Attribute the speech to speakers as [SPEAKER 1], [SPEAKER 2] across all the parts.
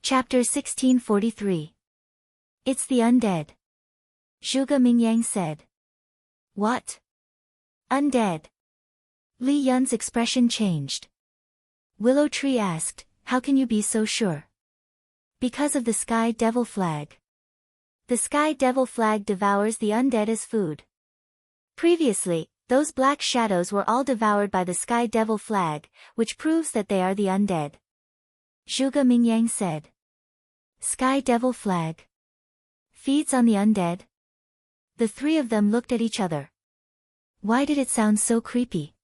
[SPEAKER 1] Chapter 1643. It's the undead. Zhuge Mingyang said. What? Undead? Li Yun's expression changed. Willow Tree asked, how can you be so sure? Because of the Sky Devil flag. The Sky Devil flag devours the undead as food. Previously, those black shadows were all devoured by the Sky Devil flag, which proves that they are the undead. Zhuge Mingyang said. Sky Devil flag. Feeds on the undead? The three of them looked at each other. Why did it sound so creepy?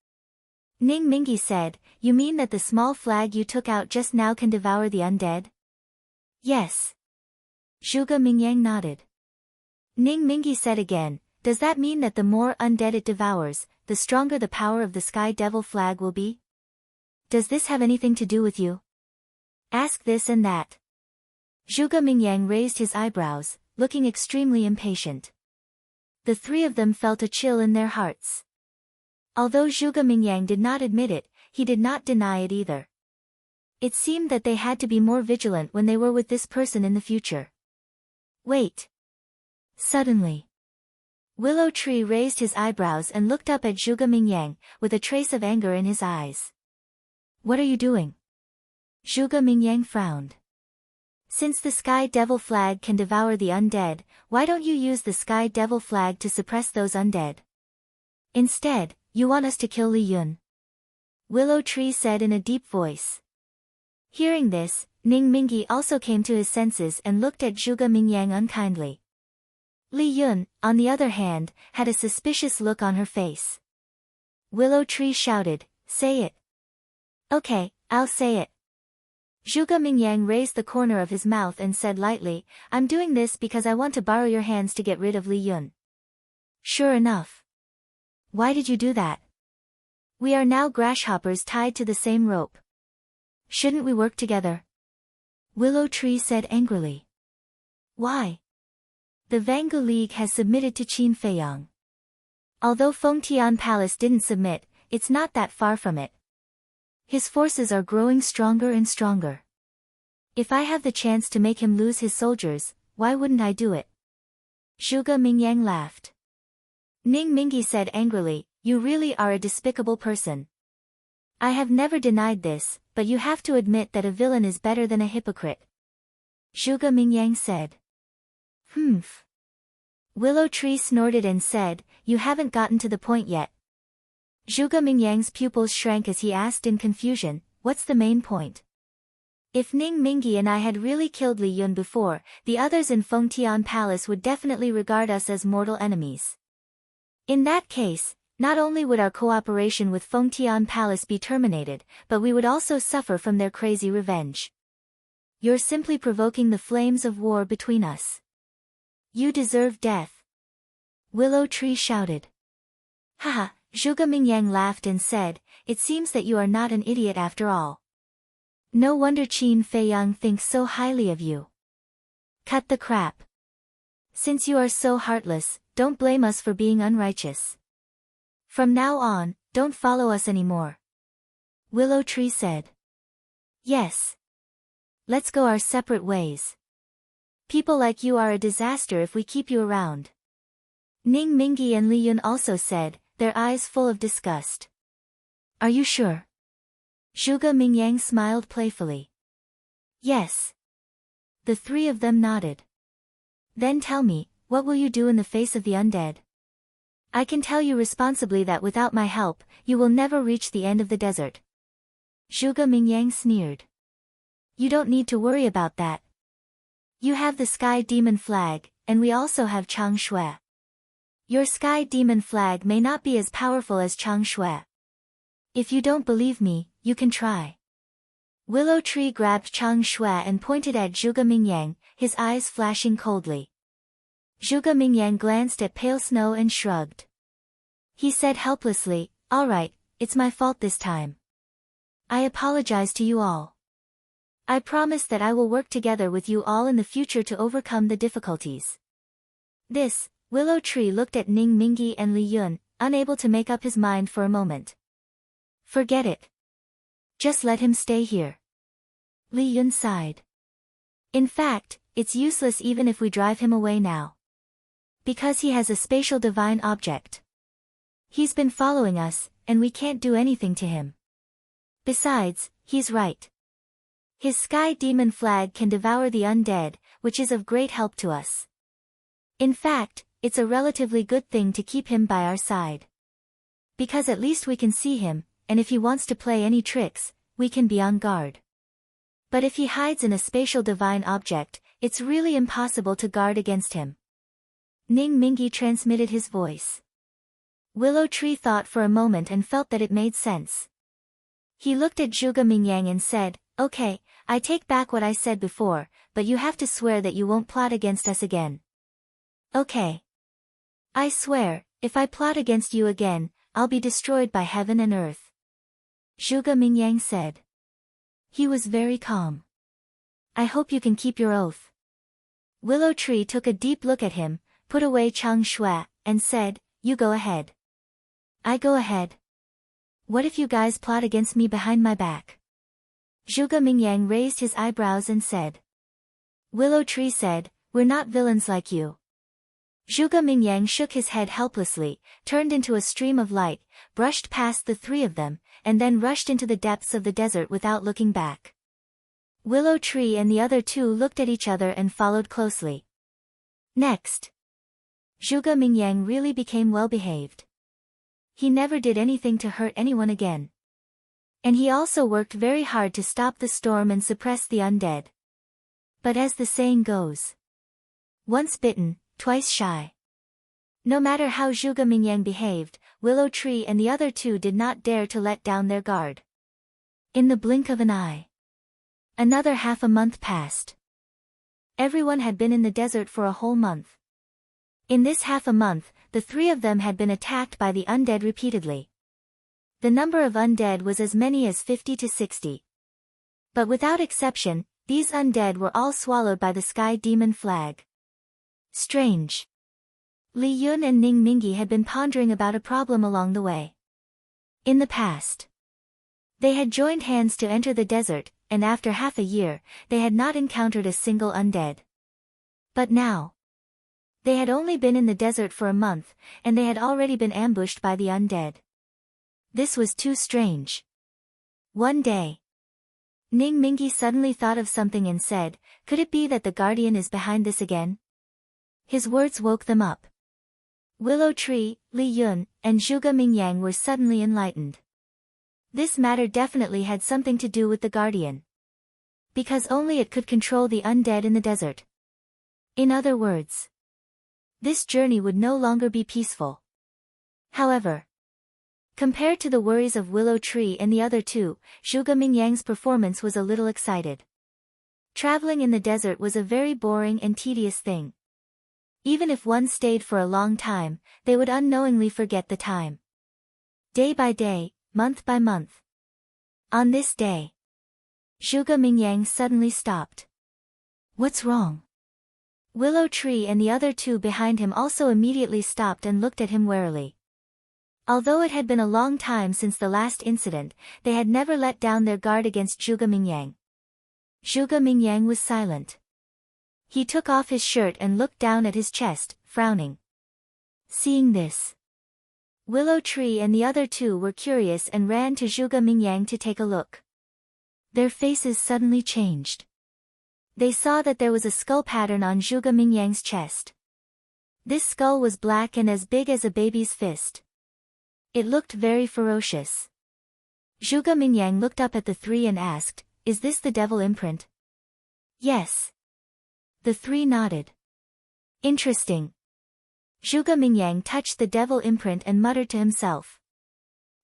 [SPEAKER 1] Ning Mingi said, you mean that the small flag you took out just now can devour the undead? Yes. Zhuge Mingyang nodded. Ning Mingi said again, does that mean that the more undead it devours, the stronger the power of the Sky Devil flag will be? Does this have anything to do with you? Ask this and that. Zhuge Mingyang raised his eyebrows, looking extremely impatient. The three of them felt a chill in their hearts. Although Zhuge Mingyang did not admit it, he did not deny it either. It seemed that they had to be more vigilant when they were with this person in the future. Wait. Suddenly, Willow Tree raised his eyebrows and looked up at Zhuge Mingyang, with a trace of anger in his eyes. What are you doing? Zhuge Mingyang frowned. Since the Sky Devil flag can devour the undead, why don't you use the Sky Devil flag to suppress those undead? Instead, you want us to kill Li Yun. Willow Tree said in a deep voice. Hearing this, Ning Mingi also came to his senses and looked at Zhuge Mingyang unkindly. Li Yun, on the other hand, had a suspicious look on her face. Willow Tree shouted, say it. Okay, I'll say it. Zhuge Mingyang raised the corner of his mouth and said lightly, I'm doing this because I want to borrow your hands to get rid of Li Yun. Sure enough. Why did you do that? We are now grasshoppers tied to the same rope. Shouldn't we work together? Willow Tree said angrily. Why? The Vangu League has submitted to Qin Feiyang. Although Fengtian Palace didn't submit, it's not that far from it. His forces are growing stronger and stronger. If I have the chance to make him lose his soldiers, why wouldn't I do it? Zhuge Mingyang laughed. Ning Mingi said angrily, you really are a despicable person. I have never denied this, but you have to admit that a villain is better than a hypocrite. Zhuge Mingyang said. Humph. Willow Tree snorted and said, you haven't gotten to the point yet. Zhuge Mingyang's pupils shrank as he asked in confusion, what's the main point? If Ning Mingi and I had really killed Li Yun before, the others in Fengtian Palace would definitely regard us as mortal enemies. In that case, not only would our cooperation with Fengtian Palace be terminated, but we would also suffer from their crazy revenge. You're simply provoking the flames of war between us. You deserve death. Willow Tree shouted. Haha, Zhuge Mingyang laughed and said, it seems that you are not an idiot after all. No wonder Qin Feiyang thinks so highly of you. Cut the crap. Since you are so heartless, don't blame us for being unrighteous. From now on, don't follow us anymore. Willow Tree said. Yes. Let's go our separate ways. People like you are a disaster if we keep you around. Ning Mingi and Li Yun also said, their eyes full of disgust. Are you sure? Zhuge Mingyang smiled playfully. Yes. The three of them nodded. Then tell me, what will you do in the face of the undead? I can tell you responsibly that without my help, you will never reach the end of the desert. Zhuge Mingyang sneered. You don't need to worry about that. You have the Sky Demon flag, and we also have Chang Shui. Your Sky Demon flag may not be as powerful as Chang Shui. If you don't believe me, you can try. Willow Tree grabbed Chang Shui and pointed at Zhuge Mingyang, his eyes flashing coldly. Zhuge Mingyang glanced at Pale Snow and shrugged. He said helplessly, all right, it's my fault this time. I apologize to you all. I promise that I will work together with you all in the future to overcome the difficulties. This, Willow Tree looked at Ning Mingi and Li Yun, unable to make up his mind for a moment. Forget it. Just let him stay here. Li Yun sighed. In fact, it's useless even if we drive him away now. Because he has a spatial divine object. He's been following us, and we can't do anything to him. Besides, he's right. His sky demon flag can devour the undead, which is of great help to us. In fact, it's a relatively good thing to keep him by our side. Because at least we can see him, and if he wants to play any tricks, we can be on guard. But if he hides in a spatial divine object, it's really impossible to guard against him. Ning Mingi transmitted his voice. Willow Tree thought for a moment and felt that it made sense. He looked at Zhuge Mingyang and said, "Okay, I take back what I said before, but you have to swear that you won't plot against us again." "Okay. I swear, if I plot against you again, I'll be destroyed by heaven and earth," Zhuge Mingyang said. He was very calm. "I hope you can keep your oath." Willow Tree took a deep look at him, put away Chang Shui, and said, "You go ahead." "I go ahead? What if you guys plot against me behind my back?" Zhuge Mingyang raised his eyebrows and said. Willow Tree said, "We're not villains like you." Zhuge Mingyang shook his head helplessly, turned into a stream of light, brushed past the three of them, and then rushed into the depths of the desert without looking back. Willow Tree and the other two looked at each other and followed closely. Next, Zhuge Mingyang really became well-behaved. He never did anything to hurt anyone again. And he also worked very hard to stop the storm and suppress the undead. But as the saying goes, once bitten, twice shy. No matter how Zhuge Mingyang behaved, Willow Tree and the other two did not dare to let down their guard. In the blink of an eye, another half a month passed. Everyone had been in the desert for a whole month. In this half a month, the three of them had been attacked by the undead repeatedly. The number of undead was as many as 50 to 60. But without exception, these undead were all swallowed by the sky demon flag. Strange. Li Yun and Ning Mingi had been pondering about a problem along the way. In the past, they had joined hands to enter the desert, and after half a year, they had not encountered a single undead. But now, they had only been in the desert for a month, and they had already been ambushed by the undead. This was too strange. One day, Ning Mingi suddenly thought of something and said, "Could it be that the Guardian is behind this again?" His words woke them up. Willow Tree, Li Yun, and Zhuge Mingyang were suddenly enlightened. This matter definitely had something to do with the Guardian. Because only it could control the undead in the desert. In other words, this journey would no longer be peaceful. However, compared to the worries of Willow Tree and the other two, Zhuge Mingyang's performance was a little excited. Traveling in the desert was a very boring and tedious thing. Even if one stayed for a long time, they would unknowingly forget the time. Day by day, month by month. On this day, Zhuge Mingyang suddenly stopped. "What's wrong?" Willow Tree and the other two behind him also immediately stopped and looked at him warily. Although it had been a long time since the last incident, they had never let down their guard against Zhuge Mingyang. Zhuge Mingyang was silent. He took off his shirt and looked down at his chest, frowning. Seeing this, Willow Tree and the other two were curious and ran to Zhuge Mingyang to take a look. Their faces suddenly changed. They saw that there was a skull pattern on Zhuge Mingyang's chest. This skull was black and as big as a baby's fist. It looked very ferocious. Zhuge Mingyang looked up at the three and asked, "Is this the devil imprint?" "Yes." The three nodded. "Interesting." Zhuge Mingyang touched the devil imprint and muttered to himself.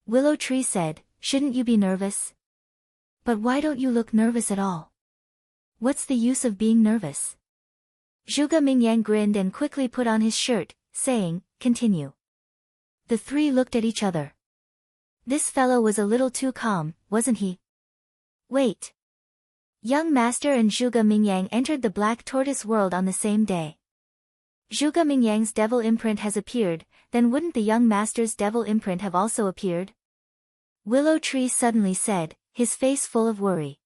[SPEAKER 1] Willow Tree said, "Shouldn't you be nervous?" "But why don't you look nervous at all? What's the use of being nervous?" Zhuge Mingyang grinned and quickly put on his shirt, saying, "Continue." The three looked at each other. This fellow was a little too calm, wasn't he? Wait. Young Master and Zhuge Mingyang entered the Black Tortoise world on the same day. Zhuge Mingyang's devil imprint has appeared, then wouldn't the young Master's devil imprint have also appeared? Willow Tree suddenly said, his face full of worry.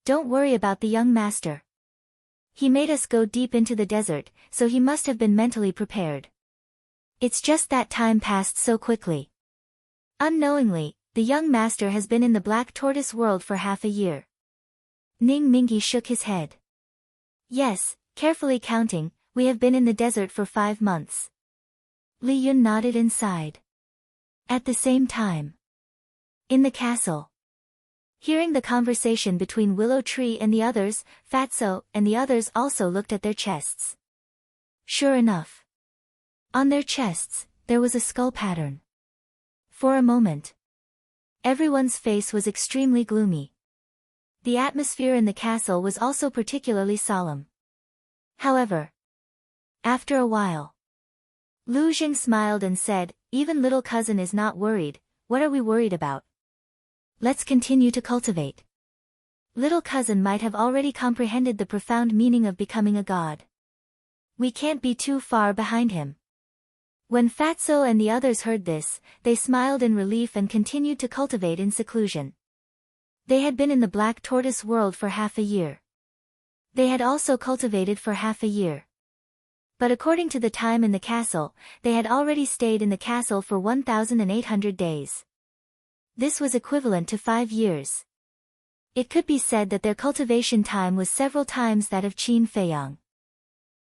[SPEAKER 1] "Don't worry about the young Master. He made us go deep into the desert, so he must have been mentally prepared. It's just that time passed so quickly. Unknowingly, the young master has been in the Black Tortoise world for half a year. Ning Mingi shook his head. Yes, carefully counting, we have been in the desert for 5 months. Li Yun nodded and sighed. At the same time, in the castle. Hearing the conversation between Willow Tree and the others, Fatso and the others also looked at their chests. Sure enough. On their chests, there was a skull pattern. For a moment, everyone's face was extremely gloomy. The atmosphere in the castle was also particularly solemn. However, after a while, Lu Jing smiled and said, "Even little cousin is not worried. What are we worried about? Let's continue to cultivate." Little cousin might have already comprehended the profound meaning of becoming a god. We can't be too far behind him. When Fatso and the others heard this, they smiled in relief and continued to cultivate in seclusion. They had been in the Black Tortoise world for half a year. They had also cultivated for half a year. But according to the time in the castle, they had already stayed in the castle for 1,800 days. This was equivalent to 5 years. It could be said that their cultivation time was several times that of Qin Feiyang.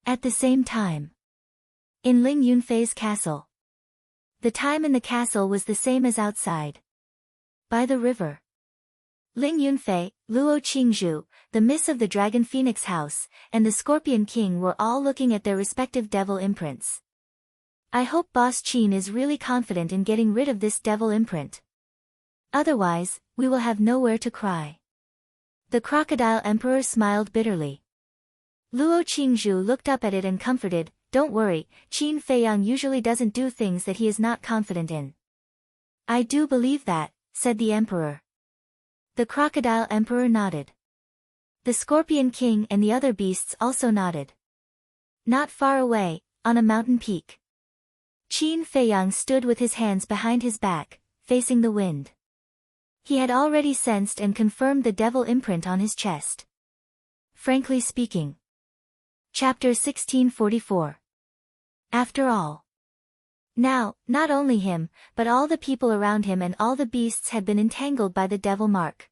[SPEAKER 1] At the same time, in Ling Yunfei's castle, the time in the castle was the same as outside. By the river, Ling Yunfei, Luo Qingzhu, the Miss of the Dragon Phoenix House, and the Scorpion King were all looking at their respective devil imprints. I hope Boss Qin is really confident in getting rid of this devil imprint. Otherwise, we will have nowhere to cry. The Crocodile Emperor smiled bitterly. Luo Qingzhu looked up at it and comforted, "Don't worry, Qin Feiyang usually doesn't do things that he is not confident in." "I do believe that," said the Emperor. The Crocodile Emperor nodded. The Scorpion King and the other beasts also nodded. Not far away, on a mountain peak, Qin Feiyang stood with his hands behind his back, facing the wind. He had already sensed and confirmed the devil imprint on his chest. Frankly speaking. Chapter 1644. After all. Now, not only him, but all the people around him and all the beasts had been entangled by the devil mark.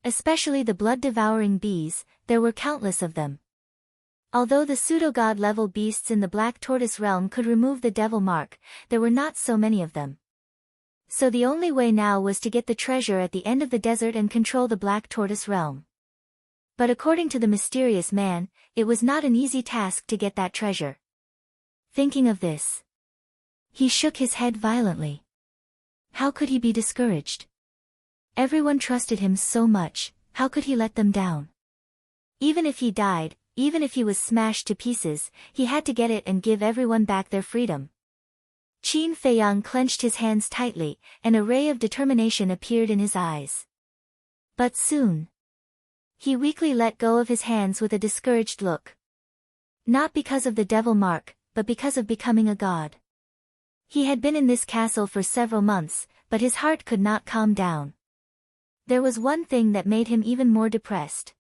[SPEAKER 1] Especially the blood-devouring bees, there were countless of them. Although the pseudo-god level beasts in the Black Tortoise realm could remove the devil mark, there were not so many of them. So the only way now was to get the treasure at the end of the desert and control the Black Tortoise realm. But according to the mysterious man, it was not an easy task to get that treasure. Thinking of this, he shook his head violently. How could he be discouraged? Everyone trusted him so much, how could he let them down? Even if he died, even if he was smashed to pieces, he had to get it and give everyone back their freedom. Qin Feiyang clenched his hands tightly, and a ray of determination appeared in his eyes. But soon, he weakly let go of his hands with a discouraged look. Not because of the devil mark, but because of becoming a god. He had been in this castle for several months, but his heart could not calm down. There was one thing that made him even more depressed.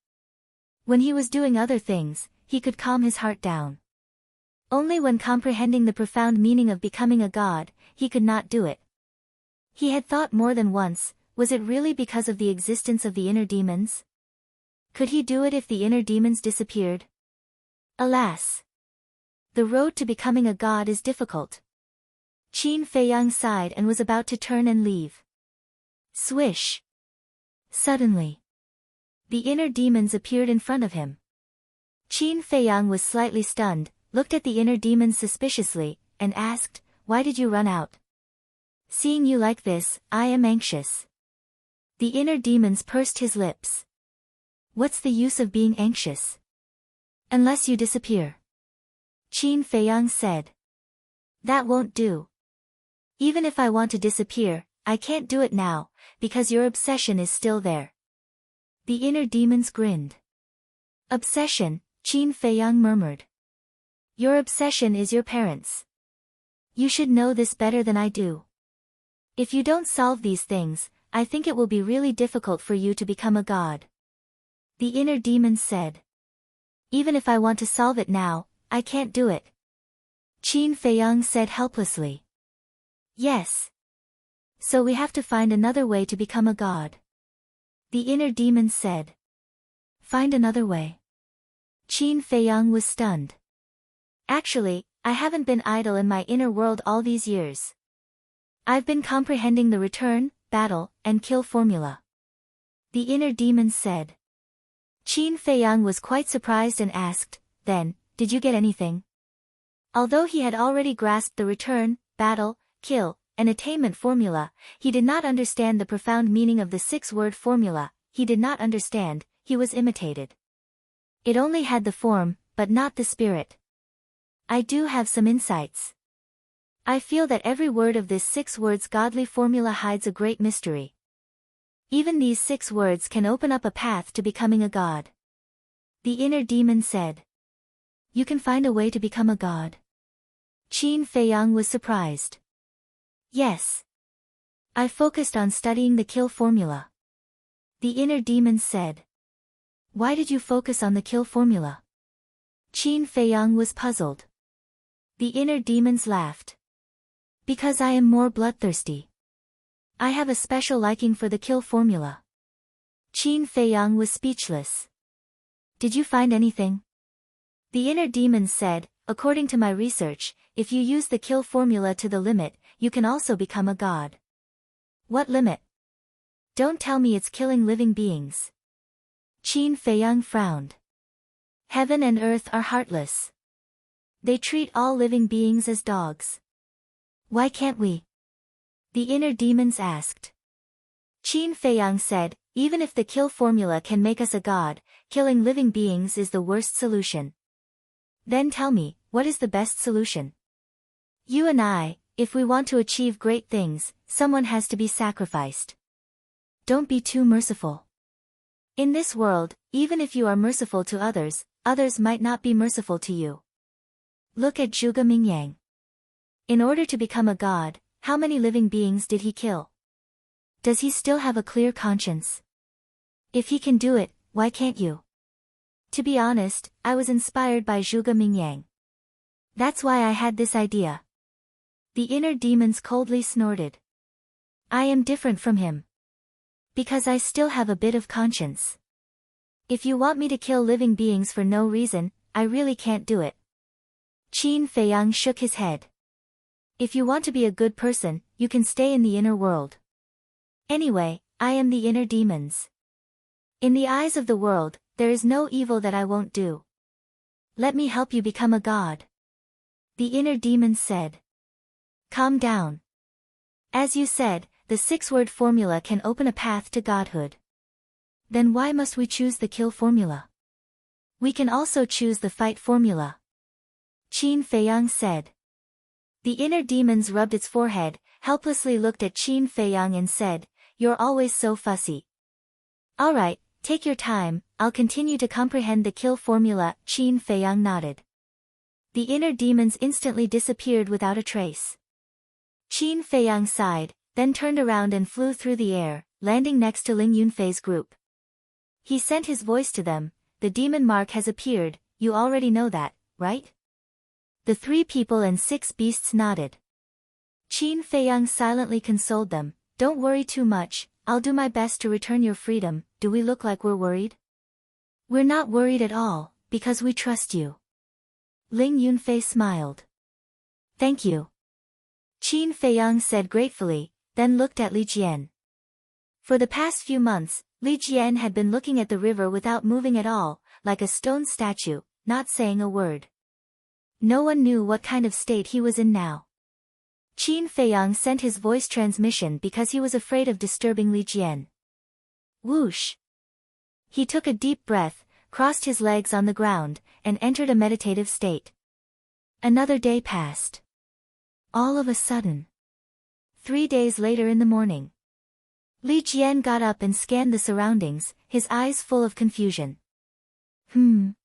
[SPEAKER 1] When he was doing other things, he could calm his heart down. Only when comprehending the profound meaning of becoming a god, he could not do it. He had thought more than once, was it really because of the existence of the inner demons? Could he do it if the inner demons disappeared? Alas! The road to becoming a god is difficult. Qin Feiyang sighed and was about to turn and leave. Swish! Suddenly, the inner demons appeared in front of him. Qin Feiyang was slightly stunned, looked at the inner demons suspiciously, and asked, "Why did you run out?" "Seeing you like this, I am anxious." The inner demons pursed his lips. "What's the use of being anxious? Unless you disappear." Qin Feiyang said. "That won't do. Even if I want to disappear, I can't do it now, because your obsession is still there." The inner demons grinned. "Obsession," Qin Feiyang murmured. "Your obsession is your parents. You should know this better than I do. If you don't solve these things, I think it will be really difficult for you to become a god." The inner demons said. Even if I want to solve it now, I can't do it. Qin Feiyang said helplessly. Yes. So we have to find another way to become a god. The inner demon said. Find another way. Qin Feiyang was stunned. Actually, I haven't been idle in my inner world all these years. I've been comprehending the return, battle, and kill formula. The inner demon said. Qin Feiyang was quite surprised and asked, then, did you get anything? Although he had already grasped the return, battle, kill, and attainment formula, he did not understand the profound meaning of the 6-word formula. He did not understand, he was imitated. It only had the form, but not the spirit. I do have some insights. I feel that every word of this 6 words godly formula hides a great mystery. Even these 6 words can open up a path to becoming a god. The inner demon said. You can find a way to become a god? Qin Feiyang was surprised. Yes. I focused on studying the kill formula. The inner demon said. Why did you focus on the kill formula? Qin Feiyang was puzzled. The inner demons laughed. Because I am more bloodthirsty. I have a special liking for the kill formula. Qin Feiyang was speechless. Did you find anything? The inner demons said, according to my research, if you use the kill formula to the limit, you can also become a god. What limit? Don't tell me it's killing living beings. Qin Feiyang frowned. Heaven and earth are heartless. They treat all living beings as dogs. Why can't we? The inner demons asked. Qin Feiyang said, even if the kill formula can make us a god, killing living beings is the worst solution. Then tell me, what is the best solution? You and I, if we want to achieve great things, someone has to be sacrificed. Don't be too merciful. In this world, even if you are merciful to others, others might not be merciful to you. Look at Zhuge Mingyang. In order to become a god, how many living beings did he kill? Does he still have a clear conscience? If he can do it, why can't you? To be honest, I was inspired by Zhuge Mingyang. That's why I had this idea. The inner demons coldly snorted. I am different from him. Because I still have a bit of conscience. If you want me to kill living beings for no reason, I really can't do it. Qin Feiyang shook his head. If you want to be a good person, you can stay in the inner world. Anyway, I am the inner demons. In the eyes of the world, there is no evil that I won't do. Let me help you become a god. The inner demons said. Calm down. As you said, the 6-word formula can open a path to godhood. Then why must we choose the kill formula? We can also choose the fight formula. Qin Feiyang said. The inner demons rubbed its forehead, helplessly looked at Qin Feiyang and said, You're always so fussy. Alright, take your time, I'll continue to comprehend the kill formula. Qin Feiyang nodded. The inner demons instantly disappeared without a trace. Qin Feiyang sighed, then turned around and flew through the air, landing next to Ling Yunfei's group. He sent his voice to them, the demon mark has appeared, you already know that, right? The 3 people and 6 beasts nodded. Qin Feiyang silently consoled them, don't worry too much, I'll do my best to return your freedom. Do we look like we're worried? We're not worried at all, because we trust you. Ling Yunfei smiled. Thank you. Qin Feiyang said gratefully, then looked at Li Jian. For the past few months, Li Jian had been looking at the river without moving at all, like a stone statue, not saying a word. No one knew what kind of state he was in now. Qin Feiyang sent his voice transmission because he was afraid of disturbing Li Jian. Whoosh! He took a deep breath, crossed his legs on the ground, and entered a meditative state. Another day passed. All of a sudden. 3 days later in the morning. Li Jian got up and scanned the surroundings, his eyes full of confusion. Ling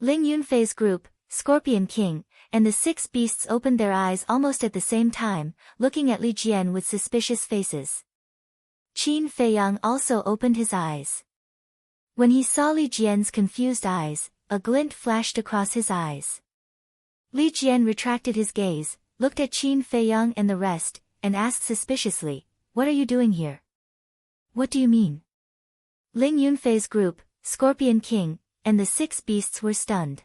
[SPEAKER 1] Yunfei's group, Scorpion King, and the 6 beasts opened their eyes almost at the same time, looking at Li Jian with suspicious faces. Qin Feiyang also opened his eyes. When he saw Li Jian's confused eyes, a glint flashed across his eyes. Li Jian retracted his gaze, looked at Qin Feiyang and the rest, and asked suspiciously, "What are you doing here?" "What do you mean?" Ling Yunfei's group, Scorpion King, and the 6 beasts were stunned.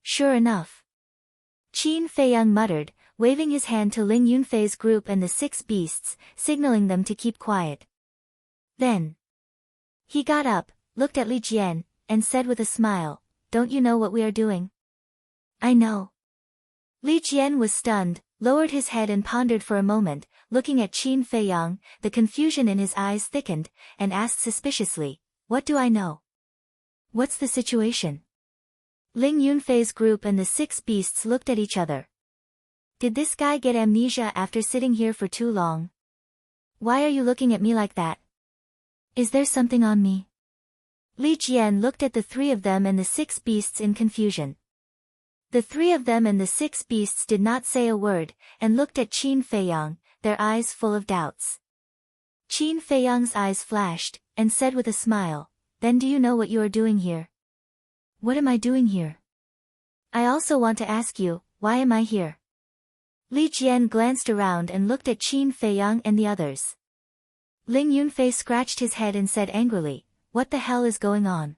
[SPEAKER 1] "Sure enough," Qin Feiyang muttered, waving his hand to Ling Yunfei's group and the 6 beasts, signaling them to keep quiet. Then he got up, looked at Li Jian, and said with a smile, "Don't you know what we are doing?" "I know." Li Jian was stunned, lowered his head and pondered for a moment, looking at Qin Feiyang, the confusion in his eyes thickened, and asked suspiciously, "What do I know? What's the situation?" Ling Yunfei's group and the 6 beasts looked at each other. "Did this guy get amnesia after sitting here for too long? Why are you looking at me like that? Is there something on me?" Li Jian looked at the 3 of them and the 6 beasts in confusion. The 3 of them and the 6 beasts did not say a word, and looked at Qin Feiyang, their eyes full of doubts. Qin Feiyang's eyes flashed, and said with a smile, "Then do you know what you are doing here?" "What am I doing here?" "I also want to ask you, why am I here?" Li Jian glanced around and looked at Qin Feiyang and the others. Ling Yunfei scratched his head and said angrily, "What the hell is going on?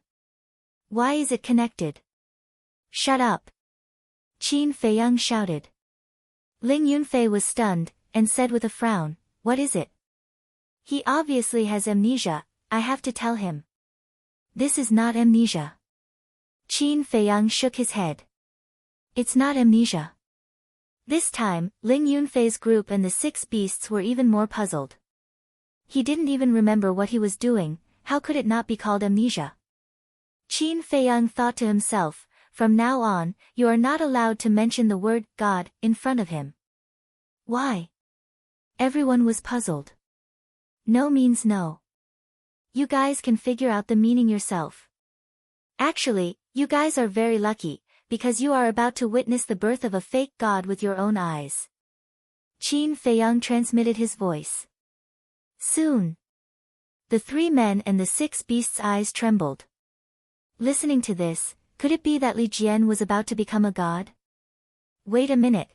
[SPEAKER 1] Why is it connected?" "Shut up!" Qin Feiyang shouted. Ling Yunfei was stunned, and said with a frown, "What is it?" "He obviously has amnesia, I have to tell him." "This is not amnesia." Qin Feiyang shook his head. "It's not amnesia." This time, Ling Yunfei's group and the 6 beasts were even more puzzled. He didn't even remember what he was doing, how could it not be called amnesia? Qin Feiyang thought to himself, "From now on, you are not allowed to mention the word God in front of him." "Why?" Everyone was puzzled. "No means no. You guys can figure out the meaning yourself. Actually, you guys are very lucky, because you are about to witness the birth of a fake god with your own eyes." Qin Feiyang transmitted his voice. Soon, the 3 men and the 6 beasts' eyes trembled. Listening to this, could it be that Li Jian was about to become a god? Wait a minute.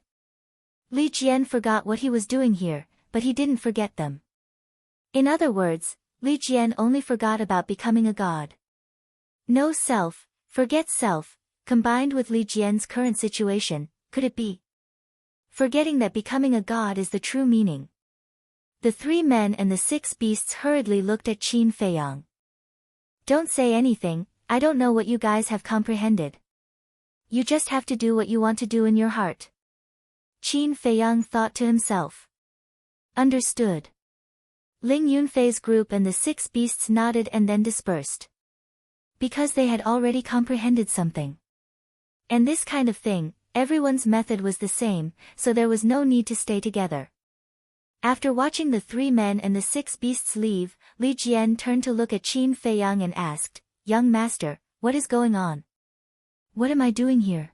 [SPEAKER 1] Li Jian forgot what he was doing here, but he didn't forget them. In other words, Li Jian only forgot about becoming a god. No self, forget self, combined with Li Jian's current situation, could it be? Forgetting that becoming a god is the true meaning. The 3 men and the 6 beasts hurriedly looked at Qin Feiyang. "Don't say anything, I don't know what you guys have comprehended. You just have to do what you want to do in your heart." Qin Feiyang thought to himself. Understood. Ling Yunfei's group and the 6 beasts nodded and then dispersed. Because they had already comprehended something. And this kind of thing, everyone's method was the same, so there was no need to stay together. After watching the 3 men and the 6 beasts leave, Li Jian turned to look at Qin Feiyang and asked, "Young master, what is going on? What am I doing here?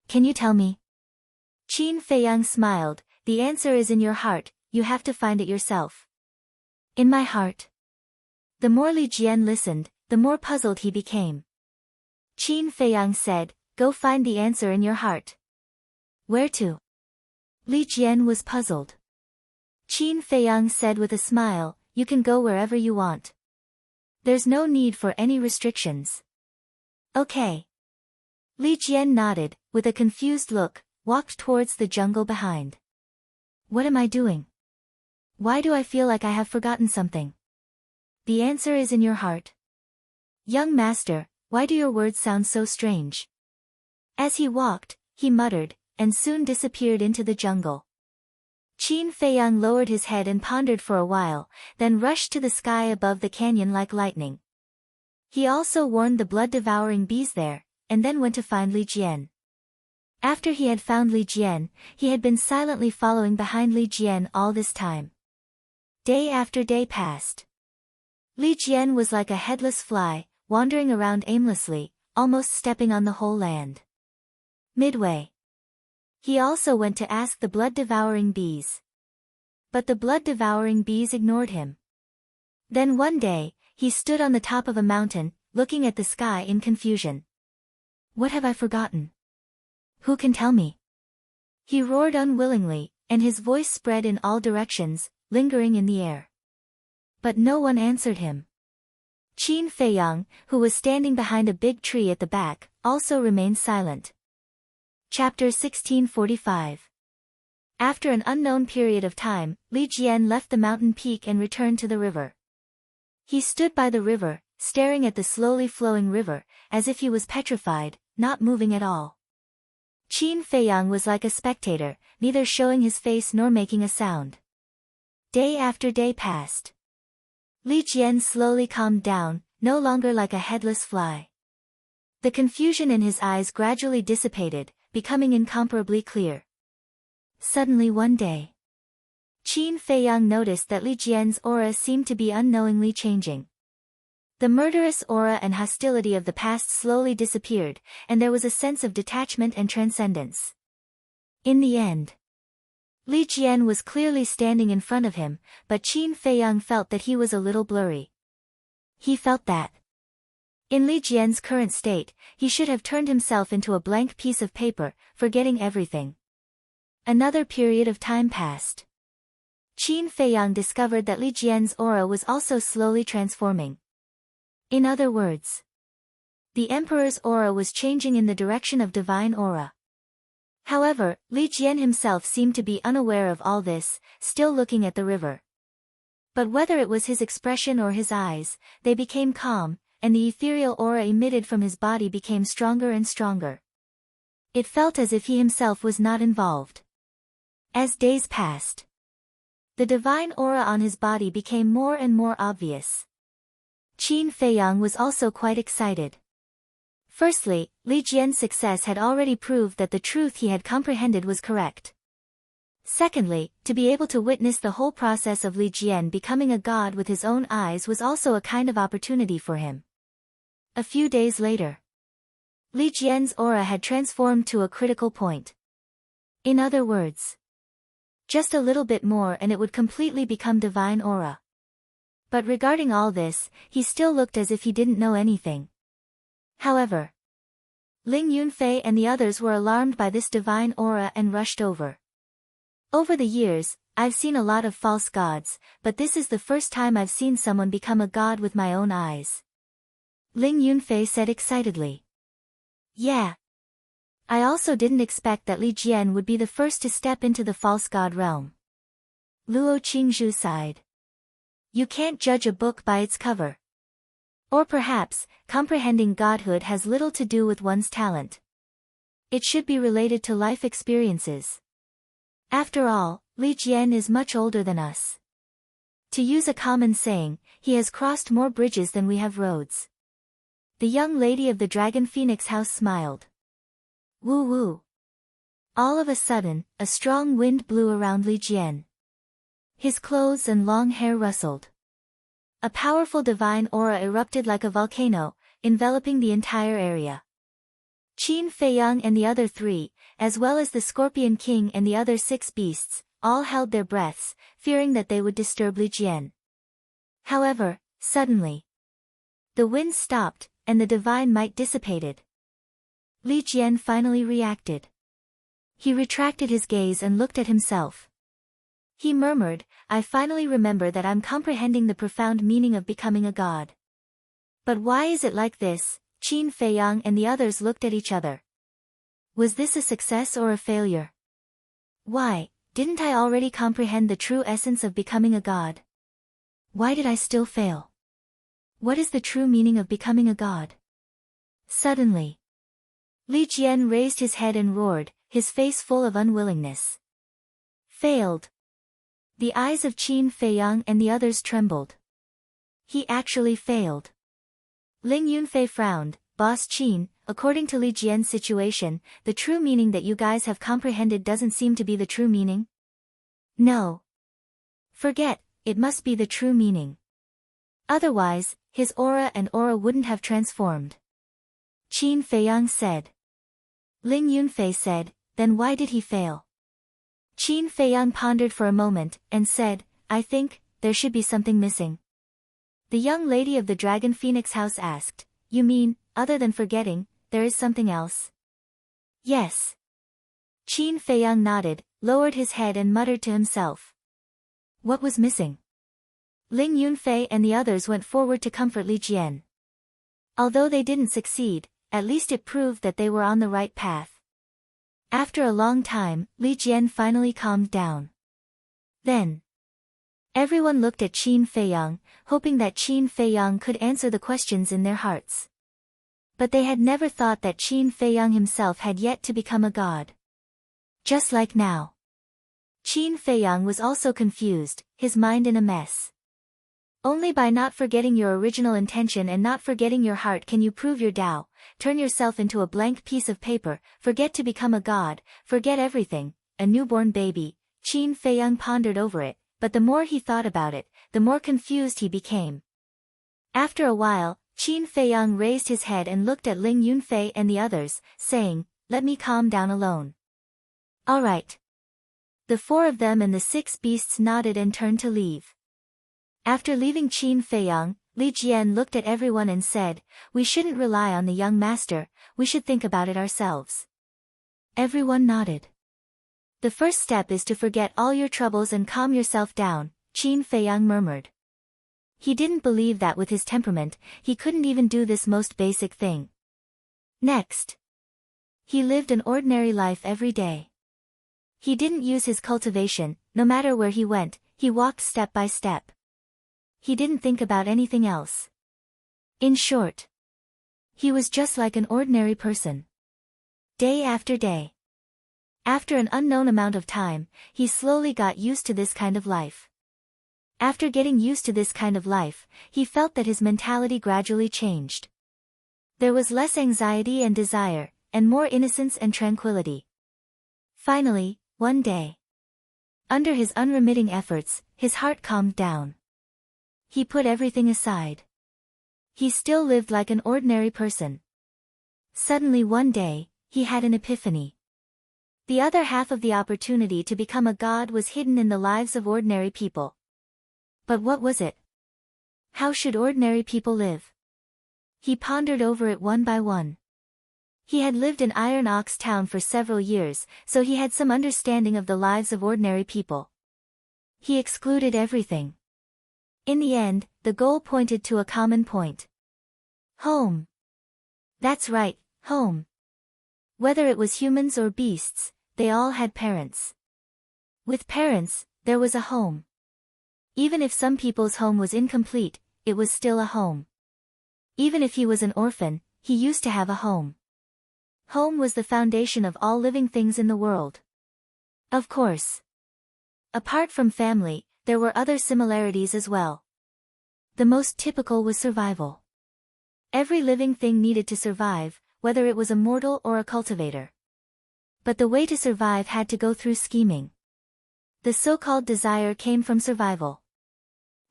[SPEAKER 1] Can you tell me?" Qin Feiyang smiled, "The answer is in your heart, you have to find it yourself." "In my heart?" The more Li Jian listened, the more puzzled he became. Qin Feiyang said, "Go find the answer in your heart." "Where to?" Li Jian was puzzled. Qin Feiyang said with a smile, "You can go wherever you want. There's no need for any restrictions." "Okay." Li Jian nodded, with a confused look, walked towards the jungle behind. "What am I doing? Why do I feel like I have forgotten something?" "The answer is in your heart." "Young master, why do your words sound so strange?" As he walked, he muttered, and soon disappeared into the jungle. Qin Feiyang lowered his head and pondered for a while, then rushed to the sky above the canyon like lightning. He also warned the blood-devouring bees there, and then went to find Li Jian. After he had found Li Jian, he had been silently following behind Li Jian all this time. Day after day passed. Li Jian was like a headless fly, wandering around aimlessly, almost stepping on the whole land. Midway, he also went to ask the blood-devouring bees. But the blood-devouring bees ignored him. Then one day, he stood on the top of a mountain, looking at the sky in confusion. What have I forgotten? Who can tell me? He roared unwillingly, and his voice spread in all directions, lingering in the air. But no one answered him. Qin Feiyang, who was standing behind a big tree at the back, also remained silent. Chapter 1645. After an unknown period of time, Li Jian left the mountain peak and returned to the river. He stood by the river, staring at the slowly flowing river, as if he was petrified, not moving at all. Qin Feiyang was like a spectator, neither showing his face nor making a sound. Day after day passed. Li Jian slowly calmed down, no longer like a headless fly. The confusion in his eyes gradually dissipated, becoming incomparably clear. Suddenly one day, Qin Feiyang noticed that Li Jian's aura seemed to be unknowingly changing. The murderous aura and hostility of the past slowly disappeared, and there was a sense of detachment and transcendence. In the end, Li Jian was clearly standing in front of him, but Qin Feiyang felt that he was a little blurry. He felt that, in Li Jian's current state, he should have turned himself into a blank piece of paper, forgetting everything. Another period of time passed. Qin Feiyang discovered that Li Jian's aura was also slowly transforming. In other words, the emperor's aura was changing in the direction of divine aura. However, Li Jian himself seemed to be unaware of all this, still looking at the river. But whether it was his expression or his eyes, they became calm, and the ethereal aura emitted from his body became stronger and stronger. It felt as if he himself was not involved. As days passed, the divine aura on his body became more and more obvious. Qin Feiyang was also quite excited. Firstly, Li Jian's success had already proved that the truth he had comprehended was correct. Secondly, to be able to witness the whole process of Li Jian becoming a god with his own eyes was also a kind of opportunity for him. A few days later, Li Jian's aura had transformed to a critical point. In other words, just a little bit more and it would completely become divine aura. But regarding all this, he still looked as if he didn't know anything. However, Ling Yunfei and the others were alarmed by this divine aura and rushed over. Over the years, I've seen a lot of false gods, but this is the first time I've seen someone become a god with my own eyes. Ling Yunfei said excitedly. Yeah. I also didn't expect that Li Jian would be the first to step into the false god realm. Luo Qingzhu sighed. You can't judge a book by its cover. Or perhaps, comprehending godhood has little to do with one's talent. It should be related to life experiences. After all, Li Jian is much older than us. To use a common saying, he has crossed more bridges than we have roads. The young lady of the Dragon Phoenix house smiled. Woo woo. All of a sudden, a strong wind blew around Li Jian. His clothes and long hair rustled. A powerful divine aura erupted like a volcano, enveloping the entire area. Qin Feiyang and the other three, as well as the Scorpion King and the other 6 beasts, all held their breaths, fearing that they would disturb Li Jian. However, suddenly, the wind stopped, and the divine might dissipated. Li Jian finally reacted. He retracted his gaze and looked at himself. He murmured, I finally remember that I'm comprehending the profound meaning of becoming a god. But why is it like this? Qin Feiyang and the others looked at each other. Was this a success or a failure? Why, didn't I already comprehend the true essence of becoming a god? Why did I still fail? What is the true meaning of becoming a god? Suddenly, Li Jian raised his head and roared, his face full of unwillingness. Failed. The eyes of Qin Feiyang and the others trembled. He actually failed. Ling Yunfei frowned. Boss Qin, according to Li Jian's situation, the true meaning that you guys have comprehended doesn't seem to be the true meaning? No. Forget, it must be the true meaning. Otherwise, his aura and aura wouldn't have transformed. Qin Feiyang said. Ling Yunfei said, then why did he fail? Qin Feiyang pondered for a moment, and said, I think, there should be something missing. The young lady of the Dragon Phoenix house asked, you mean, other than forgetting, there is something else? Yes. Qin Feiyang nodded, lowered his head and muttered to himself. What was missing? Ling Yunfei and the others went forward to comfort Li Jian. Although they didn't succeed, at least it proved that they were on the right path. After a long time, Li Jian finally calmed down. Then, everyone looked at Qin Feiyang, hoping that Qin Feiyang could answer the questions in their hearts. But they had never thought that Qin Feiyang himself had yet to become a god. Just like now. Qin Feiyang was also confused, his mind in a mess. Only by not forgetting your original intention and not forgetting your heart can you prove your Tao, turn yourself into a blank piece of paper, forget to become a god, forget everything, a newborn baby. Qin Feiyang pondered over it, but the more he thought about it, the more confused he became. After a while, Qin Feiyang raised his head and looked at Ling Yunfei and the others, saying, "Let me calm down alone." All right. The four of them and the 6 beasts nodded and turned to leave. After leaving Qin Feiyang, Li Jian looked at everyone and said, "We shouldn't rely on the young master, we should think about it ourselves." Everyone nodded. The first step is to forget all your troubles and calm yourself down, Qin Feiyang murmured. He didn't believe that with his temperament, he couldn't even do this most basic thing. Next, he lived an ordinary life every day. He didn't use his cultivation, no matter where he went, he walked step by step. He didn't think about anything else. In short, he was just like an ordinary person. Day after day. After an unknown amount of time, he slowly got used to this kind of life. After getting used to this kind of life, he felt that his mentality gradually changed. There was less anxiety and desire, and more innocence and tranquility. Finally, one day, under his unremitting efforts, his heart calmed down. He put everything aside. He still lived like an ordinary person. Suddenly one day, he had an epiphany. The other half of the opportunity to become a god was hidden in the lives of ordinary people. But what was it? How should ordinary people live? He pondered over it one by one. He had lived in Iron Ox Town for several years, so he had some understanding of the lives of ordinary people. He excluded everything. In the end, the goal pointed to a common point. Home. That's right, home. Whether it was humans or beasts, they all had parents. With parents, there was a home. Even if some people's home was incomplete, it was still a home. Even if he was an orphan, he used to have a home. Home was the foundation of all living things in the world. Of course. Apart from family, there were other similarities as well. The most typical was survival. Every living thing needed to survive, whether it was a mortal or a cultivator. But the way to survive had to go through scheming. The so-called desire came from survival.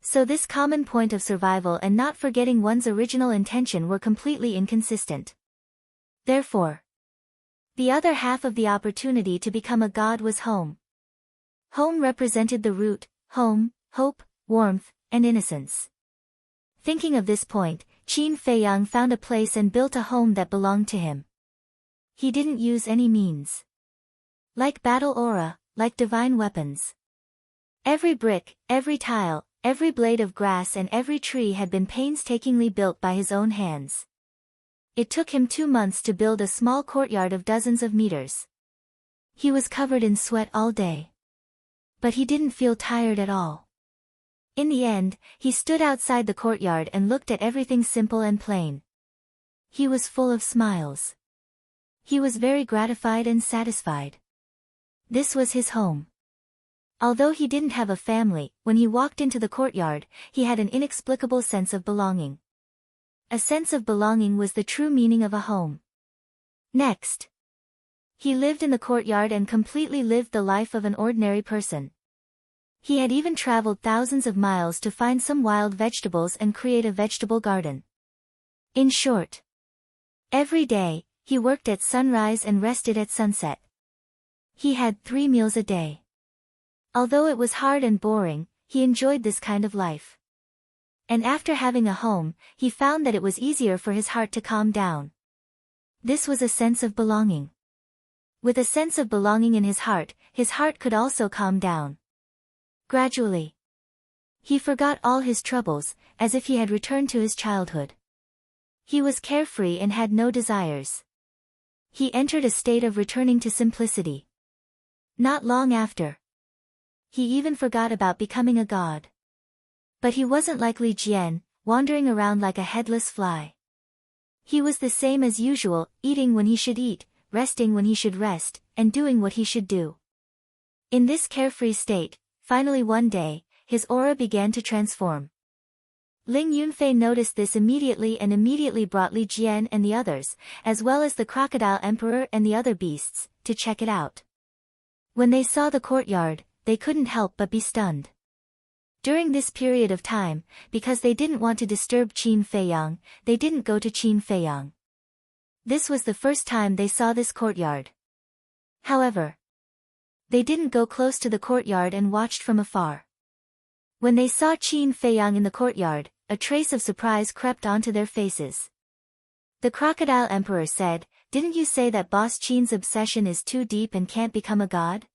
[SPEAKER 1] So this common point of survival and not forgetting one's original intention were completely inconsistent. Therefore, the other half of the opportunity to become a god was home. Home represented the root, home, hope, warmth, and innocence. Thinking of this point, Qin Feiyang found a place and built a home that belonged to him. He didn't use any means. Like battle aura, like divine weapons. Every brick, every tile, every blade of grass and every tree had been painstakingly built by his own hands. It took him 2 months to build a small courtyard of dozens of meters. He was covered in sweat all day. But he didn't feel tired at all. In the end, he stood outside the courtyard and looked at everything simple and plain. He was full of smiles. He was very gratified and satisfied. This was his home. Although he didn't have a family, when he walked into the courtyard, he had an inexplicable sense of belonging. A sense of belonging was the true meaning of a home. Next, he lived in the courtyard and completely lived the life of an ordinary person. He had even traveled thousands of miles to find some wild vegetables and create a vegetable garden. In short, every day, he worked at sunrise and rested at sunset. He had 3 meals a day. Although it was hard and boring, he enjoyed this kind of life. And after having a home, he found that it was easier for his heart to calm down. This was a sense of belonging. With a sense of belonging in his heart could also calm down. Gradually, he forgot all his troubles, as if he had returned to his childhood. He was carefree and had no desires. He entered a state of returning to simplicity. Not long after, he even forgot about becoming a god. But he wasn't like Li Jian, wandering around like a headless fly. He was the same as usual, eating when he should eat, resting when he should rest, and doing what he should do. In this carefree state, finally one day, his aura began to transform. Ling Yunfei noticed this immediately and immediately brought Li Jian and the others, as well as the crocodile emperor and the other beasts, to check it out. When they saw the courtyard, they couldn't help but be stunned. During this period of time, because they didn't want to disturb Qin Feiyang, they didn't go to Qin Feiyang. This was the first time they saw this courtyard. However, they didn't go close to the courtyard and watched from afar. When they saw Qin Feiyang in the courtyard, a trace of surprise crept onto their faces. The crocodile emperor said, "Didn't you say that Boss Qin's obsession is too deep and can't become a god?"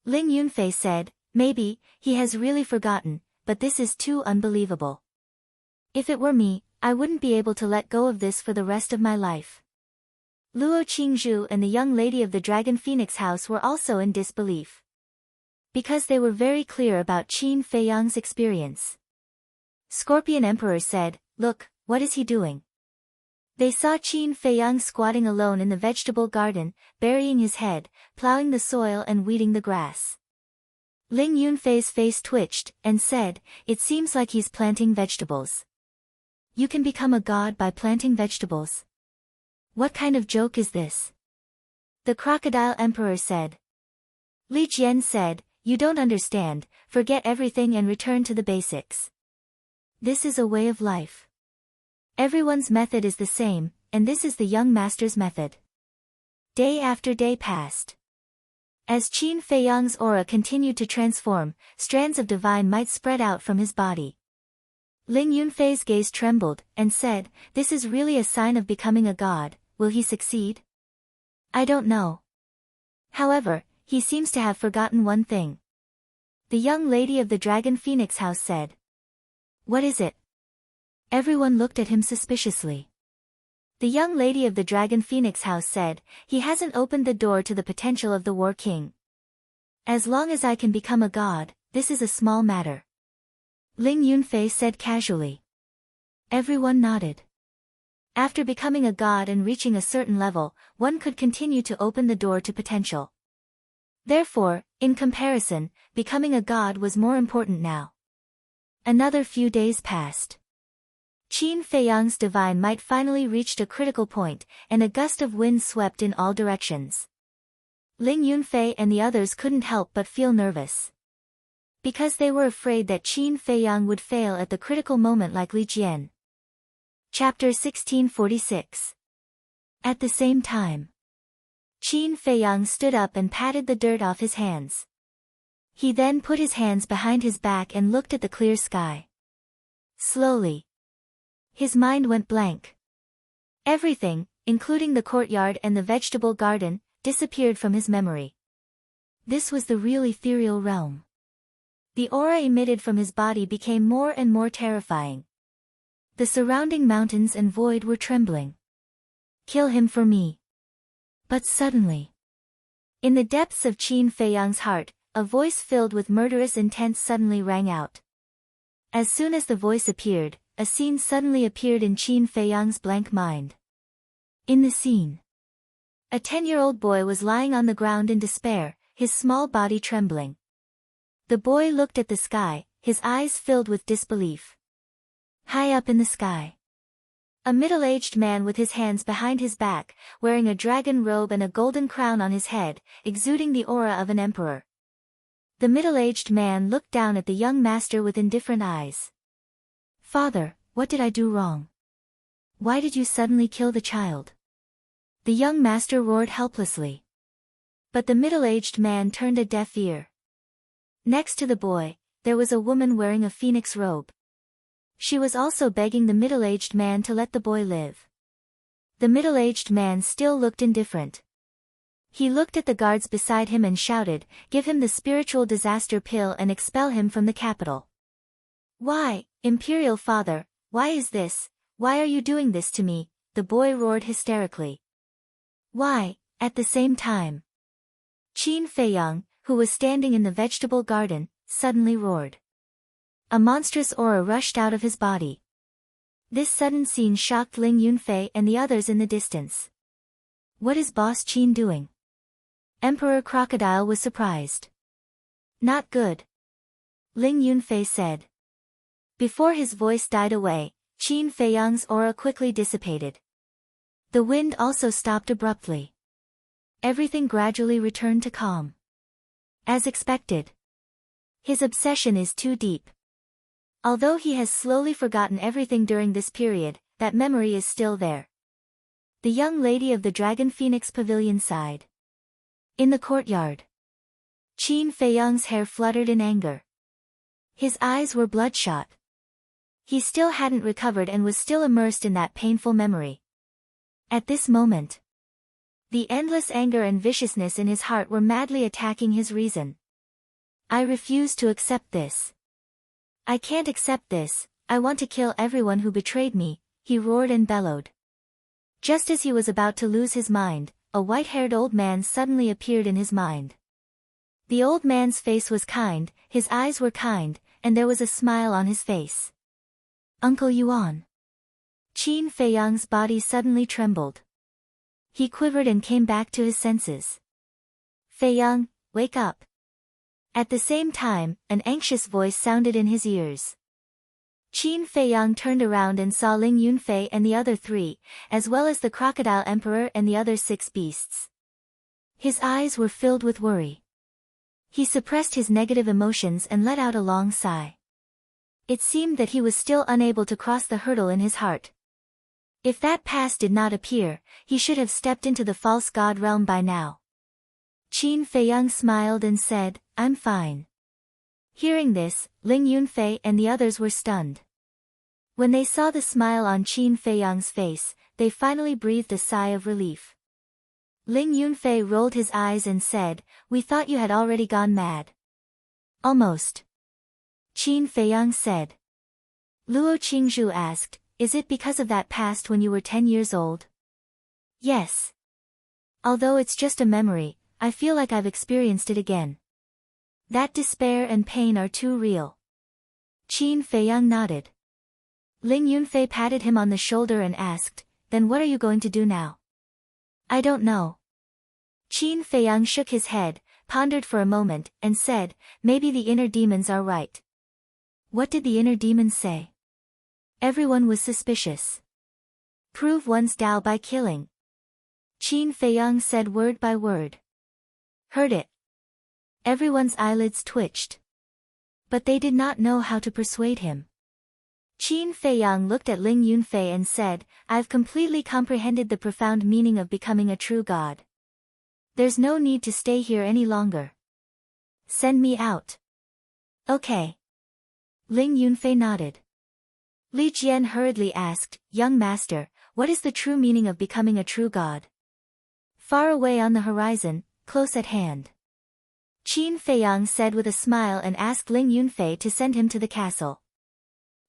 [SPEAKER 1] Ling Yunfei said, "Maybe, he has really forgotten, but this is too unbelievable. If it were me, I wouldn't be able to let go of this for the rest of my life." Luo Qingzhu and the young lady of the Dragon Phoenix house were also in disbelief. Because they were very clear about Qin Feiyang's experience. Scorpion Emperor said, "Look, what is he doing?" They saw Qin Feiyang squatting alone in the vegetable garden, burying his head, plowing the soil and weeding the grass. Ling Yunfei's face twitched, and said, "It seems like he's planting vegetables." "You can become a god by planting vegetables? What kind of joke is this?" The crocodile emperor said. Li Jian said, "You don't understand, forget everything and return to the basics. This is a way of life. Everyone's method is the same, and this is the young master's method." Day after day passed. As Qin Feiyang's aura continued to transform, strands of divine might spread out from his body. Ling Yunfei's gaze trembled, and said, "This is really a sign of becoming a god. Will he succeed? I don't know. However, he seems to have forgotten one thing." The young lady of the Dragon Phoenix house said. "What is it?" Everyone looked at him suspiciously. The young lady of the Dragon Phoenix house said, "He hasn't opened the door to the potential of the War King. As long as I can become a god, this is a small matter." Ling Yunfei said casually. Everyone nodded. After becoming a god and reaching a certain level, one could continue to open the door to potential. Therefore, in comparison, becoming a god was more important now. Another few days passed. Qin Feiyang's divine might finally reached a critical point, and a gust of wind swept in all directions. Ling Yunfei and the others couldn't help but feel nervous. Because they were afraid that Qin Feiyang would fail at the critical moment like Li Jian. Chapter 1646. At the same time, Qin Feiyang stood up and patted the dirt off his hands. He then put his hands behind his back and looked at the clear sky. Slowly, his mind went blank. Everything, including the courtyard and the vegetable garden, disappeared from his memory. This was the real ethereal realm. The aura emitted from his body became more and more terrifying. The surrounding mountains and void were trembling. "Kill him for me." But suddenly, in the depths of Qin Feiyang's heart, a voice filled with murderous intent suddenly rang out. As soon as the voice appeared, a scene suddenly appeared in Qin Feiyang's blank mind. In the scene, a 10-year-old boy was lying on the ground in despair, his small body trembling. The boy looked at the sky, his eyes filled with disbelief. High up in the sky, a middle-aged man with his hands behind his back, wearing a dragon robe and a golden crown on his head, exuding the aura of an emperor. The middle-aged man looked down at the young master with indifferent eyes. "Father, what did I do wrong? Why did you suddenly kill the child?" The young master roared helplessly. But the middle-aged man turned a deaf ear. Next to the boy, there was a woman wearing a phoenix robe. She was also begging the middle-aged man to let the boy live. The middle-aged man still looked indifferent. He looked at the guards beside him and shouted, "Give him the spiritual disaster pill and expel him from the capital." "Why, Imperial Father, why is this? Why are you doing this to me?" the boy roared hysterically. "Why?" At the same time, Qin Feiyang, who was standing in the vegetable garden, suddenly roared. A monstrous aura rushed out of his body. This sudden scene shocked Ling Yunfei and the others in the distance. "What is Boss Qin doing?" Emperor Crocodile was surprised. "Not good," Ling Yunfei said. Before his voice died away, Qin Feiyang's aura quickly dissipated. The wind also stopped abruptly. Everything gradually returned to calm. As expected. His obsession is too deep. Although he has slowly forgotten everything during this period, that memory is still there. The young lady of the Dragon Phoenix Pavilion sighed. In the courtyard, Qin Feiyang's hair fluttered in anger. His eyes were bloodshot. He still hadn't recovered and was still immersed in that painful memory. At this moment, the endless anger and viciousness in his heart were madly attacking his reason. "I refuse to accept this. I can't accept this, I want to kill everyone who betrayed me," he roared and bellowed. Just as he was about to lose his mind, a white-haired old man suddenly appeared in his mind. The old man's face was kind, his eyes were kind, and there was a smile on his face. "Uncle Yuan." Qin Feiyang's body suddenly trembled. He quivered and came back to his senses. "Feiyang, wake up." At the same time, an anxious voice sounded in his ears. Qin Feiyang turned around and saw Ling Yunfei and the other three, as well as the Crocodile Emperor and the other 6 beasts. His eyes were filled with worry. He suppressed his negative emotions and let out a long sigh. It seemed that he was still unable to cross the hurdle in his heart. If that pass did not appear, he should have stepped into the false god realm by now. Qin Feiyang smiled and said, "I'm fine." Hearing this, Ling Yunfei and the others were stunned. When they saw the smile on Qin Feiyang's face, they finally breathed a sigh of relief. Ling Yunfei rolled his eyes and said, "We thought you had already gone mad." "Almost," Qin Feiyang said. Luo Qingzhu asked, "Is it because of that past when you were 10 years old?" "Yes. Although it's just a memory, I feel like I've experienced it again. That despair and pain are too real." Qin Feiyang nodded. Ling Yunfei patted him on the shoulder and asked, "Then what are you going to do now?" "I don't know." Qin Feiyang shook his head, pondered for a moment, and said, "Maybe the inner demons are right." "What did the inner demons say?" Everyone was suspicious. "Prove one's Tao by killing." Qin Feiyang said word by word. "Heard it." Everyone's eyelids twitched. But they did not know how to persuade him. Qin Feiyang looked at Ling Yunfei and said, "I've completely comprehended the profound meaning of becoming a true god. There's no need to stay here any longer. Send me out." "Okay." Ling Yunfei nodded. Li Jian hurriedly asked, "Young master, what is the true meaning of becoming a true god?" "Far away on the horizon, close at hand." Qin Feiyang said with a smile and asked Ling Yunfei to send him to the castle.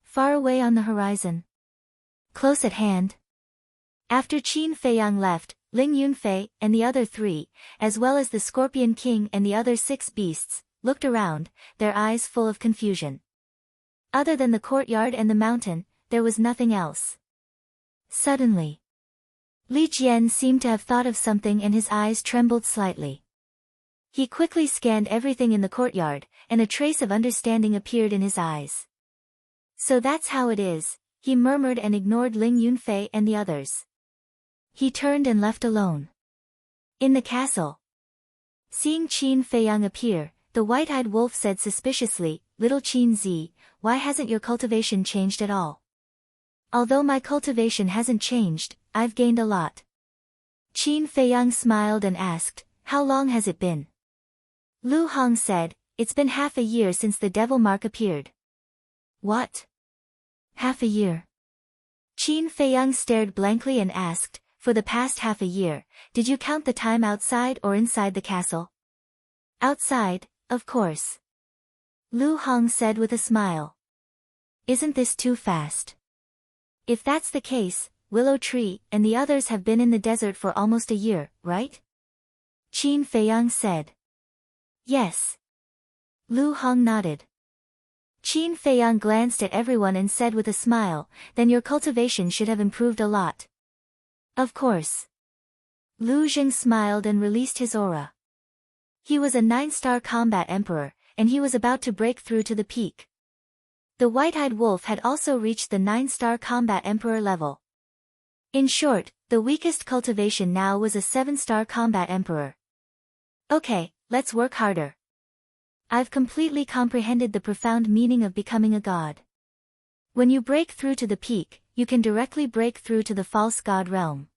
[SPEAKER 1] Far away on the horizon. Close at hand. After Qin Feiyang left, Ling Yunfei and the other 3, as well as the Scorpion King and the other 6 beasts, looked around, their eyes full of confusion. Other than the courtyard and the mountain, there was nothing else. Suddenly, Li Jian seemed to have thought of something and his eyes trembled slightly. He quickly scanned everything in the courtyard, and a trace of understanding appeared in his eyes. "So that's how it is," he murmured and ignored Ling Yunfei and the others. He turned and left alone. In the castle, seeing Qin Feiyang appear, the white-eyed wolf said suspiciously, "Little Qin Zi, why hasn't your cultivation changed at all?" "Although my cultivation hasn't changed, I've gained a lot." Qin Feiyang smiled and asked, "How long has it been?" Lu Hong said, "It's been half a year since the devil mark appeared." "What? Half a year?" Qin Feiyang stared blankly and asked, for the past half a year, did you count the time outside or inside the castle? Outside, of course. Lu Hong said with a smile. Isn't this too fast? If that's the case, Willow Tree and the others have been in the desert for almost a year, right? Qin Feiyang said. Yes. Lu Hong nodded. Qin Feiyang glanced at everyone and said with a smile, then your cultivation should have improved a lot. Of course. Lu Jing smiled and released his aura. He was a 9-star combat emperor, and he was about to break through to the peak. The white-eyed wolf had also reached the 9-star combat emperor level. In short, the weakest cultivation now was a 7-star combat emperor. Okay, let's work harder. I've completely comprehended the profound meaning of becoming a god. When you break through to the peak, you can directly break through to the false god realm.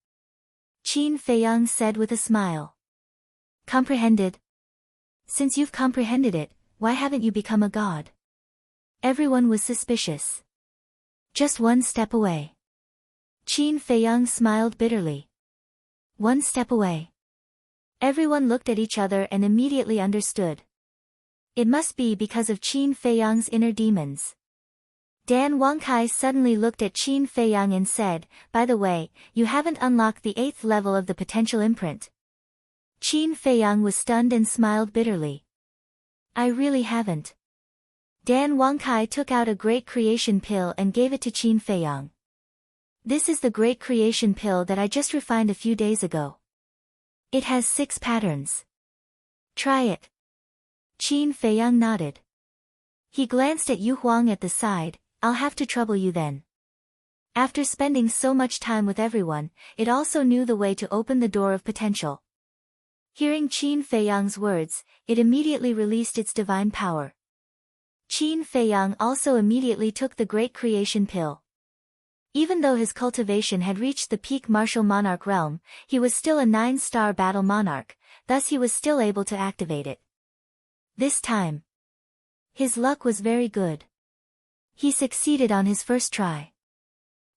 [SPEAKER 1] Qin Feiyang said with a smile. Comprehended? Since you've comprehended it, why haven't you become a god? Everyone was suspicious. Just one step away. Qin Feiyang smiled bitterly. One step away. Everyone looked at each other and immediately understood. It must be because of Qin Feiyang's inner demons. Dan Wangkai suddenly looked at Qin Feiyang and said, by the way, you haven't unlocked the 8th level of the potential imprint. Qin Feiyang was stunned and smiled bitterly. I really haven't. Dan Wangkai took out a Great Creation Pill and gave it to Qin Feiyang. This is the Great Creation Pill that I just refined a few days ago. It has 6 patterns. Try it. Qin Feiyang nodded. He glanced at Yu Huang at the side, I'll have to trouble you then. After spending so much time with everyone, it also knew the way to open the door of potential. Hearing Qin Feiyang's words, it immediately released its divine power. Qin Feiyang also immediately took the Great Creation Pill. Even though his cultivation had reached the peak martial monarch realm, he was still a 9-star battle monarch, thus he was still able to activate it. This time, his luck was very good. He succeeded on his first try.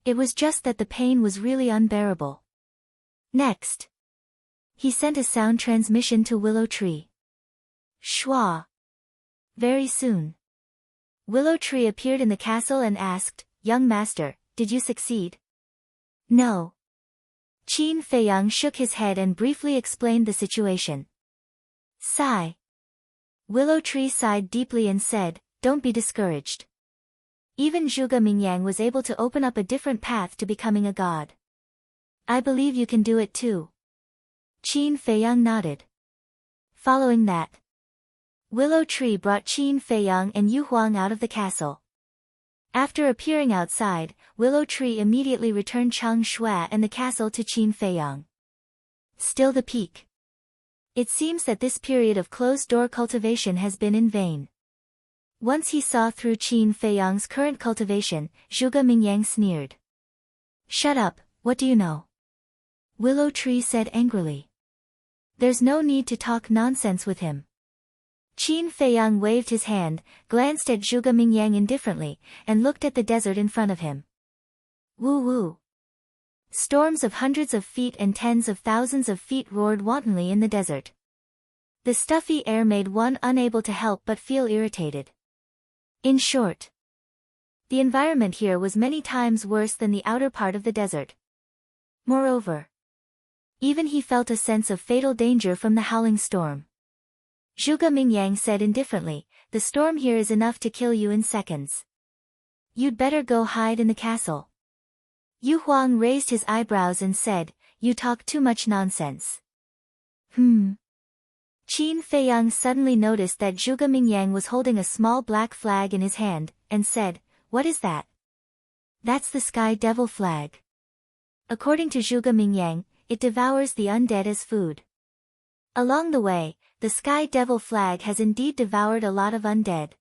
[SPEAKER 1] It was just that the pain was really unbearable. Next, he sent a sound transmission to Willow Tree. Schwa. Very soon, Willow Tree appeared in the castle and asked, Young master, did you succeed? No. Qin Feiyang shook his head and briefly explained the situation. Sigh. Willow Tree sighed deeply and said, don't be discouraged. Even Zhuge Mingyang was able to open up a different path to becoming a god. I believe you can do it too. Qin Feiyang nodded. Following that, Willow Tree brought Qin Feiyang and Yu Huang out of the castle. After appearing outside, Willow Tree immediately returned Chang Shui and the castle to Qin Feiyang. Still the peak. It seems that this period of closed-door cultivation has been in vain. Once he saw through Qin Feiyang's current cultivation, Zhuge Mingyang sneered. Shut up, what do you know? Willow Tree said angrily. There's no need to talk nonsense with him. Qin Feiyang waved his hand, glanced at Zhuge Mingyang indifferently, and looked at the desert in front of him. Woo woo. Storms of hundreds of feet and tens of thousands of feet roared wantonly in the desert. The stuffy air made one unable to help but feel irritated. In short, the environment here was many times worse than the outer part of the desert. Moreover, even he felt a sense of fatal danger from the howling storm. Zhuge Mingyang said indifferently, the storm here is enough to kill you in seconds. You'd better go hide in the castle. Yu Huang raised his eyebrows and said, you talk too much nonsense. Qin Feiyang suddenly noticed that Zhuge Mingyang was holding a small black flag in his hand, and said, what is that? That's the Sky Devil flag. According to Zhuge Mingyang, it devours the undead as food. Along the way, the Sky Devil flag has indeed devoured a lot of undead.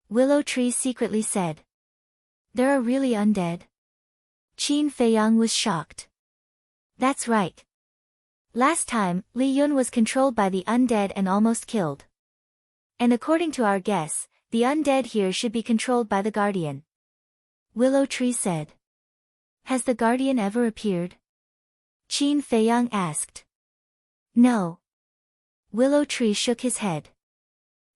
[SPEAKER 1] Willow Tree secretly said. There are really undead? Qin Feiyang was shocked. That's right. Last time, Li Yun was controlled by the undead and almost killed. And according to our guess, the undead here should be controlled by the Guardian. Willow Tree said. Has the Guardian ever appeared? Qin Feiyang asked. No. Willow Tree shook his head.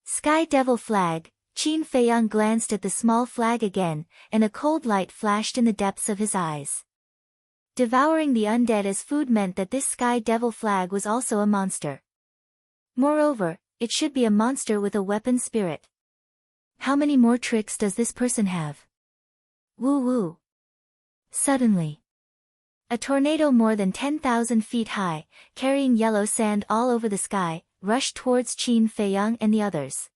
[SPEAKER 1] Sky Devil Flag. Qin Feiyang glanced at the small flag again, and a cold light flashed in the depths of his eyes. Devouring the undead as food meant that this Sky Devil Flag was also a monster. Moreover, it should be a monster with a weapon spirit. How many more tricks does this person have? Woo woo. Suddenly, a tornado more than 10,000 feet high, carrying yellow sand all over the sky, rushed towards Qin Feiyang and the others.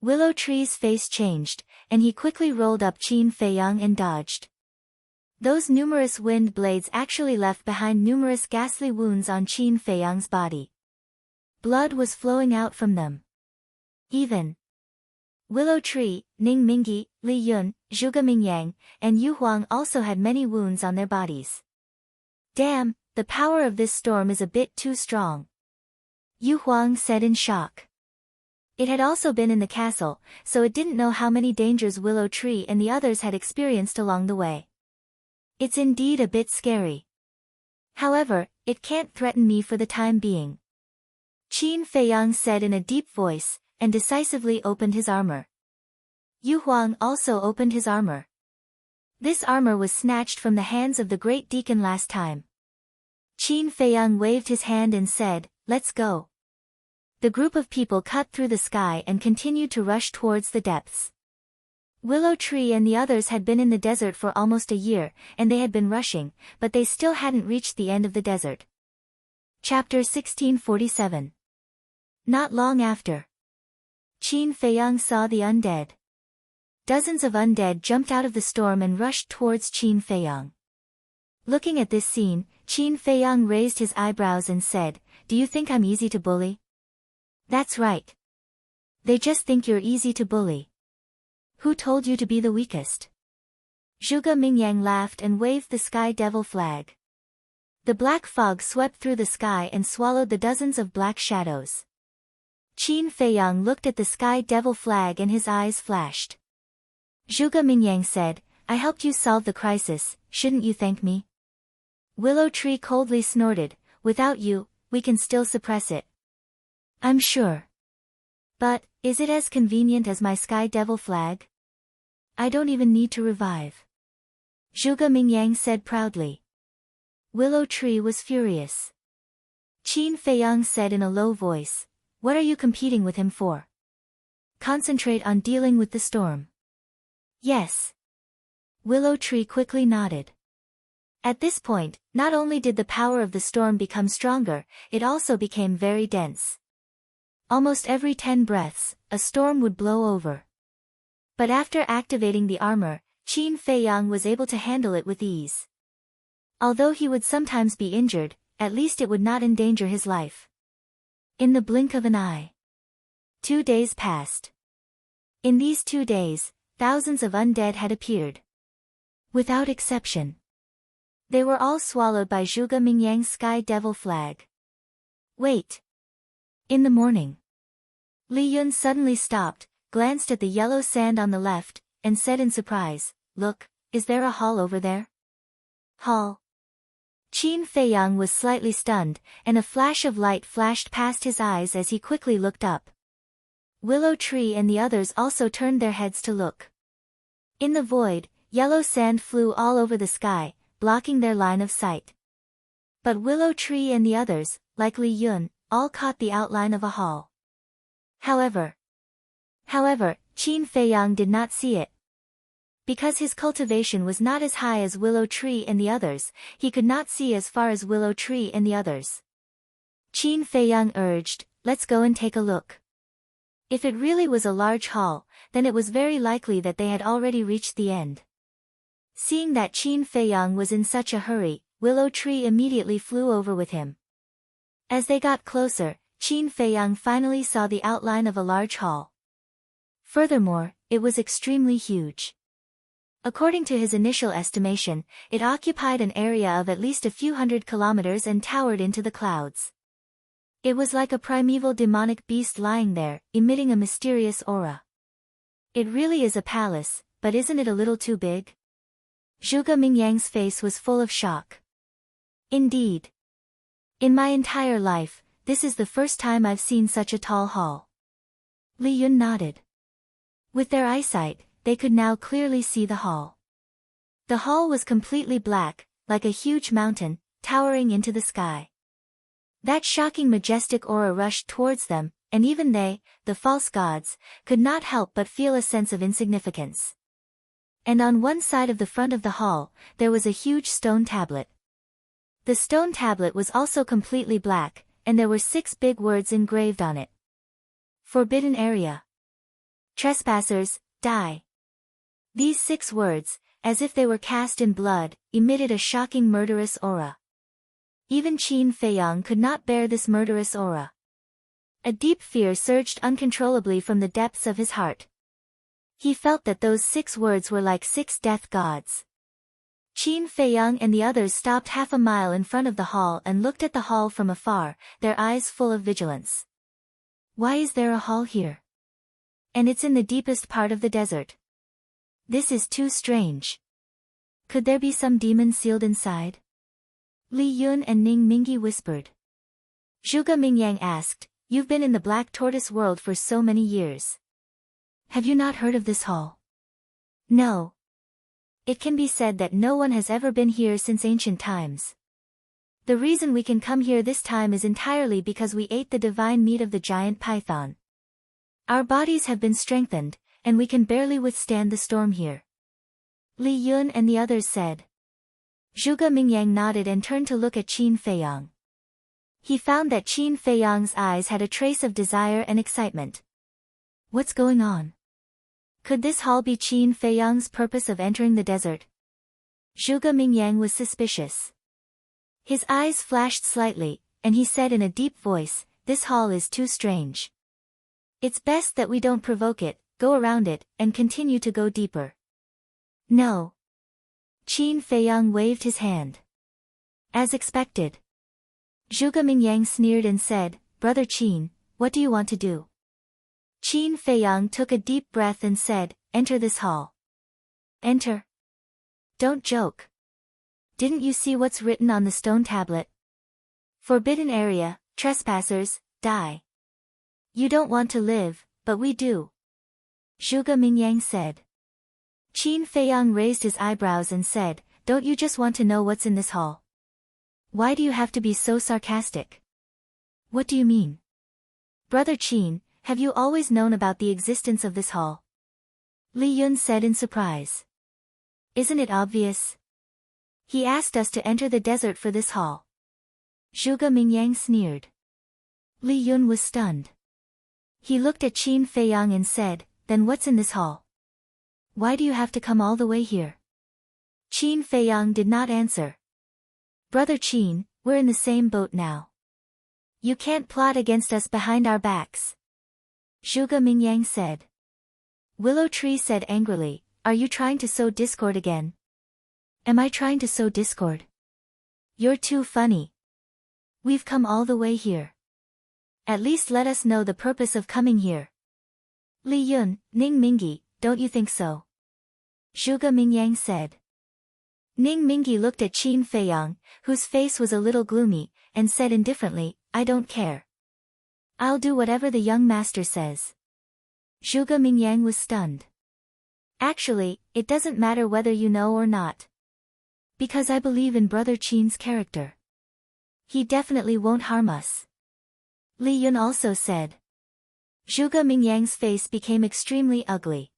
[SPEAKER 1] Willow Tree's face changed, and he quickly rolled up Qin Feiyang and dodged. Those numerous wind blades actually left behind numerous ghastly wounds on Qin Feiyang's body. Blood was flowing out from them. Even Willow Tree, Ning Mingyi, Li Yun, Zhuge Mingyang, and Yu Huang also had many wounds on their bodies. Damn, the power of this storm is a bit too strong. Yu Huang said in shock. It had also been in the castle, so it didn't know how many dangers Willow Tree and the others had experienced along the way. It's indeed a bit scary. However, it can't threaten me for the time being. Qin Feiyang said in a deep voice, and decisively opened his armor. Yu Huang also opened his armor. This armor was snatched from the hands of the great deacon last time. Qin Feiyang waved his hand and said, "Let's go." The group of people cut through the sky and continued to rush towards the depths. Willow Tree and the others had been in the desert for almost a year, and they had been rushing, but they still hadn't reached the end of the desert. Chapter 1647. Not long after, Qin Feiyang saw the undead. Dozens of undead jumped out of the storm and rushed towards Qin Feiyang. Looking at this scene, Qin Feiyang raised his eyebrows and said, "Do you think I'm easy to bully?" "That's right. They just think you're easy to bully. Who told you to be the weakest?" Zhuge Mingyang laughed and waved the Sky Devil Flag. The black fog swept through the sky and swallowed the dozens of black shadows. Qin Feiyang looked at the Sky Devil Flag and his eyes flashed. Zhuge Mingyang said, "I helped you solve the crisis, shouldn't you thank me?" Willow Tree coldly snorted, "Without you, we can still suppress it." "I'm sure. But, is it as convenient as my Sky Devil Flag? I don't even need to revive." Zhuge Mingyang said proudly. Willow Tree was furious. Qin Feiyang said in a low voice, "What are you competing with him for? Concentrate on dealing with the storm." "Yes." Willow Tree quickly nodded. At this point, not only did the power of the storm become stronger, it also became very dense. Almost every 10 breaths, a storm would blow over. But after activating the armor, Qin Feiyang was able to handle it with ease. Although he would sometimes be injured, at least it would not endanger his life. In the blink of an eye, 2 days passed. In these 2 days, thousands of undead had appeared. Without exception, they were all swallowed by Zhuge Mingyang's Sky Devil Flag. Wait. In the morning, Li Yun suddenly stopped, glanced at the yellow sand on the left, and said in surprise, "Look, is there a hall over there?" "Hall?" Qin Feiyang was slightly stunned, and a flash of light flashed past his eyes as he quickly looked up. Willow Tree and the others also turned their heads to look. In the void, yellow sand flew all over the sky, blocking their line of sight. But Willow Tree and the others, like Li Yun, all caught the outline of a hall. However, Qin Feiyang did not see it. Because his cultivation was not as high as Willow Tree and the others, he could not see as far as Willow Tree and the others. Qin Feiyang urged, "Let's go and take a look." If it really was a large hall, then it was very likely that they had already reached the end. Seeing that Qin Feiyang was in such a hurry, Willow Tree immediately flew over with him. As they got closer, Qin Feiyang finally saw the outline of a large hall. Furthermore, it was extremely huge. According to his initial estimation, it occupied an area of at least a few hundred kilometers and towered into the clouds. It was like a primeval demonic beast lying there, emitting a mysterious aura. It really is a palace, but isn't it a little too big? Zhuge Mingyang's face was full of shock. Indeed. In my entire life, this is the first time I've seen such a tall hall. Li Yun nodded. With their eyesight, they could now clearly see the hall. The hall was completely black, like a huge mountain, towering into the sky. That shocking majestic aura rushed towards them, and even they, the false gods, could not help but feel a sense of insignificance. And on one side of the front of the hall, there was a huge stone tablet. The stone tablet was also completely black, and there were 6 big words engraved on it. Forbidden area. Trespassers, die. These 6 words, as if they were cast in blood, emitted a shocking murderous aura. Even Qin Feiyang could not bear this murderous aura. A deep fear surged uncontrollably from the depths of his heart. He felt that those 6 words were like 6 death gods. Qin Feiyang and the others stopped half a mile in front of the hall and looked at the hall from afar, their eyes full of vigilance. Why is there a hall here? And it's in the deepest part of the desert. This is too strange. Could there be some demon sealed inside? Li Yun and Ning Mingyi whispered. Zhuge Mingyang asked, You've been in the Black Tortoise world for so many years. Have you not heard of this hall? No. It can be said that no one has ever been here since ancient times. The reason we can come here this time is entirely because we ate the divine meat of the giant python. Our bodies have been strengthened, and we can barely withstand the storm here. Li Yun and the others said. Zhuge Mingyang nodded and turned to look at Qin Feiyang. He found that Qin Feiyang's eyes had a trace of desire and excitement. What's going on? Could this hall be Qin Feiyang's purpose of entering the desert? Zhuge Mingyang was suspicious. His eyes flashed slightly, and he said in a deep voice, This hall is too strange. It's best that we don't provoke it, go around it, and continue to go deeper. No. Qin Feiyang waved his hand. As expected. Zhuge Mingyang sneered and said, Brother Qin, what do you want to do? Qin Feiyang took a deep breath and said, Enter this hall. Enter. Don't joke. Didn't you see what's written on the stone tablet? Forbidden area, trespassers, die. You don't want to live, but we do. Zhuge Mingyang said. Qin Feiyang raised his eyebrows and said, Don't you just want to know what's in this hall? Why do you have to be so sarcastic? What do you mean? Brother Qin, have you always known about the existence of this hall? Li Yun said in surprise. Isn't it obvious? He asked us to enter the desert for this hall. Zhuge Mingyang sneered. Li Yun was stunned. He looked at Qin Feiyang and said, Then what's in this hall? Why do you have to come all the way here? Qin Feiyang did not answer. Brother Qin, we're in the same boat now. You can't plot against us behind our backs. Zhuge Mingyang said. Willow Tree said angrily, Are you trying to sow discord again? Am I trying to sow discord? You're too funny. We've come all the way here. At least let us know the purpose of coming here. Li Yun, Ning Mingyi, don't you think so? Zhuge Mingyang said. Ning Mingyi looked at Qin Feiyang, whose face was a little gloomy, and said indifferently, I don't care. I'll do whatever the young master says. Zhuge Mingyang was stunned. Actually, it doesn't matter whether you know or not. Because I believe in Brother Qin's character. He definitely won't harm us. Li Yun also said. Zhuge Mingyang's face became extremely ugly.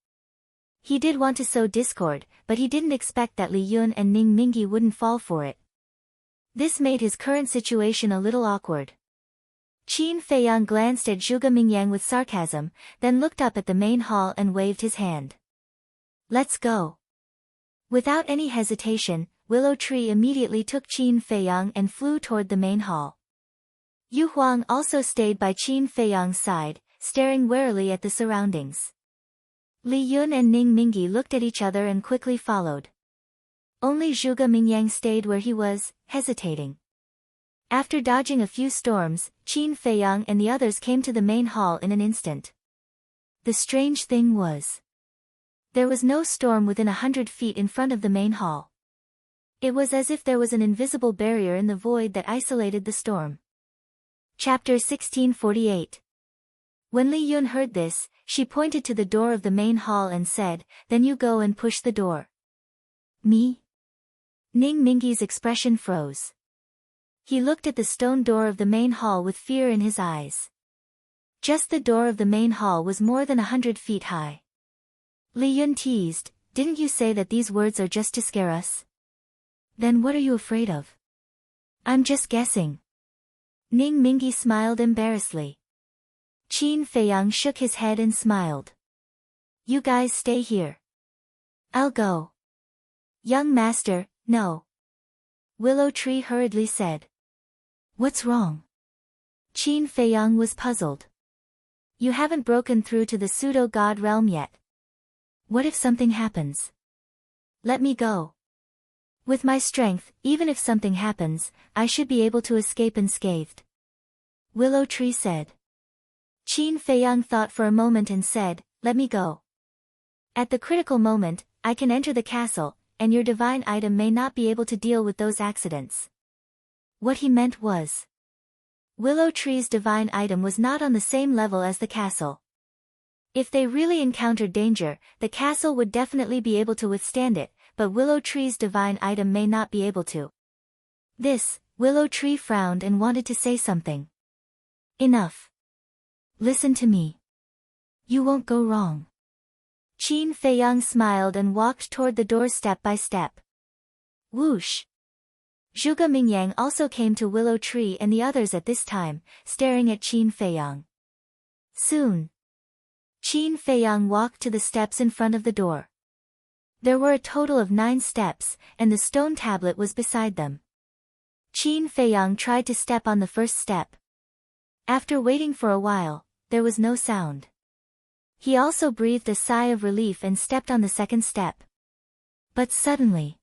[SPEAKER 1] He did want to sow discord, but he didn't expect that Li Yun and Ning Mingyi wouldn't fall for it. This made his current situation a little awkward. Qin Feiyang glanced at Zhuge Mingyang with sarcasm, then looked up at the main hall and waved his hand. Let's go. Without any hesitation, Willow Tree immediately took Qin Feiyang and flew toward the main hall. Yu Huang also stayed by Qin Feiyang's side, staring warily at the surroundings. Li Yun and Ning Mingyi looked at each other and quickly followed. Only Zhuge Mingyang stayed where he was, hesitating. After dodging a few storms, Qin Feiyang and the others came to the main hall in an instant. The strange thing was, there was no storm within 100 feet in front of the main hall. It was as if there was an invisible barrier in the void that isolated the storm. Chapter 1648. When Li Yun heard this, she pointed to the door of the main hall and said, "Then you go and push the door." "Me?" Ning Mingyi's expression froze. He looked at the stone door of the main hall with fear in his eyes. Just the door of the main hall was more than 100 feet high. Li Yun teased, "Didn't you say that these words are just to scare us? Then what are you afraid of?" "I'm just guessing." Ning Mingyi smiled embarrassedly. Qin Feiyang shook his head and smiled. "You guys stay here. I'll go." "Young master, no." Willow Tree hurriedly said. "What's wrong?" Qin Feiyang was puzzled. "You haven't broken through to the pseudo-god realm yet. What if something happens? Let me go. With my strength, even if something happens, I should be able to escape unscathed." Willow Tree said. Qin Feiyang thought for a moment and said, "Let me go. At the critical moment, I can enter the castle, and your divine item may not be able to deal with those accidents." What he meant was, Willow Tree's divine item was not on the same level as the castle. If they really encountered danger, the castle would definitely be able to withstand it, but Willow Tree's divine item may not be able to. Willow Tree frowned and wanted to say something. "Enough. Listen to me. You won't go wrong." Qin Feiyang smiled and walked toward the door step by step. Whoosh! Zhuge Mingyang also came to Willow Tree and the others at this time, staring at Qin Feiyang. Soon, Qin Feiyang walked to the steps in front of the door. There were a total of 9 steps, and the stone tablet was beside them. Qin Feiyang tried to step on the first step. After waiting for a while, there was no sound. He also breathed a sigh of relief and stepped on the second step. But suddenly,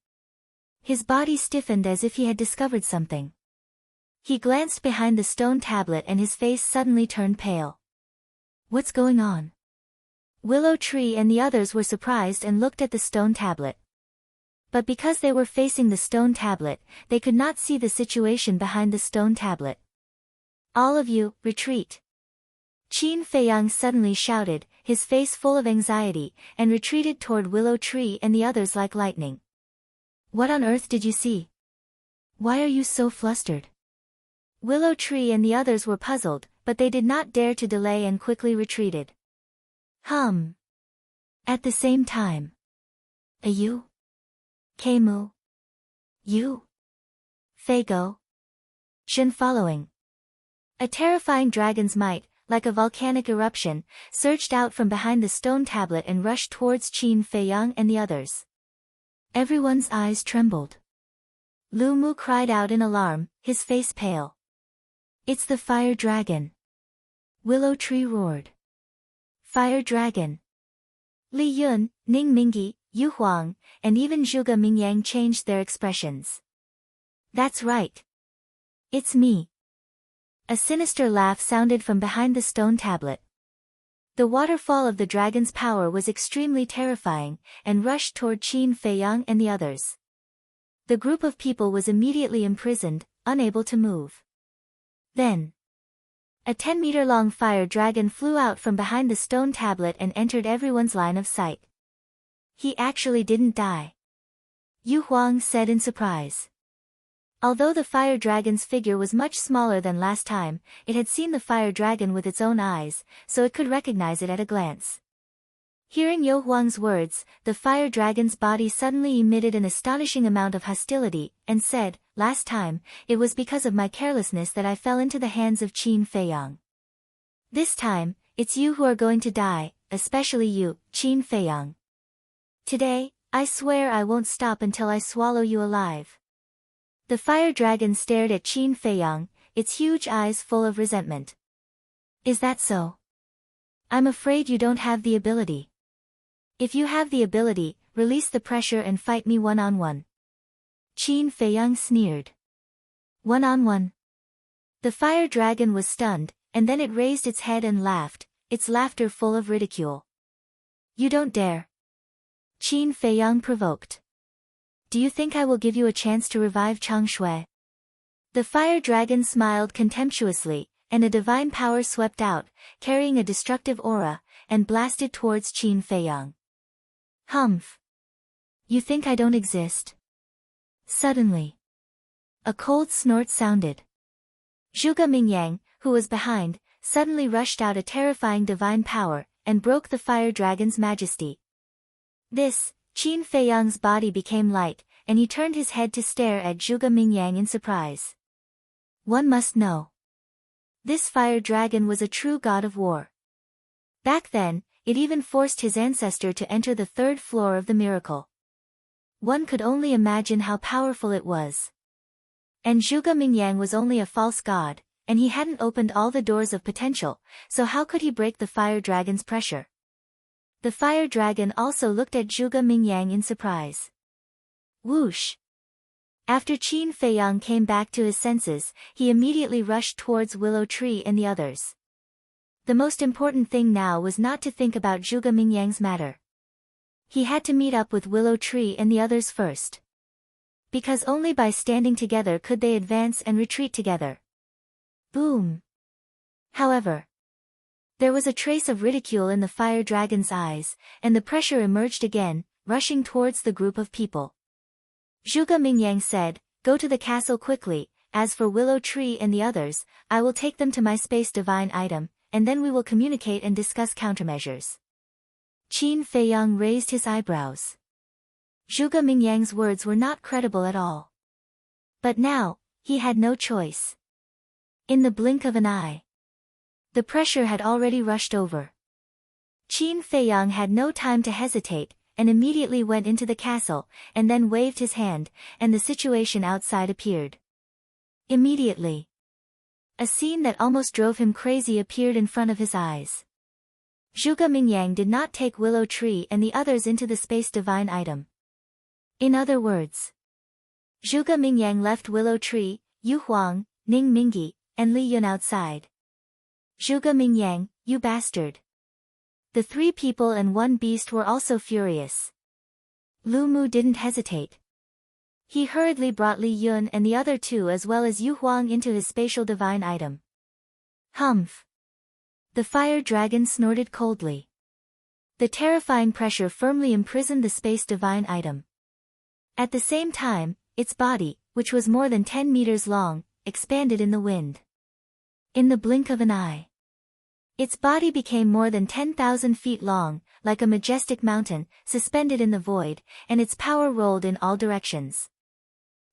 [SPEAKER 1] his body stiffened as if he had discovered something. He glanced behind the stone tablet and his face suddenly turned pale. "What's going on?" Willow Tree and the others were surprised and looked at the stone tablet. But because they were facing the stone tablet, they could not see the situation behind the stone tablet. "All of you, retreat!" Qin Feiyang suddenly shouted, his face full of anxiety, and retreated toward Willow Tree and the others like lightning. "What on earth did you see? Why are you so flustered?" Willow Tree and the others were puzzled, but they did not dare to delay and quickly retreated. At the same time. You? Keimu? You? Feigo? Shen following. A terrifying dragon's might, like a volcanic eruption, surged out from behind the stone tablet and rushed towards Qin Feiyang and the others. Everyone's eyes trembled. Lu Mu cried out in alarm, his face pale. "It's the fire dragon!" Willow Tree roared. "Fire dragon!" Li Yun, Ning Mingyi, Yu Huang, and even Zhuge Mingyang changed their expressions. "That's right. It's me." A sinister laugh sounded from behind the stone tablet. The waterfall of the dragon's power was extremely terrifying, and rushed toward Qin Feiyang and the others. The group of people was immediately imprisoned, unable to move. Then, a 10-meter-long fire dragon flew out from behind the stone tablet and entered everyone's line of sight. "He actually didn't die," Yu Huang said in surprise. Although the fire dragon's figure was much smaller than last time, it had seen the fire dragon with its own eyes, so it could recognize it at a glance. Hearing Yu Huang's words, the fire dragon's body suddenly emitted an astonishing amount of hostility, and said, "Last time, it was because of my carelessness that I fell into the hands of Qin Feiyang. This time, it's you who are going to die, especially you, Qin Feiyang. Today, I swear I won't stop until I swallow you alive." The fire dragon stared at Qin Feiyang, its huge eyes full of resentment. "Is that so? I'm afraid you don't have the ability. If you have the ability, release the pressure and fight me one-on-one." Qin Feiyang sneered. "One-on-one?" The fire dragon was stunned, and then it raised its head and laughed, its laughter full of ridicule. "You don't dare." Qin Feiyang provoked. do you think I will give you a chance to revive Chang Shui? The fire dragon smiled contemptuously, and a divine power swept out, carrying a destructive aura, and blasted towards Qin Feiyang. Humph! You think I don't exist? Suddenly, a cold snort sounded. Zhuge Mingyang, who was behind, suddenly rushed out a terrifying divine power, and broke the fire dragon's majesty. Qin Feiyang's body became light, and he turned his head to stare at Zhuge Mingyang in surprise. One must know. This fire dragon was a true god of war. Back then, it even forced his ancestor to enter the third floor of the miracle. One could only imagine how powerful it was. And Zhuge Mingyang was only a false god, and he hadn't opened all the doors of potential, so how could he break the fire dragon's pressure? The fire dragon also looked at Zhuge Mingyang in surprise. Whoosh! After Qin Feiyang came back to his senses, he immediately rushed towards Willow Tree and the others. The most important thing now was not to think about Zhuge Mingyang's matter. He had to meet up with Willow Tree and the others first. Because only by standing together could they advance and retreat together. Boom! However, there was a trace of ridicule in the fire dragon's eyes, and the pressure emerged again, rushing towards the group of people. Zhuge Mingyang said, "Go to the castle quickly, as for Willow Tree and the others, I will take them to my space divine item, and then we will communicate and discuss countermeasures." Qin Feiyang raised his eyebrows. Zhuge Mingyang's words were not credible at all. But now, he had no choice. In the blink of an eye, the pressure had already rushed over. Qin Feiyang had no time to hesitate, and immediately went into the castle, and then waved his hand, and the situation outside appeared. Immediately, a scene that almost drove him crazy appeared in front of his eyes. Zhuge Mingyang did not take Willow Tree and the others into the space divine item. In other words, Zhuge Mingyang left Willow Tree, Yu Huang, Ning Mingyi, and Li Yun outside. Zhuge Mingyang, you bastard! The three people and one beast were also furious. Lu Mu didn't hesitate. He hurriedly brought Li Yun and the other two as well as Yu Huang into his spatial divine item. Humph! The fire dragon snorted coldly. The terrifying pressure firmly imprisoned the space divine item. At the same time, its body, which was more than 10 meters long, expanded in the wind. In the blink of an eye, its body became more than 10,000 feet long, like a majestic mountain, suspended in the void, and its power rolled in all directions.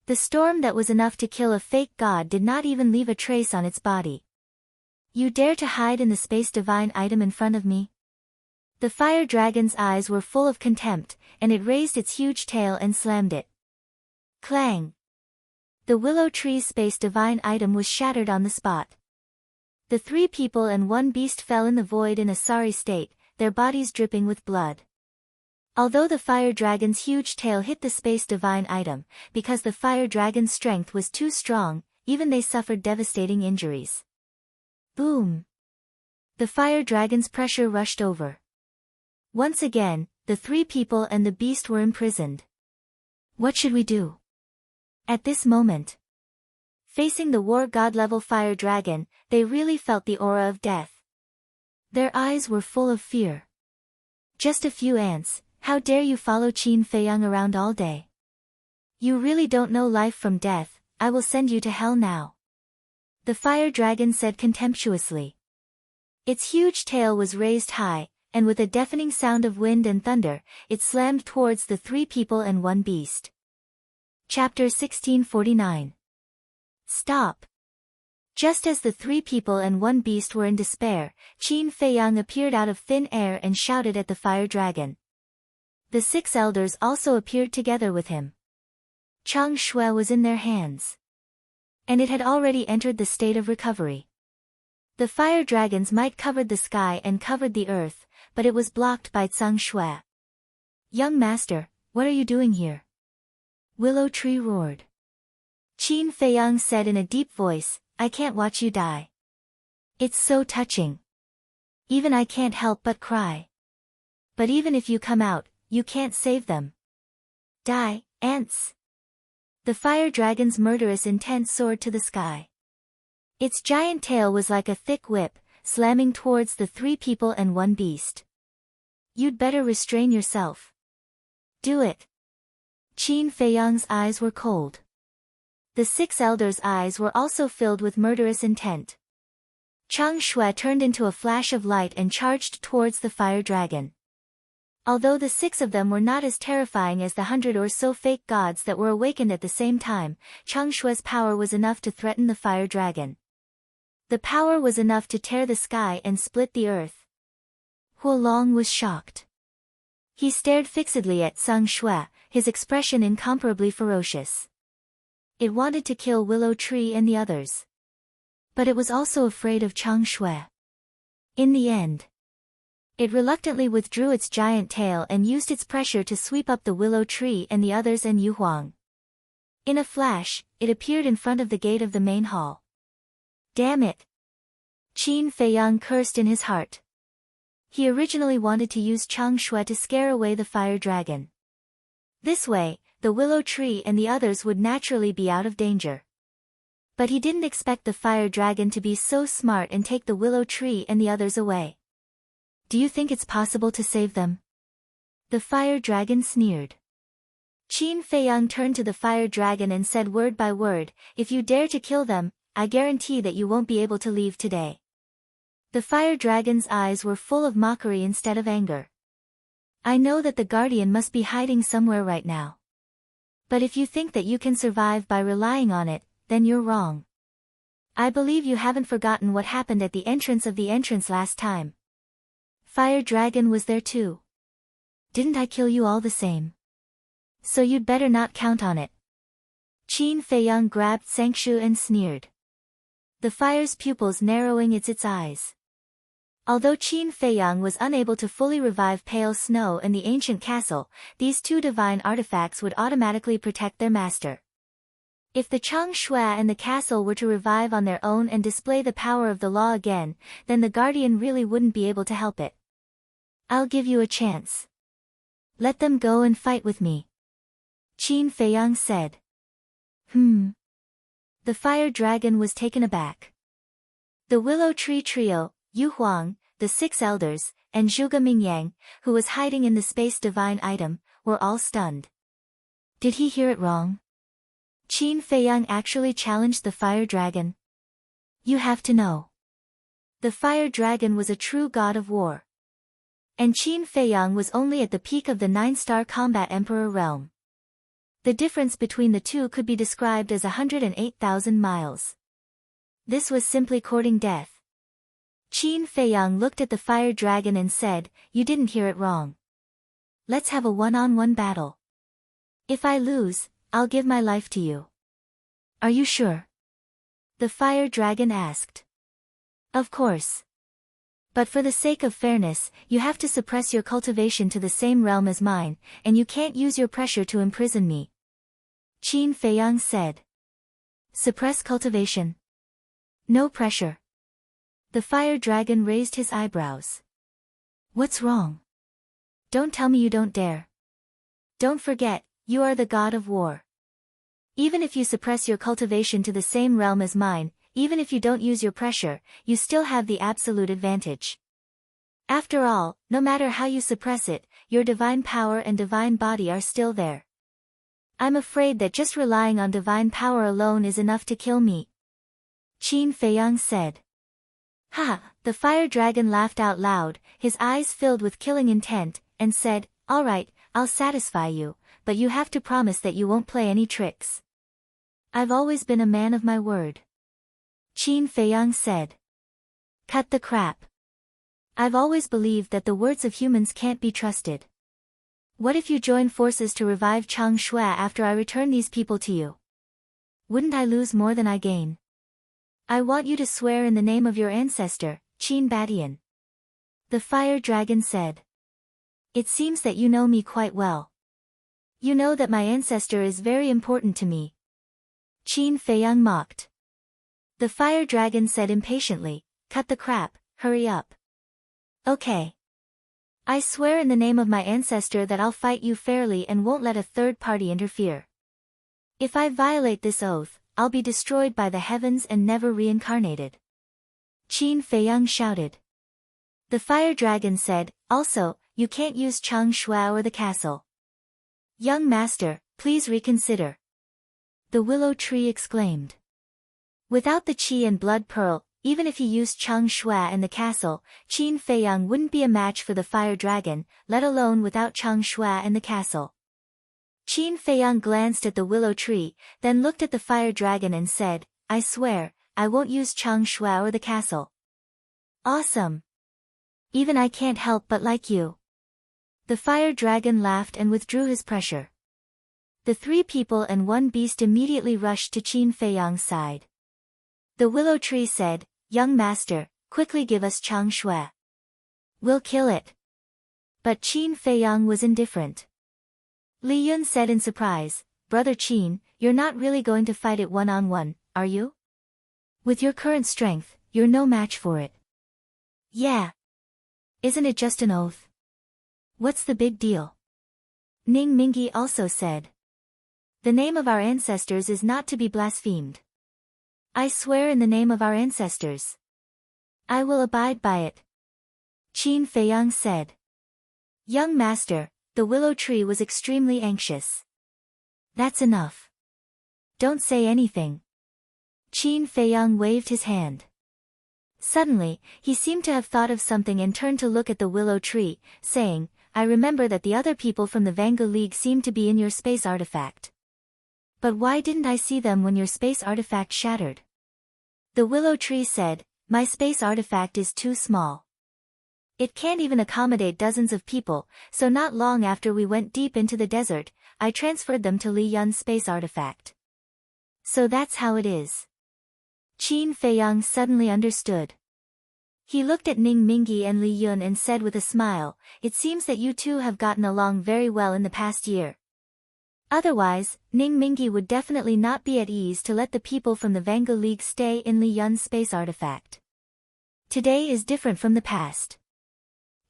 [SPEAKER 1] The storm that was enough to kill a fake god did not even leave a trace on its body. You dare to hide in the space divine item in front of me? The fire dragon's eyes were full of contempt, and it raised its huge tail and slammed it. Clang! The Willow Tree's space divine item was shattered on the spot. The three people and one beast fell in the void in a sorry state, their bodies dripping with blood. Although the fire dragon's huge tail hit the space divine item, because the fire dragon's strength was too strong, even they suffered devastating injuries. Boom! The fire dragon's pressure rushed over. Once again, the three people and the beast were imprisoned. What should we do? At this moment, facing the war god-level fire dragon, they really felt the aura of death. Their eyes were full of fear. Just a few ants, how dare you follow Qin Feiyang around all day? You really don't know life from death, I will send you to hell now. The fire dragon said contemptuously. Its huge tail was raised high, and with a deafening sound of wind and thunder, it slammed towards the three people and one beast. Chapter 1649. Stop! Just as the three people and one beast were in despair, Qin Feiyang appeared out of thin air and shouted at the fire dragon. The 6 elders also appeared together with him. Chang Shui was in their hands. And it had already entered the state of recovery. The fire dragon's might covered the sky and covered the earth, but it was blocked by Chang Shui. Young master, what are you doing here? Willow Tree roared. Qin Feiyang said in a deep voice, I can't watch you die. It's so touching. Even I can't help but cry. But even if you come out, you can't save them. Die, ants! The fire dragon's murderous intent soared to the sky. Its giant tail was like a thick whip, slamming towards the 3 people and 1 beast. You'd better restrain yourself. Do it. Qin Feiyang's eyes were cold. The 6 elders' eyes were also filled with murderous intent. Chang Shui turned into a flash of light and charged towards the fire dragon. Although the 6 of them were not as terrifying as the 100 or so fake gods that were awakened at the same time, Chang Shui's power was enough to threaten the fire dragon. The power was enough to tear the sky and split the earth. Huolong was shocked. He stared fixedly at Chang Shui, his expression incomparably ferocious. It wanted to kill Willow Tree and the others. But it was also afraid of Chang Shui. In the end, it reluctantly withdrew its giant tail and used its pressure to sweep up the Willow Tree and the others and Yu Huang. In a flash, it appeared in front of the gate of the main hall. Damn it! Qin Feiyang cursed in his heart. He originally wanted to use Chang Shui to scare away the fire dragon. This way, the Willow Tree and the others would naturally be out of danger. But he didn't expect the fire dragon to be so smart and take the Willow Tree and the others away. Do you think it's possible to save them? The fire dragon sneered. Qin Feiyang turned to the fire dragon and said word by word, if you dare to kill them, I guarantee that you won't be able to leave today. The fire dragon's eyes were full of mockery instead of anger. I know that the guardian must be hiding somewhere right now. But if you think that you can survive by relying on it, then you're wrong. I believe you haven't forgotten what happened at the entrance of the entrance last time. Fire dragon was there too. Didn't I kill you all the same? So you'd better not count on it. Qin Feiyang grabbed Sangshu and sneered. The fire's pupils narrowing its eyes. Although Qin Feiyang was unable to fully revive Pale Snow and the ancient castle, these 2 divine artifacts would automatically protect their master. If the Chang Shui and the castle were to revive on their own and display the power of the law again, then the guardian really wouldn't be able to help it. I'll give you a chance. Let them go and fight with me. Qin Feiyang said. The fire dragon was taken aback. The Willow Tree trio, Yu Huang, the 6 elders, and Zhuge Mingyang, who was hiding in the space divine item, were all stunned. Did he hear it wrong? Qin Feiyang actually challenged the fire dragon? You have to know. The fire dragon was a true god of war. And Qin Feiyang was only at the peak of the 9-star combat emperor realm. The difference between the 2 could be described as 108,000 miles. This was simply courting death. Qin Feiyang looked at the fire dragon and said, you didn't hear it wrong. Let's have a one-on-one battle. If I lose, I'll give my life to you. Are you sure? The fire dragon asked. Of course. But for the sake of fairness, you have to suppress your cultivation to the same realm as mine, and you can't use your pressure to imprison me. Qin Feiyang said. Suppress cultivation. No pressure. The fire dragon raised his eyebrows. What's wrong? Don't tell me you don't dare. Don't forget, you are the god of war. Even if you suppress your cultivation to the same realm as mine, even if you don't use your pressure, you still have the absolute advantage. After all, no matter how you suppress it, your divine power and divine body are still there. I'm afraid that just relying on divine power alone is enough to kill me. Qin Feiyang said. Ha! The fire dragon laughed out loud, his eyes filled with killing intent, and said, all right, I'll satisfy you, but you have to promise that you won't play any tricks. I've always been a man of my word. Qin Feiyang said. Cut the crap. I've always believed that the words of humans can't be trusted. What if you join forces to revive Chang Shui after I return these people to you? Wouldn't I lose more than I gain? I want you to swear in the name of your ancestor, Qin Badian. The fire dragon said. It seems that you know me quite well. You know that my ancestor is very important to me. Qin Feiyang mocked. The fire dragon said impatiently, cut the crap, hurry up. Okay. I swear in the name of my ancestor that I'll fight you fairly and won't let a third party interfere. If I violate this oath, I'll be destroyed by the heavens and never reincarnated. Qin Feiyang shouted. The fire dragon said, also, you can't use Chang Shui or the castle. Young master, please reconsider. The willow tree exclaimed. Without the qi and blood pearl, even if he used Chang Shui and the castle, Qin Feiyang wouldn't be a match for the fire dragon, let alone without Chang Shui and the castle. Qin Feiyang glanced at the willow tree, then looked at the fire dragon and said, I swear, I won't use Chang Shui or the castle. Awesome. Even I can't help but like you. The fire dragon laughed and withdrew his pressure. The 3 people and 1 beast immediately rushed to Qin Feiyang's side. The willow tree said, Young master, quickly give us Chang Shui. We'll kill it. But Qin Feiyang was indifferent. Li Yun said in surprise, Brother Qin, you're not really going to fight it one-on-one, are you? With your current strength, you're no match for it. Yeah. Isn't it just an oath? What's the big deal? Ning Mingi also said. The name of our ancestors is not to be blasphemed. I swear in the name of our ancestors. I will abide by it. Qin Feiyang said. Young master, the willow tree was extremely anxious. That's enough. Don't say anything. Qin Feiyang waved his hand. Suddenly, he seemed to have thought of something and turned to look at the willow tree, saying, I remember that the other people from the Vangu League seemed to be in your space artifact. But why didn't I see them when your space artifact shattered? The willow tree said, My space artifact is too small. It can't even accommodate dozens of people, so not long after we went deep into the desert, I transferred them to Li Yun's space artifact. So that's how it is. Qin Feiyang suddenly understood. He looked at Ning Mingi and Li Yun and said with a smile, It seems that you two have gotten along very well in the past year. Otherwise, Ning Mingi would definitely not be at ease to let the people from the Vangu League stay in Li Yun's space artifact. Today is different from the past.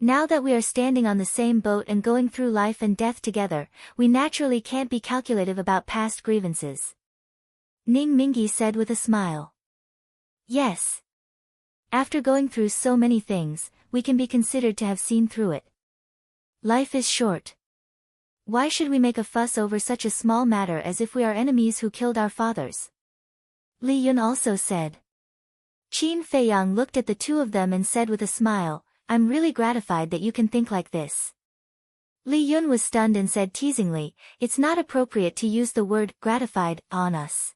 [SPEAKER 1] Now that we are standing on the same boat and going through life and death together, we naturally can't be calculative about past grievances. Ning Mingi said with a smile. Yes. After going through so many things, we can be considered to have seen through it. Life is short. Why should we make a fuss over such a small matter as if we are enemies who killed our fathers? Li Yun also said. Qin Feiyang looked at the 2 of them and said with a smile, I'm really gratified that you can think like this. Li Yun was stunned and said teasingly, It's not appropriate to use the word gratified on us.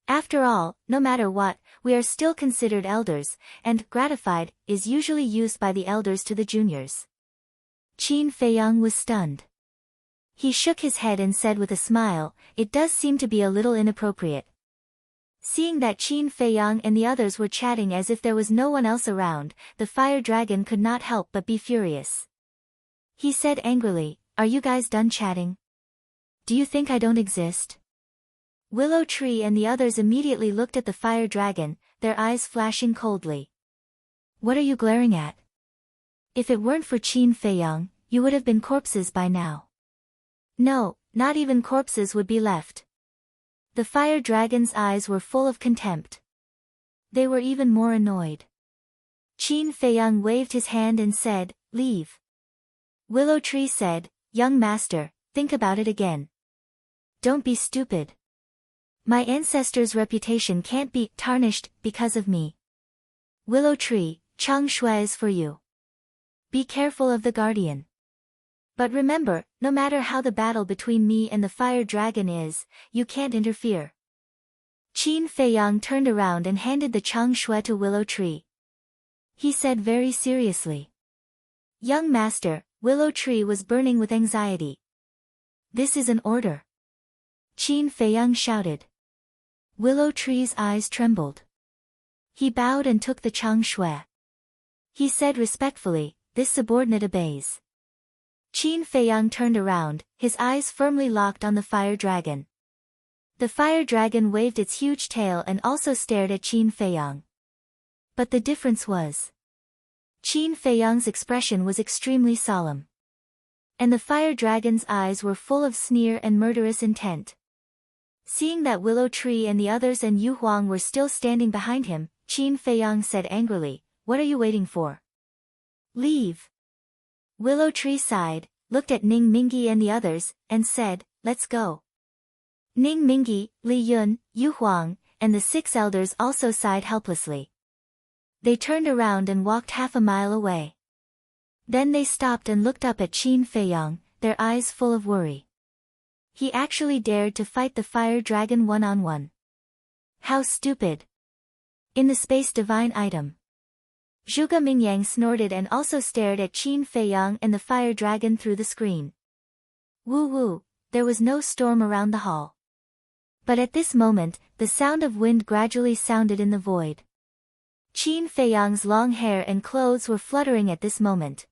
[SPEAKER 1] After all, no matter what, we are still considered elders, and gratified is usually used by the elders to the juniors. Qin Feiyang was stunned. He shook his head and said with a smile, It does seem to be a little inappropriate. Seeing that Qin Feiyang and the others were chatting as if there was no one else around, the fire dragon could not help but be furious. He said angrily, Are you guys done chatting? Do you think I don't exist? Willow Tree and the others immediately looked at the fire dragon, their eyes flashing coldly. What are you glaring at? If it weren't for Qin Feiyang, you would have been corpses by now. No, not even corpses would be left. The fire dragon's eyes were full of contempt. They were even more annoyed. Qin Feiyang waved his hand and said, Leave. Willow Tree said, Young master, think about it again. Don't be stupid. My ancestors' reputation can't be tarnished because of me. Willow Tree, Chang Shui is for you. Be careful of the guardian. But remember, no matter how the battle between me and the fire dragon is, you can't interfere. Qin Feiyang turned around and handed the Chang Shui to Willow Tree. He said very seriously. Young master, Willow Tree was burning with anxiety. This is an order. Qin Feiyang shouted. Willow Tree's eyes trembled. He bowed and took the Chang Shui. He said respectfully, This subordinate obeys. Qin Feiyang turned around, his eyes firmly locked on the fire dragon. The fire dragon waved its huge tail and also stared at Qin Feiyang. But the difference was, Qin Feiyang's expression was extremely solemn. And the fire dragon's eyes were full of sneer and murderous intent. Seeing that Willow Tree and the others and Yu Huang were still standing behind him, Qin Feiyang said angrily, "What are you waiting for? Leave." Willow Tree sighed, looked at Ning Mingyi and the others, and said, "Let's go." Ning Mingyi, Li Yun, Yu Huang, and the 6 elders also sighed helplessly. They turned around and walked half a mile away. Then they stopped and looked up at Qin Feiyang, their eyes full of worry. He actually dared to fight the fire dragon one-on-one. How stupid. In the space divine item. Zhuge Mingyang snorted and also stared at Qin Feiyang and the fire dragon through the screen. Woo woo, there was no storm around the hall. But at this moment, the sound of wind gradually sounded in the void. Qin Feiyang's long hair and clothes were fluttering at this moment.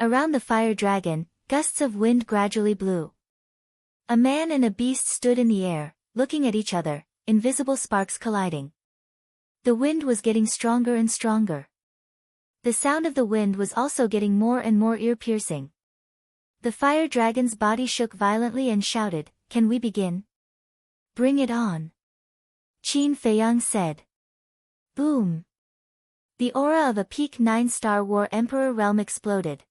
[SPEAKER 1] Around the fire dragon, gusts of wind gradually blew. A man and a beast stood in the air, looking at each other, invisible sparks colliding. The wind was getting stronger and stronger. The sound of the wind was also getting more and more ear-piercing. The fire dragon's body shook violently and shouted, "Can we begin?" "Bring it on," Qin Feiyang said. Boom! The aura of a peak 9-star war emperor realm exploded.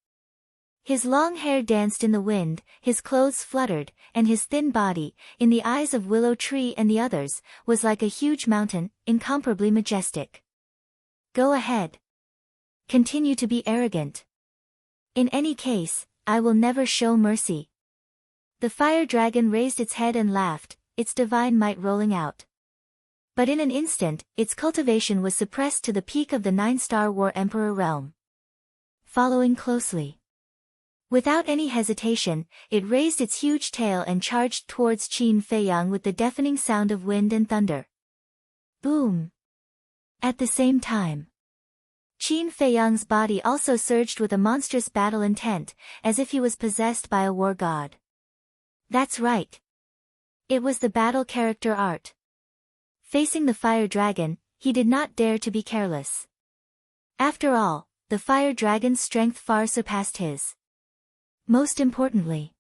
[SPEAKER 1] His long hair danced in the wind, his clothes fluttered, and his thin body, in the eyes of Willow Tree and the others, was like a huge mountain, incomparably majestic. Go ahead. Continue to be arrogant. In any case, I will never show mercy. The fire dragon raised its head and laughed, its divine might rolling out. But in an instant, its cultivation was suppressed to the peak of the 9-star war emperor realm. Following closely. Without any hesitation, it raised its huge tail and charged towards Qin Feiyang with the deafening sound of wind and thunder. Boom! At the same time, Qin Feiyang's body also surged with a monstrous battle intent, as if he was possessed by a war god. That's right. It was the battle character art. Facing the fire dragon, he did not dare to be careless. After all, the fire dragon's strength far surpassed his. Most importantly,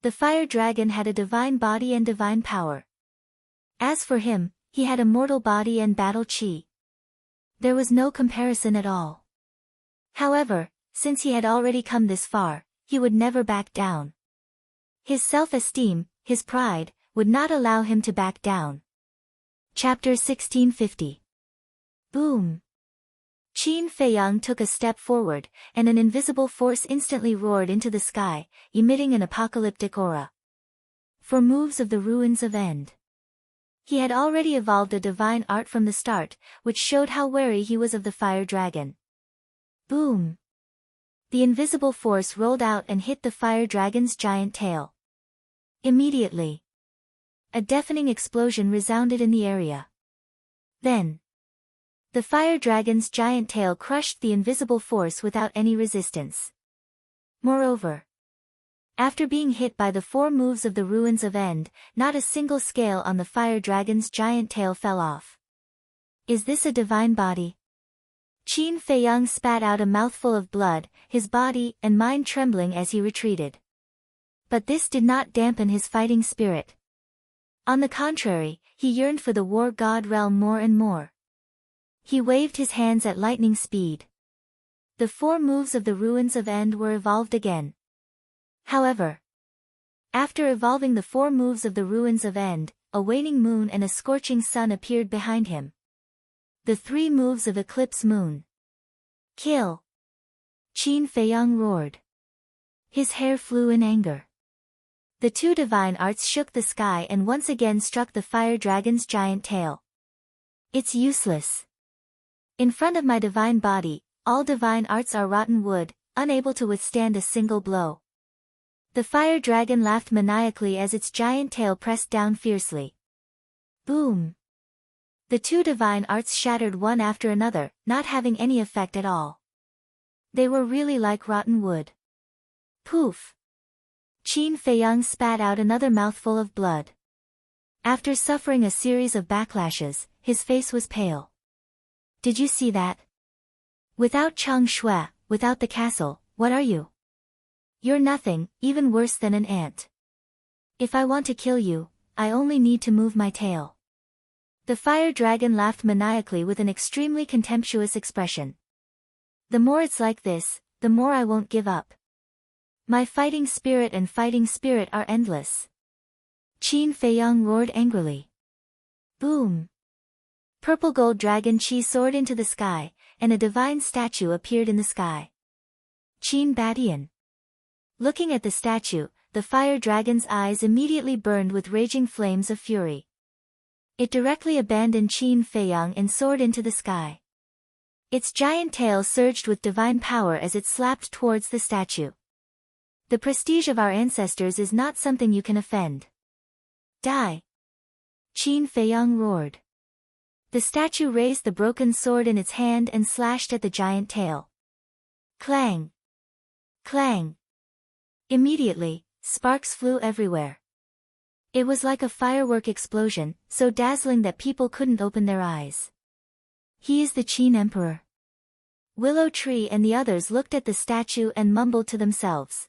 [SPEAKER 1] the fire dragon had a divine body and divine power. As for him, he had a mortal body and battle chi. There was no comparison at all. However, since he had already come this far, he would never back down. His self-esteem, his pride, would not allow him to back down. Chapter 1650. Boom! Qin Feiyang took a step forward, and an invisible force instantly roared into the sky, emitting an apocalyptic aura. For moves of the ruins of End. He had already evolved a divine art from the start, which showed how wary he was of the fire dragon. Boom! The invisible force rolled out and hit the fire dragon's giant tail. Immediately, a deafening explosion resounded in the area. Then, the fire dragon's giant tail crushed the invisible force without any resistance. Moreover, after being hit by the 4 moves of the ruins of End, not a single scale on the fire dragon's giant tail fell off. Is this a divine body? Qin Feiyang spat out a mouthful of blood, his body and mind trembling as he retreated. But this did not dampen his fighting spirit. On the contrary, he yearned for the war god realm more and more. He waved his hands at lightning speed. The 4 moves of the ruins of End were evolved again. However, after evolving the 4 moves of the ruins of End, a waning moon and a scorching sun appeared behind him. The 3 moves of Eclipse Moon. Kill! Qin Feiyang roared. His hair flew in anger. The 2 divine arts shook the sky and once again struck the fire dragon's giant tail. It's useless. In front of my divine body, all divine arts are rotten wood, unable to withstand a single blow. The fire dragon laughed maniacally as its giant tail pressed down fiercely. Boom! The 2 divine arts shattered one after another, not having any effect at all. They were really like rotten wood. Poof! Qin Feiyang spat out another mouthful of blood. After suffering a series of backlashes, his face was pale. Did you see that? Without Chang Shui, without the castle, what are you? You're nothing, even worse than an ant. If I want to kill you, I only need to move my tail. The fire dragon laughed maniacally with an extremely contemptuous expression. The more it's like this, the more I won't give up. My fighting spirit and fighting spirit are endless. Qin Feiyang roared angrily. Boom! Purple gold dragon Qi soared into the sky, and a divine statue appeared in the sky. Qin Badian. Looking at the statue, the fire dragon's eyes immediately burned with raging flames of fury. It directly abandoned Qin Feiyang and soared into the sky. Its giant tail surged with divine power as it slapped towards the statue. The prestige of our ancestors is not something you can offend. Die! Qin Feiyang roared. The statue raised the broken sword in its hand and slashed at the giant tail. Clang! Clang! Immediately, sparks flew everywhere. It was like a firework explosion, so dazzling that people couldn't open their eyes. He is the Qin Emperor. Willow Tree and the others looked at the statue and mumbled to themselves.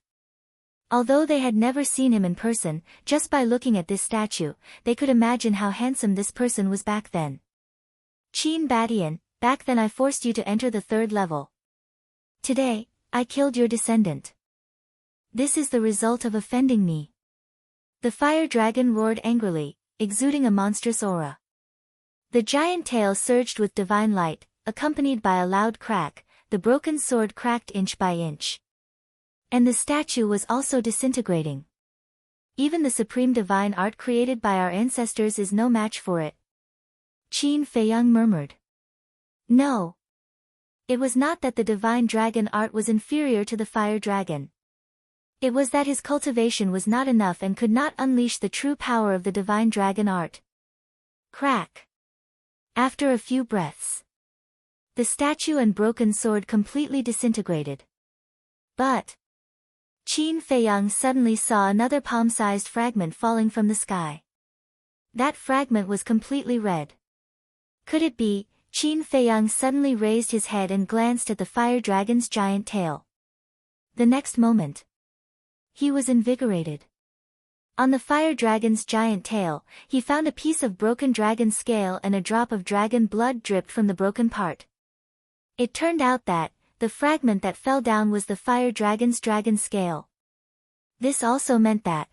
[SPEAKER 1] Although they had never seen him in person, just by looking at this statue, they could imagine how handsome this person was back then. Qin Badian, back then I forced you to enter the 3rd level. Today, I killed your descendant. This is the result of offending me. The fire dragon roared angrily, exuding a monstrous aura. The giant tail surged with divine light, accompanied by a loud crack. The broken sword cracked inch by inch. And the statue was also disintegrating. Even the supreme divine art created by our ancestors is no match for it. Qin Feiyang murmured. No. It was not that the divine dragon art was inferior to the fire dragon. It was that his cultivation was not enough and could not unleash the true power of the divine dragon art. Crack. After a few breaths, the statue and broken sword completely disintegrated. But Qin Feiyang suddenly saw another palm-sized fragment falling from the sky. That fragment was completely red. Could it be? Qin Feiyang suddenly raised his head and glanced at the fire dragon's giant tail. The next moment, he was invigorated. On the fire dragon's giant tail, he found a piece of broken dragon scale and a drop of dragon blood dripped from the broken part. It turned out that the fragment that fell down was the fire dragon's dragon scale. This also meant that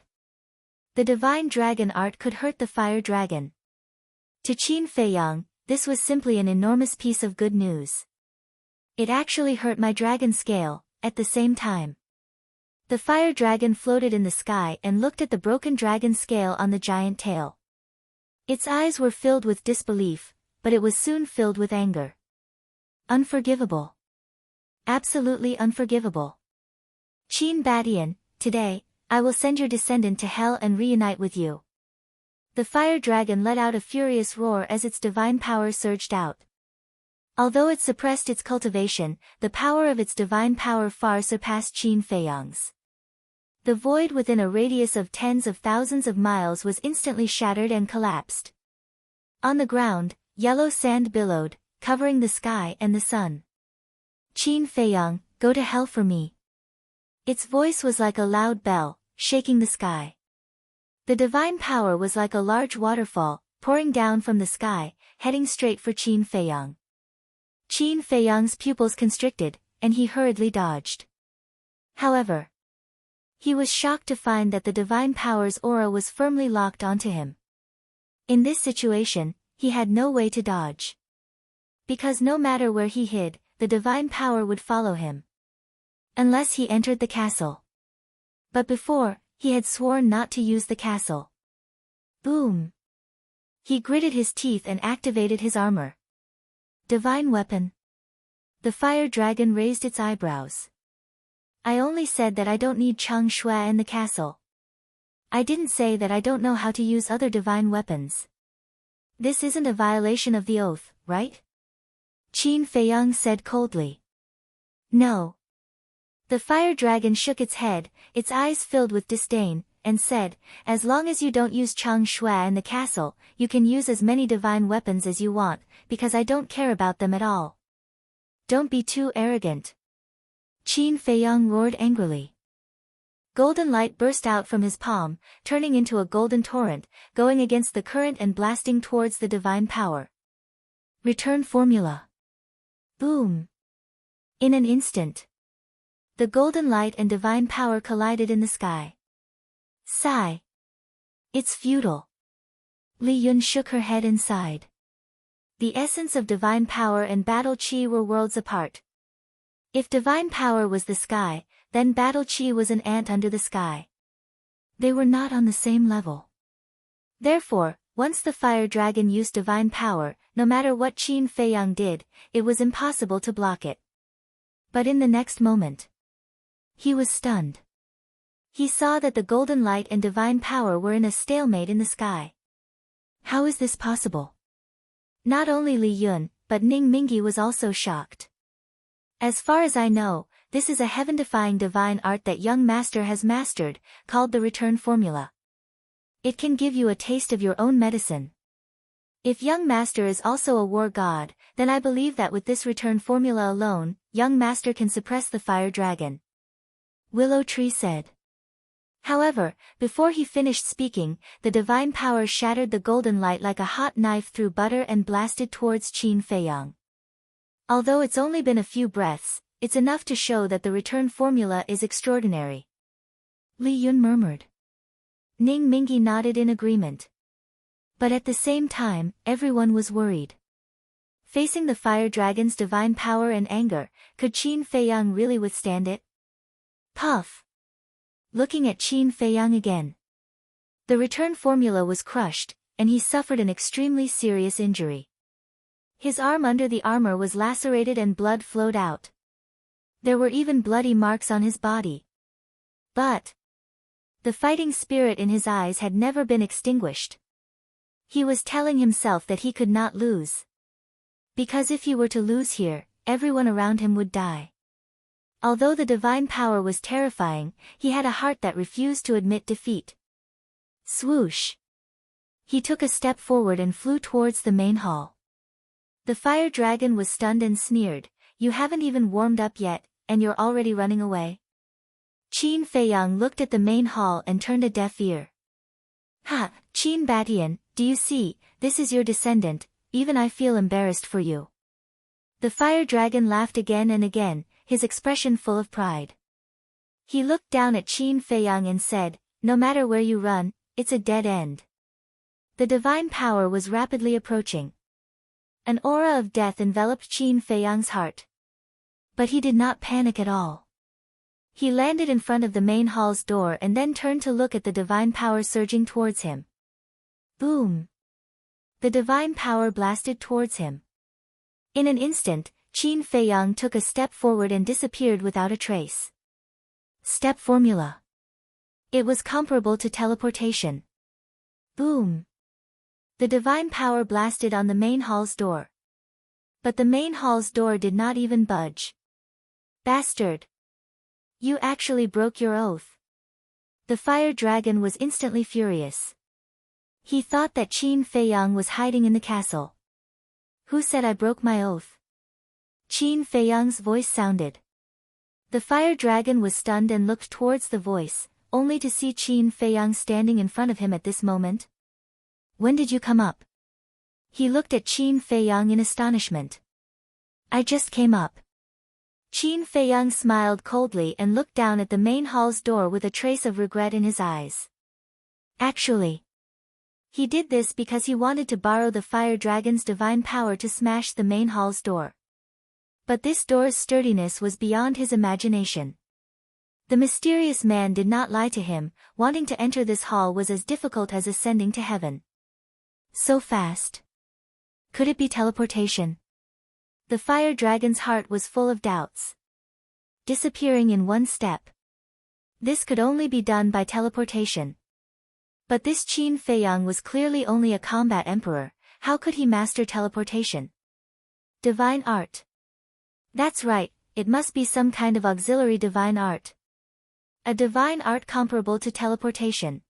[SPEAKER 1] the divine dragon art could hurt the fire dragon. To Qin Feiyang, this was simply an enormous piece of good news. It actually hurt my dragon scale. At the same time, the fire dragon floated in the sky and looked at the broken dragon scale on the giant tail. Its eyes were filled with disbelief, but it was soon filled with anger. Unforgivable. Absolutely unforgivable. Qin Badian, today, I will send your descendant to hell and reunite with you. The fire dragon let out a furious roar as its divine power surged out. Although it suppressed its cultivation, the power of its divine power far surpassed Qin Feiyang's. The void within a radius of tens of thousands of miles was instantly shattered and collapsed. On the ground, yellow sand billowed, covering the sky and the sun. Qin Feiyang, go to hell for me. Its voice was like a loud bell, shaking the sky. The divine power was like a large waterfall, pouring down from the sky, heading straight for Qin Feiyang. Qin Feiyang's pupils constricted, and he hurriedly dodged. However, he was shocked to find that the divine power's aura was firmly locked onto him. In this situation, he had no way to dodge. Because no matter where he hid, the divine power would follow him. Unless he entered the castle. But before, he had sworn not to use the castle. Boom! He gritted his teeth and activated his armor. Divine weapon. The fire dragon raised its eyebrows. I only said that I don't need Chang Shui in the castle. I didn't say that I don't know how to use other divine weapons. This isn't a violation of the oath, right? Qin Feiyang said coldly. No. The fire dragon shook its head, its eyes filled with disdain, and said, as long as you don't use Chang Shui in the castle, you can use as many divine weapons as you want, because I don't care about them at all. Don't be too arrogant. Qin Feiyang roared angrily. Golden light burst out from his palm, turning into a golden torrent, going against the current and blasting towards the divine power. Return formula. Boom. In an instant, the golden light and divine power collided in the sky. Sigh. It's futile. Li Yun shook her head and sighed. The essence of divine power and battle chi were worlds apart. If divine power was the sky, then battle chi was an ant under the sky. They were not on the same level. Therefore, once the fire dragon used divine power, no matter what Qin Feiyang did, it was impossible to block it. But in the next moment, he was stunned. He saw that the golden light and divine power were in a stalemate in the sky. How is this possible? Not only Li Yun, but Ning Mingyi was also shocked. As far as I know, this is a heaven-defying divine art that young master has mastered, called the return formula. It can give you a taste of your own medicine. If young master is also a war god, then I believe that with this return formula alone, young master can suppress the fire dragon. Willow Tree said. However, before he finished speaking, the divine power shattered the golden light like a hot knife through butter and blasted towards Qin Feiyang. Although it's only been a few breaths, it's enough to show that the return formula is extraordinary. Li Yun murmured. Ning Mingyi nodded in agreement. But at the same time, everyone was worried. Facing the fire dragon's divine power and anger, could Qin Feiyang really withstand it? Puff. Looking at Qin Feiyang again. The return formula was crushed, and he suffered an extremely serious injury. His arm under the armor was lacerated and blood flowed out. There were even bloody marks on his body. But the fighting spirit in his eyes had never been extinguished. He was telling himself that he could not lose. Because if he were to lose here, everyone around him would die. Although the divine power was terrifying, he had a heart that refused to admit defeat. Swoosh! He took a step forward and flew towards the main hall. The fire dragon was stunned and sneered, "You haven't even warmed up yet, and you're already running away?" Qin Feiyang looked at the main hall and turned a deaf ear. "Ha, Qin Batian, do you see, this is your descendant, even I feel embarrassed for you." The fire dragon laughed again and again, his expression full of pride. He looked down at Qin Feiyang and said, "No matter where you run, it's a dead end." The divine power was rapidly approaching. An aura of death enveloped Qin Feiyang's heart. But he did not panic at all. He landed in front of the main hall's door and then turned to look at the divine power surging towards him. Boom! The divine power blasted towards him. In an instant, Qin Feiyang took a step forward and disappeared without a trace. Step formula. It was comparable to teleportation. Boom! The divine power blasted on the main hall's door. But the main hall's door did not even budge. Bastard! You actually broke your oath. The fire dragon was instantly furious. He thought that Qin Feiyang was hiding in the castle. Who said I broke my oath? Qin Feiyang's voice sounded. The fire dragon was stunned and looked towards the voice, only to see Qin Feiyang standing in front of him at this moment. When did you come up? He looked at Qin Feiyang in astonishment. I just came up. Qin Feiyang smiled coldly and looked down at the main hall's door with a trace of regret in his eyes. Actually, he did this because he wanted to borrow the fire dragon's divine power to smash the main hall's door. But this door's sturdiness was beyond his imagination. The mysterious man did not lie to him, wanting to enter this hall was as difficult as ascending to heaven. So fast. Could it be teleportation? The fire dragon's heart was full of doubts. Disappearing in one step. This could only be done by teleportation. But this Qin Feiyang was clearly only a combat emperor, how could he master teleportation? Divine art. That's right, it must be some kind of auxiliary divine art. A divine art comparable to teleportation.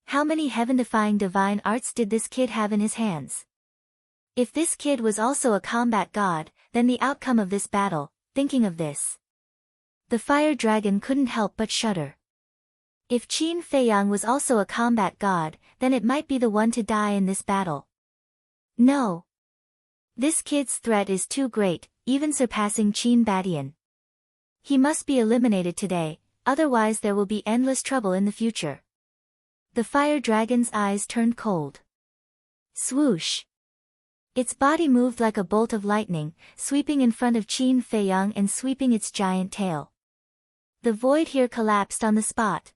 [SPEAKER 1] How many heaven-defying divine arts did this kid have in his hands? If this kid was also a combat god, then the outcome of this battle, thinking of this. The fire dragon couldn't help but shudder. If Qin Feiyang was also a combat god, then it might be the one to die in this battle. No. This kid's threat is too great, even surpassing Qin Badian. He must be eliminated today, otherwise there will be endless trouble in the future. The fire dragon's eyes turned cold. Swoosh. Its body moved like a bolt of lightning, sweeping in front of Qin Feiyang and sweeping its giant tail. The void here collapsed on the spot.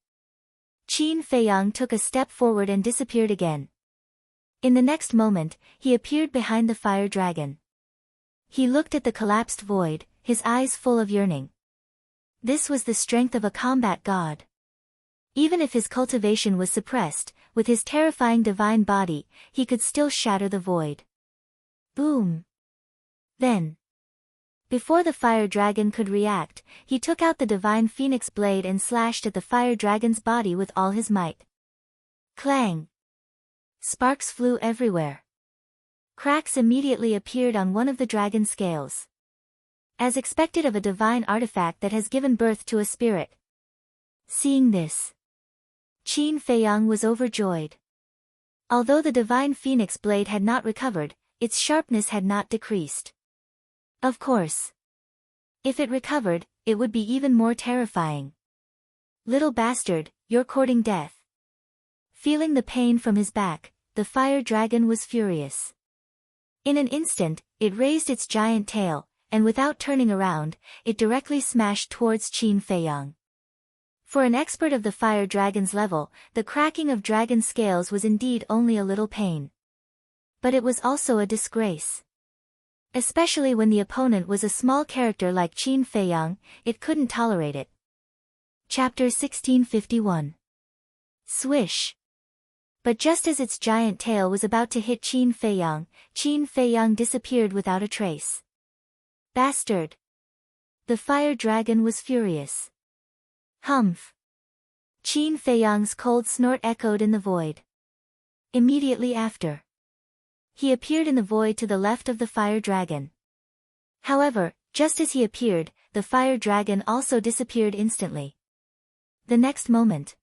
[SPEAKER 1] Qin Feiyang took a step forward and disappeared again. In the next moment, he appeared behind the fire dragon. He looked at the collapsed void, his eyes full of yearning. This was the strength of a combat god. Even if his cultivation was suppressed, with his terrifying divine body, he could still shatter the void. Boom! Then, before the fire dragon could react, he took out the divine phoenix blade and slashed at the fire dragon's body with all his might. Clang! Sparks flew everywhere. Cracks immediately appeared on one of the dragon's scales. As expected of a divine artifact that has given birth to a spirit. Seeing this, Qin Feiyang was overjoyed. Although the divine phoenix blade had not recovered, its sharpness had not decreased. Of course. If it recovered, it would be even more terrifying. Little bastard, you're courting death. Feeling the pain from his back, the fire dragon was furious. In an instant, it raised its giant tail, and without turning around, it directly smashed towards Qin Feiyang. For an expert of the fire dragon's level, the cracking of dragon scales was indeed only a little pain. But it was also a disgrace. Especially when the opponent was a small character like Qin Feiyang, it couldn't tolerate it. Chapter 1651. Swish. But just as its giant tail was about to hit Qin Feiyang disappeared without a trace. Bastard! The fire dragon was furious. Humph! Qin Feiyang's cold snort echoed in the void. Immediately after, he appeared in the void to the left of the fire dragon. However, just as he appeared, the fire dragon also disappeared instantly. The next moment,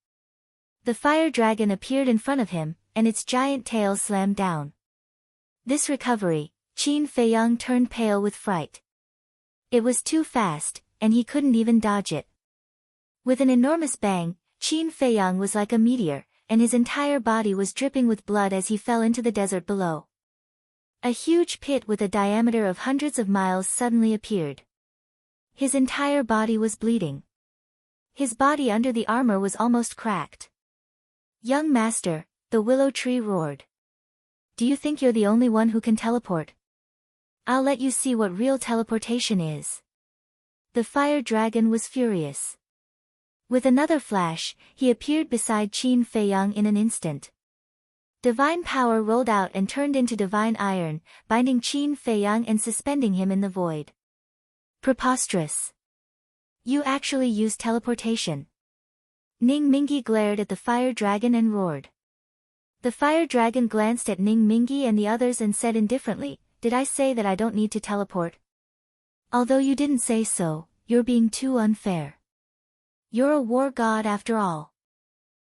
[SPEAKER 1] the fire dragon appeared in front of him, and its giant tail slammed down. This recovery, Qin Feiyang turned pale with fright. It was too fast, and he couldn't even dodge it. With an enormous bang, Qin Feiyang was like a meteor, and his entire body was dripping with blood as he fell into the desert below. A huge pit with a diameter of hundreds of miles suddenly appeared. His entire body was bleeding. His body under the armor was almost cracked. Young master, the willow tree roared. Do you think you're the only one who can teleport? I'll let you see what real teleportation is. The fire dragon was furious. With another flash, he appeared beside Qin Feiyang in an instant. Divine power rolled out and turned into divine iron, binding Qin Feiyang and suspending him in the void. Preposterous. You actually used teleportation. Ning Mingi glared at the fire dragon and roared. The fire dragon glanced at Ning Mingi and the others and said indifferently, Did I say that I don't need to teleport? Although you didn't say so, you're being too unfair. You're a war god after all.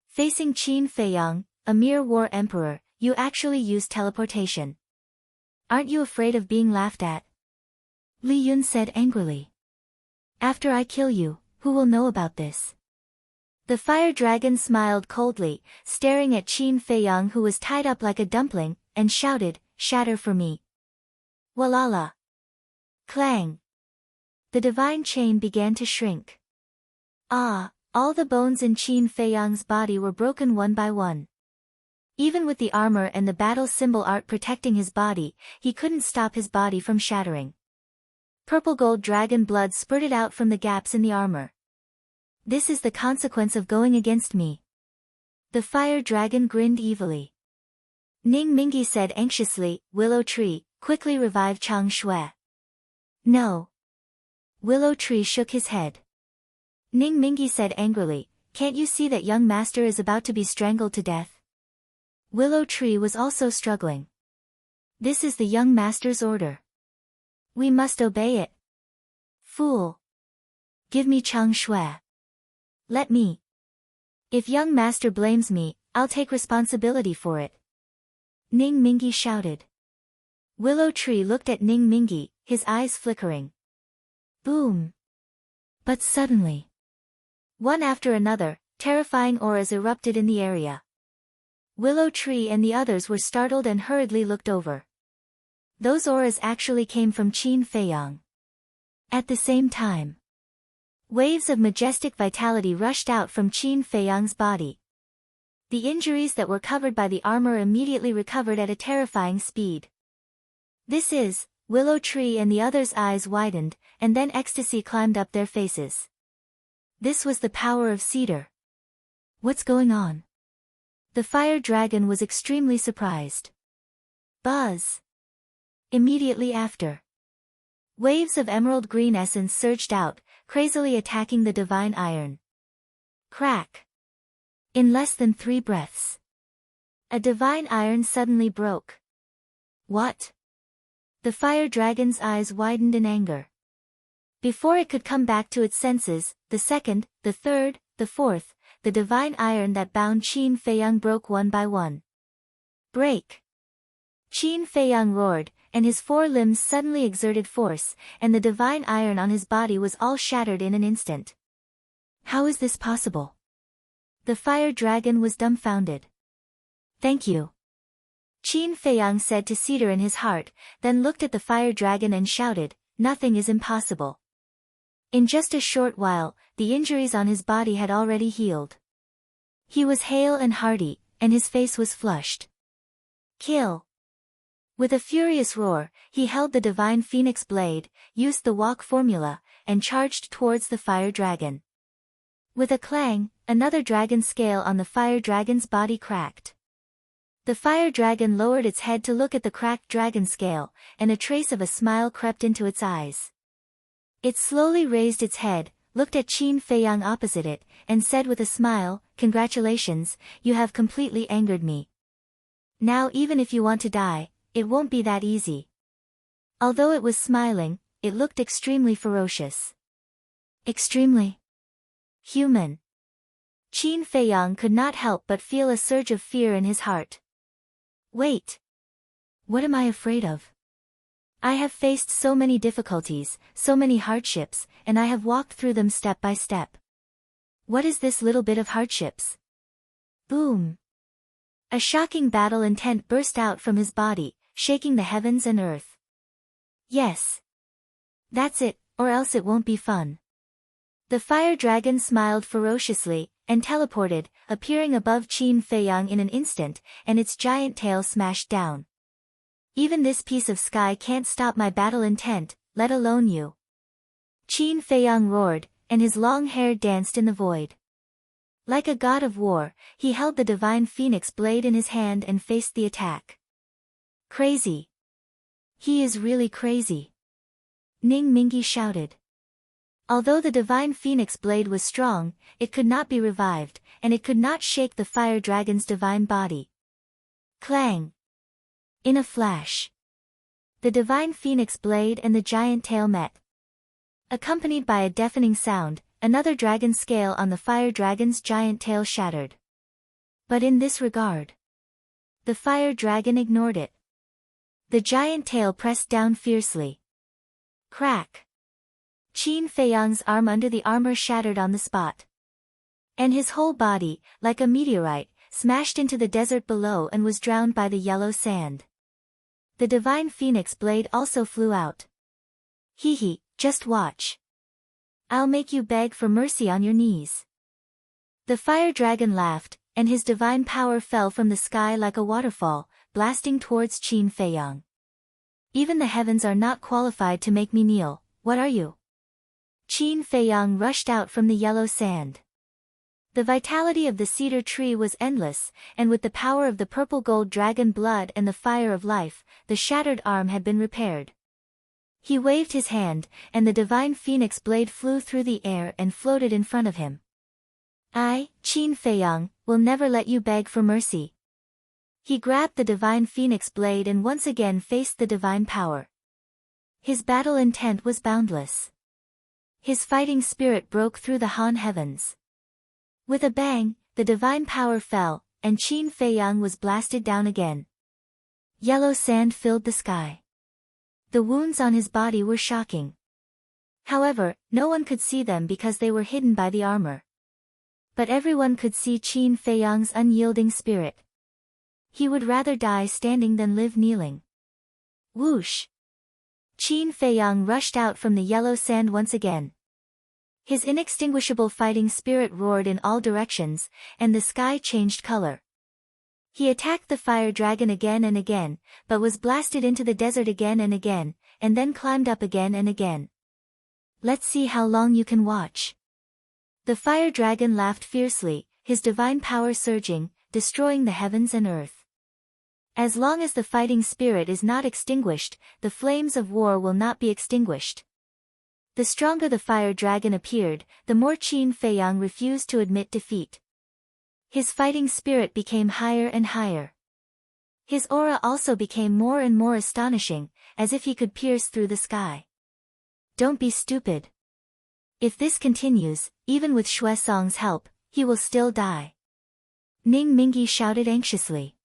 [SPEAKER 1] Facing Qin Feiyang, a mere war emperor, you actually used teleportation. Aren't you afraid of being laughed at? Li Yun said angrily. After I kill you, who will know about this? The fire dragon smiled coldly, staring at Qin Feiyang who was tied up like a dumpling, and shouted, Shatter for me. Walala. Clang. The divine chain began to shrink. Ah, all the bones in Qin Feiyang's body were broken one by one. Even with the armor and the battle symbol art protecting his body, he couldn't stop his body from shattering. Purple gold dragon blood spurted out from the gaps in the armor. This is the consequence of going against me. The fire dragon grinned evilly. Ning Mingi said anxiously, Willow Tree, quickly revive Chang Shui. No. Willow Tree shook his head. Ning Mingi said angrily, Can't you see that young master is about to be strangled to death? Willow Tree was also struggling. This is the young master's order. We must obey it. Fool. Give me Chang Shui. Let me. If young master blames me, I'll take responsibility for it. Ning Mingi shouted. Willow Tree looked at Ning Mingi, his eyes flickering. Boom! But suddenly, one after another, terrifying auras erupted in the area. Willow Tree and the others were startled and hurriedly looked over. Those auras actually came from Qin Feiyang. At the same time, waves of majestic vitality rushed out from Qin Feiyang's body. The injuries that were covered by the armor immediately recovered at a terrifying speed. This is, Willow Tree and the others' eyes widened, and then ecstasy climbed up their faces. This was the power of cedar. What's going on? The fire dragon was extremely surprised. Buzz! Immediately after, waves of emerald green essence surged out, crazily attacking the divine iron. Crack! In less than 3 breaths, a divine iron suddenly broke. What? The fire dragon's eyes widened in anger. Before it could come back to its senses, the second, the third, the fourth, the divine iron that bound Qin Feiyang broke one by one. Break! Qin Feiyang roared, and his 4 limbs suddenly exerted force, and the divine iron on his body was all shattered in an instant. How is this possible? The fire dragon was dumbfounded. Thank you. Qin Feiyang said to Cedar in his heart, then looked at the fire dragon and shouted, nothing is impossible. In just a short while, the injuries on his body had already healed. He was hale and hearty, and his face was flushed. Kill! With a furious roar, he held the divine phoenix blade, used the walk formula, and charged towards the fire dragon. With a clang, another dragon scale on the fire dragon's body cracked. The fire dragon lowered its head to look at the cracked dragon scale, and a trace of a smile crept into its eyes. It slowly raised its head, looked at Qin Feiyang opposite it, and said with a smile, "Congratulations, you have completely angered me. Now even if you want to die, it won't be that easy." Although it was smiling, it looked extremely ferocious. Extremely human. Qin Feiyang could not help but feel a surge of fear in his heart. Wait. What am I afraid of? I have faced so many difficulties, so many hardships, and I have walked through them step by step. What is this little bit of hardships? Boom! A shocking battle intent burst out from his body, shaking the heavens and earth. Yes. That's it, or else it won't be fun. The fire dragon smiled ferociously, and teleported, appearing above Qin Feiyang in an instant, and its giant tail smashed down. Even this piece of sky can't stop my battle intent, let alone you. Qin Feiyang roared, and his long hair danced in the void. Like a god of war, he held the divine phoenix blade in his hand and faced the attack. Crazy. He is really crazy. Ning Mingi shouted. Although the divine phoenix blade was strong, it could not be revived, and it could not shake the fire dragon's divine body. Clang! In a flash, the divine phoenix blade and the giant tail met. Accompanied by a deafening sound, another dragon scale on the fire dragon's giant tail shattered. But in this regard, the fire dragon ignored it. The giant tail pressed down fiercely. Crack! Qin Feiyang's arm under the armor shattered on the spot. And his whole body, like a meteorite, smashed into the desert below and was drowned by the yellow sand. The divine phoenix blade also flew out. Hee hee, just watch. I'll make you beg for mercy on your knees. The fire dragon laughed, and his divine power fell from the sky like a waterfall, blasting towards Qin Feiyang. Even the heavens are not qualified to make me kneel, what are you? Qin Feiyang rushed out from the yellow sand. The vitality of the cedar tree was endless, and with the power of the purple gold dragon blood and the fire of life, the shattered arm had been repaired. He waved his hand, and the divine phoenix blade flew through the air and floated in front of him. I, Qin Feiyang, will never let you beg for mercy. He grabbed the divine phoenix blade and once again faced the divine power. His battle intent was boundless. His fighting spirit broke through the Han heavens. With a bang, the divine power fell, and Qin Feiyang was blasted down again. Yellow sand filled the sky. The wounds on his body were shocking. However, no one could see them because they were hidden by the armor. But everyone could see Qin Feiyang's unyielding spirit. He would rather die standing than live kneeling. Whoosh! Qin Feiyang rushed out from the yellow sand once again. His inextinguishable fighting spirit roared in all directions, and the sky changed color. He attacked the fire dragon again and again, but was blasted into the desert again and again, and then climbed up again and again. Let's see how long you can watch. The fire dragon laughed fiercely, his divine power surging, destroying the heavens and earth. As long as the fighting spirit is not extinguished, the flames of war will not be extinguished. The stronger the fire dragon appeared, the more Qin Feiyang refused to admit defeat. His fighting spirit became higher and higher. His aura also became more and more astonishing, as if he could pierce through the sky. Don't be stupid. If this continues, even with Shui Song's help, he will still die. Ning Mingyi shouted anxiously.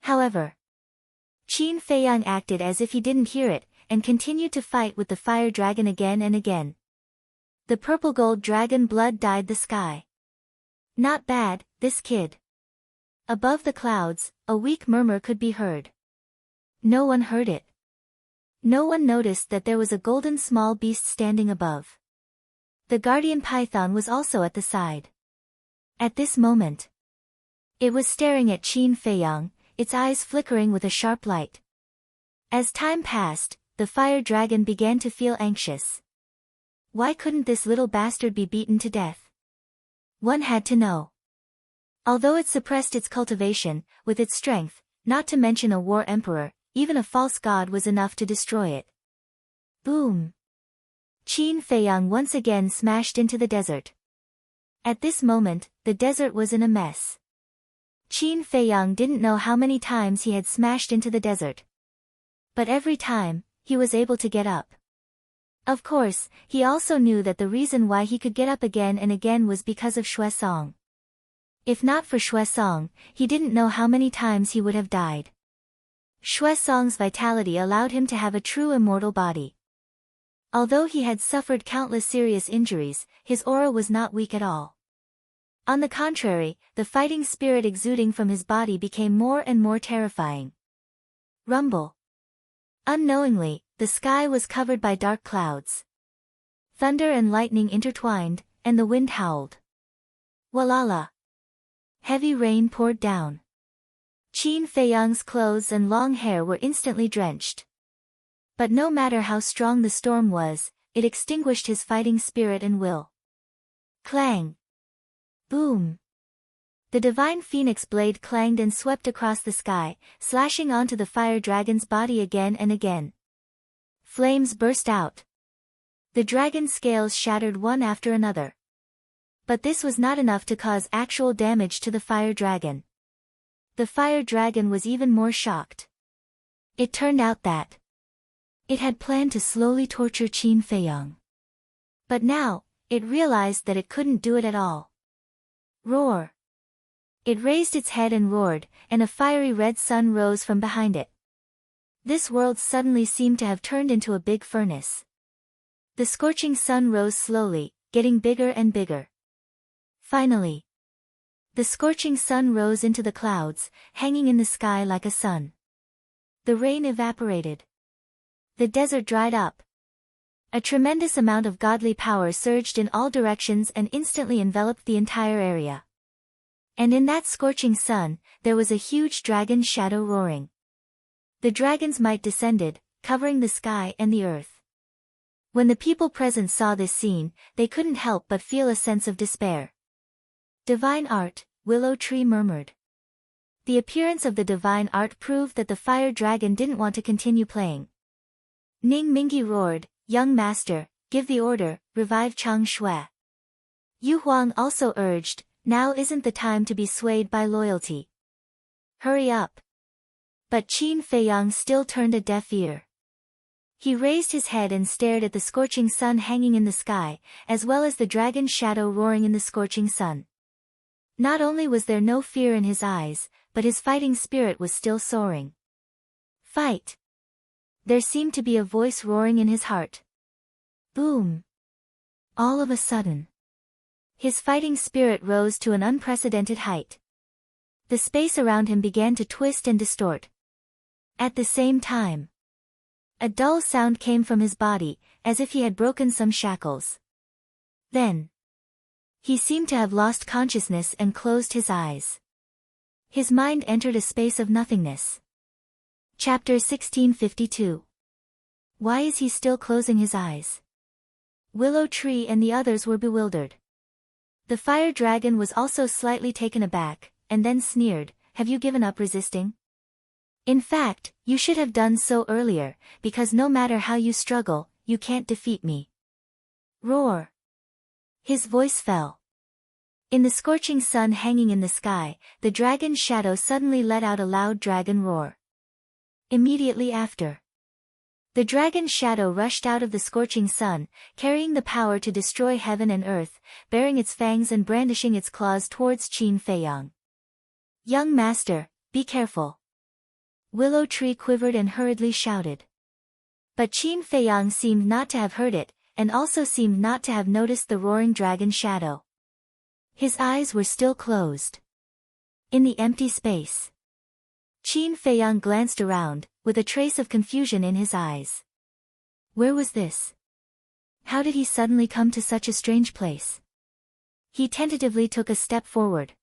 [SPEAKER 1] However, Qin Feiyang acted as if he didn't hear it, and continued to fight with the fire dragon again and again. The purple gold dragon blood dyed the sky. Not bad, this kid. Above the clouds, a weak murmur could be heard. No one heard it. No one noticed that there was a golden small beast standing above. The guardian python was also at the side. At this moment, it was staring at Qin Feiyang, its eyes flickering with a sharp light. As time passed, the fire dragon began to feel anxious. Why couldn't this little bastard be beaten to death? One had to know. Although it suppressed its cultivation, with its strength, not to mention a war emperor, even a false god was enough to destroy it. Boom! Qin Feiyang once again smashed into the desert. At this moment, the desert was in a mess. Qin Feiyang didn't know how many times he had smashed into the desert. But every time, he was able to get up. Of course, he also knew that the reason why he could get up again and again was because of Shui Song. If not for Shui Song, he didn't know how many times he would have died. Shui Song's vitality allowed him to have a true immortal body. Although he had suffered countless serious injuries, his aura was not weak at all. On the contrary, the fighting spirit exuding from his body became more and more terrifying. Rumble. Unknowingly, the sky was covered by dark clouds. Thunder and lightning intertwined, and the wind howled. Walala. Heavy rain poured down. Qin Feiyang's clothes and long hair were instantly drenched. But no matter how strong the storm was, it extinguished his fighting spirit and will. Clang. Boom. The divine phoenix blade clanged and swept across the sky, slashing onto the fire dragon's body again and again. Flames burst out. The dragon's scales shattered one after another. But this was not enough to cause actual damage to the fire dragon. The fire dragon was even more shocked. It turned out that it had planned to slowly torture Qin Feiyang. But now, it realized that it couldn't do it at all. Roar! It raised its head and roared, and a fiery red sun rose from behind it. This world suddenly seemed to have turned into a big furnace. The scorching sun rose slowly, getting bigger and bigger. Finally, the scorching sun rose into the clouds, hanging in the sky like a sun. The rain evaporated. The desert dried up. A tremendous amount of godly power surged in all directions and instantly enveloped the entire area. And in that scorching sun, there was a huge dragon shadow roaring. The dragon's might descended, covering the sky and the earth. When the people present saw this scene, they couldn't help but feel a sense of despair. Divine art, Willow Tree murmured. The appearance of the divine art proved that the fire dragon didn't want to continue playing. Ning Mingyi roared, "Young master, give the order, revive Chang Shui." Yu Huang also urged, "Now isn't the time to be swayed by loyalty. Hurry up." But Qin Feiyang still turned a deaf ear. He raised his head and stared at the scorching sun hanging in the sky, as well as the dragon's shadow roaring in the scorching sun. Not only was there no fear in his eyes, but his fighting spirit was still soaring. Fight! There seemed to be a voice roaring in his heart. Boom! All of a sudden, his fighting spirit rose to an unprecedented height. The space around him began to twist and distort. At the same time, a dull sound came from his body, as if he had broken some shackles. Then, he seemed to have lost consciousness and closed his eyes. His mind entered a space of nothingness. Chapter 1652. Why is he still closing his eyes? Willow Tree and the others were bewildered. The fire dragon was also slightly taken aback, and then sneered, "Have you given up resisting? In fact, you should have done so earlier, because no matter how you struggle, you can't defeat me." Roar! His voice fell. In the scorching sun hanging in the sky, the dragon's shadow suddenly let out a loud dragon roar. Immediately after, the dragon's shadow rushed out of the scorching sun, carrying the power to destroy heaven and earth, baring its fangs and brandishing its claws towards Qin Feiyang. "Young master, be careful." Willow Tree quivered and hurriedly shouted. But Qin Feiyang seemed not to have heard it, and also seemed not to have noticed the roaring dragon shadow. His eyes were still closed. In the empty space, Qin Feiyang glanced around, with a trace of confusion in his eyes. Where was this? How did he suddenly come to such a strange place? He tentatively took a step forward.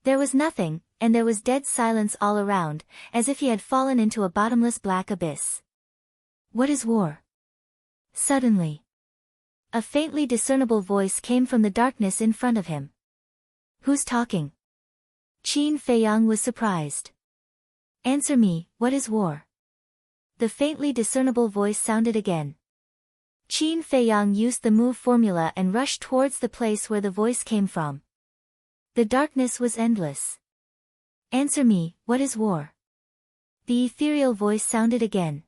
[SPEAKER 1] There was nothing, and there was dead silence all around, as if he had fallen into a bottomless black abyss. What is war? Suddenly, a faintly discernible voice came from the darkness in front of him. Who's talking? Qin Feiyang was surprised. Answer me, what is war? The faintly discernible voice sounded again. Qin Feiyang used the move formula and rushed towards the place where the voice came from. The darkness was endless. Answer me, what is war? The ethereal voice sounded again.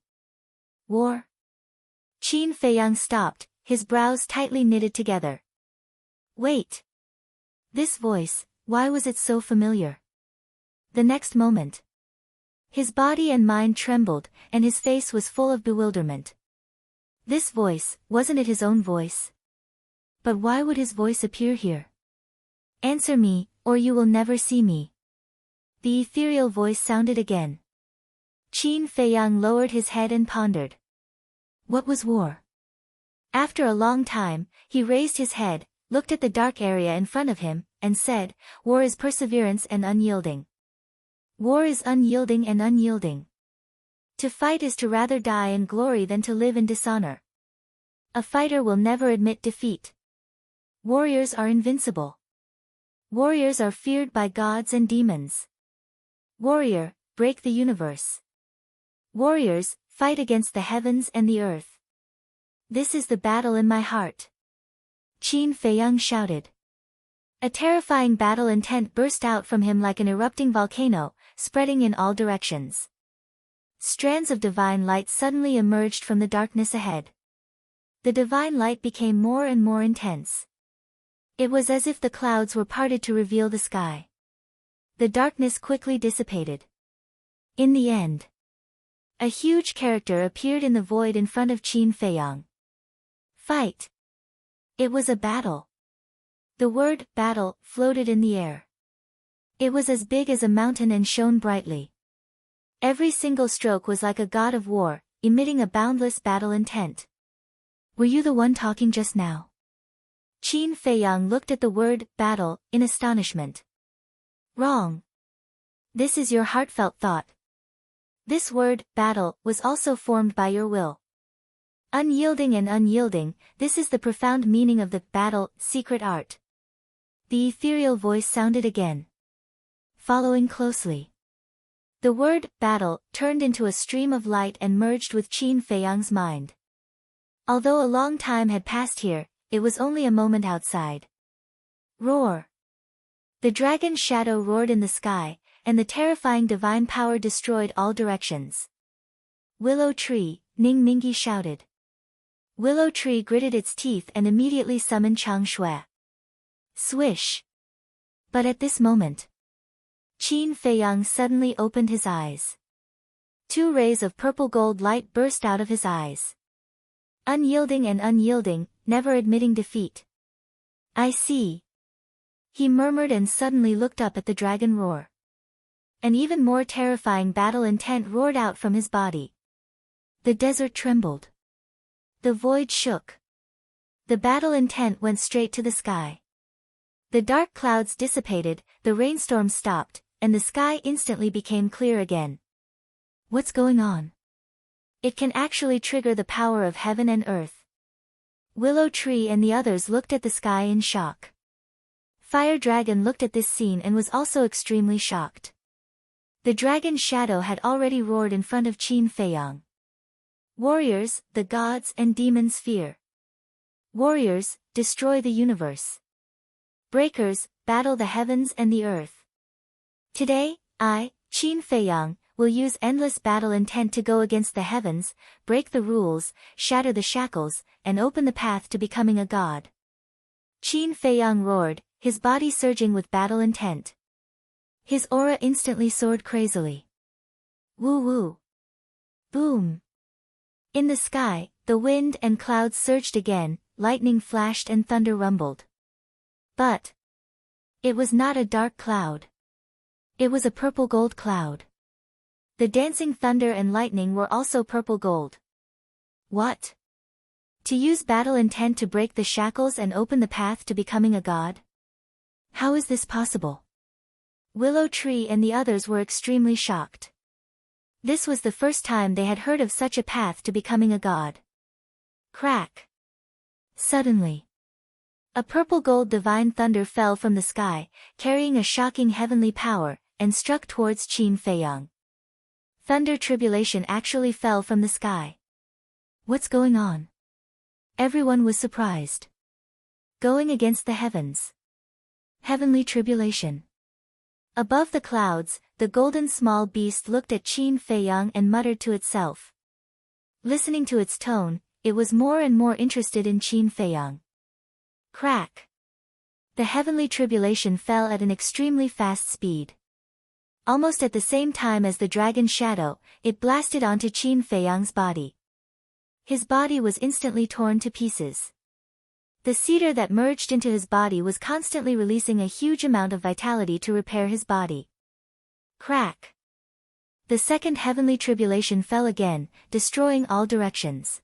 [SPEAKER 1] War? Qin Feiyang stopped, his brows tightly knitted together. Wait! This voice, why was it so familiar? The next moment, his body and mind trembled, and his face was full of bewilderment. This voice, wasn't it his own voice? But why would his voice appear here? Answer me, or you will never see me. The ethereal voice sounded again. Qin Feiyang lowered his head and pondered. What was war? After a long time, he raised his head, looked at the dark area in front of him, and said, War is perseverance and unyielding. War is unyielding and unyielding. To fight is to rather die in glory than to live in dishonor. A fighter will never admit defeat. Warriors are invincible. Warriors are feared by gods and demons. Warrior, break the universe. Warriors, fight against the heavens and the earth. This is the battle in my heart. Qin Feiyang shouted. A terrifying battle intent burst out from him like an erupting volcano, spreading in all directions. Strands of divine light suddenly emerged from the darkness ahead. The divine light became more and more intense. It was as if the clouds were parted to reveal the sky. The darkness quickly dissipated. In the end, a huge character appeared in the void in front of Qin Feiyang. Fight! It was a battle. The word, battle, floated in the air. It was as big as a mountain and shone brightly. Every single stroke was like a god of war, emitting a boundless battle intent. Were you the one talking just now? Qin Feiyang looked at the word, battle, in astonishment. Wrong. This is your heartfelt thought. This word, battle, was also formed by your will. Unyielding and unyielding, this is the profound meaning of the battle, secret art. The ethereal voice sounded again. Following closely. The word, battle, turned into a stream of light and merged with Qin Feiyang's mind. Although a long time had passed here, it was only a moment outside. Roar! The dragon's shadow roared in the sky, and the terrifying divine power destroyed all directions. Willow Tree, Ning Mingi shouted. Willow Tree gritted its teeth and immediately summoned Chang Shui. Swish! But at this moment, Qin Feiyang suddenly opened his eyes. Two rays of purple gold light burst out of his eyes. Unyielding and unyielding, never admitting defeat. I see. He murmured and suddenly looked up at the dragon roar. An even more terrifying battle intent roared out from his body. The desert trembled. The void shook. The battle intent went straight to the sky. The dark clouds dissipated, the rainstorm stopped, and the sky instantly became clear again. What's going on? It can actually trigger the power of heaven and earth. Willow Tree and the others looked at the sky in shock. Fire Dragon looked at this scene and was also extremely shocked. The dragon's shadow had already roared in front of Qin Feiyang. Warriors, the gods and demons fear. Warriors, destroy the universe. Breakers, battle the heavens and the earth. Today, I, Qin Feiyang, will use endless battle intent to go against the heavens, break the rules, shatter the shackles, and open the path to becoming a god. Qin Feiyang roared, his body surging with battle intent. His aura instantly soared crazily. Woo woo. Boom. In the sky, the wind and clouds surged again, lightning flashed and thunder rumbled. But it was not a dark cloud. It was a purple gold cloud. The dancing thunder and lightning were also purple gold. What? To use battle intent to break the shackles and open the path to becoming a god? How is this possible? Willow Tree and the others were extremely shocked. This was the first time they had heard of such a path to becoming a god. Crack. Suddenly, a purple gold divine thunder fell from the sky, carrying a shocking heavenly power, and struck towards Qin Feiyang. Thunder tribulation actually fell from the sky. What's going on? Everyone was surprised. Going against the heavens. Heavenly tribulation. Above the clouds, the golden small beast looked at Qin Feiyang and muttered to itself. Listening to its tone, it was more and more interested in Qin Feiyang. Crack. The heavenly tribulation fell at an extremely fast speed. Almost at the same time as the dragon's shadow, it blasted onto Qin Feiyang's body. His body was instantly torn to pieces. The cedar that merged into his body was constantly releasing a huge amount of vitality to repair his body. Crack. The second heavenly tribulation fell again, destroying all directions.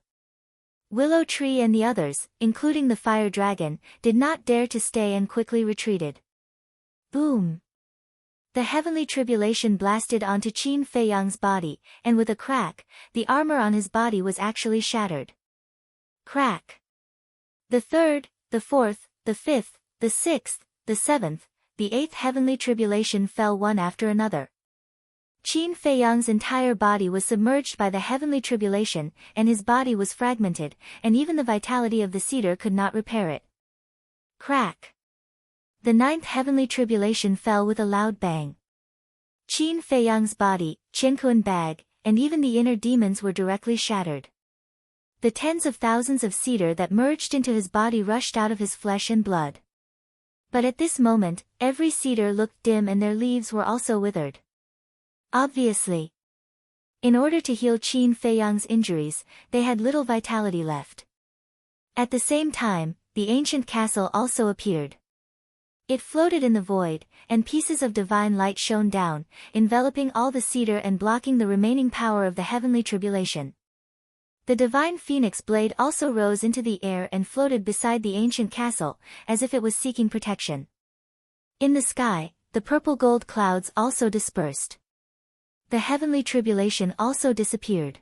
[SPEAKER 1] Willow Tree and the others, including the fire dragon, did not dare to stay and quickly retreated. Boom. The heavenly tribulation blasted onto Qin Feiyang's body, and with a crack, the armor on his body was actually shattered. Crack. The third, the fourth, the fifth, the sixth, the seventh, the eighth heavenly tribulation fell one after another. Qin Feiyang's entire body was submerged by the heavenly tribulation, and his body was fragmented, and even the vitality of the cedar could not repair it. Crack. The ninth heavenly tribulation fell with a loud bang. Qin Feiyang's body, Qianquan bag, and even the inner demons were directly shattered. The tens of thousands of cedar that merged into his body rushed out of his flesh and blood. But at this moment, every cedar looked dim and their leaves were also withered. Obviously. In order to heal Qin Feiyang's injuries, they had little vitality left. At the same time, the ancient castle also appeared. It floated in the void, and pieces of divine light shone down, enveloping all the cedar and blocking the remaining power of the heavenly tribulation. The divine phoenix blade also rose into the air and floated beside the ancient castle, as if it was seeking protection. In the sky, the purple gold clouds also dispersed. The heavenly tribulation also disappeared.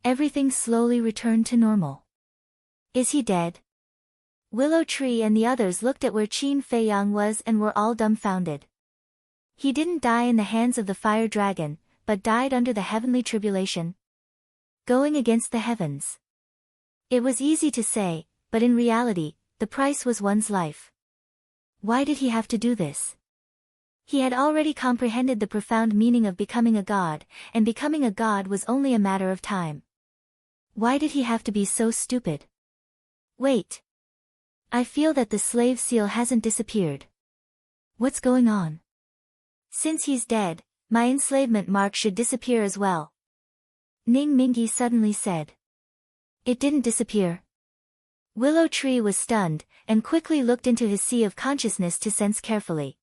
[SPEAKER 1] Everything slowly returned to normal. Is he dead? Willow Tree and the others looked at where Qin Feiyang was and were all dumbfounded. He didn't die in the hands of the fire dragon, but died under the heavenly tribulation. Going against the heavens. It was easy to say, but in reality, the price was one's life. Why did he have to do this? He had already comprehended the profound meaning of becoming a god, and becoming a god was only a matter of time. Why did he have to be so stupid? Wait. I feel that the slave seal hasn't disappeared. What's going on? Since he's dead, my enslavement mark should disappear as well. Ning Mingi suddenly said. It didn't disappear. Willow Tree was stunned, and quickly looked into his sea of consciousness to sense carefully.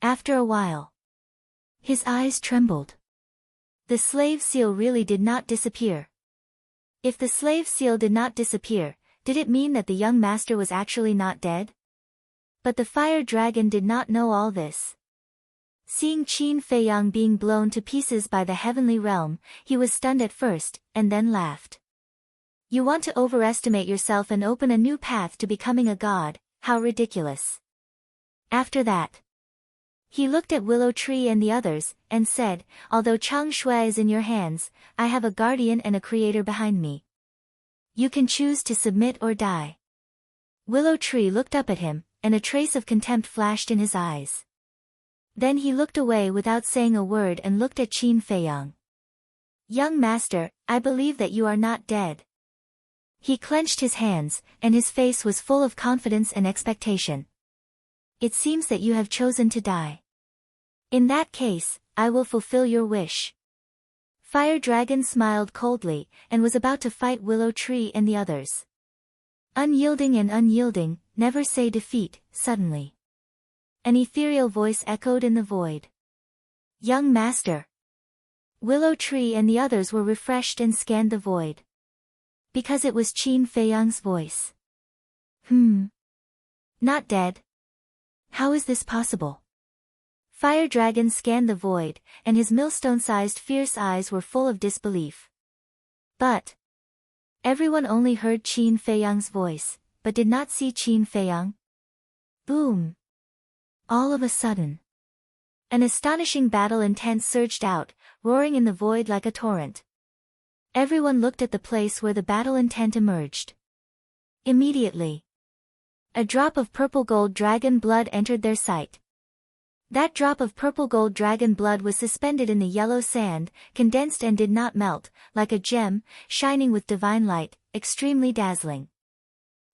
[SPEAKER 1] After a while, his eyes trembled. The slave seal really did not disappear. If the slave seal did not disappear, did it mean that the young master was actually not dead? But the fire dragon did not know all this. Seeing Qin Feiyang being blown to pieces by the heavenly realm, he was stunned at first, and then laughed. You want to overestimate yourself and open a new path to becoming a god, how ridiculous. After that, he looked at Willow Tree and the others, and said, although Chang Shui is in your hands, I have a guardian and a creator behind me. You can choose to submit or die. Willow Tree looked up at him, and a trace of contempt flashed in his eyes. Then he looked away without saying a word and looked at Qin Feiyang. Young master, I believe that you are not dead. He clenched his hands, and his face was full of confidence and expectation. It seems that you have chosen to die. In that case, I will fulfill your wish. Fire Dragon smiled coldly, and was about to fight Willow Tree and the others. Unyielding and unyielding, never say defeat, suddenly. An ethereal voice echoed in the void. Young master. Willow Tree and the others were refreshed and scanned the void. Because it was Qin Feiyang's voice. Not dead. How is this possible? Fire Dragon scanned the void, and his millstone-sized fierce eyes were full of disbelief. But everyone only heard Qin Feiyang's voice, but did not see Qin Feiyang. Boom! All of a sudden, an astonishing battle intent surged out, roaring in the void like a torrent. Everyone looked at the place where the battle intent emerged. Immediately, a drop of purple gold dragon blood entered their sight. That drop of purple gold dragon blood was suspended in the yellow sand, condensed and did not melt, like a gem, shining with divine light, extremely dazzling.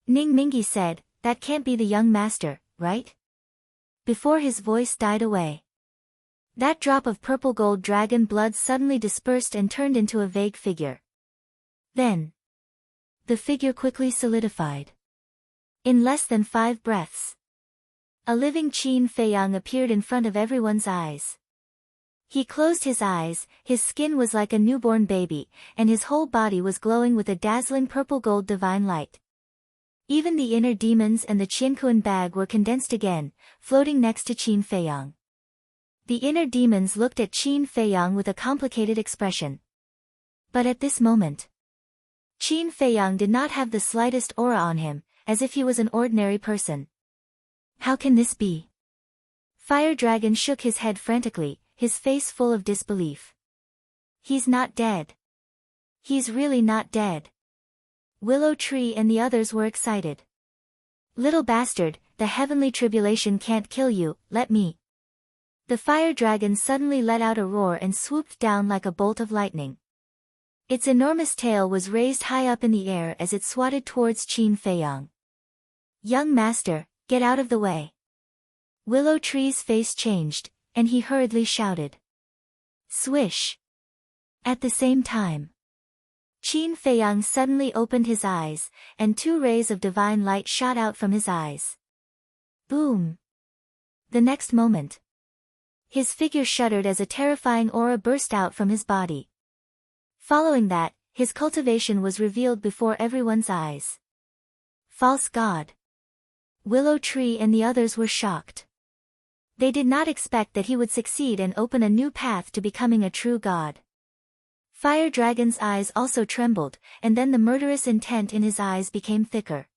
[SPEAKER 1] Ning Mingi said, that can't be the young master, right? Before his voice died away. That drop of purple gold dragon blood suddenly dispersed and turned into a vague figure. Then, the figure quickly solidified. In less than 5 breaths, a living Qin Feiyang appeared in front of everyone's eyes. He closed his eyes, his skin was like a newborn baby, and his whole body was glowing with a dazzling purple gold divine light. Even the inner demons and the Qiankuan bag were condensed again, floating next to Qin Feiyang. The inner demons looked at Qin Feiyang with a complicated expression. But at this moment, Qin Feiyang did not have the slightest aura on him, as if he was an ordinary person. How can this be? Fire Dragon shook his head frantically, his face full of disbelief. He's not dead. He's really not dead. Willow Tree and the others were excited. Little bastard, the heavenly tribulation can't kill you, let me. The fire dragon suddenly let out a roar and swooped down like a bolt of lightning. Its enormous tail was raised high up in the air as it swatted towards Qin Feiyang. Young master, get out of the way. Willow Tree's face changed, and he hurriedly shouted. Swish! At the same time, Qin Feiyang suddenly opened his eyes, and 2 rays of divine light shot out from his eyes. Boom! The next moment, his figure shuddered as a terrifying aura burst out from his body. Following that, his cultivation was revealed before everyone's eyes. False god. Willow Tree and the others were shocked. They did not expect that he would succeed and open a new path to becoming a true god. Fire Dragon's eyes also trembled, and then the murderous intent in his eyes became thicker.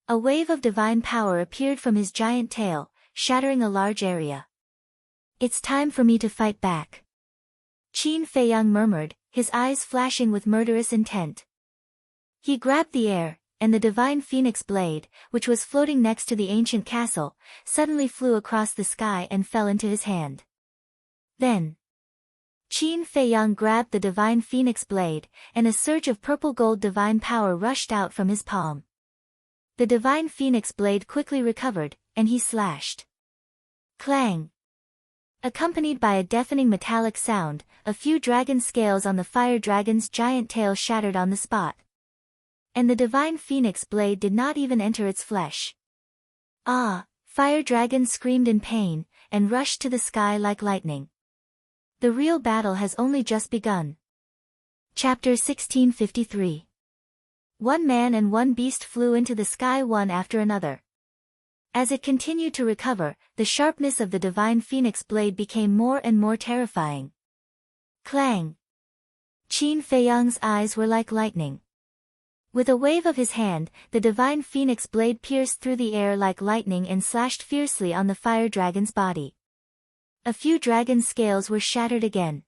[SPEAKER 1] A wave of divine power appeared from his giant tail, shattering a large area. It's time for me to fight back. Qin Feiyang murmured, his eyes flashing with murderous intent. He grabbed the air, and the divine phoenix blade, which was floating next to the ancient castle, suddenly flew across the sky and fell into his hand. Then, Qin Feiyang grabbed the divine phoenix blade, and a surge of purple gold divine power rushed out from his palm. The divine phoenix blade quickly recovered, and he slashed. Clang! Accompanied by a deafening metallic sound, a few dragon scales on the fire dragon's giant tail shattered on the spot. And the divine phoenix blade did not even enter its flesh. Ah! Fire dragon screamed in pain, and rushed to the sky like lightning. The real battle has only just begun. Chapter 1653. One man and one beast flew into the sky one after another. As it continued to recover, the sharpness of the divine phoenix blade became more and more terrifying. Clang! Qin Feiyang's eyes were like lightning. With a wave of his hand, the divine phoenix blade pierced through the air like lightning and slashed fiercely on the fire dragon's body. A few dragon scales were shattered again.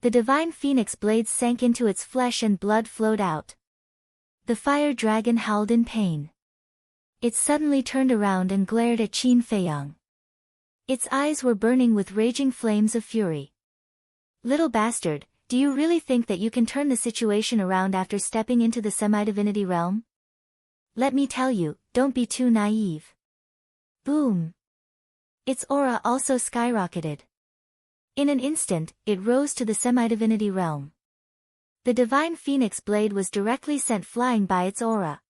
[SPEAKER 1] The divine phoenix blade sank into its flesh and blood flowed out. The fire dragon howled in pain. It suddenly turned around and glared at Qin Feiyang. Its eyes were burning with raging flames of fury. Little bastard, do you really think that you can turn the situation around after stepping into the semi-divinity realm? Let me tell you, don't be too naive. Boom! Its aura also skyrocketed. In an instant, it rose to the semi-divinity realm. The divine phoenix blade was directly sent flying by its aura.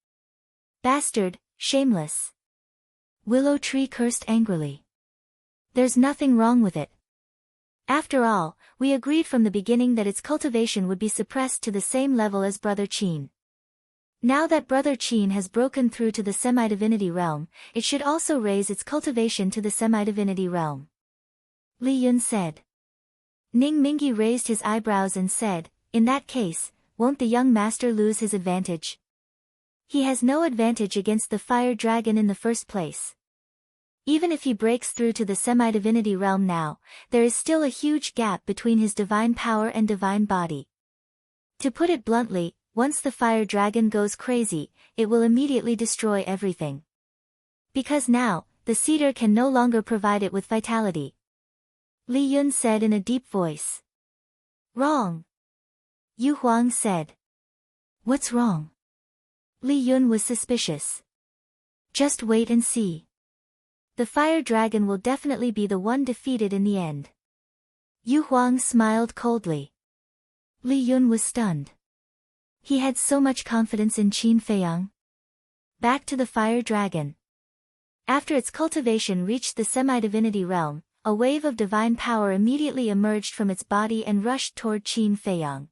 [SPEAKER 1] Bastard, shameless! Willow Tree cursed angrily. There's nothing wrong with it. After all, we agreed from the beginning that its cultivation would be suppressed to the same level as Brother Qin. Now that Brother Qin has broken through to the semi-divinity realm, it should also raise its cultivation to the semi-divinity realm. Li Yun said. Ning Mingi raised his eyebrows and said, in that case, won't the young master lose his advantage? He has no advantage against the fire dragon in the first place. Even if he breaks through to the semi-divinity realm now, there is still a huge gap between his divine power and divine body. To put it bluntly, once the fire dragon goes crazy, it will immediately destroy everything. Because now, the cedar can no longer provide it with vitality. Li Yun said in a deep voice. Wrong. Yu Huang said. What's wrong? Li Yun was suspicious. Just wait and see. The fire dragon will definitely be the one defeated in the end. Yu Huang smiled coldly. Li Yun was stunned. He had so much confidence in Qin Feiyang. Back to the fire dragon. After its cultivation reached the semi-divinity realm, a wave of divine power immediately emerged from its body and rushed toward Qin Feiyang.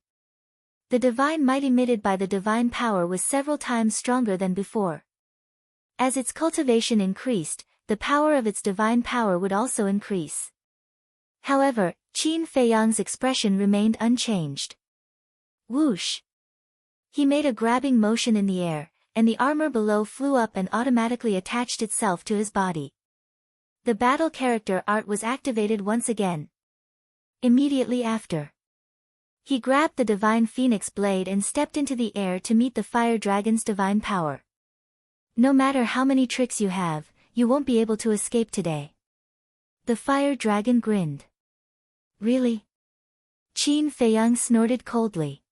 [SPEAKER 1] The divine might emitted by the divine power was several times stronger than before. As its cultivation increased, the power of its divine power would also increase. However, Qin Feiyang's expression remained unchanged. Whoosh! He made a grabbing motion in the air, and the armor below flew up and automatically attached itself to his body. The battle character art was activated once again. Immediately after, he grabbed the divine phoenix blade and stepped into the air to meet the fire dragon's divine power. No matter how many tricks you have, you won't be able to escape today. The fire dragon grinned. Really? Qin Feiyang snorted coldly.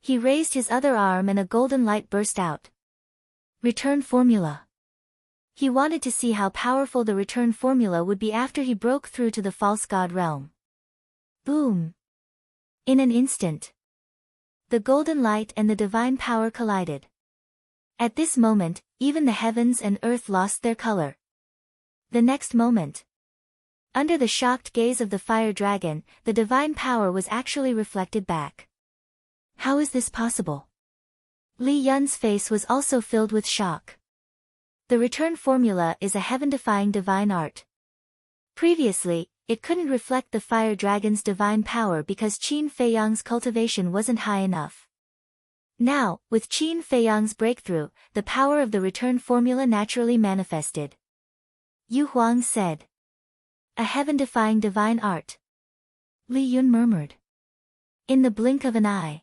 [SPEAKER 1] He raised his other arm and a golden light burst out. Return formula. He wanted to see how powerful the return formula would be after he broke through to the false god realm. Boom! In an instant, the golden light and the divine power collided. At this moment, even the heavens and earth lost their color. The next moment, under the shocked gaze of the fire dragon, the divine power was actually reflected back. How is this possible? Li Yun's face was also filled with shock. The return formula is a heaven-defying divine art. Previously, it couldn't reflect the fire dragon's divine power because Qin Feiyang's cultivation wasn't high enough. Now, with Qin Feiyang's breakthrough, the power of the return formula naturally manifested. Yu Huang said. A heaven-defying divine art. Li Yun murmured. In the blink of an eye,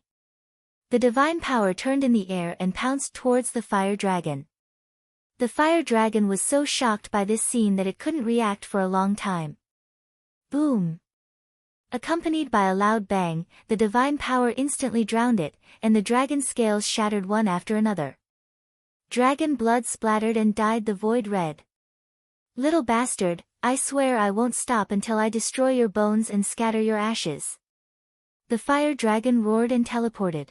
[SPEAKER 1] the divine power turned in the air and pounced towards the fire dragon. The fire dragon was so shocked by this scene that it couldn't react for a long time. Boom! Accompanied by a loud bang, the divine power instantly drowned it, and the dragon's scales shattered one after another. Dragon blood splattered and dyed the void red. Little bastard, I swear I won't stop until I destroy your bones and scatter your ashes." The fire dragon roared and teleported.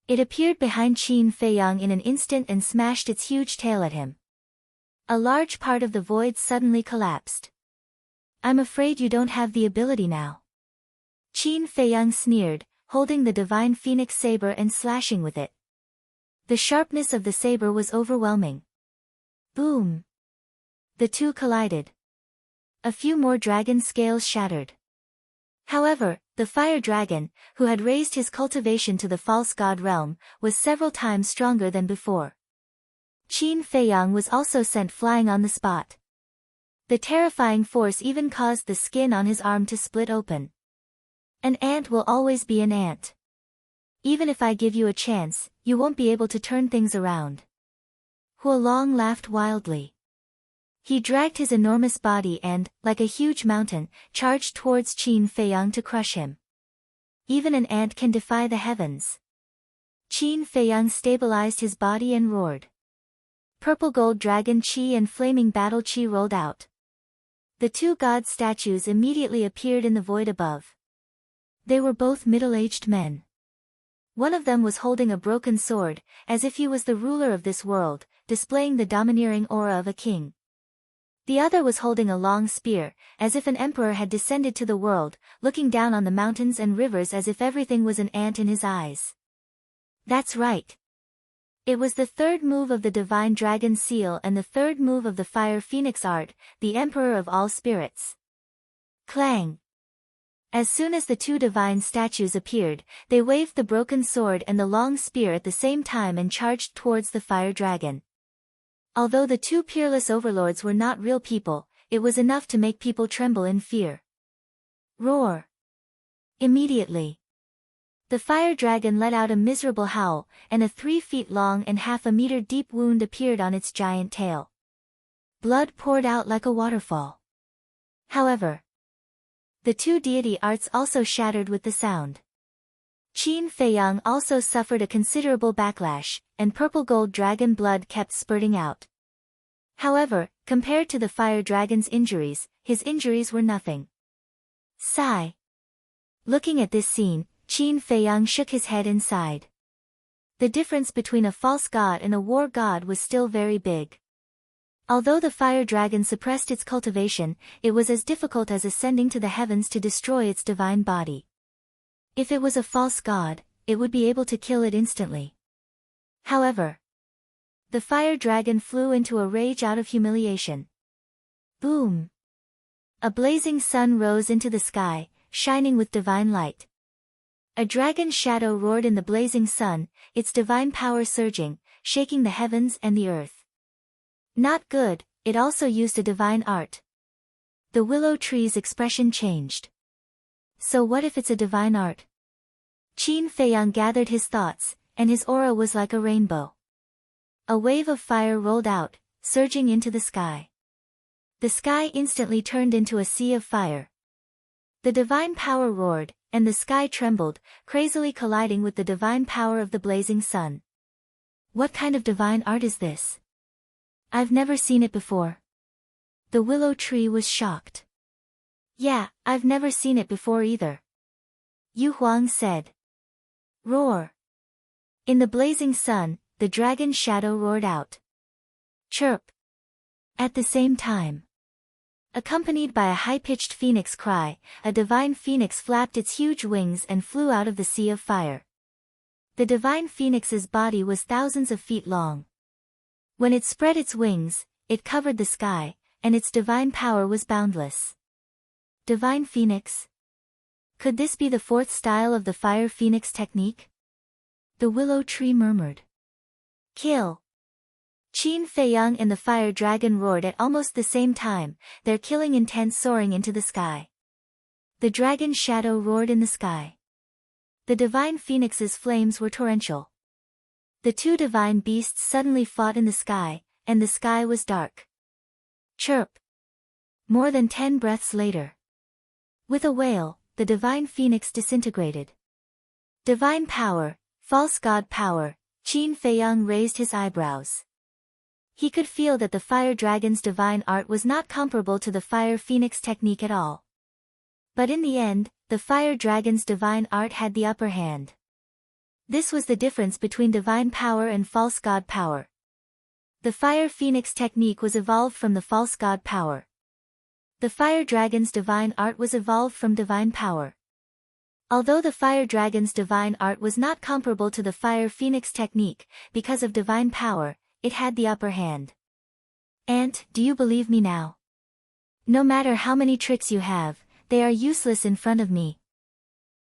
[SPEAKER 1] It appeared behind Qin Feiyang in an instant and smashed its huge tail at him. A large part of the void suddenly collapsed. "I'm afraid you don't have the ability now." Qin Feiyang sneered, holding the divine phoenix saber and slashing with it. The sharpness of the saber was overwhelming. Boom! The two collided. A few more dragon scales shattered. However, the fire dragon, who had raised his cultivation to the false god realm, was several times stronger than before. Qin Feiyang was also sent flying on the spot. The terrifying force even caused the skin on his arm to split open. An ant will always be an ant. Even if I give you a chance, you won't be able to turn things around. Huolong laughed wildly. He dragged his enormous body and, like a huge mountain, charged towards Qin Feiyang to crush him. Even an ant can defy the heavens. Qin Feiyang stabilized his body and roared. Purple gold dragon chi and flaming battle chi rolled out. The two god statues immediately appeared in the void above. They were both middle-aged men. One of them was holding a broken sword, as if he was the ruler of this world, displaying the domineering aura of a king. The other was holding a long spear, as if an emperor had descended to the world, looking down on the mountains and rivers as if everything was an ant in his eyes. That's right. It was the third move of the divine dragon seal and the third move of the fire phoenix art, the emperor of all spirits. Clang! As soon as the two divine statues appeared, they waved the broken sword and the long spear at the same time and charged towards the fire dragon. Although the two peerless overlords were not real people, it was enough to make people tremble in fear. Roar! Immediately, the fire dragon let out a miserable howl, and a 3 feet long and half a meter deep wound appeared on its giant tail. Blood poured out like a waterfall. However, the two deity arts also shattered with the sound. Qin Feiyang also suffered a considerable backlash, and purple gold dragon blood kept spurting out. However, compared to the fire dragon's injuries, his injuries were nothing. Sigh. Looking at this scene, Qin Feiyang shook his head and sighed. The difference between a false god and a war god was still very big. Although the fire dragon suppressed its cultivation, it was as difficult as ascending to the heavens to destroy its divine body. If it was a false god, it would be able to kill it instantly. However, the fire dragon flew into a rage out of humiliation. Boom! A blazing sun rose into the sky, shining with divine light. A dragon's shadow roared in the blazing sun, its divine power surging, shaking the heavens and the earth. Not good, it also used a divine art. The willow tree's expression changed. So what if it's a divine art? Qin Feiyang gathered his thoughts, and his aura was like a rainbow. A wave of fire rolled out, surging into the sky. The sky instantly turned into a sea of fire. The divine power roared, and the sky trembled, crazily colliding with the divine power of the blazing sun. What kind of divine art is this? I've never seen it before. The willow tree was shocked. Yeah, I've never seen it before either. Yu Huang said. Roar! In the blazing sun, the dragon's shadow roared out. Chirp! At the same time, accompanied by a high-pitched phoenix cry, a divine phoenix flapped its huge wings and flew out of the sea of fire. The divine phoenix's body was thousands of feet long. When it spread its wings, it covered the sky, and its divine power was boundless. Divine phoenix? Could this be the fourth style of the fire phoenix technique? The willow tree murmured. Kill! Qin Feiyang and the fire dragon roared at almost the same time, their killing intent soaring into the sky. The dragon's shadow roared in the sky. The divine phoenix's flames were torrential. The two divine beasts suddenly fought in the sky, and the sky was dark. Chirp! More than 10 breaths later. With a wail, the divine phoenix disintegrated. Divine power, false god power, Qin Feiyang raised his eyebrows. He could feel that the fire dragon's divine art was not comparable to the fire phoenix technique at all. But in the end, the fire dragon's divine art had the upper hand. This was the difference between divine power and false god power. The fire phoenix technique was evolved from the false god power. The fire dragon's divine art was evolved from divine power. Although the fire dragon's divine art was not comparable to the fire phoenix technique, because of divine power, it had the upper hand. Aunt, do you believe me now? No matter how many tricks you have, they are useless in front of me.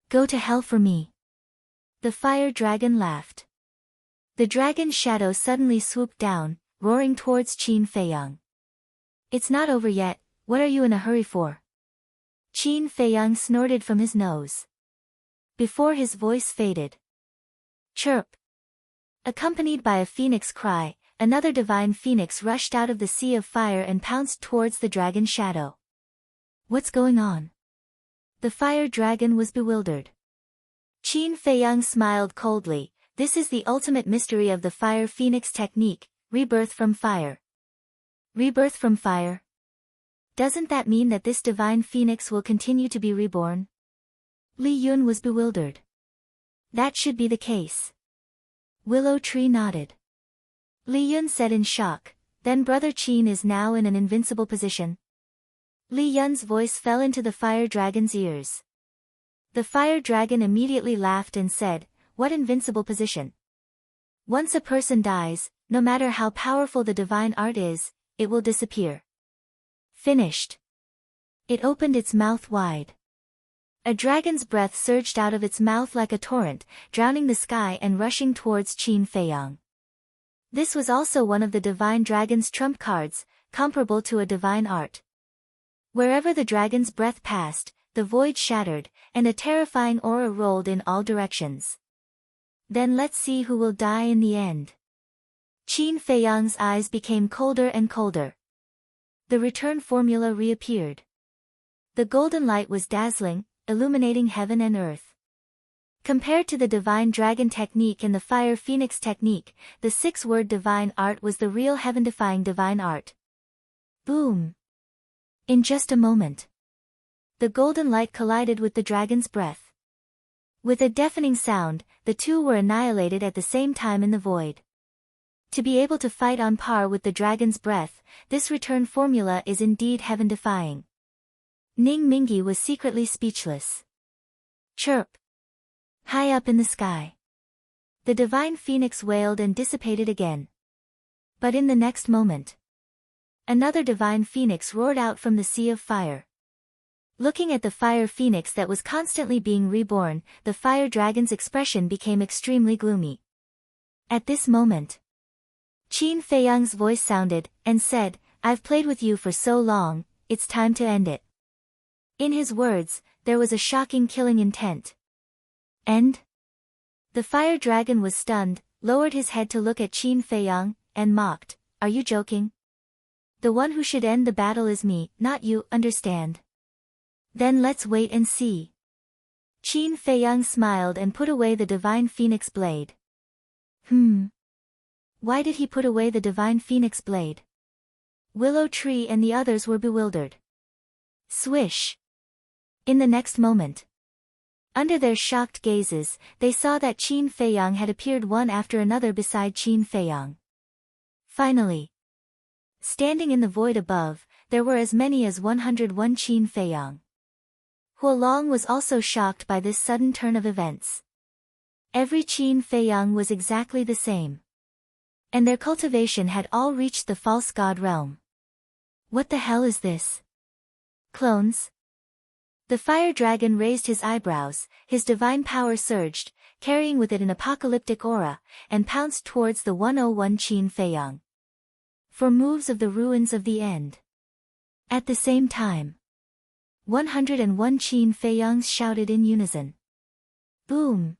[SPEAKER 1] Go to hell for me. The fire dragon laughed. The dragon's shadow suddenly swooped down, roaring towards Qin Feiyang. It's not over yet, what are you in a hurry for? Qin Feiyang snorted from his nose. Before his voice faded. Chirp! Accompanied by a phoenix cry, another divine phoenix rushed out of the sea of fire and pounced towards the dragon's shadow. What's going on? The fire dragon was bewildered. Qin Feiyang smiled coldly. This is the ultimate mystery of the fire phoenix technique, rebirth from fire. Rebirth from fire? Doesn't that mean that this divine phoenix will continue to be reborn? Li Yun was bewildered. That should be the case. Willow Tree nodded. Li Yun said in shock, then Brother Qin is now in an invincible position. Li Yun's voice fell into the fire dragon's ears. The fire dragon immediately laughed and said, what invincible position? Once a person dies, no matter how powerful the divine art is, it will disappear. Finished. It opened its mouth wide. A dragon's breath surged out of its mouth like a torrent, drowning the sky and rushing towards Qin Feiyang. This was also one of the divine dragon's trump cards, comparable to a divine art. Wherever the dragon's breath passed, the void shattered, and a terrifying aura rolled in all directions. Then let's see who will die in the end. Qin Feiyang's eyes became colder and colder. The return formula reappeared. The golden light was dazzling, illuminating heaven and earth. Compared to the divine dragon technique and the fire phoenix technique, the six-word divine art was the real heaven-defying divine art. Boom! In just a moment, the golden light collided with the dragon's breath. With a deafening sound, the two were annihilated at the same time in the void. To be able to fight on par with the dragon's breath, this return formula is indeed heaven-defying. Ning Mingi was secretly speechless. Chirp! High up in the sky, the divine phoenix wailed and dissipated again. But in the next moment, another divine phoenix roared out from the sea of fire. Looking at the fire phoenix that was constantly being reborn, the fire dragon's expression became extremely gloomy. At this moment, Qin Feiyang's voice sounded, and said, I've played with you for so long, it's time to end it. In his words, there was a shocking killing intent. End? The fire dragon was stunned, lowered his head to look at Qin Feiyang, and mocked, are you joking? The one who should end the battle is me, not you, understand? Then let's wait and see. Qin Feiyang smiled and put away the divine phoenix blade. Why did he put away the divine phoenix blade? Willow Tree and the others were bewildered. Swish! In the next moment, under their shocked gazes, they saw that Qin Feiyang had appeared one after another beside Qin Feiyang. Finally, standing in the void above, there were as many as 101 Qin Feiyang. Huolong was also shocked by this sudden turn of events. Every Qin Feiyang was exactly the same. And their cultivation had all reached the false god realm. What the hell is this? Clones? The fire dragon raised his eyebrows, his divine power surged, carrying with it an apocalyptic aura, and pounced towards the 101 Qin Feiyang. For moves of the ruins of the end. At the same time, 101 Qin Feiyangs shouted in unison. Boom!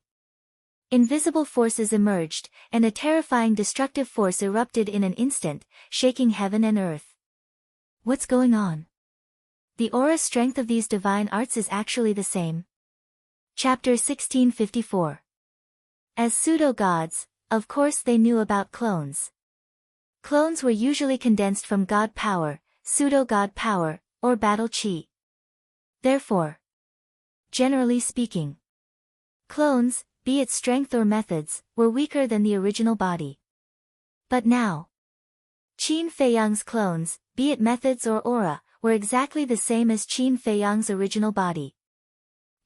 [SPEAKER 1] Invisible forces emerged, and a terrifying destructive force erupted in an instant, shaking heaven and earth. What's going on? The aura strength of these divine arts is actually the same. Chapter 1654. As pseudo-gods, of course they knew about clones. Clones were usually condensed from god power, pseudo-god power, or battle chi. Therefore, generally speaking, clones, be it strength or methods, were weaker than the original body. But now, Qin Feiyang's clones, be it methods or aura, were exactly the same as Qin Feiyang's original body.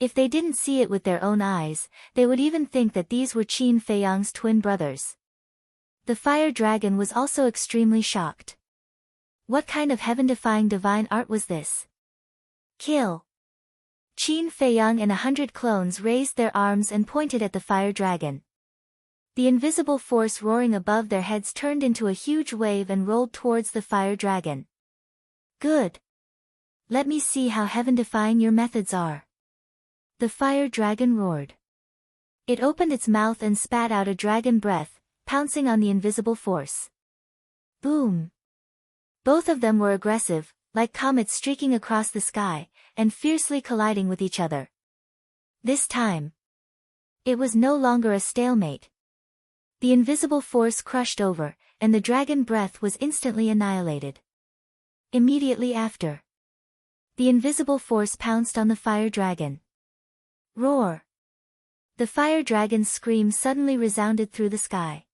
[SPEAKER 1] If they didn't see it with their own eyes, they would even think that these were Qin Feiyang's twin brothers. The fire dragon was also extremely shocked. What kind of heaven-defying divine art was this? Kill! Qin Feiyang and 100 clones raised their arms and pointed at the fire dragon. The invisible force roaring above their heads turned into a huge wave and rolled towards the fire dragon. Good! Let me see how heaven-defying your methods are. The fire dragon roared. It opened its mouth and spat out a dragon breath, pouncing on the invisible force. Boom! Both of them were aggressive, like comets streaking across the sky, and fiercely colliding with each other. This time, it was no longer a stalemate. The invisible force crushed over, and the dragon breath was instantly annihilated. Immediately after, the invisible force pounced on the fire dragon. Roar! The fire dragon's scream suddenly resounded through the sky.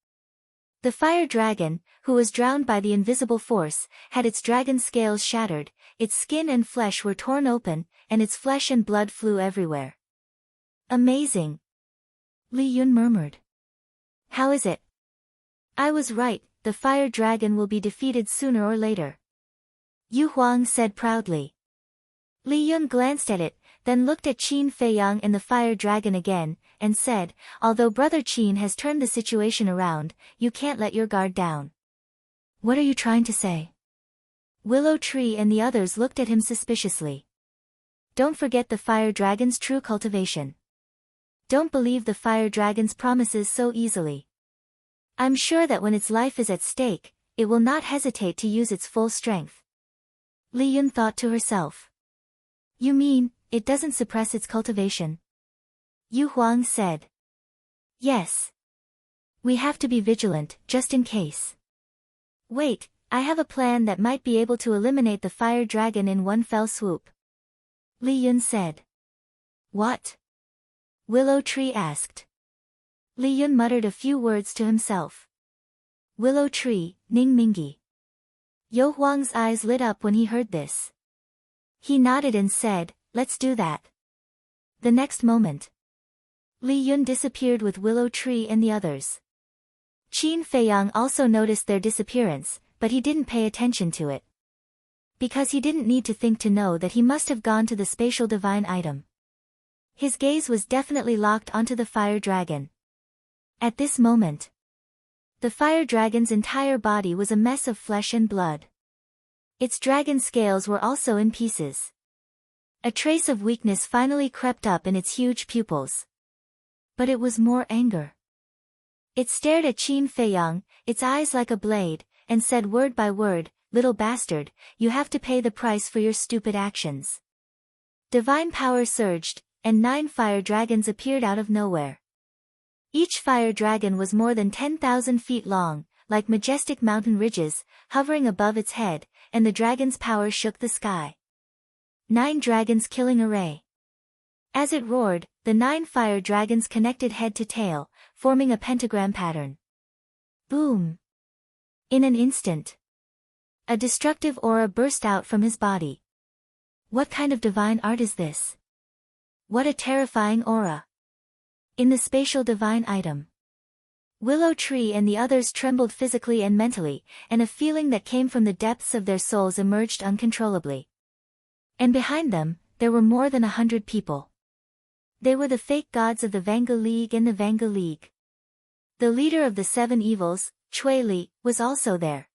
[SPEAKER 1] The fire dragon, who was drowned by the invisible force, had its dragon scales shattered, its skin and flesh were torn open, and its flesh and blood flew everywhere. Amazing! Li Yun murmured. How is it? I was right, the fire dragon will be defeated sooner or later. Yu Huang said proudly. Li Yun glanced at it, then looked at Qin Feiyang and the fire dragon again, and said, although Brother Qin has turned the situation around, you can't let your guard down. What are you trying to say? Willow Tree and the others looked at him suspiciously. Don't forget the fire dragon's true cultivation. Don't believe the fire dragon's promises so easily. I'm sure that when its life is at stake, it will not hesitate to use its full strength. Li Yun thought to herself. You mean, it doesn't suppress its cultivation? Yu Huang said. Yes. We have to be vigilant, just in case. Wait, I have a plan that might be able to eliminate the fire dragon in one fell swoop. Li Yun said. What? Willow Tree asked. Li Yun muttered a few words to himself. Willow Tree, Ning Mingi. Yu Huang's eyes lit up when he heard this. He nodded and said, let's do that. The next moment, Li Yun disappeared with Willow Tree and the others. Qin Feiyang also noticed their disappearance, but he didn't pay attention to it. Because he didn't need to think to know that he must have gone to the spatial divine item. His gaze was definitely locked onto the fire dragon. At this moment, the fire dragon's entire body was a mess of flesh and blood. Its dragon scales were also in pieces. A trace of weakness finally crept up in its huge pupils. But it was more anger. It stared at Qin Feiyang, its eyes like a blade, and said word by word, little bastard, you have to pay the price for your stupid actions. Divine power surged, and 9 fire dragons appeared out of nowhere. Each fire dragon was more than 10,000 feet long, like majestic mountain ridges, hovering above its head, and the dragon's power shook the sky. 9 dragons killing array. As it roared, the 9 fire dragons connected head to tail, forming a pentagram pattern. Boom! In an instant, a destructive aura burst out from his body. What kind of divine art is this? What a terrifying aura! In the spatial divine item, Willow Tree and the others trembled physically and mentally, and a feeling that came from the depths of their souls emerged uncontrollably. And behind them, there were more than 100 people. They were the fake gods of the Vanga League and the Vanga League. The leader of the 7 evils, Chui Li, was also there.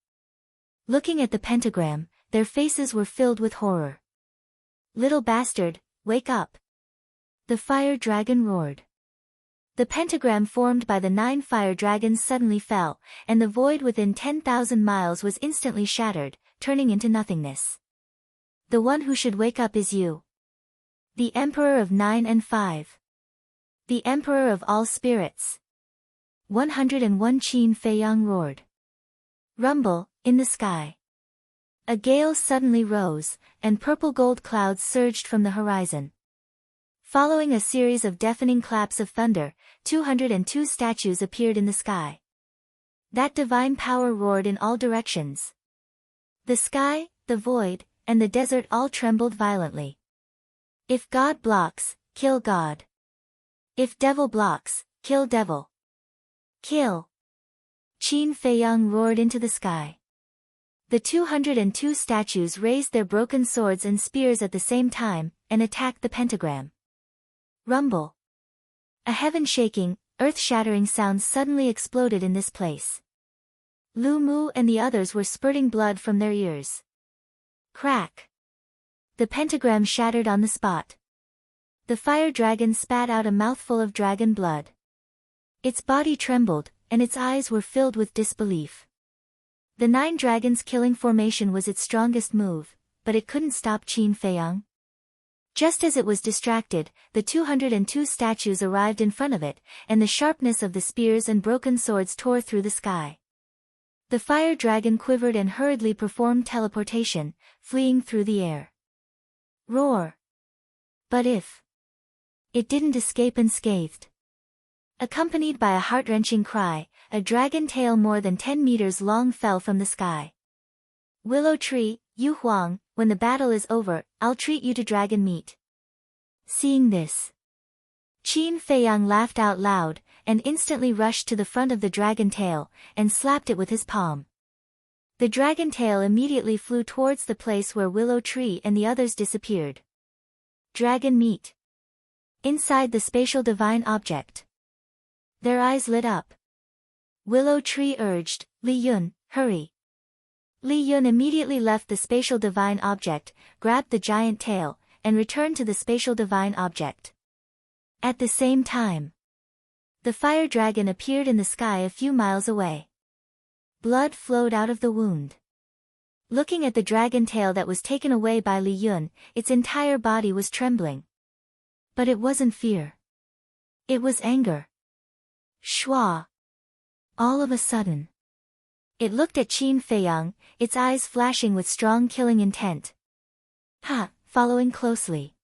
[SPEAKER 1] Looking at the pentagram, their faces were filled with horror. Little bastard, wake up! The fire dragon roared. The pentagram formed by the 9 fire dragons suddenly fell, and the void within 10,000 miles was instantly shattered, turning into nothingness. The one who should wake up is you. The Emperor of 9 and 5. The Emperor of all spirits. 101 Qin Feiyang roared. Rumble, in the sky. A gale suddenly rose, and purple-gold clouds surged from the horizon. Following a series of deafening claps of thunder, 202 statues appeared in the sky. That divine power roared in all directions. The sky, the void, and the desert all trembled violently. If God blocks, kill God. If devil blocks, kill devil. Kill. Qin Feiyang roared into the sky. The 202 statues raised their broken swords and spears at the same time, and attacked the pentagram. Rumble. A heaven-shaking, earth-shattering sound suddenly exploded in this place. Lu Mu and the others were spurting blood from their ears. Crack. The pentagram shattered on the spot. The fire dragon spat out a mouthful of dragon blood. Its body trembled, and its eyes were filled with disbelief. The 9 dragons killing formation was its strongest move, but it couldn't stop Qin Feiyang. Just as it was distracted, the 202 statues arrived in front of it, and the sharpness of the spears and broken swords tore through the sky. The fire dragon quivered and hurriedly performed teleportation, fleeing through the air. Roar! But if it didn't escape unscathed. Accompanied by a heart-wrenching cry, a dragon tail more than 10 meters long fell from the sky. Willow Tree, Yu Huang, when the battle is over, I'll treat you to dragon meat. Seeing this, Qin Feiyang laughed out loud, and instantly rushed to the front of the dragon tail, and slapped it with his palm. The dragon tail immediately flew towards the place where Willow Tree and the others disappeared. Dragon meat. Inside the spatial divine object. Their eyes lit up. Willow Tree urged, Li Yun, hurry. Li Yun immediately left the spatial divine object, grabbed the giant tail, and returned to the spatial divine object. At the same time, the fire dragon appeared in the sky a few miles away. Blood flowed out of the wound. Looking at the dragon tail that was taken away by Li Yun, its entire body was trembling. But it wasn't fear. It was anger. Shua. All of a sudden, it looked at Qin Feiyang, its eyes flashing with strong killing intent. Following closely.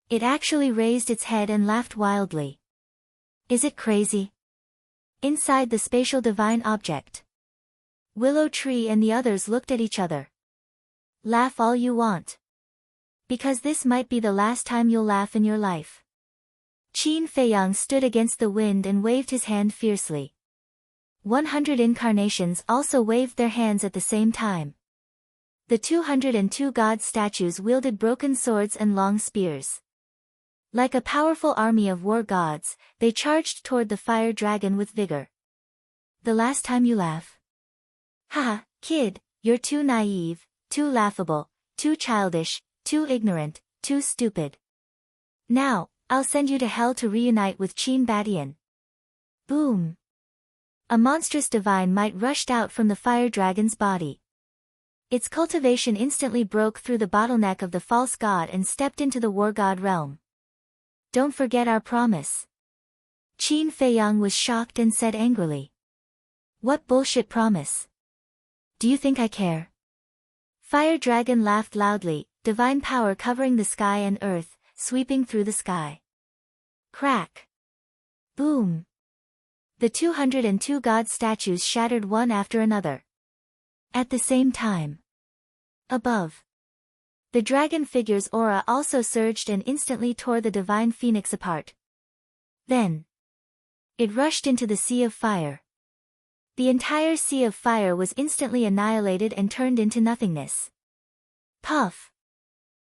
[SPEAKER 1] It actually raised its head and laughed wildly. Is it crazy? Inside the spatial divine object. Willow Tree and the others looked at each other. Laugh all you want. Because this might be the last time you'll laugh in your life. Qin Feiyang stood against the wind and waved his hand fiercely. 100 incarnations also waved their hands at the same time. The 202 god statues wielded broken swords and long spears. Like a powerful army of war gods, they charged toward the fire dragon with vigor. The last time you laugh? Haha, kid, you're too naive, too laughable, too childish, too ignorant, too stupid. Now, I'll send you to hell to reunite with Qin Badian. Boom! A monstrous divine might rushed out from the fire dragon's body. Its cultivation instantly broke through the bottleneck of the false god and stepped into the war god realm. Don't forget our promise. Qin Feiyang was shocked and said angrily. What bullshit promise? Do you think I care? Fire dragon laughed loudly, divine power covering the sky and earth, sweeping through the sky. Crack. Boom. The 202 god statues shattered one after another. At the same time. Above. The dragon figure's aura also surged and instantly tore the divine phoenix apart. Then. It rushed into the sea of fire. The entire sea of fire was instantly annihilated and turned into nothingness. Puff.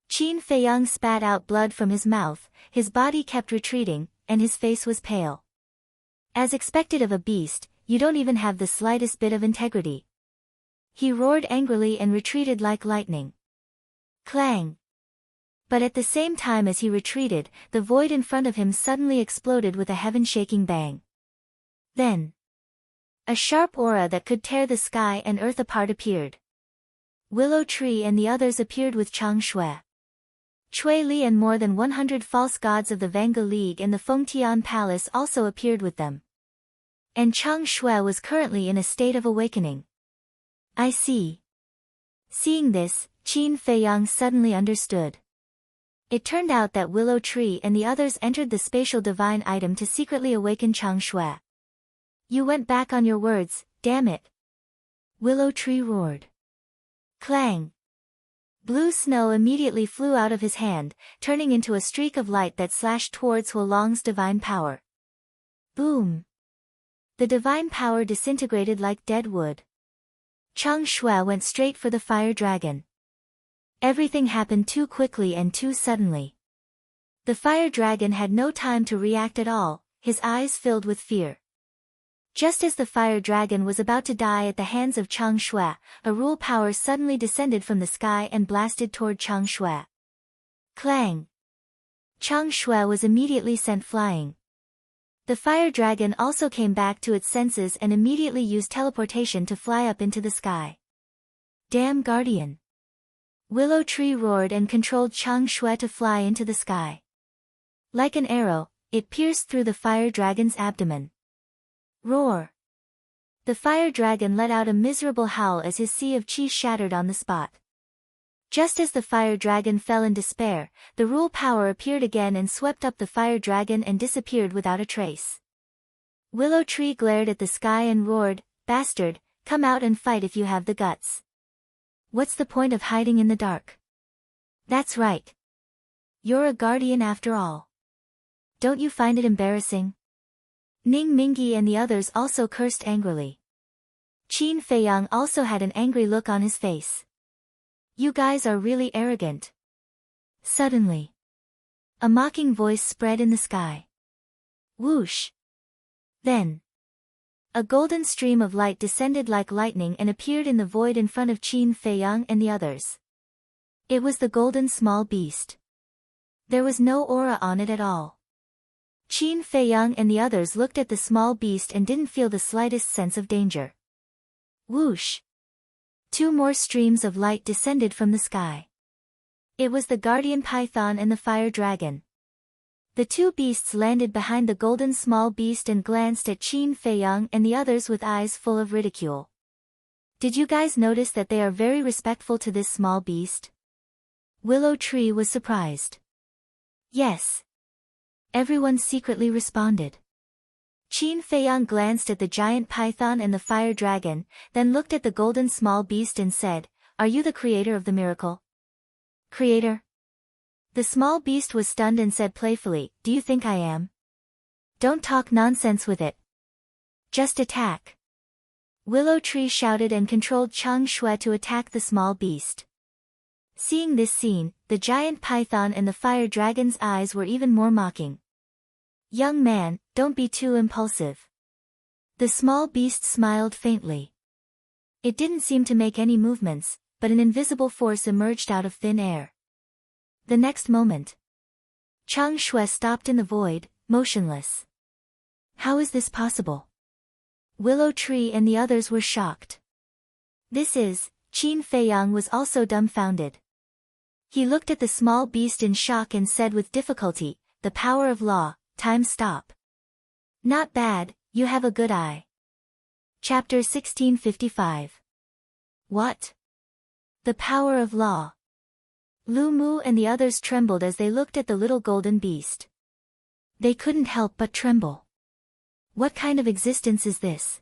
[SPEAKER 1] Qin Feiyang spat out blood from his mouth, his body kept retreating, and his face was pale. As expected of a beast, you don't even have the slightest bit of integrity. He roared angrily and retreated like lightning. Clang! But at the same time as he retreated, the void in front of him suddenly exploded with a heaven-shaking bang. Then, a sharp aura that could tear the sky and earth apart appeared. Willow Tree and the others appeared with Chang Shui. Cui Li and more than 100 false gods of the Vanga League and the Fengtian Palace also appeared with them. And Chang Shui was currently in a state of awakening. I see. Seeing this, Qin Feiyang suddenly understood. It turned out that Willow Tree and the others entered the spatial divine item to secretly awaken Chang Shui. You went back on your words, damn it. Willow Tree roared. Clang. Blue snow immediately flew out of his hand, turning into a streak of light that slashed towards Huolong's divine power. Boom. The divine power disintegrated like dead wood. Chang Shui went straight for the fire dragon. Everything happened too quickly and too suddenly. The fire dragon had no time to react at all, his eyes filled with fear. Just as the fire dragon was about to die at the hands of Chang Shui, a rule power suddenly descended from the sky and blasted toward Chang Shui. Clang! Chang Shui was immediately sent flying. The fire dragon also came back to its senses and immediately used teleportation to fly up into the sky. Damn guardian! Willow Tree roared and controlled Chang Shui to fly into the sky. Like an arrow, it pierced through the fire dragon's abdomen. Roar! The fire dragon let out a miserable howl as his sea of chi shattered on the spot. Just as the fire dragon fell in despair, the rule power appeared again and swept up the fire dragon and disappeared without a trace. Willow Tree glared at the sky and roared, "Bastard, come out and fight if you have the guts. What's the point of hiding in the dark? That's right. You're a guardian after all. Don't you find it embarrassing?" Ning Mingi and the others also cursed angrily. Qin Feiyang also had an angry look on his face. You guys are really arrogant. Suddenly, a mocking voice spread in the sky. Whoosh! Then, a golden stream of light descended like lightning and appeared in the void in front of Qin Feiyang and the others. It was the golden small beast. There was no aura on it at all. Qin Feiyang and the others looked at the small beast and didn't feel the slightest sense of danger. Whoosh! Two more streams of light descended from the sky. It was the guardian python and the fire dragon. The two beasts landed behind the golden small beast and glanced at Qin Feiyang and the others with eyes full of ridicule. Did you guys notice that they are very respectful to this small beast? Willow Tree was surprised. Yes. Everyone secretly responded. Qin Feiyang glanced at the giant python and the fire dragon, then looked at the golden small beast and said, "Are you the creator of the miracle?" Creator? The small beast was stunned and said playfully, "Do you think I am? Don't talk nonsense with it. Just attack." Willow Tree shouted and controlled Chang Shui to attack the small beast. Seeing this scene, the giant python and the fire dragon's eyes were even more mocking. Young man, don't be too impulsive. The small beast smiled faintly. It didn't seem to make any movements, but an invisible force emerged out of thin air. The next moment, Chang Shui stopped in the void, motionless. How is this possible? Willow Tree and the others were shocked. Qin Feiyang was also dumbfounded. He looked at the small beast in shock and said with difficulty, "The power of law, time stop." Not bad, you have a good eye. Chapter 1655. What? The power of law. Lu Mu and the others trembled as they looked at the little golden beast. They couldn't help but tremble. What kind of existence is this?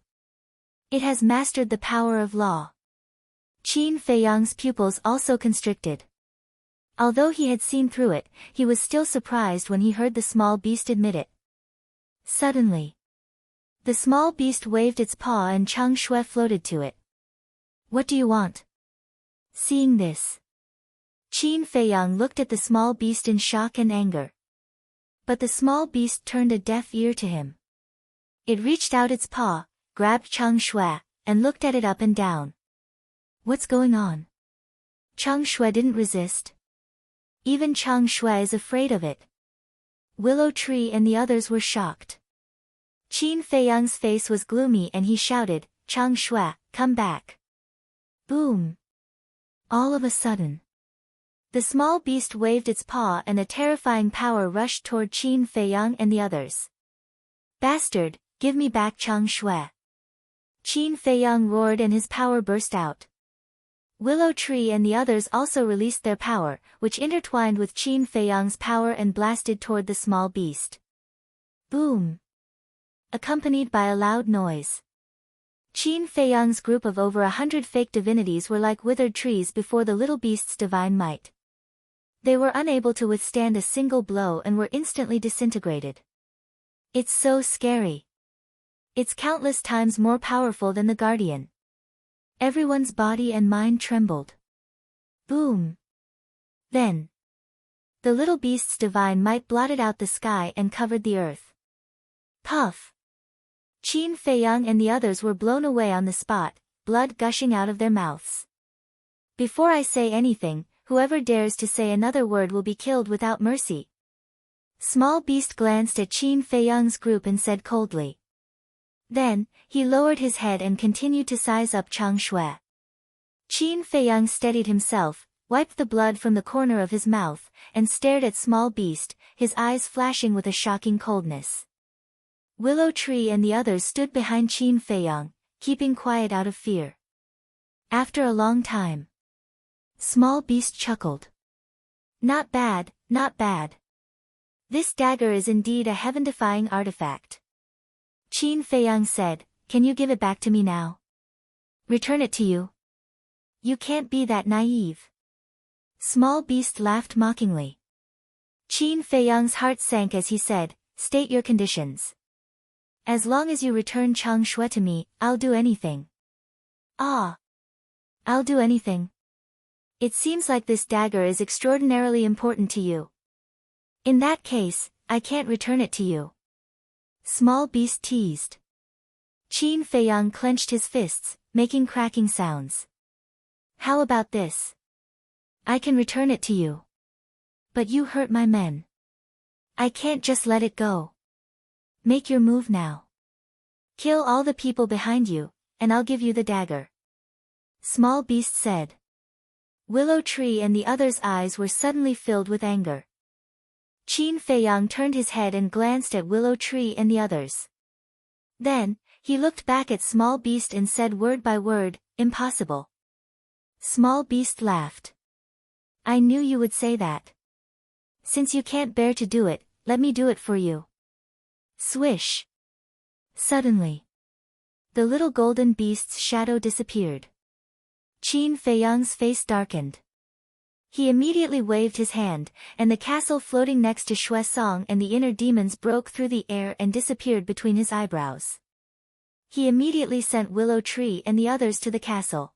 [SPEAKER 1] It has mastered the power of law. Qin Feiyang's pupils also constricted. Although he had seen through it, he was still surprised when he heard the small beast admit it. Suddenly, the small beast waved its paw and Chang Shui floated to it. What do you want? Seeing this, Qin Feiyang looked at the small beast in shock and anger. But the small beast turned a deaf ear to him. It reached out its paw, grabbed Chang Shui, and looked at it up and down. What's going on? Chang Shui didn't resist. Even Chang Shui is afraid of it. Willow Tree and the others were shocked. Qin Feiyang's face was gloomy and he shouted, "Chang Shui, come back." Boom! All of a sudden, the small beast waved its paw and a terrifying power rushed toward Qin Feiyang and the others. Bastard, give me back Chang Shui. Qin Feiyang roared and his power burst out. Willow Tree and the others also released their power, which intertwined with Qin Feiyang's power and blasted toward the small beast. Boom! Accompanied by a loud noise. Qin Feiyang's group of over 100 fake divinities were like withered trees before the little beast's divine might. They were unable to withstand a single blow and were instantly disintegrated. It's so scary. It's countless times more powerful than the Guardian. Everyone's body and mind trembled. Boom! Then, the little beast's divine might blotted out the sky and covered the earth. Puff! Qin Feiyang and the others were blown away on the spot, blood gushing out of their mouths. Before I say anything, whoever dares to say another word will be killed without mercy. Small Beast glanced at Qin Feiyang's group and said coldly. Then, he lowered his head and continued to size up Chang Shui. Qin Feiyang steadied himself, wiped the blood from the corner of his mouth, and stared at Small Beast, his eyes flashing with a shocking coldness. Willow Tree and the others stood behind Qin Feiyang, keeping quiet out of fear. After a long time, Small Beast chuckled. Not bad, not bad. This dagger is indeed a heaven-defying artifact. Qin Feiyang said, can you give it back to me now? Return it to you? You can't be that naive. Small Beast laughed mockingly. Qin Feiyang's heart sank as he said, state your conditions. As long as you return Chang Shui to me, I'll do anything. Ah! I'll do anything. It seems like this dagger is extraordinarily important to you. In that case, I can't return it to you. Small Beast teased. Qin Feiyang clenched his fists, making cracking sounds. How about this? I can return it to you. But you hurt my men. I can't just let it go. Make your move now. Kill all the people behind you, and I'll give you the dagger. Small Beast said. Willow Tree and the others' eyes were suddenly filled with anger. Qin Feiyang turned his head and glanced at Willow Tree and the others. Then, he looked back at Small Beast and said word by word, impossible. Small Beast laughed. I knew you would say that. Since you can't bear to do it, let me do it for you. Swish. Suddenly, the little golden beast's shadow disappeared. Qin Feiyang's face darkened. He immediately waved his hand, and the castle floating next to Shui Song and the inner demons broke through the air and disappeared between his eyebrows. He immediately sent Willow Tree and the others to the castle.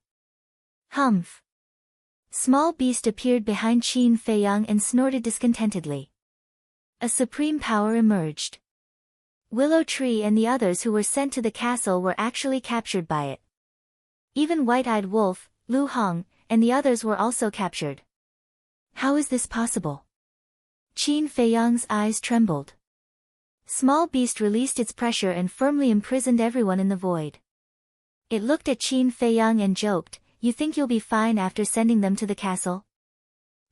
[SPEAKER 1] Humph! Small Beast appeared behind Qin Feiyang and snorted discontentedly. A supreme power emerged. Willow Tree and the others who were sent to the castle were actually captured by it. Even White-Eyed Wolf, Lu Hong, and the others were also captured. How is this possible? Qin Feiyang's eyes trembled. Small Beast released its pressure and firmly imprisoned everyone in the void. It looked at Qin Feiyang and joked, you think you'll be fine after sending them to the castle?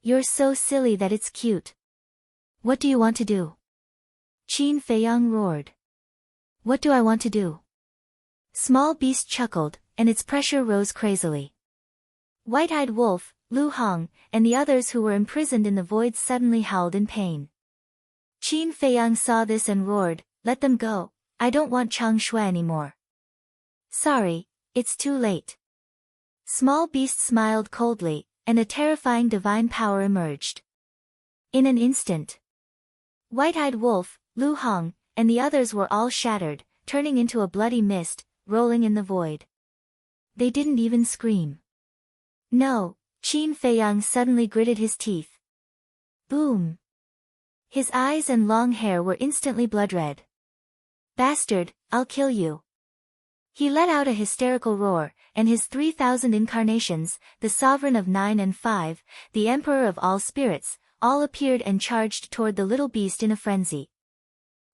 [SPEAKER 1] You're so silly that it's cute. What do you want to do? Qin Feiyang roared. What do I want to do? Small Beast chuckled, and its pressure rose crazily. White-Eyed Wolf, Lu Hong, and the others who were imprisoned in the void suddenly howled in pain. Qin Feiyang saw this and roared, let them go, I don't want Chang Shui anymore. Sorry, it's too late. Small Beast smiled coldly, and a terrifying divine power emerged. In an instant, White-Eyed Wolf, Lu Hong, and the others were all shattered, turning into a bloody mist, rolling in the void. They didn't even scream. No, Qin Feiyang suddenly gritted his teeth. Boom! His eyes and long hair were instantly blood-red. Bastard, I'll kill you. He let out a hysterical roar, and his 3,000 incarnations, the Sovereign of 9 and 5, the Emperor of all spirits, all appeared and charged toward the little beast in a frenzy.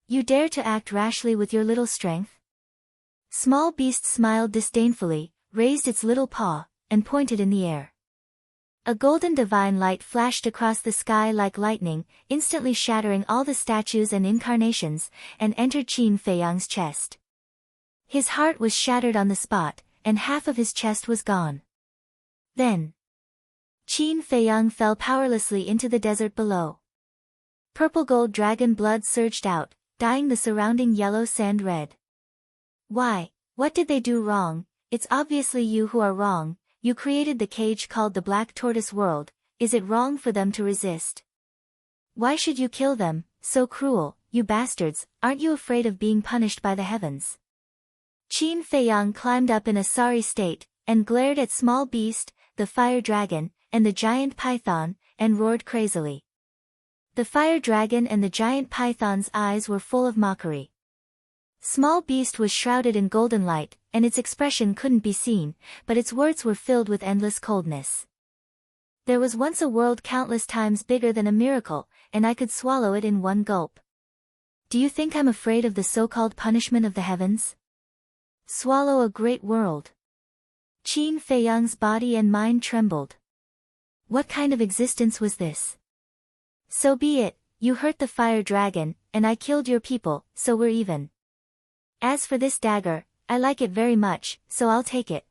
[SPEAKER 1] You dare to act rashly with your little strength? Small Beast smiled disdainfully, raised its little paw, and pointed in the air. A golden divine light flashed across the sky like lightning, instantly shattering all the statues and incarnations, and entered Qin Feiyang's chest. His heart was shattered on the spot, and half of his chest was gone. Then, Qin Feiyang fell powerlessly into the desert below. Purple gold dragon blood surged out, dyeing the surrounding yellow sand red. Why, what did they do wrong? It's obviously you who are wrong. You created the cage called the Black Tortoise World. Is it wrong for them to resist? Why should you kill them, so cruel, you bastards? Aren't you afraid of being punished by the heavens? Qin Feiyang climbed up in a sorry state, and glared at Small Beast, the fire dragon, and the giant python, and roared crazily. The fire dragon and the giant python's eyes were full of mockery. Small Beast was shrouded in golden light, and its expression couldn't be seen, but its words were filled with endless coldness. There was once a world countless times bigger than a miracle, and I could swallow it in one gulp. Do you think I'm afraid of the so-called punishment of the heavens? Swallow a great world. Qin Feiyang's body and mind trembled. What kind of existence was this? So be it, you hurt the fire dragon, and I killed your people, so we're even. As for this dagger, I like it very much, so I'll take it.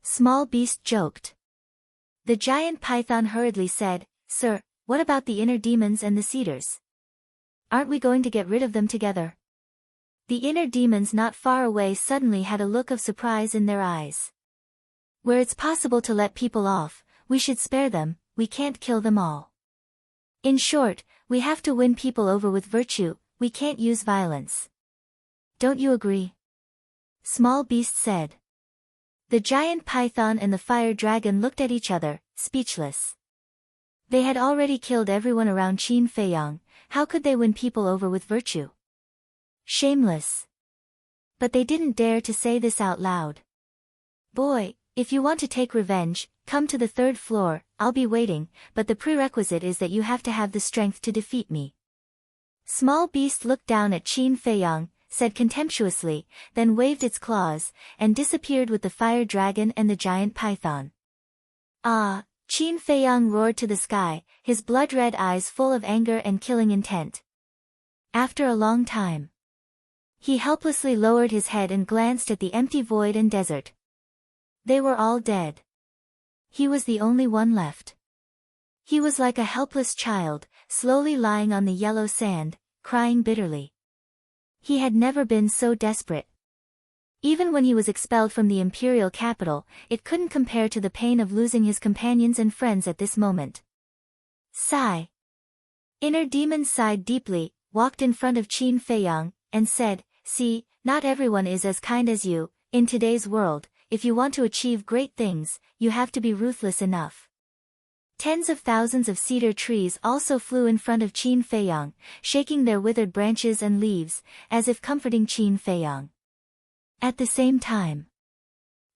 [SPEAKER 1] Small Beast joked. The giant python hurriedly said, Sir, what about the inner demons and the cedars? Aren't we going to get rid of them together? The inner demons not far away suddenly had a look of surprise in their eyes. Where it's possible to let people off, we should spare them, we can't kill them all. In short, we have to win people over with virtue, we can't use violence. Don't you agree? Small Beast said. The giant python and the fire dragon looked at each other, speechless. They had already killed everyone around Qin Feiyang, how could they win people over with virtue? Shameless. But they didn't dare to say this out loud. Boy, if you want to take revenge, come to the 3rd floor, I'll be waiting, but the prerequisite is that you have to have the strength to defeat me. Small Beast looked down at Qin Feiyang, said contemptuously, then waved its claws, and disappeared with the fire dragon and the giant python. Ah! Qin Feiyang roared to the sky, his blood-red eyes full of anger and killing intent. After a long time, he helplessly lowered his head and glanced at the empty void and desert. They were all dead. He was the only one left. He was like a helpless child, slowly lying on the yellow sand, crying bitterly. He had never been so desperate. Even when he was expelled from the imperial capital, it couldn't compare to the pain of losing his companions and friends at this moment. Sigh. Inner Demon sighed deeply, walked in front of Qin Feiyang, and said, See, not everyone is as kind as you. In today's world, if you want to achieve great things, you have to be ruthless enough. Tens of thousands of cedar trees also flew in front of Qin Feiyang, shaking their withered branches and leaves, as if comforting Qin Feiyang. At the same time,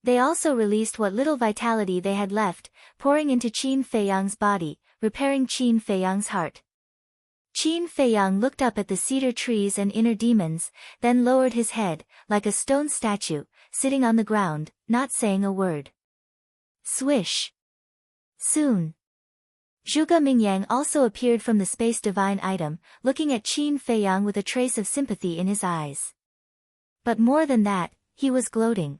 [SPEAKER 1] they also released what little vitality they had left, pouring into Qin Feiyang's body, repairing Qin Feiyang's heart. Qin Feiyang looked up at the cedar trees and inner demons, then lowered his head, like a stone statue, sitting on the ground, not saying a word. Swish. Soon, Zhuge Mingyang also appeared from the space divine item, looking at Qin Feiyang with a trace of sympathy in his eyes. But more than that, he was gloating.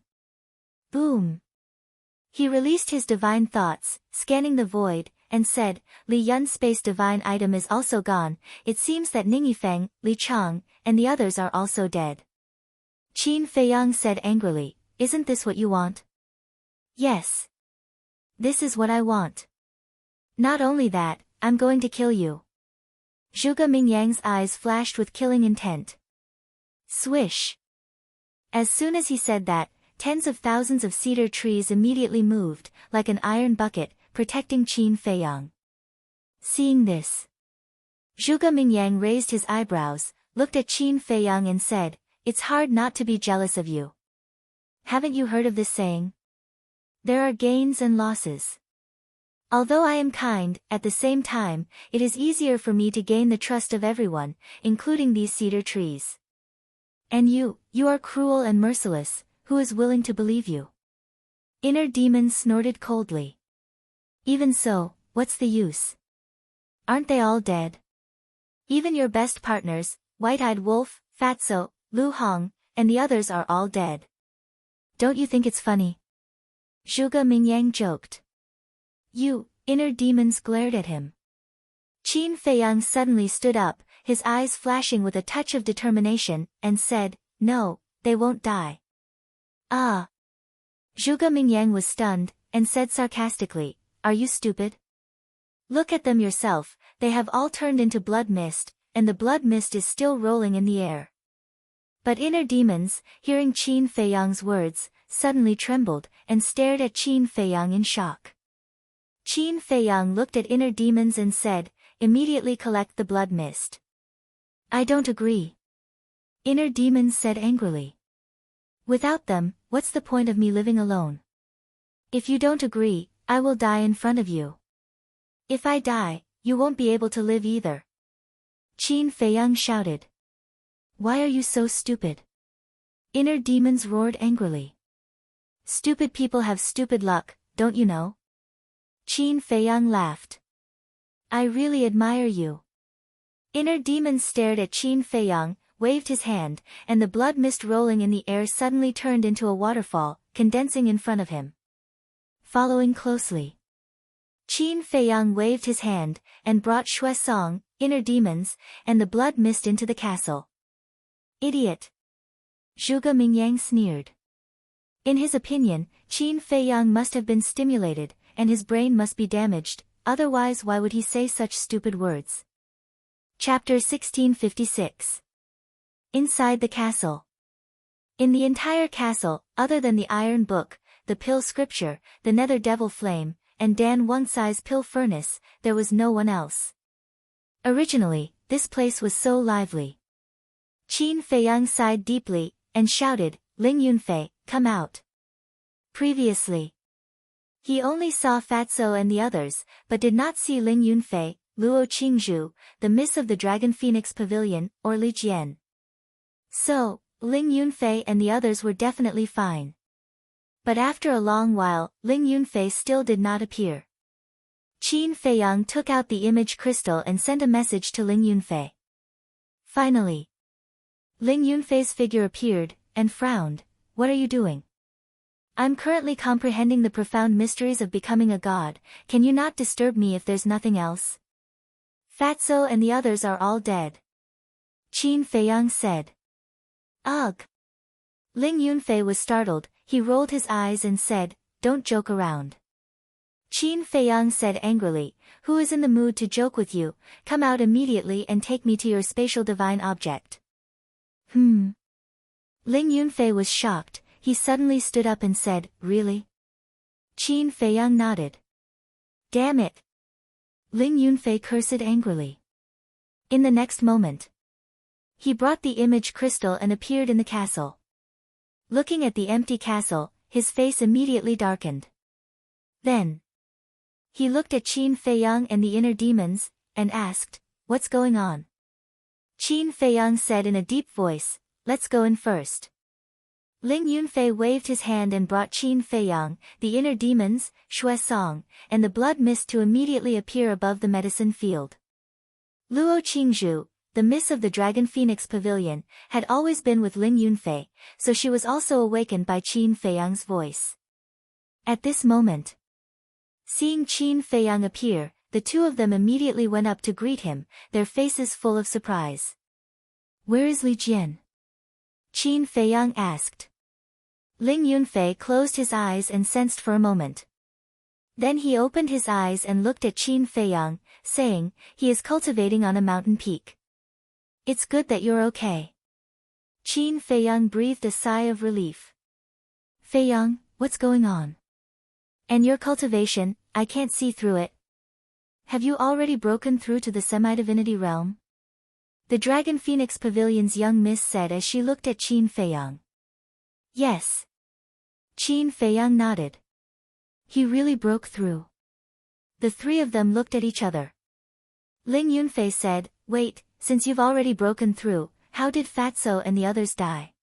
[SPEAKER 1] Boom! He released his divine thoughts, scanning the void, and said, Li Yun's space divine item is also gone, it seems that Ningyi Li Chang, and the others are also dead. Qin Feiyang said angrily, Isn't this what you want? Yes. This is what I want. Not only that, I'm going to kill you. Zhuge Mingyang's eyes flashed with killing intent. Swish. As soon as he said that, tens of thousands of cedar trees immediately moved, like an iron bucket, protecting Qin Feiyang. Seeing this, Zhuge Mingyang raised his eyebrows, looked at Qin Feiyang and said, It's hard not to be jealous of you. Haven't you heard of this saying? There are gains and losses. Although I am kind, at the same time, it is easier for me to gain the trust of everyone, including these cedar trees. And you are cruel and merciless, who is willing to believe you? Inner Demon snorted coldly. Even so, what's the use? Aren't they all dead? Even your best partners, White-Eyed Wolf, Fatso, Lu Hong, and the others are all dead. Don't you think it's funny? Zhuge Mingyang joked. You, inner demons glared at him. Qin Feiyang suddenly stood up, his eyes flashing with a touch of determination, and said, "No, they won't die." Ah! Zhuge Mingyang was stunned, and said sarcastically, "Are you stupid? Look at them yourself, they have all turned into blood mist, and the blood mist is still rolling in the air." But inner demons, hearing Qin Feiyang's words, suddenly trembled, and stared at Qin Feiyang in shock. Qin Feiyang looked at inner demons and said, "Immediately collect the blood mist." "I don't agree." Inner demons said angrily. "Without them, what's the point of me living alone? If you don't agree, I will die in front of you. If I die, you won't be able to live either." Qin Feiyang shouted. "Why are you so stupid?" Inner demons roared angrily. "Stupid people have stupid luck, don't you know?" Qin Feiyang laughed. "I really admire you." Inner demons stared at Qin Feiyang, waved his hand, and the blood mist rolling in the air suddenly turned into a waterfall, condensing in front of him. Following closely, Qin Feiyang waved his hand, and brought Shui Song, inner demons, and the blood mist into the castle. "Idiot!" Zhuge Mingyang sneered. In his opinion, Qin Feiyang must have been stimulated, and his brain must be damaged, otherwise why would he say such stupid words? Chapter 1656. Inside the castle. In the entire castle, other than the Iron Book, the Pill Scripture, the Nether Devil Flame, and Dan Wang-Sai's Pill Furnace, there was no one else. Originally, this place was so lively. Qin Feiyang sighed deeply, and shouted, "Ling Yunfei, come out." Previously, he only saw Fatso and the others, but did not see Ling Yunfei, Luo Qingzhu, the Miss of the Dragon Phoenix Pavilion, or Li Jian. So, Ling Yunfei and the others were definitely fine. But after a long while, Ling Yunfei still did not appear. Qin Feiyang took out the image crystal and sent a message to Ling Yunfei. Finally, Ling Yunfei's figure appeared, and frowned. "What are you doing?" "I'm currently comprehending the profound mysteries of becoming a god, can you not disturb me if there's nothing else?" "Fatso and the others are all dead," Qin Feiyang said. "Ugh!" Ling Yunfei was startled, he rolled his eyes and said, "Don't joke around." Qin Feiyang said angrily, "Who is in the mood to joke with you? Come out immediately and take me to your spatial divine object." Ling Yunfei was shocked, he suddenly stood up and said, "Really?" Qin Feiyang nodded. "Damn it!" Ling Yunfei cursed angrily. In the next moment, he brought the image crystal and appeared in the castle. Looking at the empty castle, his face immediately darkened. Then, he looked at Qin Feiyang and the inner demons, and asked, "What's going on?" Qin Feiyang said in a deep voice, "Let's go in first." Ling Yunfei waved his hand and brought Qin Feiyang, the inner demons, Shui Song, and the blood mist to immediately appear above the medicine field. Luo Qingzhu, the Miss of the Dragon Phoenix Pavilion, had always been with Ling Yunfei, so she was also awakened by Qin Feiyang's voice. At this moment, seeing Qin Feiyang appear, the two of them immediately went up to greet him, their faces full of surprise. "Where is Li Jian?" Qin Feiyang asked. Ling Yunfei closed his eyes and sensed for a moment. Then he opened his eyes and looked at Qin Feiyang, saying, "He is cultivating on a mountain peak." "It's good that you're okay." Qin Feiyang breathed a sigh of relief. "Feiyang, what's going on? And your cultivation, I can't see through it. Have you already broken through to the semi-divinity realm?" The Dragon Phoenix Pavilion's young miss said as she looked at Qin Feiyang. "Yes." Qin Feiyang nodded. "He really broke through." The three of them looked at each other. Ling Yunfei said, "Wait, since you've already broken through, how did Fatso and the others die?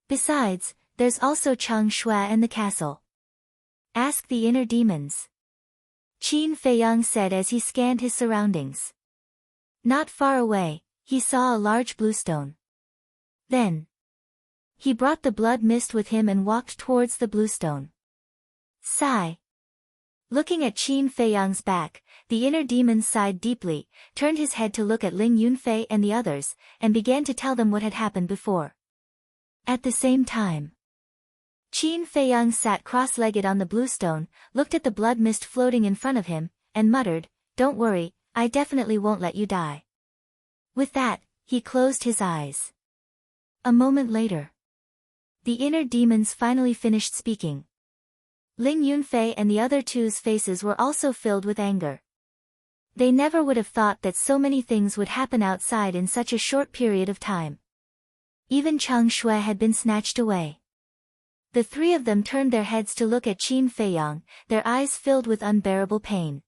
[SPEAKER 1] Besides, there's also Chang Shui and the castle. Ask the inner demons." Qin Feiyang said as he scanned his surroundings. Not far away, he saw a large blue stone. Then, He brought the blood mist with him and walked towards the bluestone. Sigh. Looking at Qin Feiyang's back, the inner demon sighed deeply, turned his head to look at Ling Yunfei and the others, and began to tell them what had happened before. At the same time, Qin Feiyang sat cross-legged on the bluestone, looked at the blood mist floating in front of him, and muttered, "Don't worry, I definitely won't let you die." With that, he closed his eyes. A moment later, the inner demons finally finished speaking. Ling Yunfei and the other two's faces were also filled with anger. They never would have thought that so many things would happen outside in such a short period of time. Even Chang Shui had been snatched away. The three of them turned their heads to look at Qin Feiyang, their eyes filled with unbearable pain.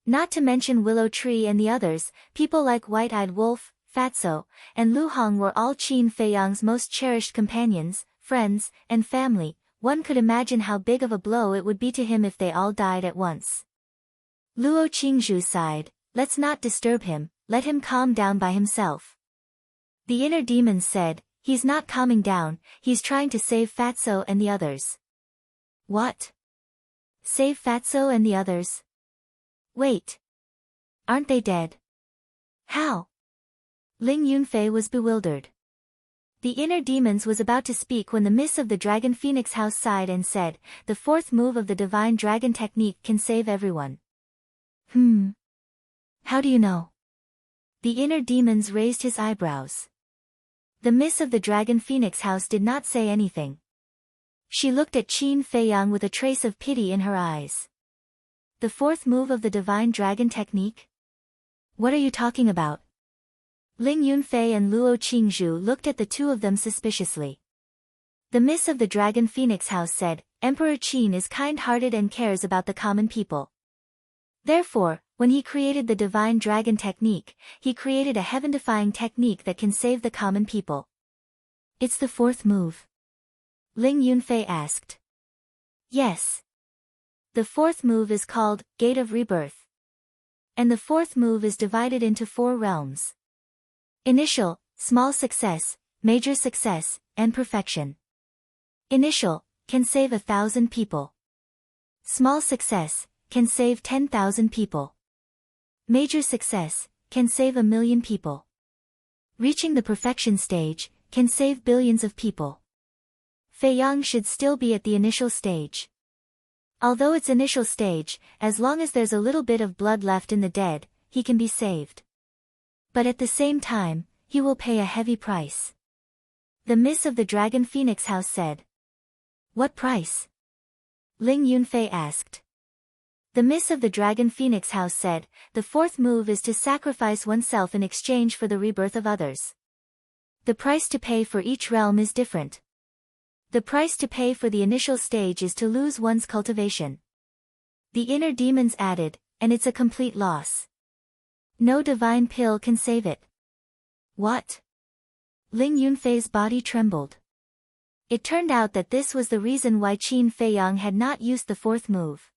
[SPEAKER 1] Not to mention Willow Tree and the others, people like White-Eyed Wolf, Fatso, and Lu Hong were all Qin Feiyang's most cherished companions, friends, and family. One could imagine how big of a blow it would be to him if they all died at once. Luo Qingzhu sighed, "Let's not disturb him, let him calm down by himself." The inner demons said, "He's not calming down, he's trying to save Fatso and the others." What? Save Fatso and the others? Wait. Aren't they dead? How? Ling Yunfei was bewildered. The inner demons was about to speak when the miss of the Dragon Phoenix House sighed and said, "The fourth move of the Divine Dragon Technique can save everyone." How do you know? The inner demons raised his eyebrows. The miss of the Dragon Phoenix House did not say anything. She looked at Qin Feiyang with a trace of pity in her eyes. The fourth move of the Divine Dragon Technique? What are you talking about? Ling Yunfei and Luo Qingzhu looked at the two of them suspiciously. The miss of the Dragon Phoenix House said, "Emperor Qin is kind-hearted and cares about the common people. Therefore, when he created the Divine Dragon Technique, he created a heaven-defying technique that can save the common people." "It's the fourth move?" Ling Yunfei asked. "Yes. The fourth move is called Gate of Rebirth. And the fourth move is divided into 4 realms. Initial, small success, major success, and perfection. Initial, can save 1,000 people. Small success, can save 10,000 people. Major success, can save 1,000,000 people. Reaching the perfection stage, can save billions of people. Feiyang should still be at the initial stage. Although it's initial stage, as long as there's a little bit of blood left in the dead, he can be saved. But at the same time, he will pay a heavy price." The miss of the Dragon Phoenix House said. "What price?" Ling Yunfei asked. The miss of the Dragon Phoenix House said, "The fourth move is to sacrifice oneself in exchange for the rebirth of others. The price to pay for each realm is different. The price to pay for the initial stage is to lose one's cultivation." The inner demons added, "And it's a complete loss. No divine pill can save it." What? Ling Yunfei's body trembled. It turned out that this was the reason why Qin Feiyang had not used the fourth move.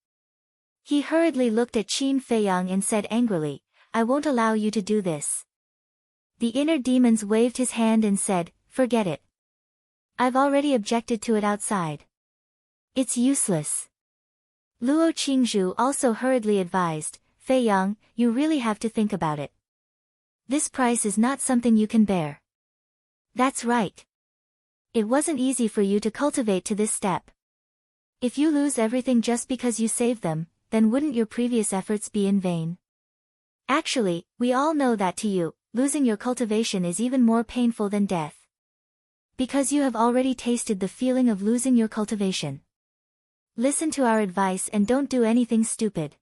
[SPEAKER 1] He hurriedly looked at Qin Feiyang and said angrily, "I won't allow you to do this." The inner demons waved his hand and said, "Forget it. I've already objected to it outside. It's useless." Luo Qingzhu also hurriedly advised, "Feiyang, you really have to think about it. This price is not something you can bear." "That's right. It wasn't easy for you to cultivate to this step. If you lose everything just because you saved them, then wouldn't your previous efforts be in vain? Actually, we all know that to you, losing your cultivation is even more painful than death. Because you have already tasted the feeling of losing your cultivation. Listen to our advice and don't do anything stupid.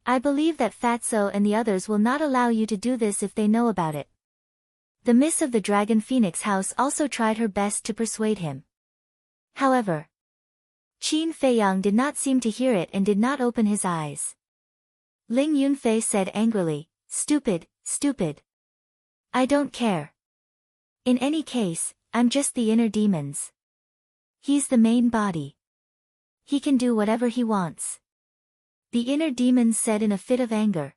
[SPEAKER 1] I believe that Fatso and the others will not allow you to do this if they know about it." The miss of the Dragon Phoenix House also tried her best to persuade him. However, Qin Feiyang did not seem to hear it and did not open his eyes. Ling Yunfei said angrily, "Stupid, stupid. I don't care. In any case, I'm just the inner demons. He's the main body. He can do whatever he wants." The inner demons said in a fit of anger.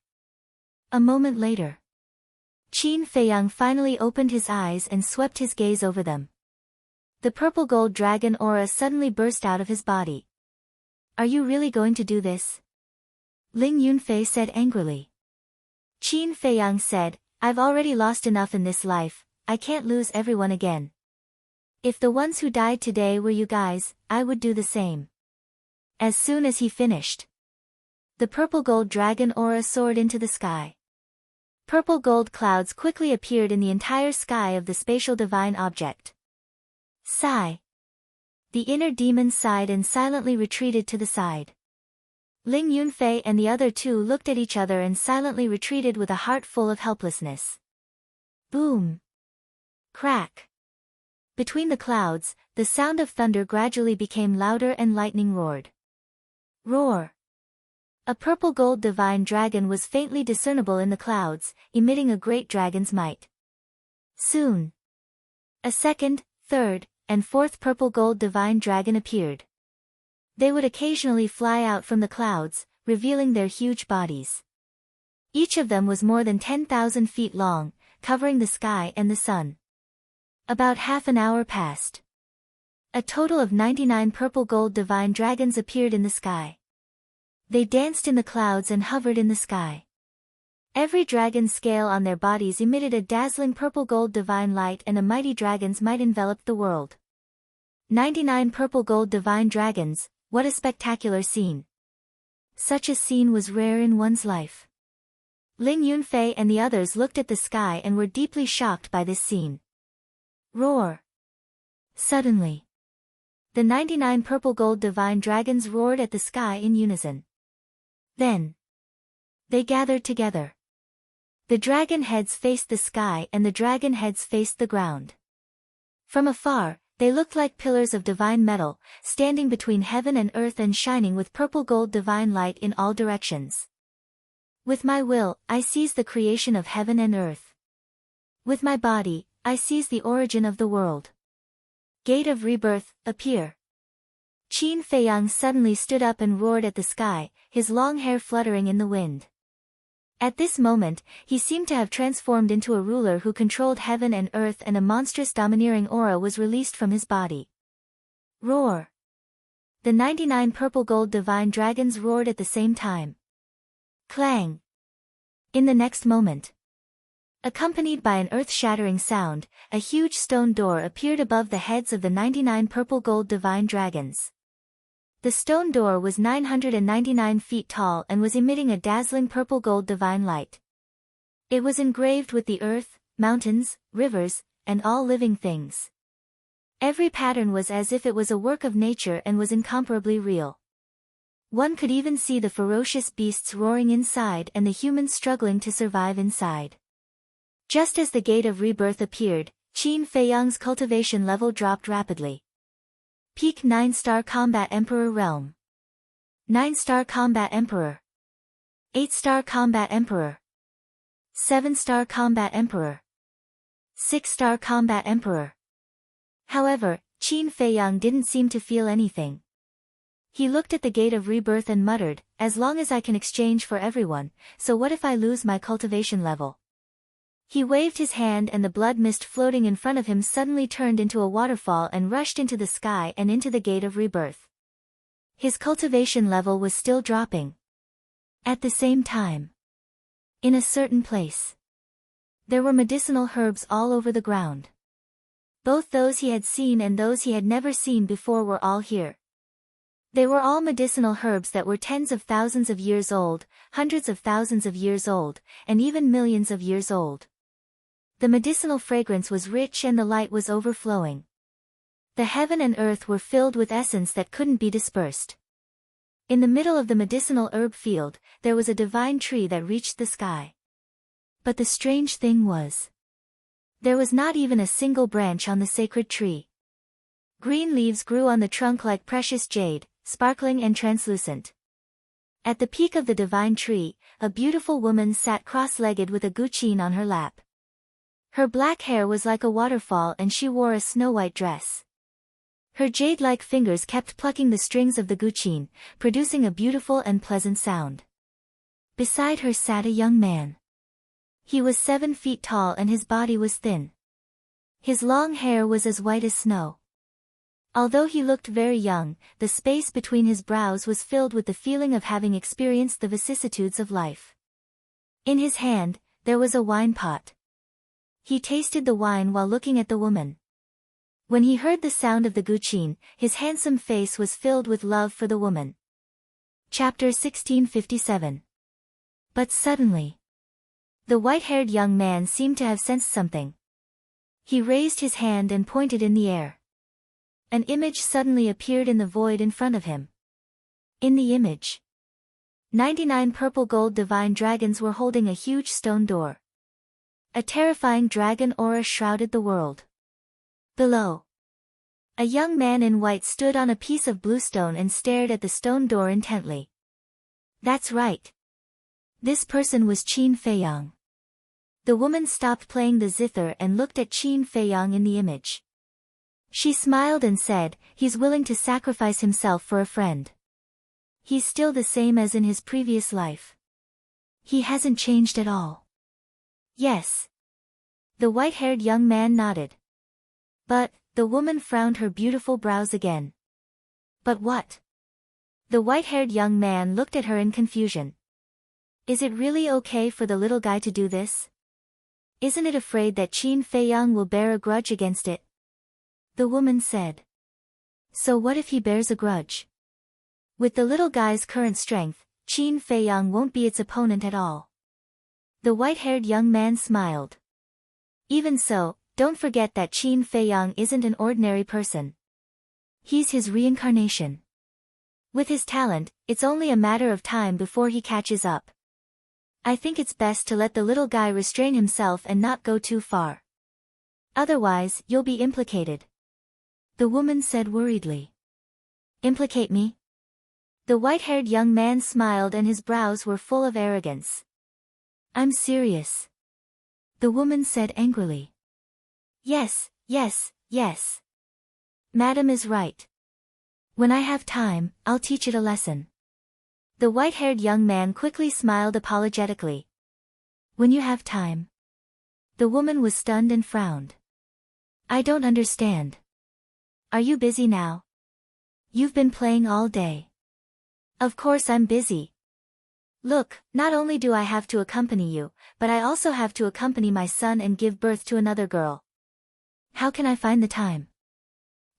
[SPEAKER 1] A moment later, Qin Feiyang finally opened his eyes and swept his gaze over them. The purple gold dragon aura suddenly burst out of his body. Are you really going to do this? Ling Yunfei said angrily. Qin Feiyang said, I've already lost enough in this life, I can't lose everyone again. If the ones who died today were you guys, I would do the same. As soon as he finished, the purple gold dragon aura soared into the sky. Purple gold clouds quickly appeared in the entire sky of the spatial divine object. Sigh. The inner demon sighed and silently retreated to the side. Ling Yunfei and the other two looked at each other and silently retreated with a heart full of helplessness. Boom. Crack. Between the clouds, the sound of thunder gradually became louder and lightning roared. Roar. A purple gold divine dragon was faintly discernible in the clouds, emitting a great dragon's might. Soon, a second, third, and fourth purple gold divine dragon appeared. They would occasionally fly out from the clouds, revealing their huge bodies. Each of them was more than 10,000 feet long, covering the sky and the sun. About half an hour passed. A total of 99 purple gold divine dragons appeared in the sky. They danced in the clouds and hovered in the sky. Every dragon's scale on their bodies emitted a dazzling purple gold divine light, and a mighty dragon's might enveloped the world. 99 purple gold divine dragons, what a spectacular scene. Such a scene was rare in one's life. Ling Yunfei and the others looked at the sky and were deeply shocked by this scene. Roar. Suddenly, the 99 purple gold divine dragons roared at the sky in unison. Then, they gathered together. The dragon heads faced the sky and the dragon heads faced the ground. From afar, they looked like pillars of divine metal, standing between heaven and earth and shining with purple gold divine light in all directions. With my will, I seize the creation of heaven and earth. With my body, I seize the origin of the world. Gate of rebirth, appear. Qin Feiyang suddenly stood up and roared at the sky, his long hair fluttering in the wind. At this moment, he seemed to have transformed into a ruler who controlled heaven and earth, and a monstrous domineering aura was released from his body. Roar. The 99 purple gold divine dragons roared at the same time. Clang. In the next moment, accompanied by an earth-shattering sound, a huge stone door appeared above the heads of the 99 purple gold divine dragons. The stone door was 999 feet tall and was emitting a dazzling purple gold divine light. It was engraved with the earth, mountains, rivers, and all living things. Every pattern was as if it was a work of nature and was incomparably real. One could even see the ferocious beasts roaring inside and the humans struggling to survive inside. Just as the Gate of Rebirth appeared, Qin Feiyang's cultivation level dropped rapidly. Peak 9-star Combat Emperor Realm. 9-star Combat Emperor. 8-star Combat Emperor. 7-star Combat Emperor. 6-star Combat Emperor. However, Qin Feiyang didn't seem to feel anything. He looked at the Gate of Rebirth and muttered, as long as I can exchange for everyone, so what if I lose my cultivation level? He waved his hand and the blood mist floating in front of him suddenly turned into a waterfall and rushed into the sky and into the Gate of Rebirth. His cultivation level was still dropping. At the same time, in a certain place, there were medicinal herbs all over the ground. Both those he had seen and those he had never seen before were all here. They were all medicinal herbs that were tens of thousands of years old, hundreds of thousands of years old, and even millions of years old. The medicinal fragrance was rich and the light was overflowing. The heaven and earth were filled with essence that couldn't be dispersed. In the middle of the medicinal herb field, there was a divine tree that reached the sky. But the strange thing was, there was not even a single branch on the sacred tree. Green leaves grew on the trunk like precious jade, sparkling and translucent. At the peak of the divine tree, a beautiful woman sat cross-legged with a guqin on her lap. Her black hair was like a waterfall and she wore a snow-white dress. Her jade-like fingers kept plucking the strings of the guqin, producing a beautiful and pleasant sound. Beside her sat a young man. He was 7 feet tall and his body was thin. His long hair was as white as snow. Although he looked very young, the space between his brows was filled with the feeling of having experienced the vicissitudes of life. In his hand, there was a wine pot. He tasted the wine while looking at the woman. When he heard the sound of the guqin, his handsome face was filled with love for the woman. Chapter 1657. But suddenly, the white-haired young man seemed to have sensed something. He raised his hand and pointed in the air. An image suddenly appeared in the void in front of him. In the image, 99 purple gold divine dragons were holding a huge stone door. A terrifying dragon aura shrouded the world. Below, a young man in white stood on a piece of blue stone and stared at the stone door intently. That's right. This person was Qin Feiyang. The woman stopped playing the zither and looked at Qin Feiyang in the image. She smiled and said, "He's willing to sacrifice himself for a friend. He's still the same as in his previous life. He hasn't changed at all." Yes. The white-haired young man nodded. But, the woman frowned her beautiful brows again. But what? The white-haired young man looked at her in confusion. Is it really okay for the little guy to do this? Isn't it afraid that Qin Feiyang will bear a grudge against it? The woman said. So what if he bears a grudge? With the little guy's current strength, Qin Feiyang won't be its opponent at all. The white-haired young man smiled. Even so, don't forget that Qin Feiyang isn't an ordinary person. He's his reincarnation. With his talent, it's only a matter of time before he catches up. I think it's best to let the little guy restrain himself and not go too far. Otherwise, you'll be implicated. The woman said worriedly. Implicate me? The white-haired young man smiled and his brows were full of arrogance. I'm serious. The woman said angrily. Yes, yes, yes. Madam is right. When I have time, I'll teach it a lesson. The white-haired young man quickly smiled apologetically. When you have time? The woman was stunned and frowned. I don't understand. Are you busy now? You've been playing all day. Of course I'm busy. Look, not only do I have to accompany you, but I also have to accompany my son and give birth to another girl. How can I find the time?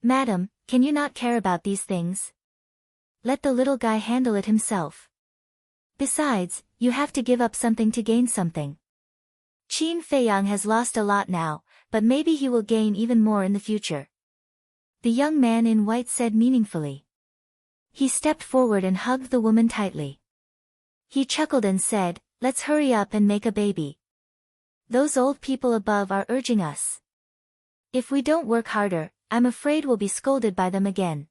[SPEAKER 1] Madam, can you not care about these things? Let the little guy handle it himself. Besides, you have to give up something to gain something. Qin Feiyang has lost a lot now, but maybe he will gain even more in the future. The young man in white said meaningfully. He stepped forward and hugged the woman tightly. He chuckled and said, let's hurry up and make a baby. Those old people above are urging us. If we don't work harder, I'm afraid we'll be scolded by them again.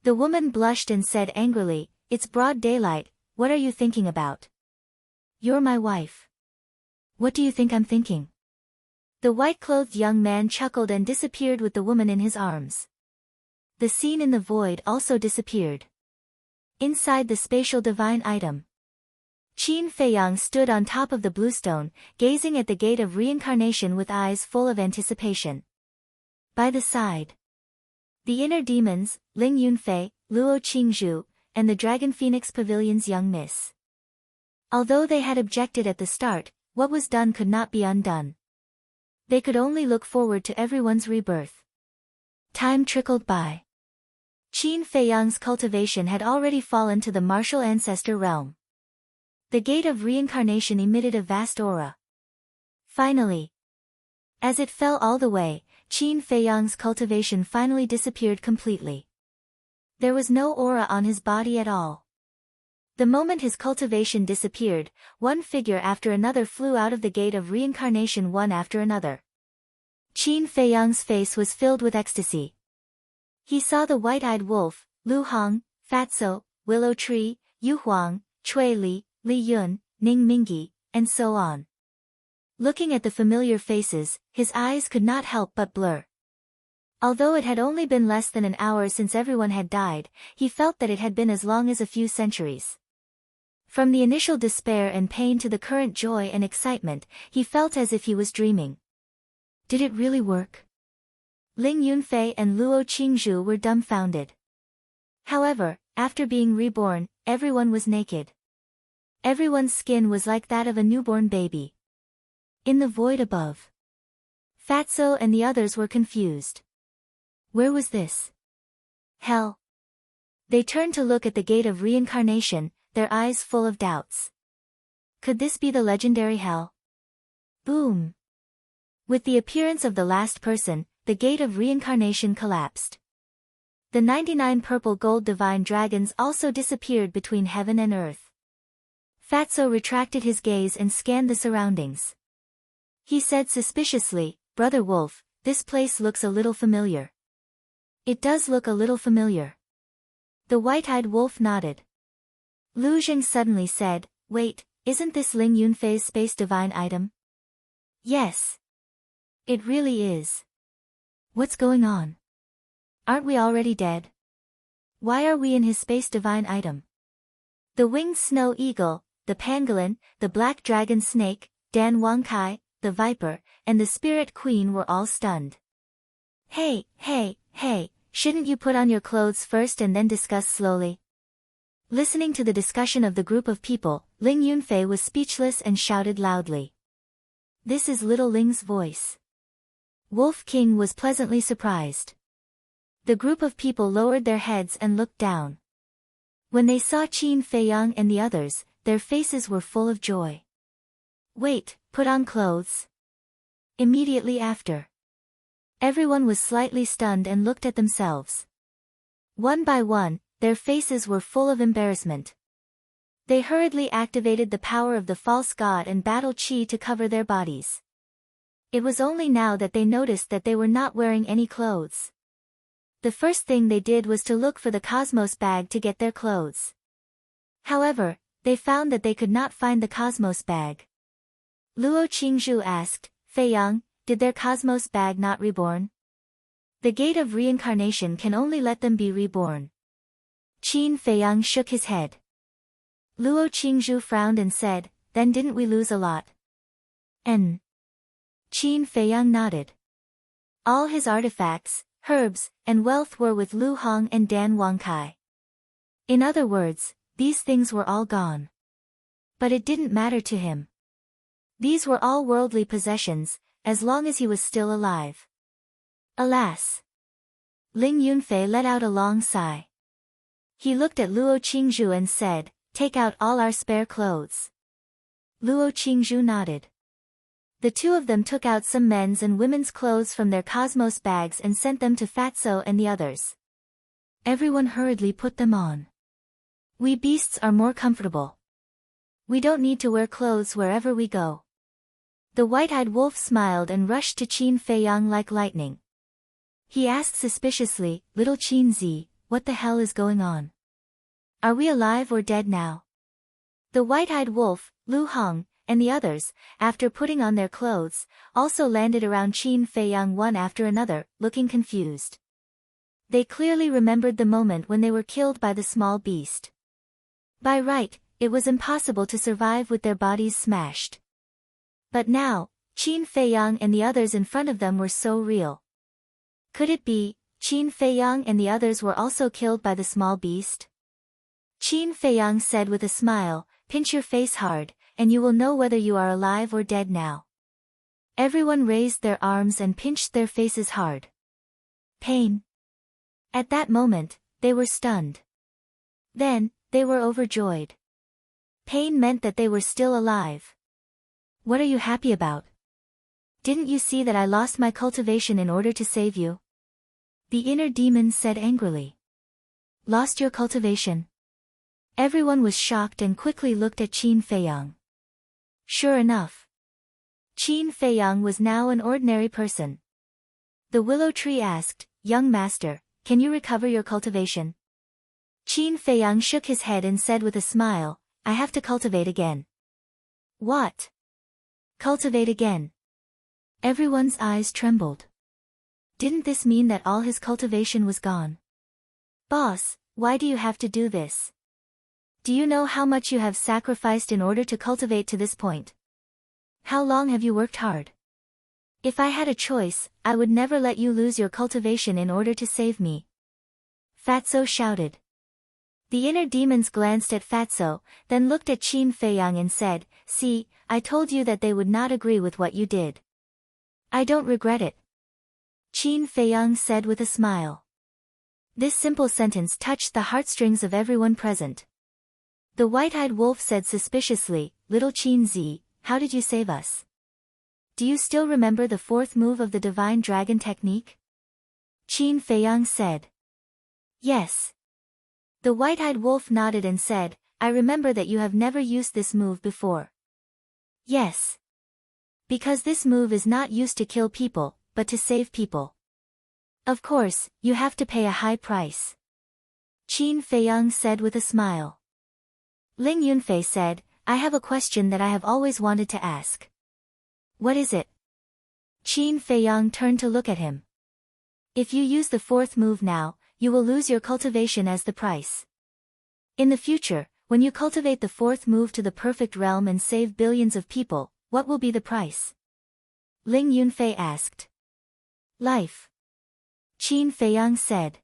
[SPEAKER 1] The woman blushed and said angrily, it's broad daylight, what are you thinking about? You're my wife. What do you think I'm thinking? The white-clothed young man chuckled and disappeared with the woman in his arms. The scene in the void also disappeared. Inside the spatial divine item, Qin Feiyang stood on top of the bluestone, gazing at the gate of reincarnation with eyes full of anticipation. By the side, the inner demons, Ling Yunfei, Luo Qingzhu, and the Dragon Phoenix Pavilion's young miss. Although they had objected at the start, what was done could not be undone. They could only look forward to everyone's rebirth. Time trickled by. Qin Feiyang's cultivation had already fallen to the martial ancestor realm. The gate of reincarnation emitted a vast aura. Finally, as it fell all the way, Qin Feiyang's cultivation finally disappeared completely. There was no aura on his body at all. The moment his cultivation disappeared, one figure after another flew out of the gate of reincarnation one after another. Qin Feiyang's face was filled with ecstasy. He saw the white-eyed wolf, Lu Hong, Fatso, Willow Tree, Yu Huang, Cui Li, Li Yun, Ning Mingyi, and so on. Looking at the familiar faces, his eyes could not help but blur. Although it had only been less than an hour since everyone had died, he felt that it had been as long as a few centuries. From the initial despair and pain to the current joy and excitement, he felt as if he was dreaming. Did it really work? Ling Yunfei and Luo Qingzhu were dumbfounded. However, after being reborn, everyone was naked. Everyone's skin was like that of a newborn baby. In the void above, Fatso and the others were confused. Where was this? Hell. They turned to look at the gate of reincarnation, their eyes full of doubts. Could this be the legendary hell? Boom! With the appearance of the last person, the gate of reincarnation collapsed. The 99 purple gold divine dragons also disappeared between heaven and earth. Fatso retracted his gaze and scanned the surroundings. He said suspiciously, "Brother Wolf, this place looks a little familiar." It does look a little familiar. The white-eyed wolf nodded. Lu Zheng suddenly said, "Wait, isn't this Ling Yunfei's space divine item?" Yes. It really is. What's going on? Aren't we already dead? Why are we in his space divine item? The winged snow eagle, the pangolin, the black dragon snake, Dan Wangkai, the viper, and the spirit queen were all stunned. Hey, shouldn't you put on your clothes first and then discuss slowly? Listening to the discussion of the group of people, Ling Yunfei was speechless and shouted loudly. This is little Ling's voice. Wolf King was pleasantly surprised. The group of people lowered their heads and looked down. When they saw Qin Feiyang and the others, their faces were full of joy. Wait, put on clothes. Immediately after. Everyone was slightly stunned and looked at themselves. One by one, their faces were full of embarrassment. They hurriedly activated the power of the false god and battle chi to cover their bodies. It was only now that they noticed that they were not wearing any clothes. The first thing they did was to look for the Cosmos bag to get their clothes. However, they found that they could not find the Cosmos bag. Luo Qingzhu asked, "Feiyang, did their Cosmos bag not reborn?" The gate of reincarnation can only let them be reborn. Qin Feiyang shook his head. Luo Qingzhu frowned and said, "Then didn't we lose a lot?" Qin Feiyang nodded. All his artifacts, herbs, and wealth were with Lu Hong and Dan Wangkai. In other words, these things were all gone. But it didn't matter to him. These were all worldly possessions, as long as he was still alive. Alas! Ling Yunfei let out a long sigh. He looked at Luo Qingzhu and said, "Take out all our spare clothes." Luo Qingzhu nodded. The two of them took out some men's and women's clothes from their Cosmos bags and sent them to Fatso and the others. Everyone hurriedly put them on. We beasts are more comfortable. We don't need to wear clothes wherever we go. The white-eyed wolf smiled and rushed to Qin Feiyang like lightning. He asked suspiciously, "Little Qin Zi, what the hell is going on? Are we alive or dead now?" The white-eyed wolf, Lu Hong, and the others, after putting on their clothes, also landed around Qin Feiyang one after another, looking confused. They clearly remembered the moment when they were killed by the small beast. By right, it was impossible to survive with their bodies smashed. But now, Qin Feiyang and the others in front of them were so real. Could it be, Qin Feiyang and the others were also killed by the small beast? Qin Feiyang said with a smile, "Pinch your face hard, and you will know whether you are alive or dead now." Everyone raised their arms and pinched their faces hard. Pain. At that moment, they were stunned. Then, they were overjoyed. Pain meant that they were still alive. What are you happy about? Didn't you see that I lost my cultivation in order to save you? The inner demon said angrily. Lost your cultivation? Everyone was shocked and quickly looked at Qin Feiyang. Sure enough. Qin Feiyang was now an ordinary person. The willow tree asked, "Young master, can you recover your cultivation?" Qin Feiyang shook his head and said with a smile, "I have to cultivate again." What? Cultivate again? Everyone's eyes trembled. Didn't this mean that all his cultivation was gone? Boss, why do you have to do this? Do you know how much you have sacrificed in order to cultivate to this point? How long have you worked hard? If I had a choice, I would never let you lose your cultivation in order to save me. Fatso shouted. The inner demons glanced at Fatso, then looked at Qin Feiyang and said, "See, I told you that they would not agree with what you did." "I don't regret it," Qin Feiyang said with a smile. This simple sentence touched the heartstrings of everyone present. The white-eyed wolf said suspiciously, "Little Qin Zi, how did you save us? Do you still remember the fourth move of the divine dragon technique?" Qin Feiyang said. "Yes." The white-eyed wolf nodded and said, "I remember that you have never used this move before." "Yes. Because this move is not used to kill people, but to save people. Of course, you have to pay a high price," Qin Feiyang said with a smile. Ling Yunfei said, "I have a question that I have always wanted to ask." "What is it?" Qin Feiyang turned to look at him. "If you use the fourth move now, you will lose your cultivation as the price. In the future, when you cultivate the fourth move to the perfect realm and save billions of people, what will be the price?" Ling Yunfei asked. "Life," Qin Feiyang said.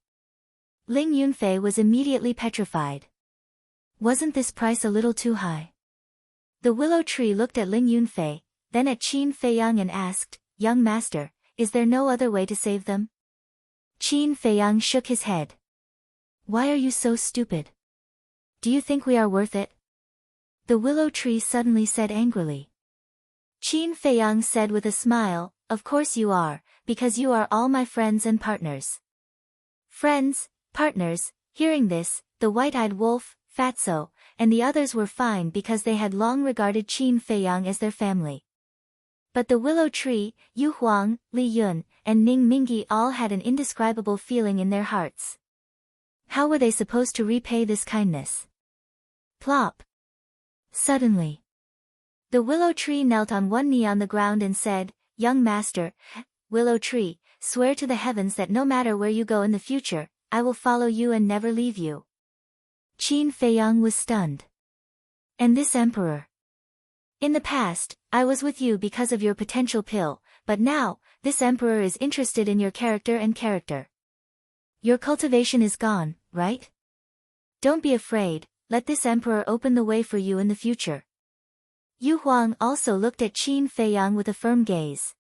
[SPEAKER 1] Ling Yunfei was immediately petrified. Wasn't this price a little too high? The willow tree looked at Ling Yunfei, then at Qin Feiyang and asked, "Young master, is there no other way to save them?" Qin Feiyang shook his head. "Why are you so stupid? Do you think we are worth it?" The willow tree suddenly said angrily. Qin Feiyang said with a smile, "Of course you are, because you are all my friends and partners." Friends, partners, hearing this, the white-eyed wolf, Fatso, and the others were fine because they had long regarded Qin Feiyang as their family. But the willow tree, Yu Huang, Li Yun, and Ning Mingi all had an indescribable feeling in their hearts. How were they supposed to repay this kindness? Plop! Suddenly, the willow tree knelt on one knee on the ground and said, "Young master, willow tree, swear to the heavens that no matter where you go in the future, I will follow you and never leave you." Qin Feiyang was stunned. "And this emperor? In the past, I was with you because of your potential pill, but now, this emperor is interested in your character and character. Your cultivation is gone, right? Don't be afraid, let this emperor open the way for you in the future." Yu Huang also looked at Qin Feiyang with a firm gaze.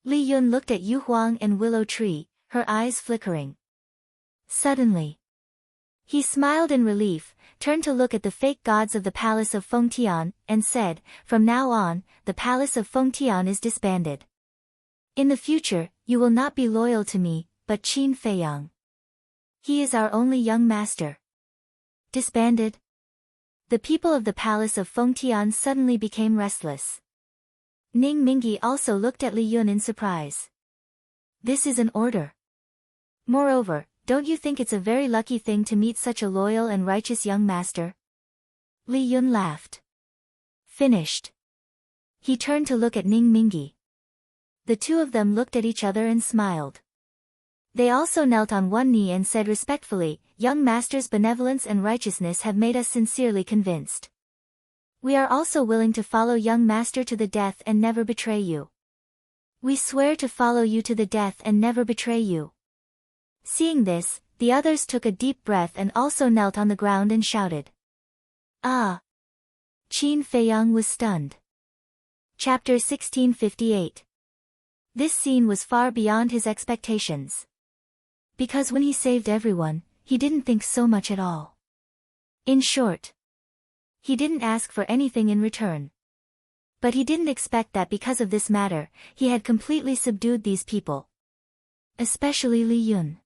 [SPEAKER 1] Li Yun looked at Yu Huang and Willow Tree, her eyes flickering. Suddenly, he smiled in relief, turned to look at the fake gods of the palace of Fengtian, and said, "From now on, the palace of Fengtian is disbanded. In the future, you will not be loyal to me, but Qin Feiyang. He is our only young master." Disbanded? The people of the palace of Fengtian suddenly became restless. Ning Mingi also looked at Li Yun in surprise. "This is an order. Moreover, don't you think it's a very lucky thing to meet such a loyal and righteous young master?" Li Yun laughed. Finished. He turned to look at Ning Mingi. The two of them looked at each other and smiled. They also knelt on one knee and said respectfully, "Young master's benevolence and righteousness have made us sincerely convinced. We are also willing to follow young master to the death and never betray you. We swear to follow you to the death and never betray you." Seeing this, the others took a deep breath and also knelt on the ground and shouted. "Ah!" Qin Feiyang was stunned. Chapter 1658. This scene was far beyond his expectations. Because when he saved everyone, he didn't think so much at all. In short, he didn't ask for anything in return. But he didn't expect that because of this matter, he had completely subdued these people. Especially Li Yun.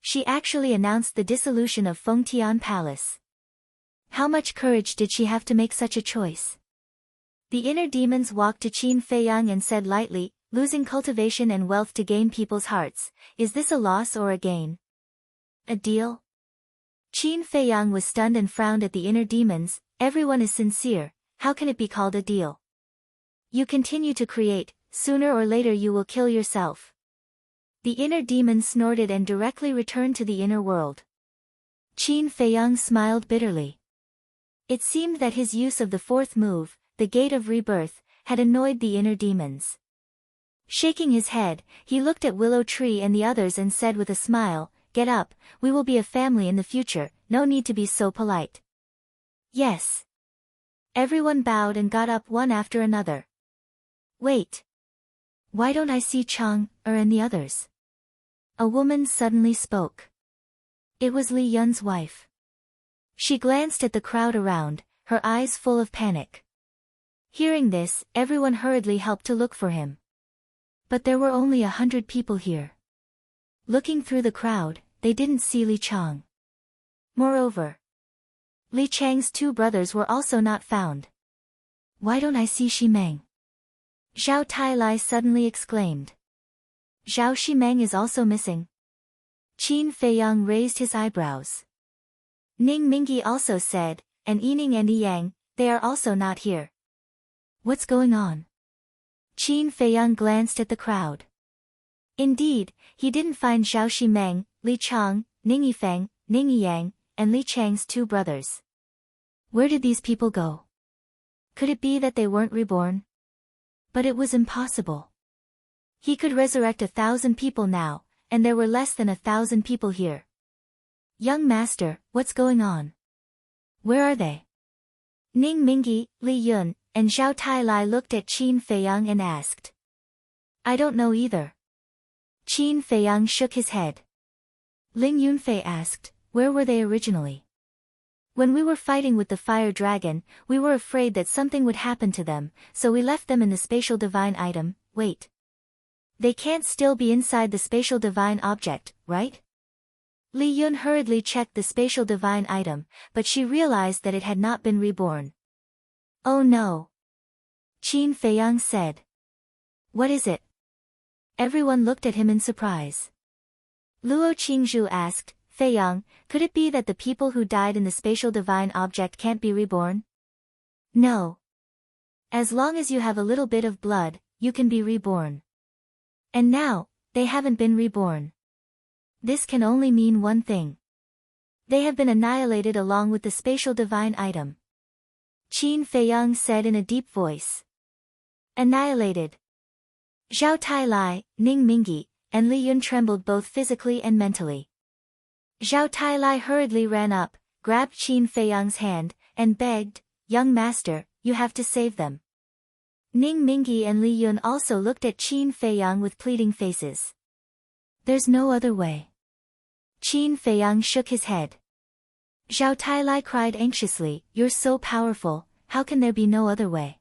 [SPEAKER 1] She actually announced the dissolution of Fengtian Palace. How much courage did she have to make such a choice? The inner demons walked to Qin Feiyang and said lightly, "Losing cultivation and wealth to gain people's hearts, is this a loss or a gain? A deal?" Qin Feiyang was stunned and frowned at the inner demons. "Everyone is sincere, how can it be called a deal? You continue to create, sooner or later you will kill yourself." The inner demon snorted and directly returned to the inner world. Qin Feiyang smiled bitterly. It seemed that his use of the fourth move, the Gate of Rebirth, had annoyed the inner demons. Shaking his head, he looked at Willow Tree and the others and said with a smile, "Get up, we will be a family in the future, no need to be so polite." Yes. Everyone bowed and got up one after another. Wait. Why don't I see Chang-er and the others? A woman suddenly spoke. It was Li Yun's wife. She glanced at the crowd around, her eyes full of panic. Hearing this, everyone hurriedly helped to look for him. But there were only 100 people here. Looking through the crowd, they didn't see Li Chang. Moreover, Li Chang's 2 brothers were also not found. Why don't I see Shimeng? Zhao Tailai suddenly exclaimed. Zhao Shimeng is also missing. Qin Feiyang raised his eyebrows. Ning Mingyi also said, and Yining and Yang, they are also not here. What's going on? Qin Feiyang glanced at the crowd. Indeed, he didn't find Zhao Shimeng, Li Chang, Ning Yifeng, Ning Yang, and Li Chang's 2 brothers. Where did these people go? Could it be that they weren't reborn? But it was impossible. He could resurrect 1,000 people now, and there were less than 1,000 people here. Young master, what's going on? Where are they? Ning Mingyi, Li Yun, and Zhao Tailai looked at Qin Feiyang and asked. I don't know either. Qin Feiyang shook his head. Ling Yunfei asked, where were they originally? When we were fighting with the fire dragon, we were afraid that something would happen to them, so we left them in the spatial divine item. Wait. They can't still be inside the spatial divine object, right? Li Yun hurriedly checked the spatial divine item, but she realized that it had not been reborn. Oh no. Qin Feiyang said. What is it? Everyone looked at him in surprise. Luo Qingzhu asked, Feiyang, could it be that the people who died in the spatial divine object can't be reborn? No. As long as you have a little bit of blood, you can be reborn. And now, they haven't been reborn. This can only mean one thing. They have been annihilated along with the spatial divine item. Qin Feiyang said in a deep voice. Annihilated. Zhao Tailai, Ning Mingyi, and Li Yun trembled both physically and mentally. Zhao Tailai hurriedly ran up, grabbed Qin Feiyang's hand, and begged, Young master, you have to save them. Ning Mingyi and Li Yun also looked at Qin Feiyang with pleading faces. There's no other way. Qin Feiyang shook his head. Zhao Tailai cried anxiously, You're so powerful, how can there be no other way?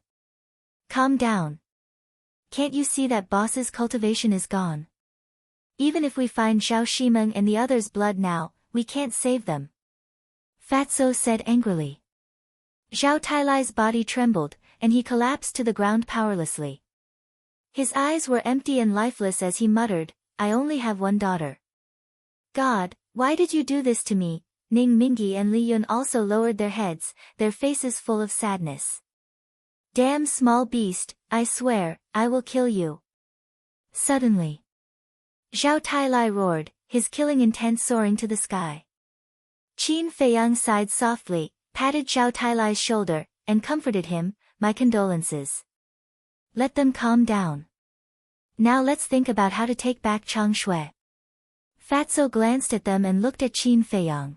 [SPEAKER 1] Calm down. Can't you see that boss's cultivation is gone? Even if we find Zhao Shimeng and the others' blood now, we can't save them. Fatso said angrily. Zhao Tailai's body trembled, and he collapsed to the ground powerlessly. His eyes were empty and lifeless as he muttered, I only have one daughter. God, why did you do this to me? Ning Mingyi and Li Yun also lowered their heads, their faces full of sadness. Damn small beast, I swear, I will kill you. Suddenly, Zhao Tailai roared, his killing intent soaring to the sky. Qin Feiyang sighed softly, patted Zhao Tailai's shoulder, and comforted him, My condolences. Let them calm down. Now let's think about how to take back Chang Shui. Fatso glanced at them and looked at Qin Feiyang.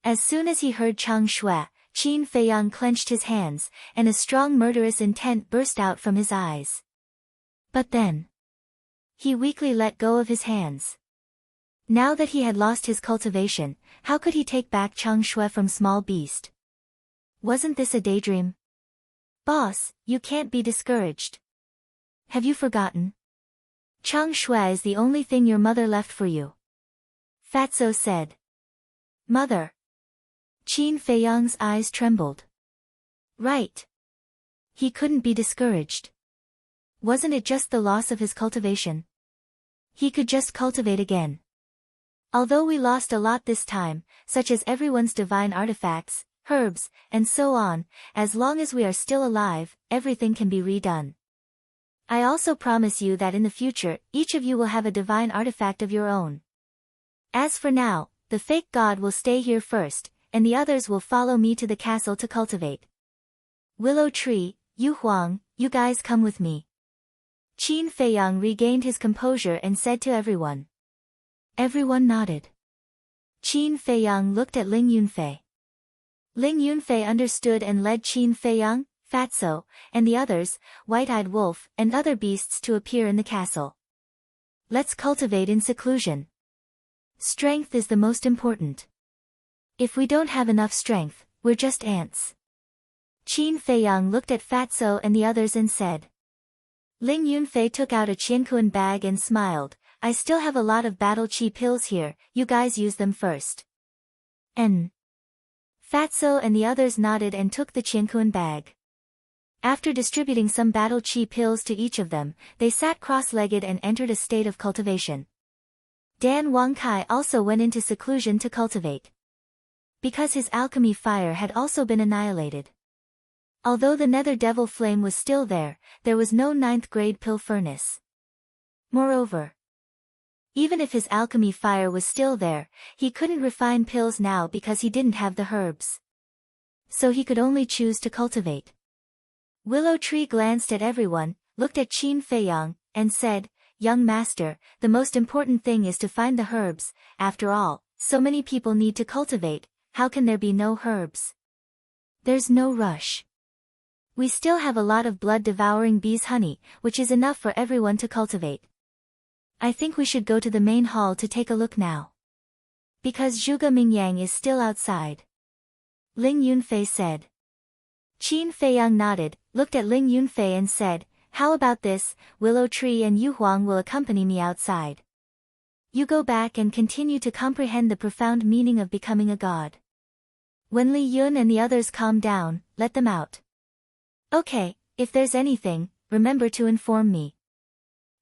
[SPEAKER 1] As soon as he heard Chang Shui, Qin Feiyang clenched his hands, and a strong murderous intent burst out from his eyes. But then, he weakly let go of his hands. Now that he had lost his cultivation, how could he take back Chang Shui from small beast? Wasn't this a daydream? Boss, you can't be discouraged. Have you forgotten? Chang Shui is the only thing your mother left for you. Fatso said. Mother. Qin Feiyang's eyes trembled. Right. He couldn't be discouraged. Wasn't it just the loss of his cultivation? He could just cultivate again. Although we lost a lot this time, such as everyone's divine artifacts, herbs, and so on, as long as we are still alive, everything can be redone. I also promise you that in the future, each of you will have a divine artifact of your own. As for now, the fake god will stay here first, and the others will follow me to the castle to cultivate. Willow Tree, Yu Huang, you guys come with me. Qin Feiyang regained his composure and said to everyone. Everyone nodded. Qin Feiyang looked at Ling Yunfei. Ling Yunfei understood and led Qin Feiyang, Fatso, and the others, White-Eyed Wolf, and other beasts to appear in the castle. Let's cultivate in seclusion. Strength is the most important. If we don't have enough strength, we're just ants. Qin Feiyang looked at Fatso and the others and said. Ling Yunfei took out a Qiankuan bag and smiled. I still have a lot of battle chi pills here, you guys use them first. Fatso and the others nodded and took the Qiankuan bag. After distributing some battle chi pills to each of them, they sat cross-legged and entered a state of cultivation. Dan Wangkai also went into seclusion to cultivate. Because his alchemy fire had also been annihilated. Although the nether devil flame was still there was no 9th grade pill furnace. Moreover, even if his alchemy fire was still there, he couldn't refine pills now because he didn't have the herbs. So he could only choose to cultivate. Willow Tree glanced at everyone, looked at Qin Feiyang, and said, Young master, the most important thing is to find the herbs. After all, so many people need to cultivate, how can there be no herbs? There's no rush. We still have a lot of blood-devouring bees' honey, which is enough for everyone to cultivate. I think we should go to the main hall to take a look now. Because Zhuge Mingyang is still outside. Ling Yunfei said. Qin Feiyang nodded, looked at Ling Yunfei and said, How about this, Willow Tree and Yu Huang will accompany me outside. You go back and continue to comprehend the profound meaning of becoming a god. When Li Yun and the others calm down, let them out. Okay, if there's anything, remember to inform me.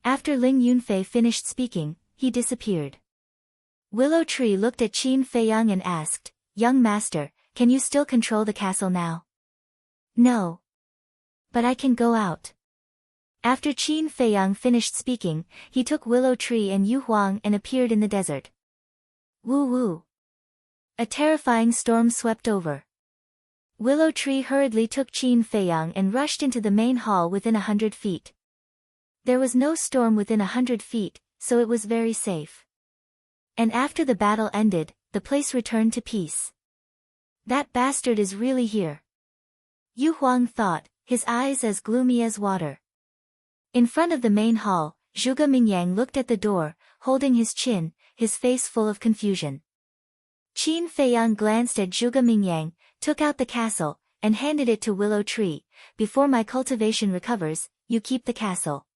[SPEAKER 1] After Ling Yunfei finished speaking, he disappeared. Willow Tree looked at Qin Feiyang and asked, Young master, can you still control the castle now? No. But I can go out. After Qin Feiyang finished speaking, he took Willow Tree and Yu Huang and appeared in the desert. Woo woo. A terrifying storm swept over. Willow Tree hurriedly took Qin Feiyang and rushed into the main hall within 100 feet. There was no storm within 100 feet, so it was very safe. And after the battle ended, the place returned to peace. That bastard is really here. Yu Huang thought, his eyes as gloomy as water. In front of the main hall, Zhuge Mingyang looked at the door, holding his chin, his face full of confusion. Qin Feiyang glanced at Zhuge Mingyang, took out the castle, and handed it to Willow Tree. Before my cultivation recovers, you keep the castle.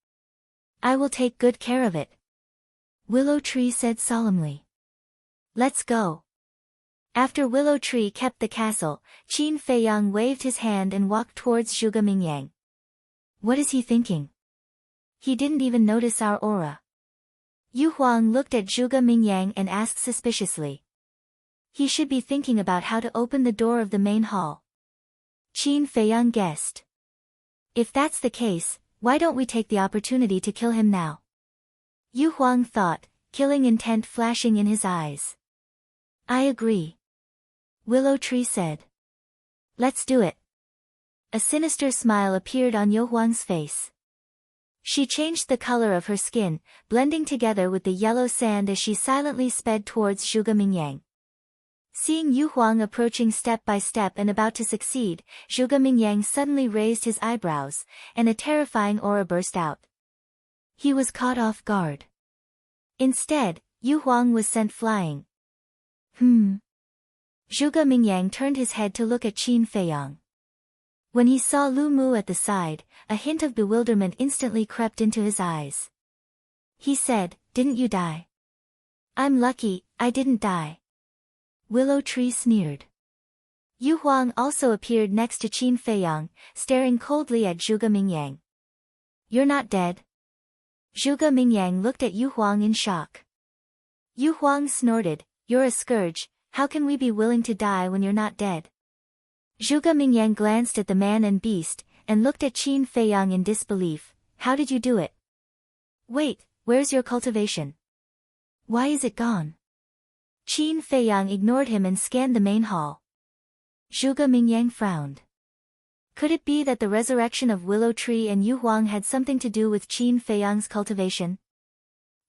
[SPEAKER 1] I will take good care of it. Willow Tree said solemnly. Let's go. After Willow Tree kept the castle, Qin Feiyang waved his hand and walked towards Zhuge Mingyang. What is he thinking? He didn't even notice our aura. Yu Huang looked at Zhuge Mingyang and asked suspiciously. He should be thinking about how to open the door of the main hall. Qin Feiyang guessed. If that's the case, why don't we take the opportunity to kill him now? Yu Huang thought, killing intent flashing in his eyes. I agree. Willow Tree said. Let's do it. A sinister smile appeared on Yu Huang's face. She changed the color of her skin, blending together with the yellow sand as she silently sped towards Zhuge Mingyang. Seeing Yu Huang approaching step by step and about to succeed, Zhuge Mingyang suddenly raised his eyebrows, and a terrifying aura burst out. He was caught off guard. Instead, Yu Huang was sent flying. Zhuge Mingyang turned his head to look at Qin Feiyang. When he saw Lu Mu at the side, a hint of bewilderment instantly crept into his eyes. He said, Didn't you die? I'm lucky, I didn't die. Willow Tree sneered. Yu Huang also appeared next to Qin Feiyang, staring coldly at Zhuge Mingyang. You're not dead? Zhuge Mingyang looked at Yu Huang in shock. Yu Huang snorted, You're a scourge, how can we be willing to die when you're not dead? Zhuge Mingyang glanced at the man and beast, and looked at Qin Feiyang in disbelief. How did you do it? Wait, where's your cultivation? Why is it gone? Qin Feiyang ignored him and scanned the main hall. Zhuge Mingyang frowned. Could it be that the resurrection of Willow Tree and Yu Huang had something to do with Qin Feiyang's cultivation?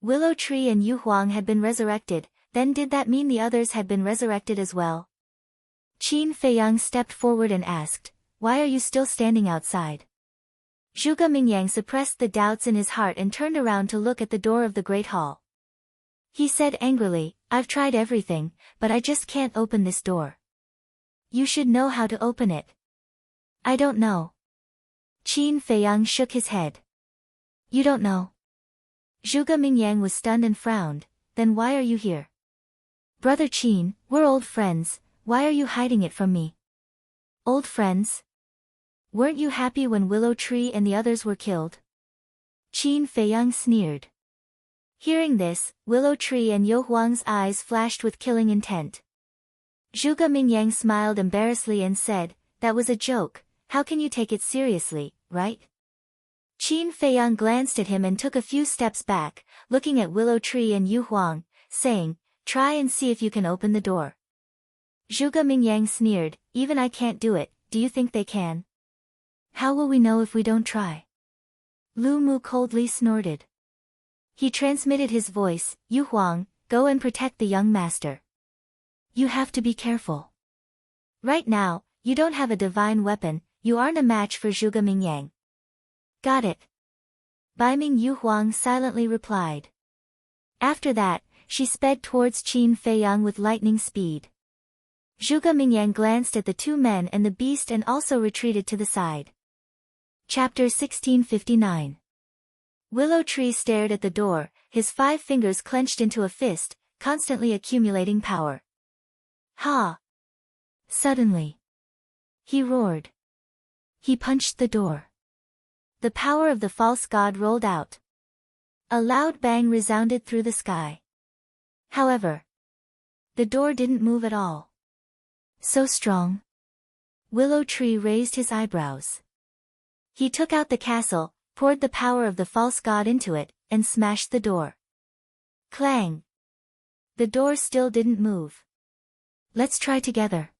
[SPEAKER 1] Willow Tree and Yu Huang had been resurrected, then did that mean the others had been resurrected as well? Qin Feiyang stepped forward and asked, "Why are you still standing outside?" Zhuge Mingyang suppressed the doubts in his heart and turned around to look at the door of the Great Hall. He said angrily, "I've tried everything, but I just can't open this door. You should know how to open it." "I don't know." Qin Feiyang shook his head. "You don't know?" Zhuge Mingyang was stunned and frowned. "Then why are you here?" "Brother Qin, we're old friends, why are you hiding it from me?" "Old friends? Weren't you happy when Willow Tree and the others were killed?" Qin Feiyang sneered. Hearing this, Willow Tree and Yu Huang's eyes flashed with killing intent. Zhuge Mingyang smiled embarrassedly and said, "That was a joke, how can you take it seriously, right?" Qin Feiyang glanced at him and took a few steps back, looking at Willow Tree and Yu Huang, saying, "Try and see if you can open the door." Zhuge Mingyang sneered, "Even I can't do it, do you think they can?" "How will we know if we don't try?" Lu Mu coldly snorted. He transmitted his voice, "Yu Huang, go and protect the young master. You have to be careful. Right now, you don't have a divine weapon, you aren't a match for Zhuge Mingyang." "Got it." Baiming Yu Huang silently replied. After that, she sped towards Qin Feiyang with lightning speed. Zhuge Mingyang glanced at the two men and the beast and also retreated to the side. Chapter 1659. Willow Tree stared at the door, his 5 fingers clenched into a fist, constantly accumulating power. "Ha!" Suddenly, he roared. He punched the door. The power of the false god rolled out. A loud bang resounded through the sky. However, the door didn't move at all. So strong. Willow Tree raised his eyebrows. He took out the castle, poured the power of the false god into it, and smashed the door. Clang! The door still didn't move. "Let's try together."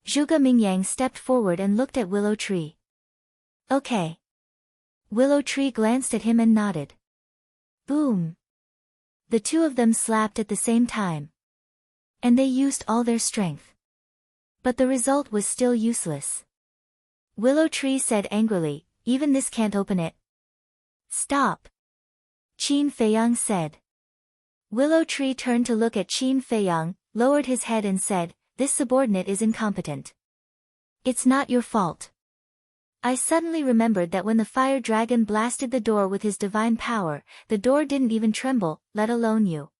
[SPEAKER 1] Zhuge Mingyang stepped forward and looked at Willow Tree. "Okay." Willow Tree glanced at him and nodded. Boom! The two of them slapped at the same time. And they used all their strength. But the result was still useless. Willow Tree said angrily, "Even this can't open it." "Stop!" Qin Feiyang said. Willow Tree turned to look at Qin Feiyang, lowered his head and said, "This subordinate is incompetent. It's not your fault." I suddenly remembered that when the fire dragon blasted the door with his divine power, the door didn't even tremble, let alone you.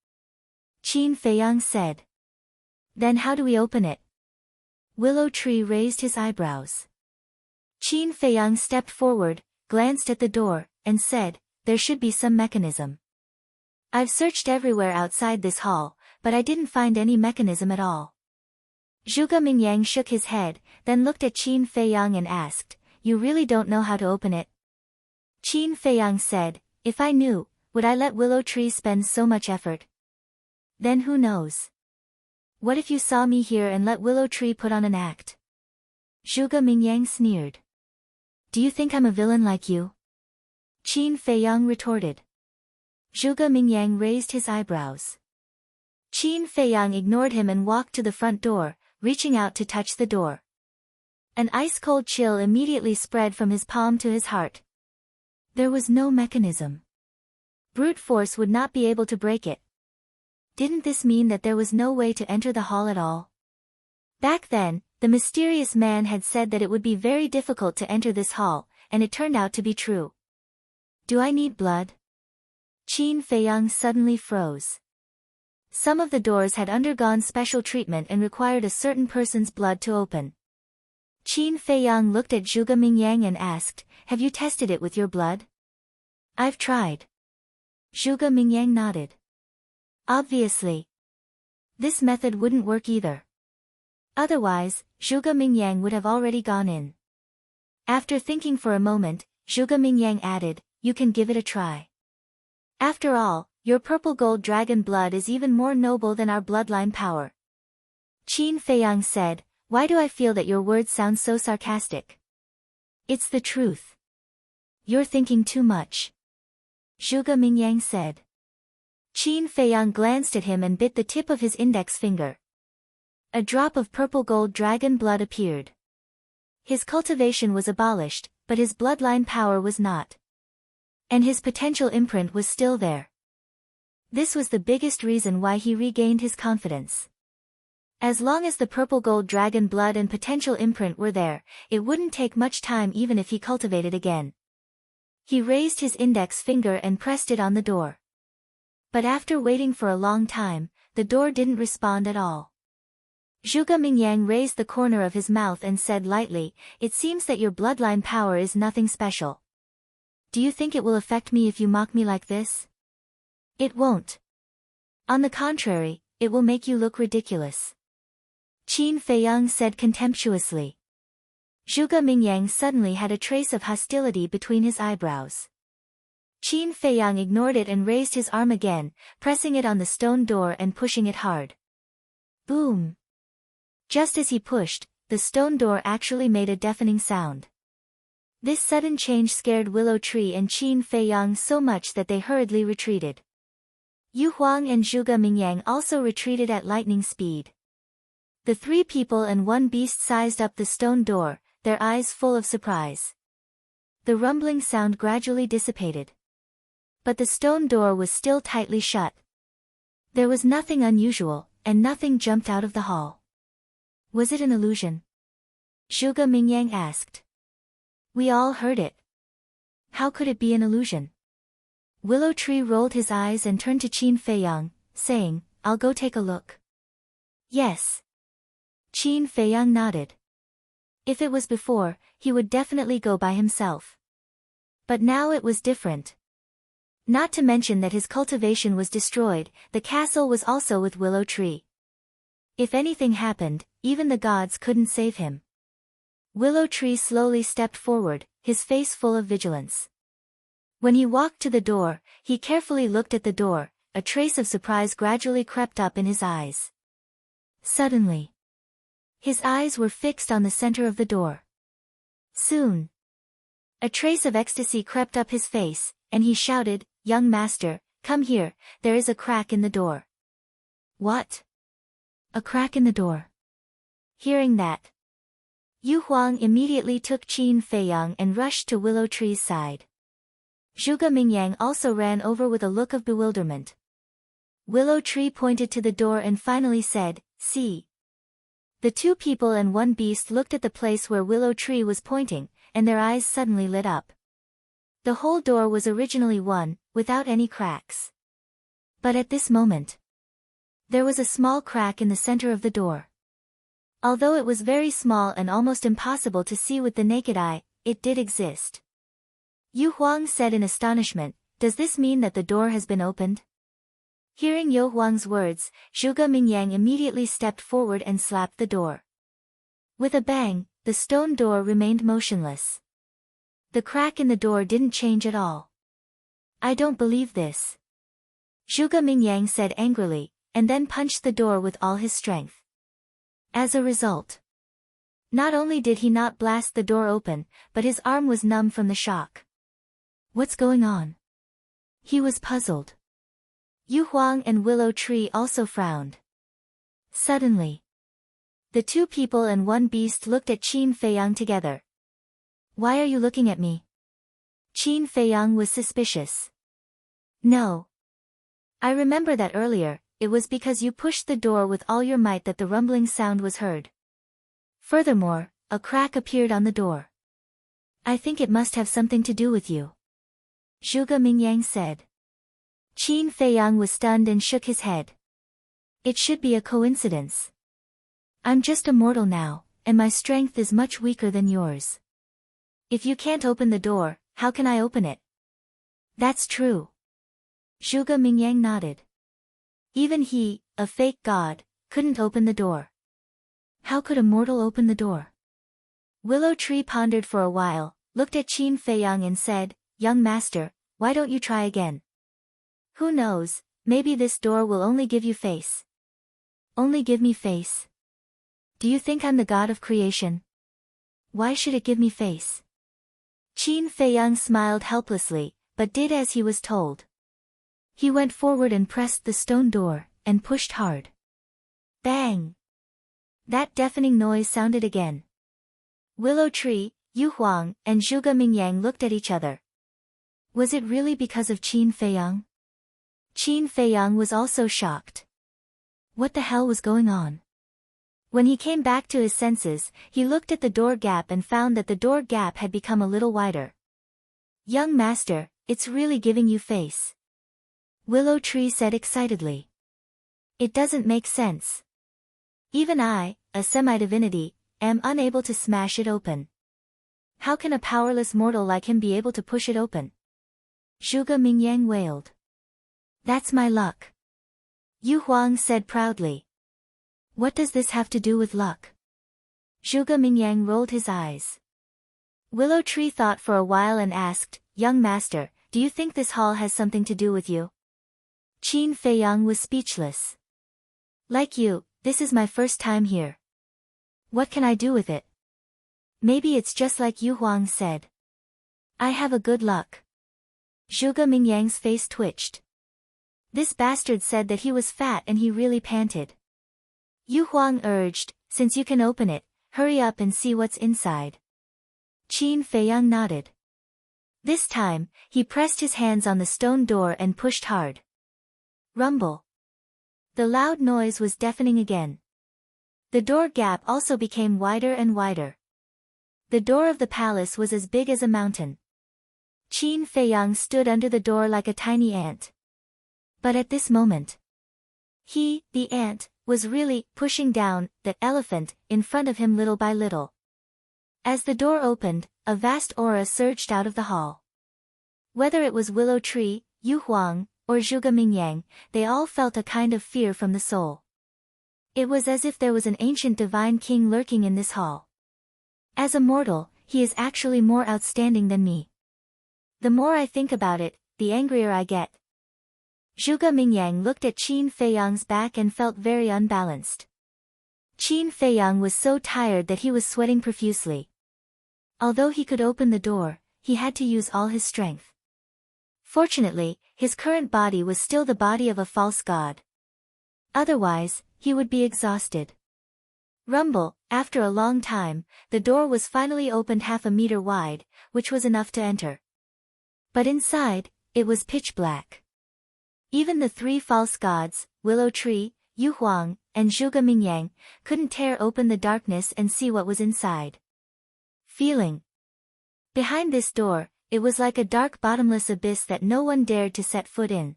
[SPEAKER 1] Qin Feiyang said. "Then how do we open it?" Willow Tree raised his eyebrows. Qin Feiyang stepped forward, glanced at the door, and said, "There should be some mechanism. I've searched everywhere outside this hall, but I didn't find any mechanism at all." Zhuge Mingyang shook his head, then looked at Qin Feiyang and asked, "You really don't know how to open it?" Qin Feiyang said, "If I knew, would I let Willow Tree spend so much effort? Then who knows? What if you saw me here and let Willow Tree put on an act?" Zhuge Mingyang sneered. "Do you think I'm a villain like you?" Qin Feiyang retorted. Zhuge Mingyang raised his eyebrows. Qin Feiyang ignored him and walked to the front door, reaching out to touch the door. An ice-cold chill immediately spread from his palm to his heart. There was no mechanism. Brute force would not be able to break it. Didn't this mean that there was no way to enter the hall at all? Back then, the mysterious man had said that it would be very difficult to enter this hall, and it turned out to be true. "Do I need blood?" Qin Feiyang suddenly froze. Some of the doors had undergone special treatment and required a certain person's blood to open. Qin Feiyang looked at Zhuge Mingyang and asked, "Have you tested it with your blood?" "I've tried." Zhuge Mingyang nodded. Obviously. This method wouldn't work either. Otherwise, Zhuge Mingyang would have already gone in. After thinking for a moment, Zhuge Mingyang added, "You can give it a try. After all, your purple gold dragon blood is even more noble than our bloodline power." Qin Feiyang said, "Why do I feel that your words sound so sarcastic?" It's the truth. You're thinking too much. Zhuge Mingyang said. Qin Feiyang glanced at him and bit the tip of his index finger. A drop of purple gold dragon blood appeared. His cultivation was abolished, but his bloodline power was not. And his potential imprint was still there. This was the biggest reason why he regained his confidence. As long as the purple gold dragon blood and potential imprint were there, it wouldn't take much time even if he cultivated again. He raised his index finger and pressed it on the door. But after waiting for a long time, the door didn't respond at all. Zhuge Mingyang raised the corner of his mouth and said lightly, "It seems that your bloodline power is nothing special. Do you think it will affect me if you mock me like this?" "It won't. On the contrary, it will make you look ridiculous," Qin Feiyang said contemptuously. Zhuge Mingyang suddenly had a trace of hostility between his eyebrows. Qin Feiyang ignored it and raised his arm again, pressing it on the stone door and pushing it hard. Boom! Just as he pushed, the stone door actually made a deafening sound. This sudden change scared Willow Tree and Qin Feiyang so much that they hurriedly retreated. Yu Huang and Zhuge Mingyang also retreated at lightning speed. The three people and one beast sized up the stone door, their eyes full of surprise. The rumbling sound gradually dissipated. But the stone door was still tightly shut. There was nothing unusual, and nothing jumped out of the hall. Was it an illusion? Zhuge Mingyang asked. We all heard it. How could it be an illusion? Willow Tree rolled his eyes and turned to Qin Feiyang, saying, "I'll go take a look." Yes. Qin Feiyang nodded. If it was before, he would definitely go by himself. But now it was different. Not to mention that his cultivation was destroyed, the castle was also with Willow Tree. If anything happened, even the gods couldn't save him. Willow Tree slowly stepped forward, his face full of vigilance. When he walked to the door, he carefully looked at the door, a trace of surprise gradually crept up in his eyes. Suddenly, his eyes were fixed on the center of the door. Soon, a trace of ecstasy crept up his face, and he shouted, "Young master, come here, there is a crack in the door." What? A crack in the door? Hearing that, Yu Huang immediately took Qin Feiyang and rushed to Willow Tree's side. Zhuge Mingyang also ran over with a look of bewilderment. Willow Tree pointed to the door and finally said, "See." The two people and one beast looked at the place where Willow Tree was pointing, and their eyes suddenly lit up. The whole door was originally one, without any cracks. But at this moment, there was a small crack in the center of the door. Although it was very small and almost impossible to see with the naked eye, it did exist. Yu Huang said in astonishment, "Does this mean that the door has been opened?" Hearing Yu Huang's words, Zhuge Mingyang immediately stepped forward and slapped the door. With a bang, the stone door remained motionless. The crack in the door didn't change at all. "I don't believe this," Zhuge Mingyang said angrily, and then punched the door with all his strength. As a result, not only did he not blast the door open, but his arm was numb from the shock. What's going on? He was puzzled. Yu Huang and Willow Tree also frowned. Suddenly, the two people and one beast looked at Qin Feiyang together. "Why are you looking at me?" Qin Feiyang was suspicious. "No. I remember that earlier, it was because you pushed the door with all your might that the rumbling sound was heard. Furthermore, a crack appeared on the door. I think it must have something to do with you," Zhuge Mingyang said. Qin Feiyang was stunned and shook his head. "It should be a coincidence. I'm just a mortal now, and my strength is much weaker than yours. If you can't open the door, how can I open it?" "That's true." Zhuge Mingyang nodded. Even he, a fake god, couldn't open the door. How could a mortal open the door? Willow Tree pondered for a while, looked at Qin Feiyang and said, "Young master, why don't you try again? Who knows, maybe this door will only give you face." "Only give me face? Do you think I'm the god of creation? Why should it give me face?" Qin Feiyang smiled helplessly, but did as he was told. He went forward and pressed the stone door, and pushed hard. Bang! That deafening noise sounded again. Willow Tree, Yu Huang, and Zhuge Mingyang looked at each other. Was it really because of Qin Feiyang? Qin Feiyang was also shocked. What the hell was going on? When he came back to his senses, he looked at the door gap and found that the door gap had become a little wider. Young master, it's really giving you face. Willow Tree said excitedly. It doesn't make sense. Even I, a semi-divinity, am unable to smash it open. How can a powerless mortal like him be able to push it open? Zhuge Mingyang wailed. That's my luck. Yu Huang said proudly. What does this have to do with luck? Zhuge Mingyang rolled his eyes. Willow Tree thought for a while and asked, Young master, do you think this hall has something to do with you? Qin Feiyang was speechless. Like you, this is my first time here. What can I do with it? Maybe it's just like Yu Huang said. I have a good luck. Zhuge Mingyang's face twitched. This bastard said that he was fat and he really panted. Yu Huang urged, since you can open it, hurry up and see what's inside. Qin Feiyang nodded. This time, he pressed his hands on the stone door and pushed hard. Rumble. The loud noise was deafening again. The door gap also became wider and wider. The door of the palace was as big as a mountain. Qin Feiyang stood under the door like a tiny ant. But at this moment, he, the ant, was really pushing down that elephant in front of him little by little. As the door opened, a vast aura surged out of the hall. Whether it was Willow Tree, Yu Huang, or Zhuge Mingyang, they all felt a kind of fear from the soul. It was as if there was an ancient divine king lurking in this hall. As a mortal, he is actually more outstanding than me. The more I think about it, the angrier I get. Zhuge Mingyang looked at Qin Feiyang's back and felt very unbalanced. Qin Feiyang was so tired that he was sweating profusely. Although he could open the door, he had to use all his strength. Fortunately, his current body was still the body of a false god. Otherwise, he would be exhausted. Rumble, after a long time, the door was finally opened half a meter wide, which was enough to enter. But inside, it was pitch black. Even the three false gods, Willow Tree, Yu Huang, and Zhuge Mingyang, couldn't tear open the darkness and see what was inside. Feeling. Behind this door, it was like a dark bottomless abyss that no one dared to set foot in.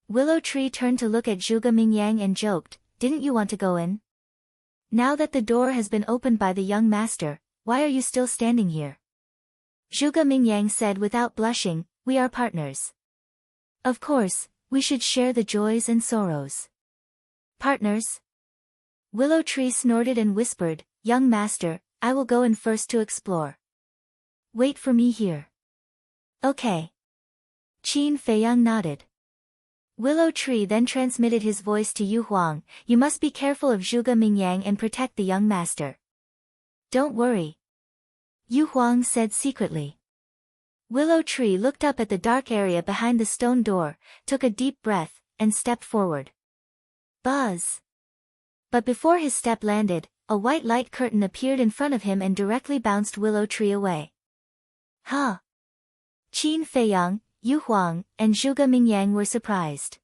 [SPEAKER 1] Willow Tree turned to look at Zhuge Mingyang and joked, Didn't you want to go in? Now that the door has been opened by the young master, why are you still standing here? Zhuge Mingyang said without blushing, We are partners. Of course, we should share the joys and sorrows. Partners? Willow Tree snorted and whispered, Young master, I will go in first to explore. Wait for me here. Okay. Qin Feiyang nodded. Willow Tree then transmitted his voice to Yu Huang, You must be careful of Zhuge Mingyang and protect the young master. Don't worry. Yu Huang said secretly. Willow Tree looked up at the dark area behind the stone door, took a deep breath, and stepped forward. Buzz! But before his step landed, a white light curtain appeared in front of him and directly bounced Willow Tree away. Huh! Qin Feiyang, Yu Huang, and Zhuge Mingyang were surprised.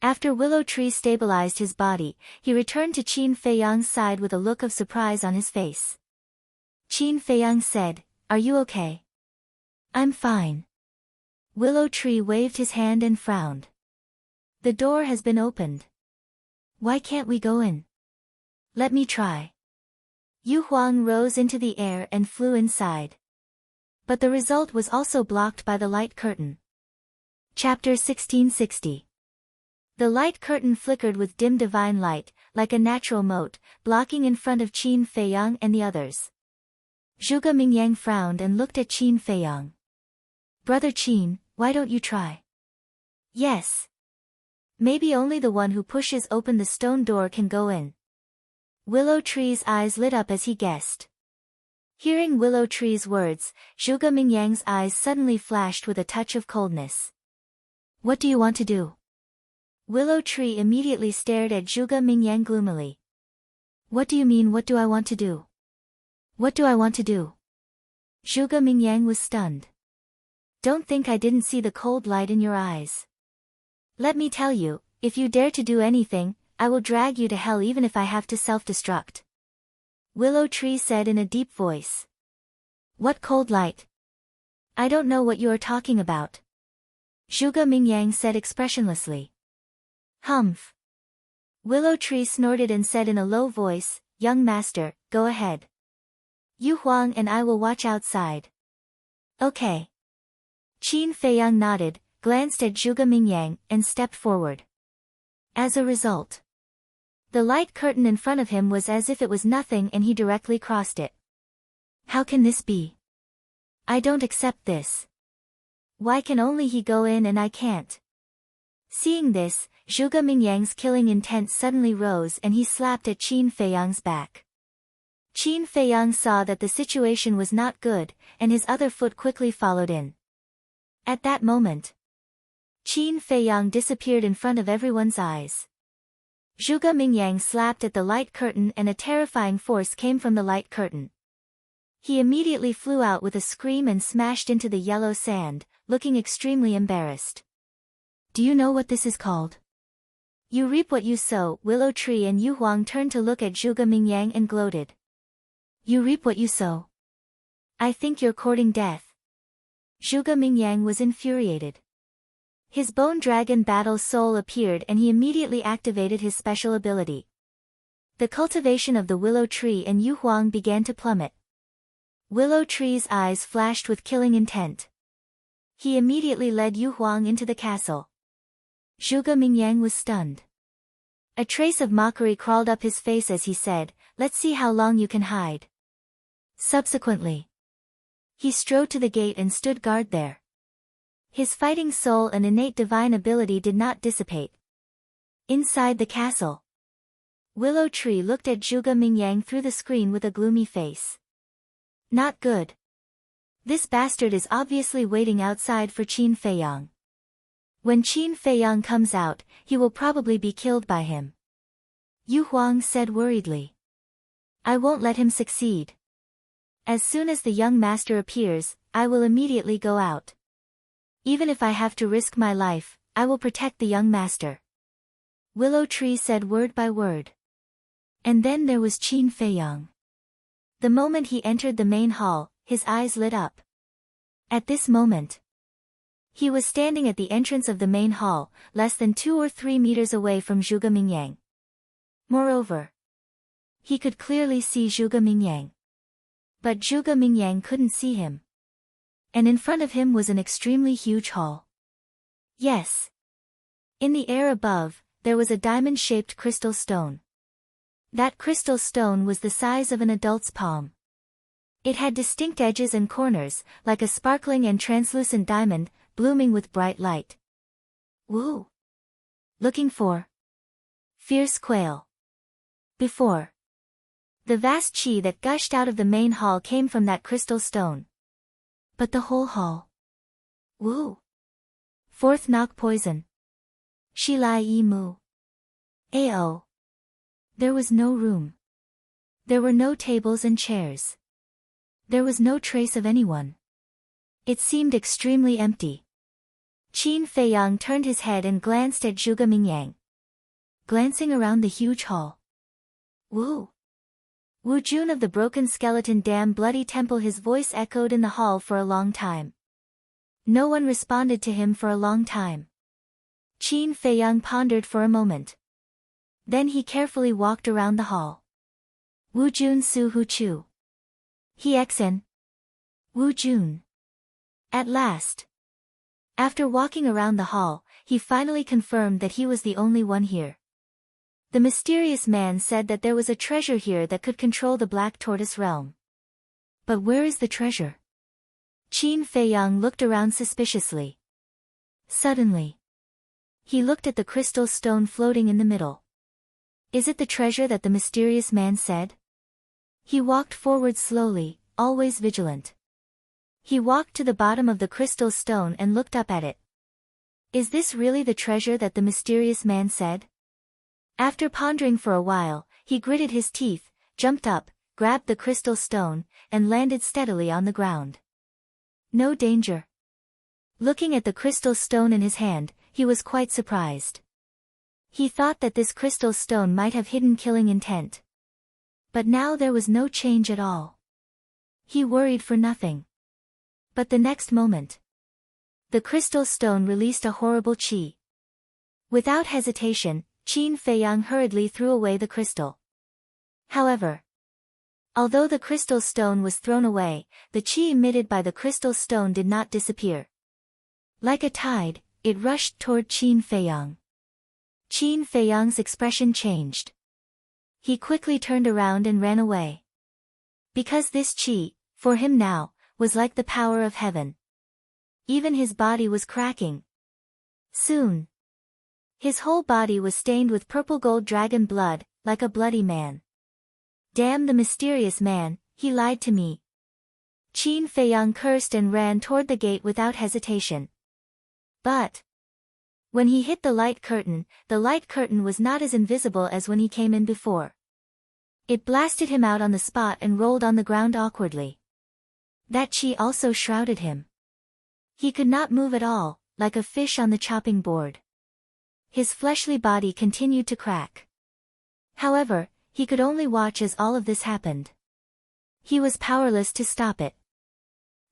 [SPEAKER 1] After Willow Tree stabilized his body, he returned to Qin Feiyang's side with a look of surprise on his face. Qin Feiyang said, Are you okay? I'm fine. Willow Tree waved his hand and frowned. The door has been opened. Why can't we go in? Let me try. Yu Huang rose into the air and flew inside. But the result was also blocked by the light curtain. Chapter 1660. The light curtain flickered with dim divine light, like a natural moat, blocking in front of Qin Feiyang and the others. Zhuge Mingyang frowned and looked at Qin Feiyang. Brother Qin, why don't you try? Yes. Maybe only the one who pushes open the stone door can go in. Willow Tree's eyes lit up as he guessed. Hearing Willow Tree's words, Zhuge Mingyang's eyes suddenly flashed with a touch of coldness. What do you want to do? Willow Tree immediately stared at Zhuge Mingyang gloomily. What do you mean, what do I want to do? What do I want to do? Zhuge Mingyang was stunned. Don't think I didn't see the cold light in your eyes. Let me tell you, if you dare to do anything, I will drag you to hell even if I have to self-destruct. Willow Tree said in a deep voice. What cold light? I don't know what you are talking about. Zhuge Mingyang said expressionlessly. Humph. Willow Tree snorted and said in a low voice, Young master, go ahead. Yu Huang and I will watch outside. Okay. Qin Feiyang nodded, glanced at Zhuge Mingyang, and stepped forward. As a result, the light curtain in front of him was as if it was nothing and he directly crossed it. How can this be? I don't accept this. Why can only he go in and I can't? Seeing this, Zhuge Mingyang's killing intent suddenly rose and he slapped at Qin Feiyang's back. Qin Feiyang saw that the situation was not good, and his other foot quickly followed in. At that moment, Qin Feiyang disappeared in front of everyone's eyes. Zhuge Mingyang slapped at the light curtain and a terrifying force came from the light curtain. He immediately flew out with a scream and smashed into the yellow sand, looking extremely embarrassed. Do you know what this is called? You reap what you sow. Willow Tree and Yu Huang turned to look at Zhuge Mingyang and gloated. You reap what you sow. I think you're courting death. Zhuge Mingyang was infuriated. His Bone Dragon Battle Soul appeared and he immediately activated his special ability. The cultivation of the Willow Tree and Yu Huang began to plummet. Willow Tree's eyes flashed with killing intent. He immediately led Yu Huang into the castle. Zhuge Mingyang was stunned. A trace of mockery crawled up his face as he said, Let's see how long you can hide. Subsequently, he strode to the gate and stood guard there. His fighting soul and innate divine ability did not dissipate. Inside the castle, Willow Tree looked at Zhuge Mingyang through the screen with a gloomy face. Not good. This bastard is obviously waiting outside for Qin Feiyang. When Qin Feiyang comes out, he will probably be killed by him. Yu Huang said worriedly. I won't let him succeed. As soon as the young master appears, I will immediately go out. Even if I have to risk my life, I will protect the young master. Willow Tree said word by word. And then there was Qin Feiyang. The moment he entered the main hall, his eyes lit up. At this moment, he was standing at the entrance of the main hall, less than 2 or 3 meters away from Zhuge Mingyang. Moreover, he could clearly see Zhuge Mingyang. But Zhuge Mingyang couldn't see him. And in front of him was an extremely huge hall. Yes. In the air above, there was a diamond-shaped crystal stone. That crystal stone was the size of an adult's palm. It had distinct edges and corners, like a sparkling and translucent diamond, blooming with bright light. Woo! Looking for fierce quail. Before. The vast qi that gushed out of the main hall came from that crystal stone. But the whole hall. Woo! Fourth knock poison. Shi Lai Yi Mu. Ao. There was no room. There were no tables and chairs. There was no trace of anyone. It seemed extremely empty. Qin Feiyang turned his head and glanced at Zhuge Mingyang. Glancing around the huge hall. Woo! Wu Jun of the Broken Skeleton Dam Bloody Temple. His voice echoed in the hall for a long time. No one responded to him for a long time. Qin Feiyang pondered for a moment. Then he carefully walked around the hall. Wu Jun Su Hu Chu. He Xen. Wu Jun. At last. After walking around the hall, he finally confirmed that he was the only one here. The mysterious man said that there was a treasure here that could control the Black Tortoise realm. But where is the treasure? Qin Feiyang looked around suspiciously. Suddenly, he looked at the crystal stone floating in the middle. Is it the treasure that the mysterious man said? He walked forward slowly, always vigilant. He walked to the bottom of the crystal stone and looked up at it. Is this really the treasure that the mysterious man said? After pondering for a while, he gritted his teeth, jumped up, grabbed the crystal stone, and landed steadily on the ground. No danger. Looking at the crystal stone in his hand, he was quite surprised. He thought that this crystal stone might have hidden killing intent. But now there was no change at all. He worried for nothing. But the next moment, the crystal stone released a horrible qi. Without hesitation, Qin Feiyang hurriedly threw away the crystal. However, although the crystal stone was thrown away, the qi emitted by the crystal stone did not disappear. Like a tide, it rushed toward Qin Feiyang. Qin Feiyang's expression changed. He quickly turned around and ran away. Because this qi, for him now, was like the power of heaven. Even his body was cracking. Soon, his whole body was stained with purple gold dragon blood, like a bloody man. Damn the mysterious man, he lied to me. Qin Feiyang cursed and ran toward the gate without hesitation. But when he hit the light curtain was not as invisible as when he came in before. It blasted him out on the spot and rolled on the ground awkwardly. That qi also shrouded him. He could not move at all, like a fish on the chopping board. His fleshly body continued to crack. However, he could only watch as all of this happened. He was powerless to stop it.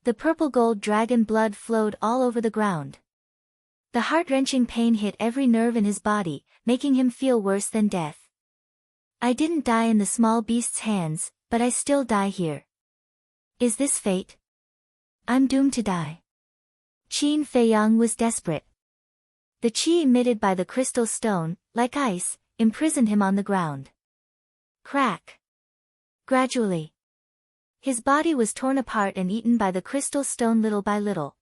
[SPEAKER 1] The purple gold dragon blood flowed all over the ground. The heart-wrenching pain hit every nerve in his body, making him feel worse than death. I didn't die in the small beast's hands, but I still die here. Is this fate? I'm doomed to die. Qin Feiyang was desperate. The qi emitted by the crystal stone, like ice, imprisoned him on the ground. Crack. Gradually, his body was torn apart and eaten by the crystal stone little by little.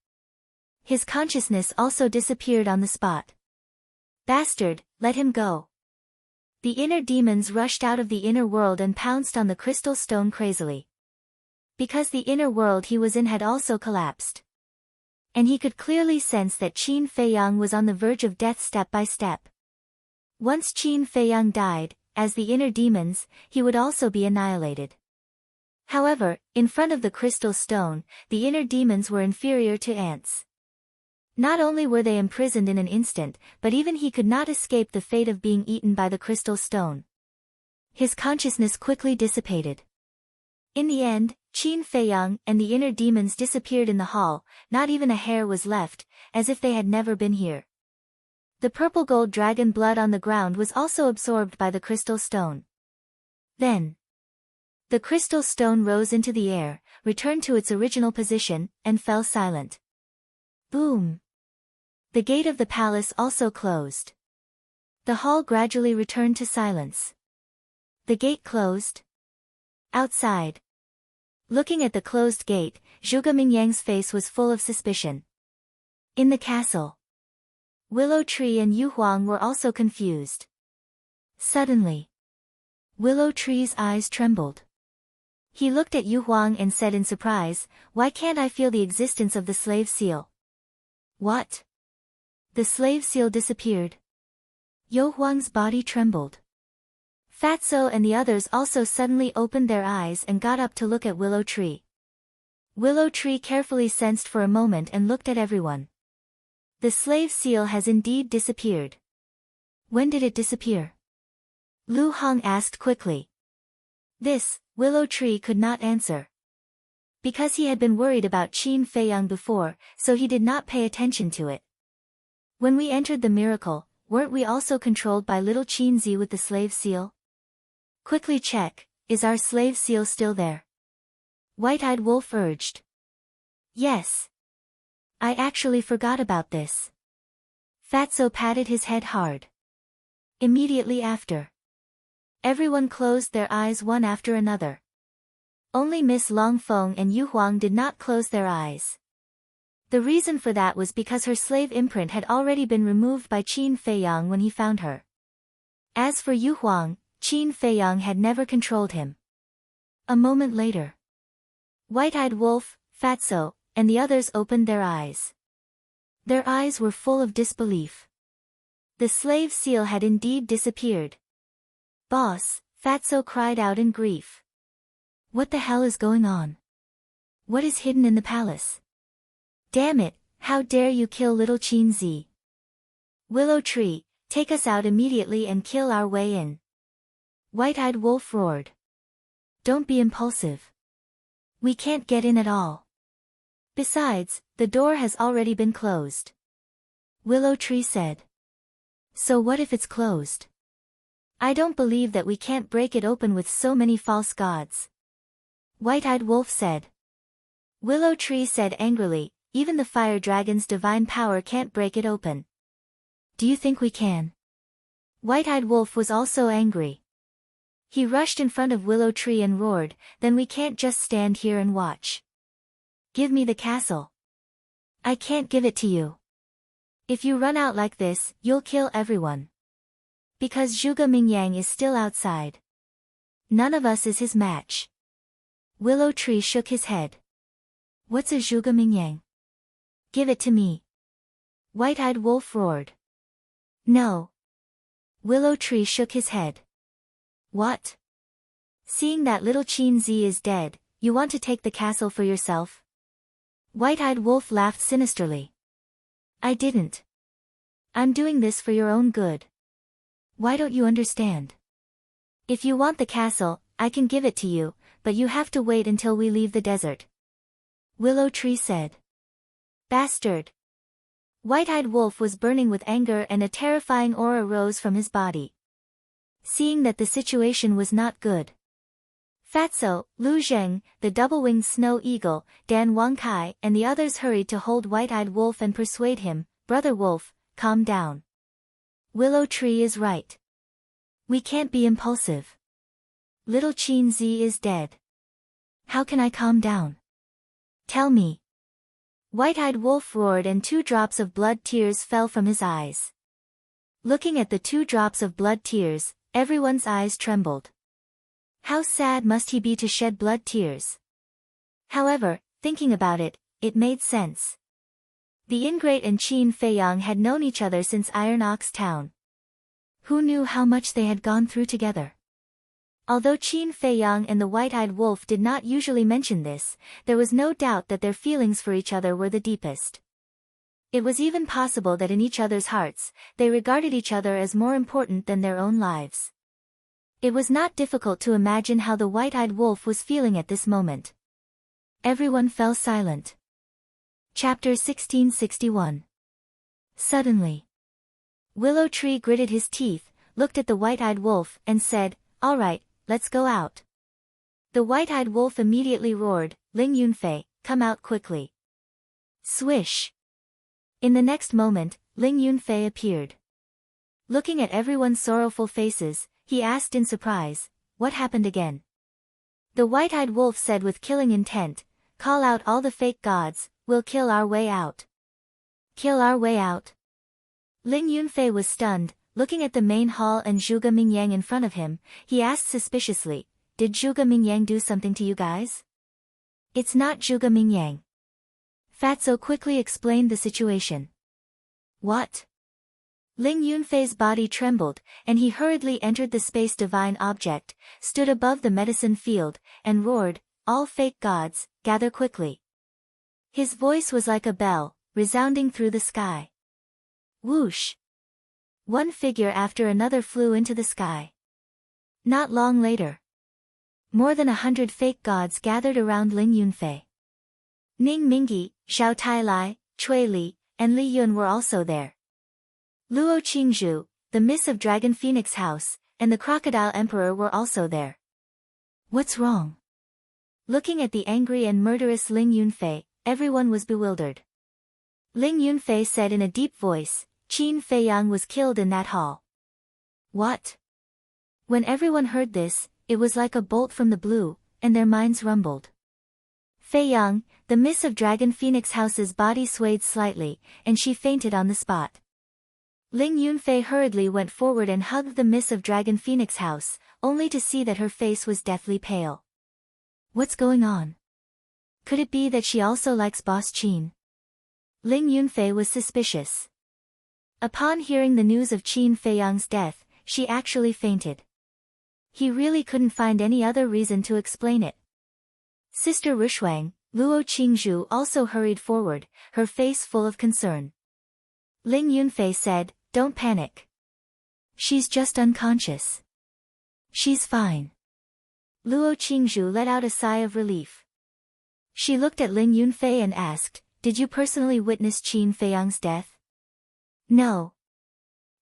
[SPEAKER 1] His consciousness also disappeared on the spot. Bastard, let him go. The inner demons rushed out of the inner world and pounced on the crystal stone crazily. Because the inner world he was in had also collapsed. And he could clearly sense that Qin Feiyang was on the verge of death step by step. Once Qin Feiyang died, as the inner demons, he would also be annihilated. However, in front of the crystal stone, the inner demons were inferior to ants. Not only were they imprisoned in an instant, but even he could not escape the fate of being eaten by the crystal stone. His consciousness quickly dissipated. In the end, Qin Feiyang and the inner demons disappeared in the hall, not even a hair was left, as if they had never been here. The purple gold dragon blood on the ground was also absorbed by the crystal stone. Then, the crystal stone rose into the air, returned to its original position, and fell silent. Boom! The gate of the palace also closed. The hall gradually returned to silence. The gate closed. Outside, looking at the closed gate, Zhuge Mingyang's face was full of suspicion. In the castle, Willow Tree and Yu Huang were also confused. Suddenly, Willow Tree's eyes trembled. He looked at Yu Huang and said in surprise, "Why can't I feel the existence of the slave seal?" What? The slave seal disappeared. Yu Huang's body trembled. Fatso and the others also suddenly opened their eyes and got up to look at Willow Tree. Willow Tree carefully sensed for a moment and looked at everyone. The slave seal has indeed disappeared. When did it disappear? Lu Hong asked quickly. This, Willow Tree could not answer. Because he had been worried about Qin Feiyang before, so he did not pay attention to it. When we entered the miracle, weren't we also controlled by little Qin Zi with the slave seal? Quickly check, is our slave seal still there? White-Eyed Wolf urged. Yes. I actually forgot about this. Fatso patted his head hard. Immediately after, everyone closed their eyes one after another. Only Miss Longfeng and Yu Huang did not close their eyes. The reason for that was because her slave imprint had already been removed by Qin Feiyang when he found her. As for Yu Huang, Qin Feiyang had never controlled him. A moment later, White-eyed wolf, Fatso, and the others opened their eyes. Their eyes were full of disbelief. The slave seal had indeed disappeared. "Boss," Fatso cried out in grief. "What the hell is going on? What is hidden in the palace? Damn it, how dare you kill little Qinzi? Willow Tree, take us out immediately and kill our way in." White-eyed wolf roared. "Don't be impulsive. We can't get in at all. Besides, the door has already been closed." Willow Tree said. "So what if it's closed? I don't believe that we can't break it open with so many false gods." White-eyed wolf said. Willow Tree said angrily, "Even the fire dragon's divine power can't break it open. Do you think we can?" White-eyed wolf was also angry. He rushed in front of Willow Tree and roared, "Then we can't just stand here and watch. Give me the castle. I can't give it to you. If you run out like this, you'll kill everyone. Because Zhuge Mingyang is still outside. None of us is his match." Willow Tree shook his head. "What's a Zhuge Mingyang? Give it to me." White-eyed wolf roared. "No." Willow Tree shook his head. "What? Seeing that little Qinzi is dead, you want to take the castle for yourself?" White-eyed wolf laughed sinisterly. "I didn't. I'm doing this for your own good. Why don't you understand? If you want the castle, I can give it to you, but you have to wait until we leave the desert." Willow Tree said. "Bastard!" White-eyed wolf was burning with anger and a terrifying aura rose from his body. Seeing that the situation was not good, Fatso, Lu Zheng, the double-winged snow eagle, Dan Wangkai, and the others hurried to hold White-eyed wolf and persuade him, "Brother Wolf, calm down. Willow Tree is right. We can't be impulsive. Little Qinzi is dead. How can I calm down? Tell me." White-eyed wolf roared and 2 drops of blood tears fell from his eyes. Looking at the 2 drops of blood tears, everyone's eyes trembled. How sad must he be to shed blood tears? However, thinking about it, it made sense. The ingrate and Qin Feiyang had known each other since Iron Ox Town. Who knew how much they had gone through together? Although Qin Feiyang and the White-eyed wolf did not usually mention this, there was no doubt that their feelings for each other were the deepest. It was even possible that in each other's hearts, they regarded each other as more important than their own lives. It was not difficult to imagine how the White-eyed wolf was feeling at this moment. Everyone fell silent. Chapter 1661. Suddenly, Willow Tree gritted his teeth, looked at the White-eyed wolf, and said, "All right, let's go out." The White-eyed wolf immediately roared, "Ling Yunfei, come out quickly." Swish! In the next moment, Ling Yunfei appeared. Looking at everyone's sorrowful faces, he asked in surprise, "What happened again?" The White-eyed wolf said with killing intent, "Call out all the fake gods, we'll kill our way out." Kill our way out? Ling Yunfei was stunned, looking at the main hall and Zhuge Mingyang in front of him. He asked suspiciously, "Did Zhuge Mingyang do something to you guys?" "It's not Zhuge Mingyang." Fatso quickly explained the situation. "What?" Ling Yunfei's body trembled, and he hurriedly entered the space divine object, stood above the medicine field, and roared, "All fake gods, gather quickly." His voice was like a bell, resounding through the sky. Whoosh! One figure after another flew into the sky. Not long later, more than 100 fake gods gathered around Ling Yunfei. Ning Mingyi, Xiao Tailai, Cui Li, and Li Yun were also there. Luo Qingzhu, the Miss of Dragon Phoenix House, and the Crocodile Emperor were also there. What's wrong? Looking at the angry and murderous Ling Yunfei, everyone was bewildered. Ling Yunfei said in a deep voice, "Qin Feiyang was killed in that hall." What? When everyone heard this, it was like a bolt from the blue, and their minds rumbled. Feiyang, the Miss of Dragon Phoenix House's body swayed slightly, and she fainted on the spot. Ling Yunfei hurriedly went forward and hugged the Miss of Dragon Phoenix House, only to see that her face was deathly pale. What's going on? Could it be that she also likes Boss Qin? Ling Yunfei was suspicious. Upon hearing the news of Qin Feiyang's death, she actually fainted. He really couldn't find any other reason to explain it. Sister Rishuang, Luo Qingzhu also hurried forward, her face full of concern. Ling Yunfei said, "Don't panic. She's just unconscious. She's fine." Luo Qingzhu let out a sigh of relief. She looked at Ling Yunfei and asked, "Did you personally witness Qin Feiyang's death?" "No.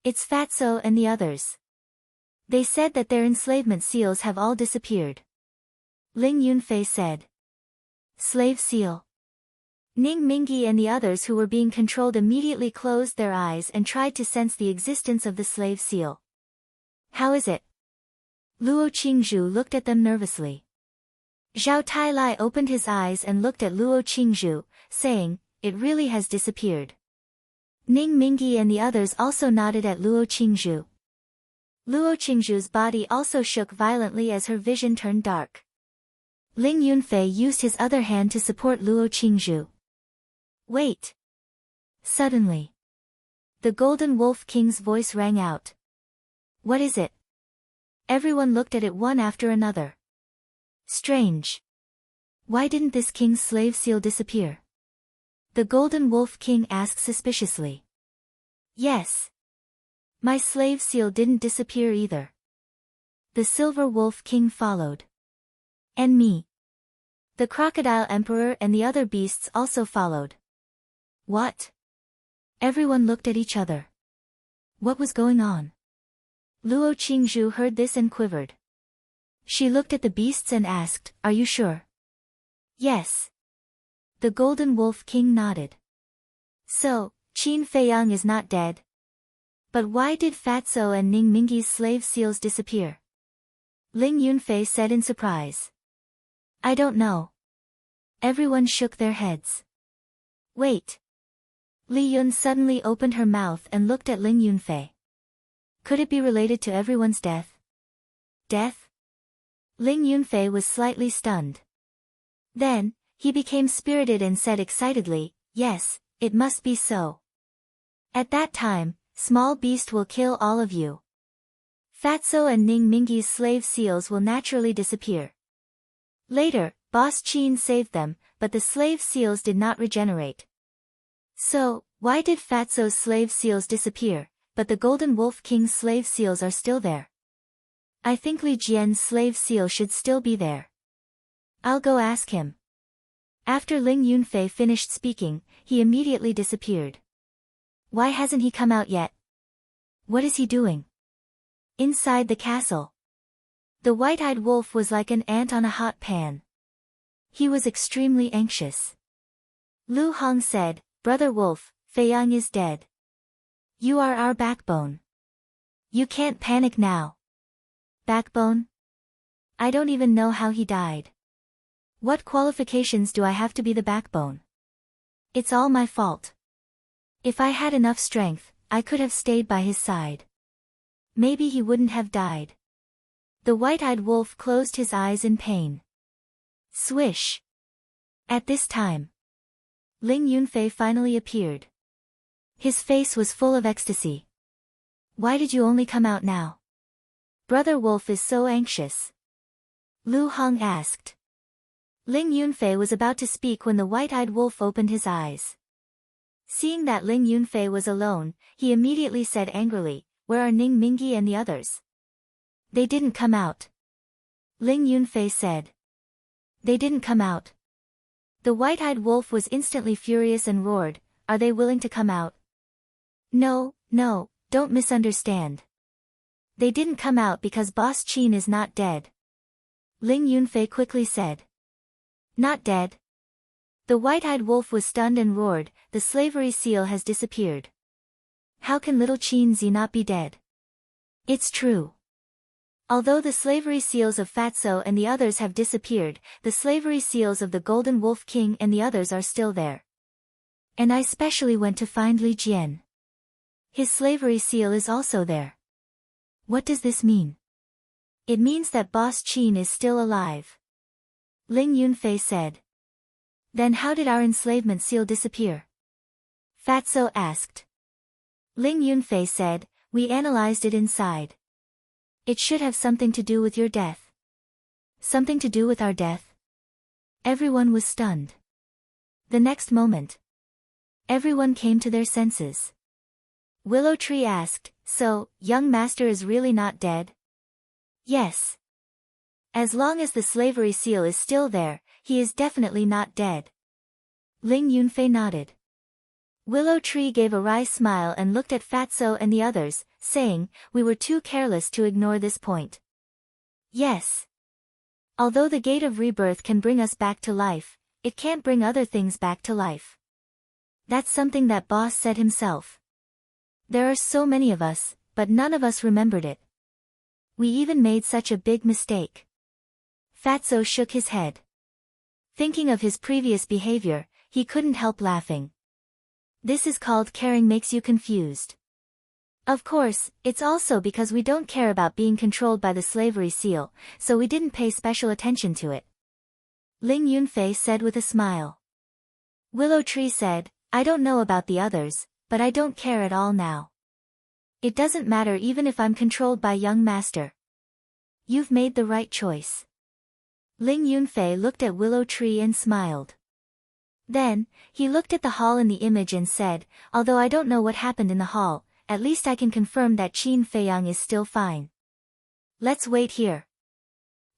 [SPEAKER 1] It's Fatso and the others. They said that their enslavement seals have all disappeared." Ling Yunfei said. "Slave seal?" Ning Mingyi and the others who were being controlled immediately closed their eyes and tried to sense the existence of the slave seal. "How is it?" Luo Qingzhu looked at them nervously. Zhao Tailai opened his eyes and looked at Luo Qingzhu, saying, "It really has disappeared." Ning Mingyi and the others also nodded at Luo Qingzhu. Luo Qingzhu's body also shook violently as her vision turned dark. Ling Yunfei used his other hand to support Luo Qingzhu. "Wait!" Suddenly, the Golden Wolf King's voice rang out. "What is it?" Everyone looked at it one after another. Strange. Why didn't this king's slave seal disappear? The Golden Wolf King asked suspiciously. "Yes. My slave seal didn't disappear either." The Silver Wolf King followed. "And me." The Crocodile Emperor and the other beasts also followed. "What?" Everyone looked at each other. What was going on? Luo Qingzhu heard this and quivered. She looked at the beasts and asked, "Are you sure?" "Yes." The Golden Wolf King nodded. "So, Qin Feiyang is not dead? But why did Fatso and Ning Mingyi's slave seals disappear?" Ling Yunfei said in surprise. "I don't know." Everyone shook their heads. "Wait." Li Yun suddenly opened her mouth and looked at Ling Yunfei. Could it be related to everyone's death? Death? Ling Yunfei was slightly stunned. Then, he became spirited and said excitedly, "Yes, it must be so. At that time, Small Beast will kill all of you. Fatso and Ning Mingyi's slave seals will naturally disappear. Later, Boss Qin saved them, but the slave seals did not regenerate. So, why did Fatso's slave seals disappear, but the Golden Wolf King's slave seals are still there? I think Li Jian's slave seal should still be there. I'll go ask him." After Ling Yunfei finished speaking, he immediately disappeared. Why hasn't he come out yet? What is he doing? Inside the castle, the white-eyed wolf was like an ant on a hot pan. He was extremely anxious. Lu Hong said, "Brother Wolf, Feiyang is dead. You are our backbone. You can't panic now." Backbone? I don't even know how he died. What qualifications do I have to be the backbone? It's all my fault. If I had enough strength, I could have stayed by his side. Maybe he wouldn't have died. The white-eyed wolf closed his eyes in pain. Swish. At this time, Ling Yunfei finally appeared. His face was full of ecstasy. "Why did you only come out now? Brother Wolf is so anxious." Lu Hong asked. Ling Yunfei was about to speak when the white-eyed wolf opened his eyes. Seeing that Ling Yunfei was alone, he immediately said angrily, "Where are Ning Mingyi and the others?" "They didn't come out." Ling Yunfei said. "They didn't come out." The white-eyed wolf was instantly furious and roared, "Are they willing to come out?" No, don't misunderstand. They didn't come out because Boss Qin is not dead." Ling Yunfei quickly said. "Not dead?" The white-eyed wolf was stunned and roared, "The slavery seal has disappeared. How can little Qin Zi not be dead?" "It's true. Although the slavery seals of Fatso and the others have disappeared, the slavery seals of the Golden Wolf King and the others are still there. And I specially went to find Li Jian. His slavery seal is also there." "What does this mean?" "It means that Boss Qin is still alive." Ling Yunfei said. Then how did our enslavement seal disappear? Fatso asked. Ling Yunfei said, we analyzed it inside. It should have something to do with your death. Something to do with our death? Everyone was stunned. The next moment, everyone came to their senses. Willow Tree asked, so, young master is really not dead? Yes. As long as the slavery seal is still there, he is definitely not dead. Ling Yunfei nodded. Willow Tree gave a wry smile and looked at Fatso and the others, saying, we were too careless to ignore this point. Yes. Although the gate of rebirth can bring us back to life, it can't bring other things back to life. That's something that boss said himself. There are so many of us, but none of us remembered it. We even made such a big mistake. Fatso shook his head. Thinking of his previous behavior, he couldn't help laughing. This is called caring makes you confused. Of course, it's also because we don't care about being controlled by the slavery seal, so we didn't pay special attention to it. Ling Yunfei said with a smile. Willow Tree said, I don't know about the others, but I don't care at all now. It doesn't matter even if I'm controlled by young master. You've made the right choice. Ling Yunfei looked at Willow Tree and smiled. Then, he looked at the hall in the image and said, although I don't know what happened in the hall, at least I can confirm that Qin Feiyang is still fine. Let's wait here.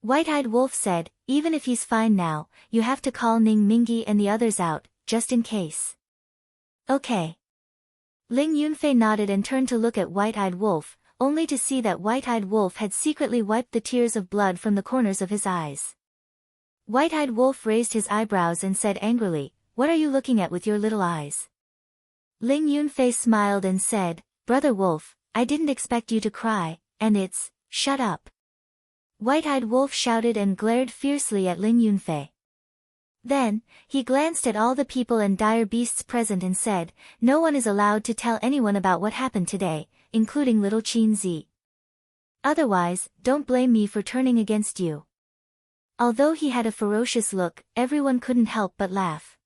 [SPEAKER 1] White-Eyed Wolf said, even if he's fine now, you have to call Ning Mingi and the others out, just in case. Okay. Ling Yunfei nodded and turned to look at White-Eyed Wolf, only to see that White-Eyed Wolf had secretly wiped the tears of blood from the corners of his eyes. White-Eyed Wolf raised his eyebrows and said angrily, what are you looking at with your little eyes? Ling Yunfei smiled and said, Brother Wolf, I didn't expect you to cry, and it's, shut up. White-Eyed Wolf shouted and glared fiercely at Ling Yunfei. Then, he glanced at all the people and dire beasts present and said, no one is allowed to tell anyone about what happened today, including little Qin Zi. Otherwise, don't blame me for turning against you. Although he had a ferocious look, everyone couldn't help but laugh.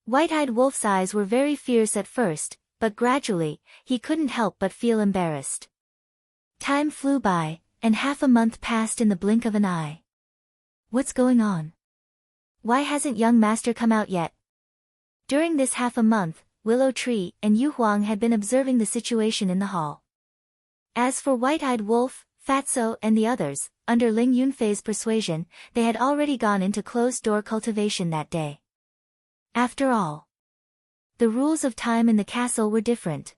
[SPEAKER 1] White-Eyed Wolf's eyes were very fierce at first, but gradually, he couldn't help but feel embarrassed. Time flew by, and half a month passed in the blink of an eye. What's going on? Why hasn't young master come out yet? During this half a month, Willow Tree and Yu Huang had been observing the situation in the hall. As for White-Eyed Wolf, Fatso and the others, under Ling Yunfei's persuasion, they had already gone into closed-door cultivation that day. After all, the rules of time in the castle were different.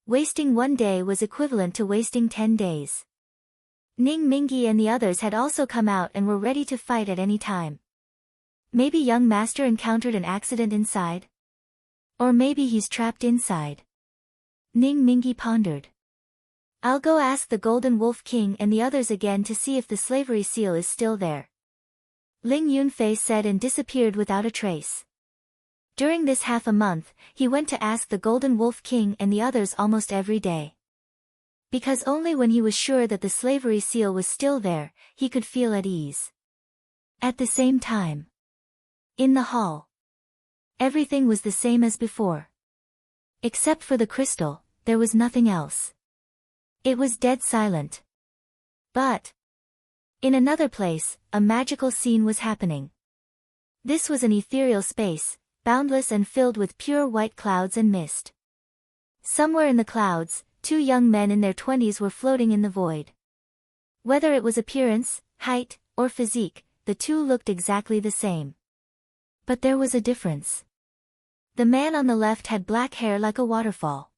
[SPEAKER 1] Wasting one day was equivalent to wasting 10 days. Ning Mingi and the others had also come out and were ready to fight at any time. Maybe young master encountered an accident inside? Or maybe he's trapped inside. Ning Mingi pondered. I'll go ask the Golden Wolf King and the others again to see if the slavery seal is still there. Ling Yunfei said and disappeared without a trace. During this half a month, he went to ask the Golden Wolf King and the others almost every day. Because only when he was sure that the slavery seal was still there, he could feel at ease. At the same time, in the hall, everything was the same as before. Except for the crystal, there was nothing else. It was dead silent. But in another place, a magical scene was happening. This was an ethereal space, boundless and filled with pure white clouds and mist. Somewhere in the clouds, two young men in their 20s were floating in the void. Whether it was appearance, height, or physique, the two looked exactly the same. But there was a difference. The man on the left had black hair like a waterfall.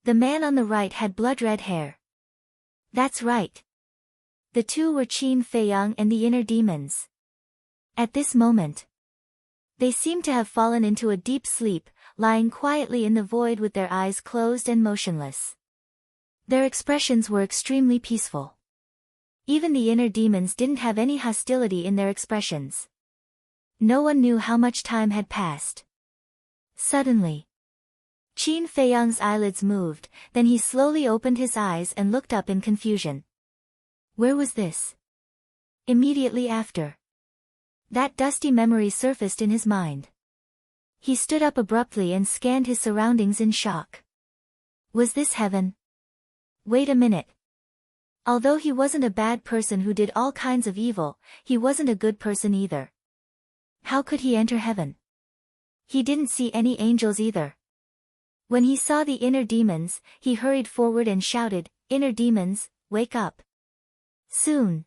[SPEAKER 1] The man on the right had blood-red hair. That's right. The two were Qin Feiyang and the inner demons. At this moment, they seemed to have fallen into a deep sleep, lying quietly in the void with their eyes closed and motionless. Their expressions were extremely peaceful. Even the inner demons didn't have any hostility in their expressions. No one knew how much time had passed. Suddenly, Qin Feiyang's eyelids moved, then he slowly opened his eyes and looked up in confusion. Where was this? Immediately after, That dusty memory surfaced in his mind. He stood up abruptly and scanned his surroundings in shock. Was this heaven? Wait a minute. Although he wasn't a bad person who did all kinds of evil, he wasn't a good person either. How could he enter heaven? He didn't see any angels either. When he saw the inner demons, he hurried forward and shouted, "Inner demons, wake up." Soon.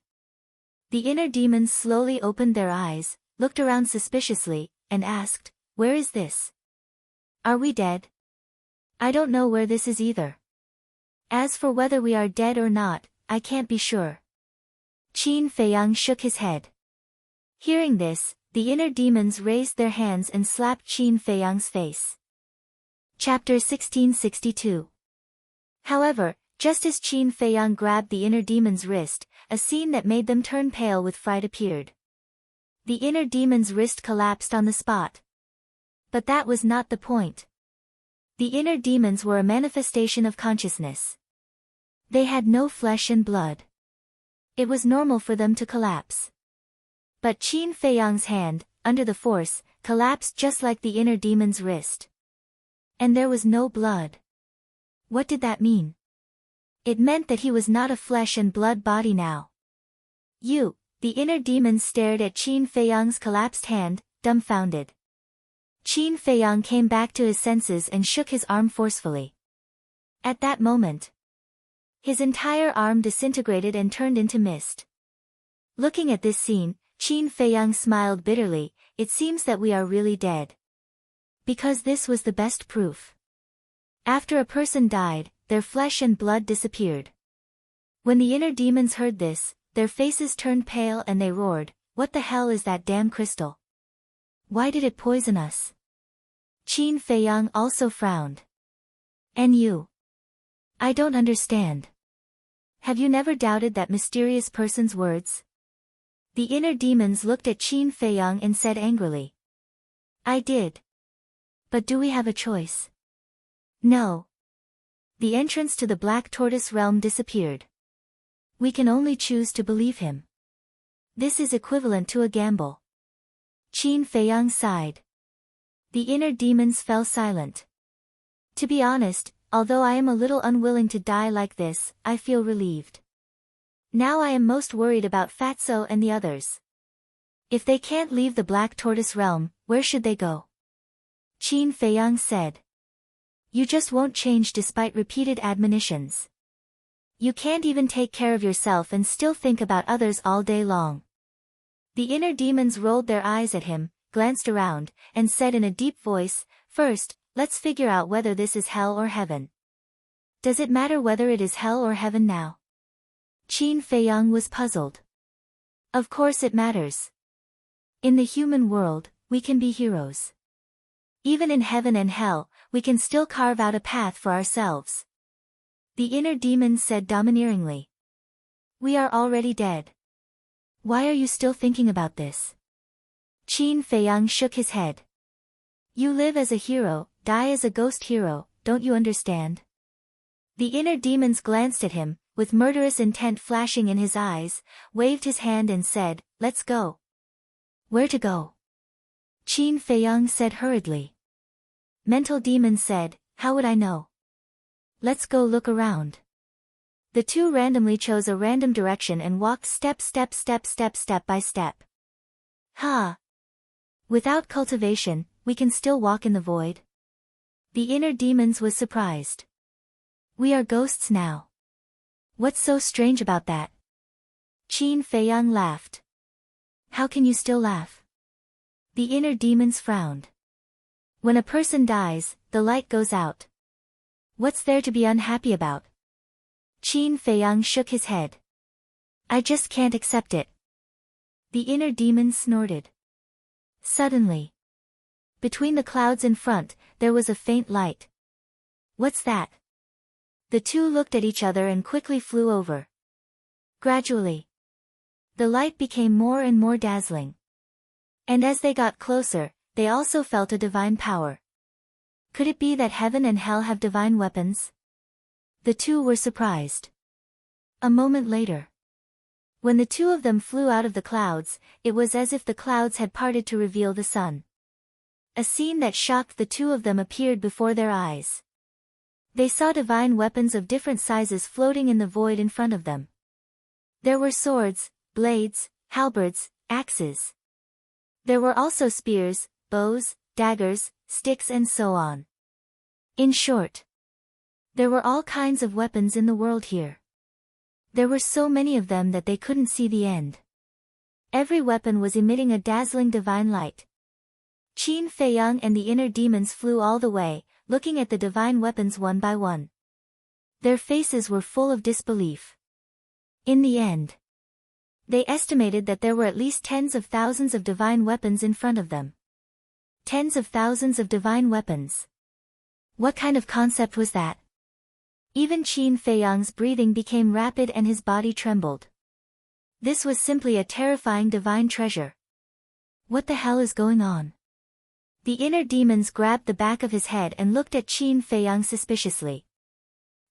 [SPEAKER 1] The inner demons slowly opened their eyes, looked around suspiciously, and asked, "Where is this? Are we dead?" "I don't know where this is either. As for whether we are dead or not, I can't be sure." Qin Feiyang shook his head. Hearing this, the inner demons raised their hands and slapped Qin Feiyang's face. Chapter 1662. However, just as Qin Feiyang grabbed the inner demon's wrist, a scene that made them turn pale with fright appeared. The inner demon's wrist collapsed on the spot. But that was not the point. The inner demons were a manifestation of consciousness. They had no flesh and blood. It was normal for them to collapse. But Qin Feiyang's hand, under the force, collapsed just like the inner demon's wrist. And there was no blood. What did that mean? It meant that he was not a flesh and blood body now. The inner demon stared at Qin Feiyang's collapsed hand, dumbfounded. Qin Feiyang came back to his senses and shook his arm forcefully. At that moment, his entire arm disintegrated and turned into mist. Looking at this scene, Qin Feiyang smiled bitterly. "It seems that we are really dead." Because this was the best proof. After a person died, their flesh and blood disappeared. When the inner demons heard this, their faces turned pale and they roared, "What the hell is that damn crystal? Why did it poison us?" Qin Feiyang also frowned. "And you? I don't understand. Have you never doubted that mysterious person's words?" The inner demons looked at Qin Feiyang and said angrily, "I did. But do we have a choice?" "No. The entrance to the Black Tortoise realm disappeared. We can only choose to believe him. This is equivalent to a gamble." Qin Feiyang sighed. The inner demons fell silent. "To be honest, although I am a little unwilling to die like this, I feel relieved. Now I am most worried about Fatso and the others. If they can't leave the Black Tortoise realm, where should they go?" Qin Feiyang said. "You just won't change despite repeated admonitions. You can't even take care of yourself and still think about others all day long." The inner demons rolled their eyes at him, glanced around, and said in a deep voice, "First, let's figure out whether this is hell or heaven." "Does it matter whether it is hell or heaven now?" Qin Feiyang was puzzled. "Of course it matters. In the human world, we can be heroes. Even in heaven and hell, we can still carve out a path for ourselves." The inner demons said domineeringly. "We are already dead. Why are you still thinking about this?" Qin Feiyang shook his head. "You live as a hero, die as a ghost hero, don't you understand?" The inner demons glanced at him, with murderous intent flashing in his eyes, waved his hand and said, "Let's go." "Where to go?" Qin Feiyang said hurriedly. Mental demon said, "How would I know? Let's go look around." The two randomly chose a random direction and walked step by step. "Ha! Without cultivation, we can still walk in the void?" The inner demons was surprised. "We are ghosts now. What's so strange about that?" Qin Feiyang laughed. "How can you still laugh?" The inner demons frowned. "When a person dies, the light goes out. What's there to be unhappy about?" Qin Feiyang shook his head. "I just can't accept it." The inner demons snorted. Suddenly, between the clouds in front, there was a faint light. "What's that?" The two looked at each other and quickly flew over. Gradually, the light became more and more dazzling. And as they got closer, they also felt a divine power. Could it be that heaven and hell have divine weapons? The two were surprised. A moment later, When the two of them flew out of the clouds, it was as if the clouds had parted to reveal the sun. A scene that shocked the two of them appeared before their eyes. They saw divine weapons of different sizes floating in the void in front of them. There were swords, blades, halberds, axes. There were also spears, bows, daggers, sticks and so on. In short, there were all kinds of weapons in the world here. There were so many of them that they couldn't see the end. Every weapon was emitting a dazzling divine light. Qin Feiyang and the inner demons flew all the way, looking at the divine weapons one by one. Their faces were full of disbelief. In the end, they estimated that there were at least tens of thousands of divine weapons in front of them. Tens of thousands of divine weapons. What kind of concept was that? Even Qin Feiyang's breathing became rapid and his body trembled. This was simply a terrifying divine treasure. What the hell is going on? The inner demons grabbed the back of his head and looked at Qin Feiyang suspiciously.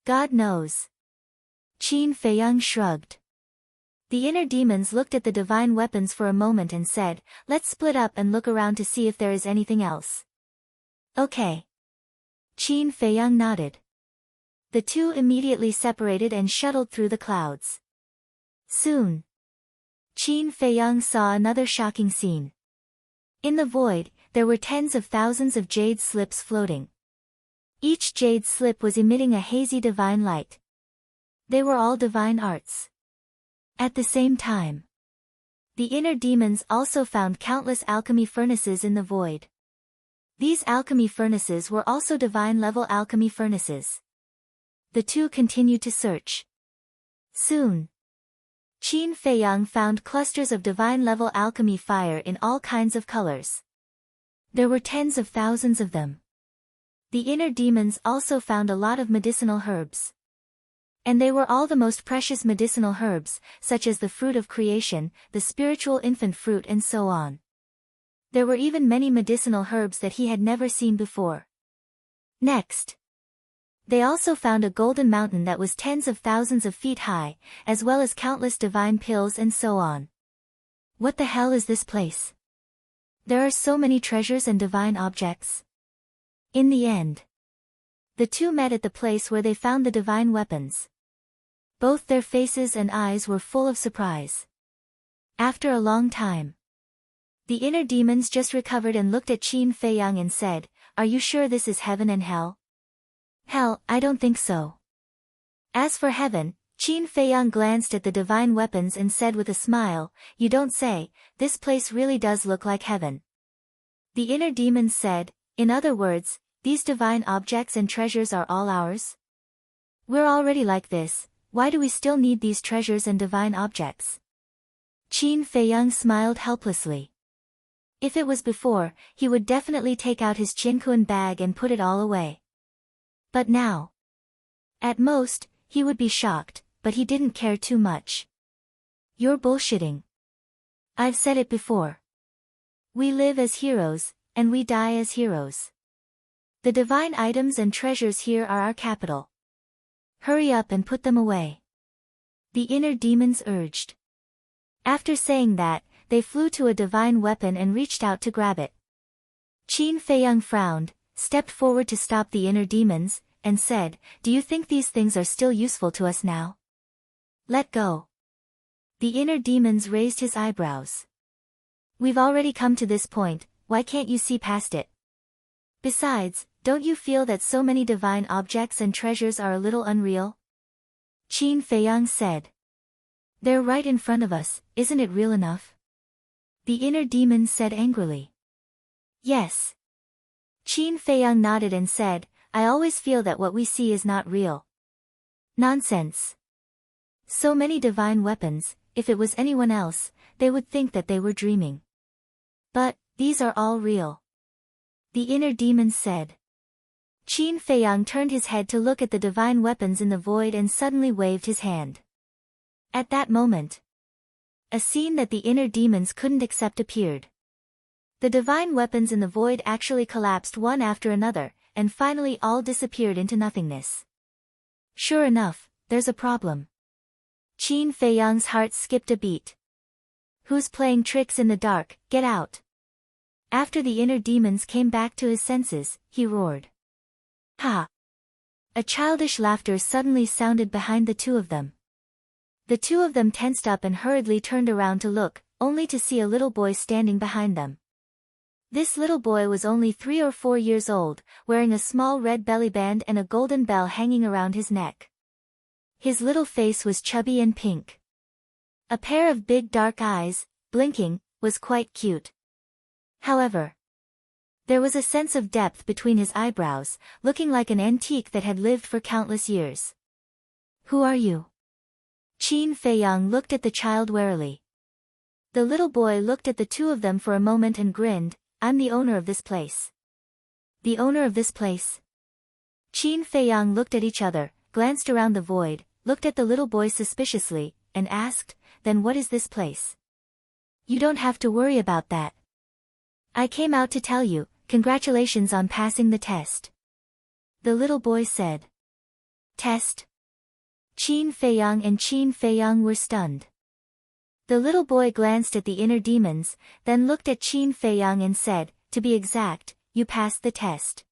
[SPEAKER 1] God knows. Qin Feiyang shrugged. The inner demons looked at the divine weapons for a moment and said, "Let's split up and look around to see if there is anything else." Okay. Qin Feiyang nodded. The two immediately separated and shuttled through the clouds. Soon, Qin Feiyang saw another shocking scene. In the void, there were tens of thousands of jade slips floating. Each jade slip was emitting a hazy divine light. They were all divine arts. At the same time, the inner demons also found countless alchemy furnaces in the void. These alchemy furnaces were also divine-level alchemy furnaces. The two continued to search. Soon, Qin Feiyang found clusters of divine-level alchemy fire in all kinds of colors. There were tens of thousands of them. The inner demons also found a lot of medicinal herbs. And they were all the most precious medicinal herbs, such as the fruit of creation, the spiritual infant fruit and so on. There were even many medicinal herbs that he had never seen before. Next, they also found a golden mountain that was tens of thousands of feet high, as well as countless divine pills and so on. What the hell is this place? There are so many treasures and divine objects. In the end, the two met at the place where they found the divine weapons. Both their faces and eyes were full of surprise. After a long time, the inner demons just recovered and looked at Qin Feiyang and said, "Are you sure this is heaven and hell?" "Hell, I don't think so." As for heaven, Qin Feiyang glanced at the divine weapons and said with a smile, "You don't say, this place really does look like heaven." The inner demons said, "In other words, these divine objects and treasures are all ours? We're already like this, why do we still need these treasures and divine objects?" Qin Feiyang smiled helplessly. If it was before, he would definitely take out his Qinkuan bag and put it all away. But now, at most, he would be shocked, but he didn't care too much. "You're bullshitting. I've said it before. We live as heroes, and we die as heroes. The divine items and treasures here are our capital. Hurry up and put them away," the inner demons urged. After saying that, they flew to a divine weapon and reached out to grab it. Qin Feiyang frowned, stepped forward to stop the inner demons, and said, "Do you think these things are still useful to us now? Let go." The inner demons raised his eyebrows. "We've already come to this point, why can't you see past it? Besides, don't you feel that so many divine objects and treasures are a little unreal?" Qin Feiyang said. "They're right in front of us, isn't it real enough?" The inner demons said angrily. "Yes." Qin Feiyang nodded and said, "I always feel that what we see is not real." Nonsense. So many divine weapons, if it was anyone else, they would think that they were dreaming. But, these are all real. The inner demons said. Qin Feiyang turned his head to look at the divine weapons in the void and suddenly waved his hand. At that moment, a scene that the inner demons couldn't accept appeared. The divine weapons in the void actually collapsed one after another, and finally all disappeared into nothingness. "Sure enough, there's a problem." Qin Feiyang's heart skipped a beat. Who's playing tricks in the dark? Get out! After the inner demons came back to his senses, he roared. Ha! A childish laughter suddenly sounded behind the two of them. The two of them tensed up and hurriedly turned around to look, only to see a little boy standing behind them. This little boy was only 3 or 4 years old, wearing a small red bellyband and a golden bell hanging around his neck. His little face was chubby and pink. A pair of big dark eyes, blinking, was quite cute. However, there was a sense of depth between his eyebrows, looking like an antique that had lived for countless years. Who are you? Qin Feiyang looked at the child warily. The little boy looked at the two of them for a moment and grinned. I'm the owner of this place. The owner of this place? Qin Feiyang looked at each other, glanced around the void, looked at the little boy suspiciously, and asked, then what is this place? You don't have to worry about that. I came out to tell you, congratulations on passing the test. The little boy said. Test? Qin Feiyang were stunned. The little boy glanced at the inner demons, then looked at Qin Feiyang and said, to be exact, you passed the test.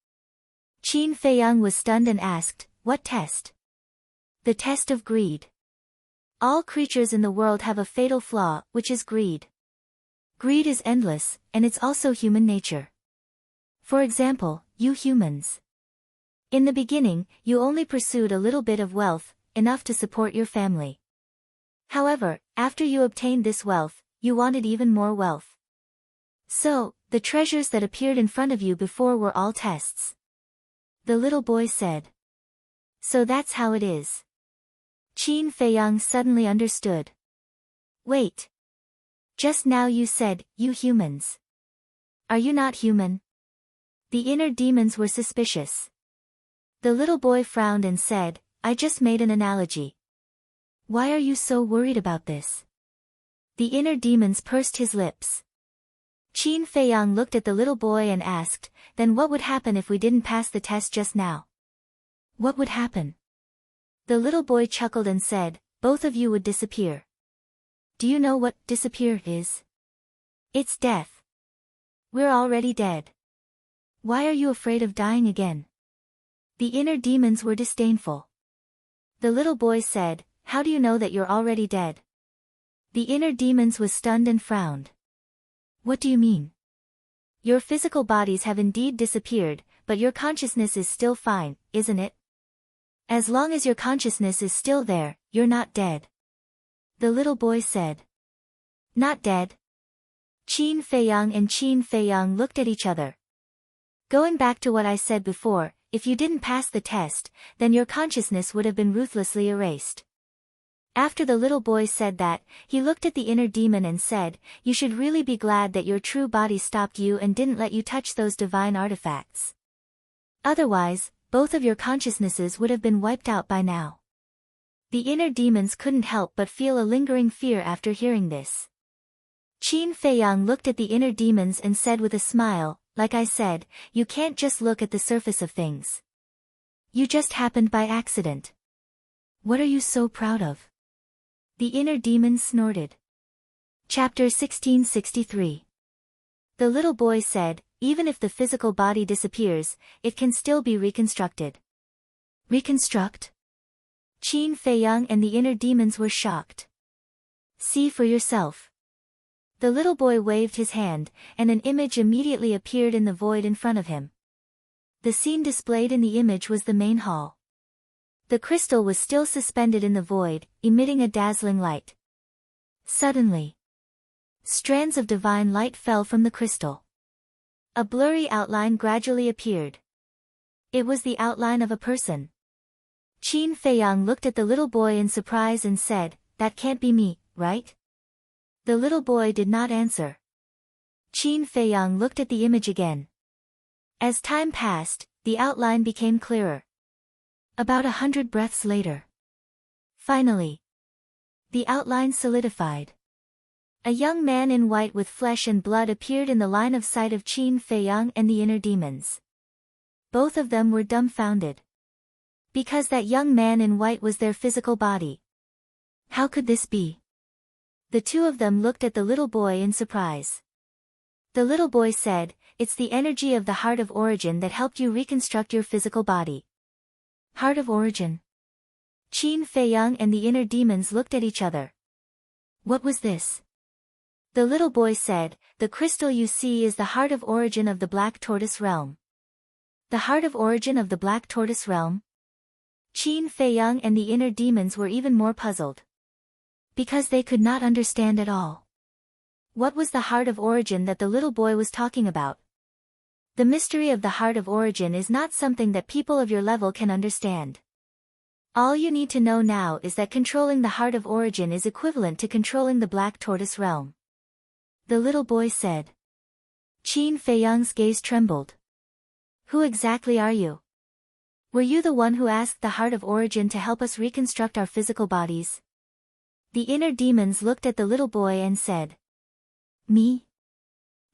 [SPEAKER 1] Qin Feiyang was stunned and asked, what test? The test of greed. All creatures in the world have a fatal flaw, which is greed. Greed is endless, and it's also human nature. For example, you humans. In the beginning, you only pursued a little bit of wealth, enough to support your family. However, after you obtained this wealth, you wanted even more wealth. So, the treasures that appeared in front of you before were all tests. The little boy said. So that's how it is. Qin Feiyang suddenly understood. Wait. Just now you said, you humans. Are you not human? The inner demons were suspicious. The little boy frowned and said, I just made an analogy. Why are you so worried about this? The inner demons pursed his lips. Qin Feiyang looked at the little boy and asked, then what would happen if we didn't pass the test just now? What would happen? The little boy chuckled and said, both of you would disappear. Do you know what disappear is? It's death. We're already dead. Why are you afraid of dying again? The inner demons were disdainful. The little boy said, how do you know that you're already dead? The inner demons was stunned and frowned. What do you mean? Your physical bodies have indeed disappeared, but your consciousness is still fine, isn't it? As long as your consciousness is still there, you're not dead. The little boy said. Not dead? Qin Feiyang looked at each other. Going back to what I said before, if you didn't pass the test, then your consciousness would have been ruthlessly erased. After the little boy said that, he looked at the inner demon and said, you should really be glad that your true body stopped you and didn't let you touch those divine artifacts. Otherwise, both of your consciousnesses would have been wiped out by now. The inner demons couldn't help but feel a lingering fear after hearing this. Qin Feiyang looked at the inner demons and said with a smile, like I said, you can't just look at the surface of things. You just happened by accident. What are you so proud of? The inner demons snorted. Chapter 1663. The little boy said, even if the physical body disappears, it can still be reconstructed. Reconstruct? Qin Feiyang and the inner demons were shocked. See for yourself. The little boy waved his hand, and an image immediately appeared in the void in front of him. The scene displayed in the image was the main hall. The crystal was still suspended in the void, emitting a dazzling light. Suddenly, strands of divine light fell from the crystal. A blurry outline gradually appeared. It was the outline of a person. Qin Feiyang looked at the little boy in surprise and said, that can't be me, right? The little boy did not answer. Qin Feiyang looked at the image again. As time passed, the outline became clearer. About 100 breaths later. Finally, the outline solidified. A young man in white with flesh and blood appeared in the line of sight of Qin Feiyang and the inner demons. Both of them were dumbfounded. Because that young man in white was their physical body. How could this be? The two of them looked at the little boy in surprise. The little boy said, "It's the energy of the heart of origin that helped you reconstruct your physical body." Heart of origin. Qin Feiyang and the inner demons looked at each other. What was this? The little boy said, "The crystal you see is the heart of origin of the Black Tortoise realm." The heart of origin of the Black Tortoise realm? Qin Feiyang and the inner demons were even more puzzled. Because they could not understand at all. What was the heart of origin that the little boy was talking about? The mystery of the heart of origin is not something that people of your level can understand. All you need to know now is that controlling the heart of origin is equivalent to controlling the Black Tortoise realm. The little boy said. Qin Feiyang's gaze trembled. Who exactly are you? Were you the one who asked the heart of origin to help us reconstruct our physical bodies? The inner demons looked at the little boy and said. Me?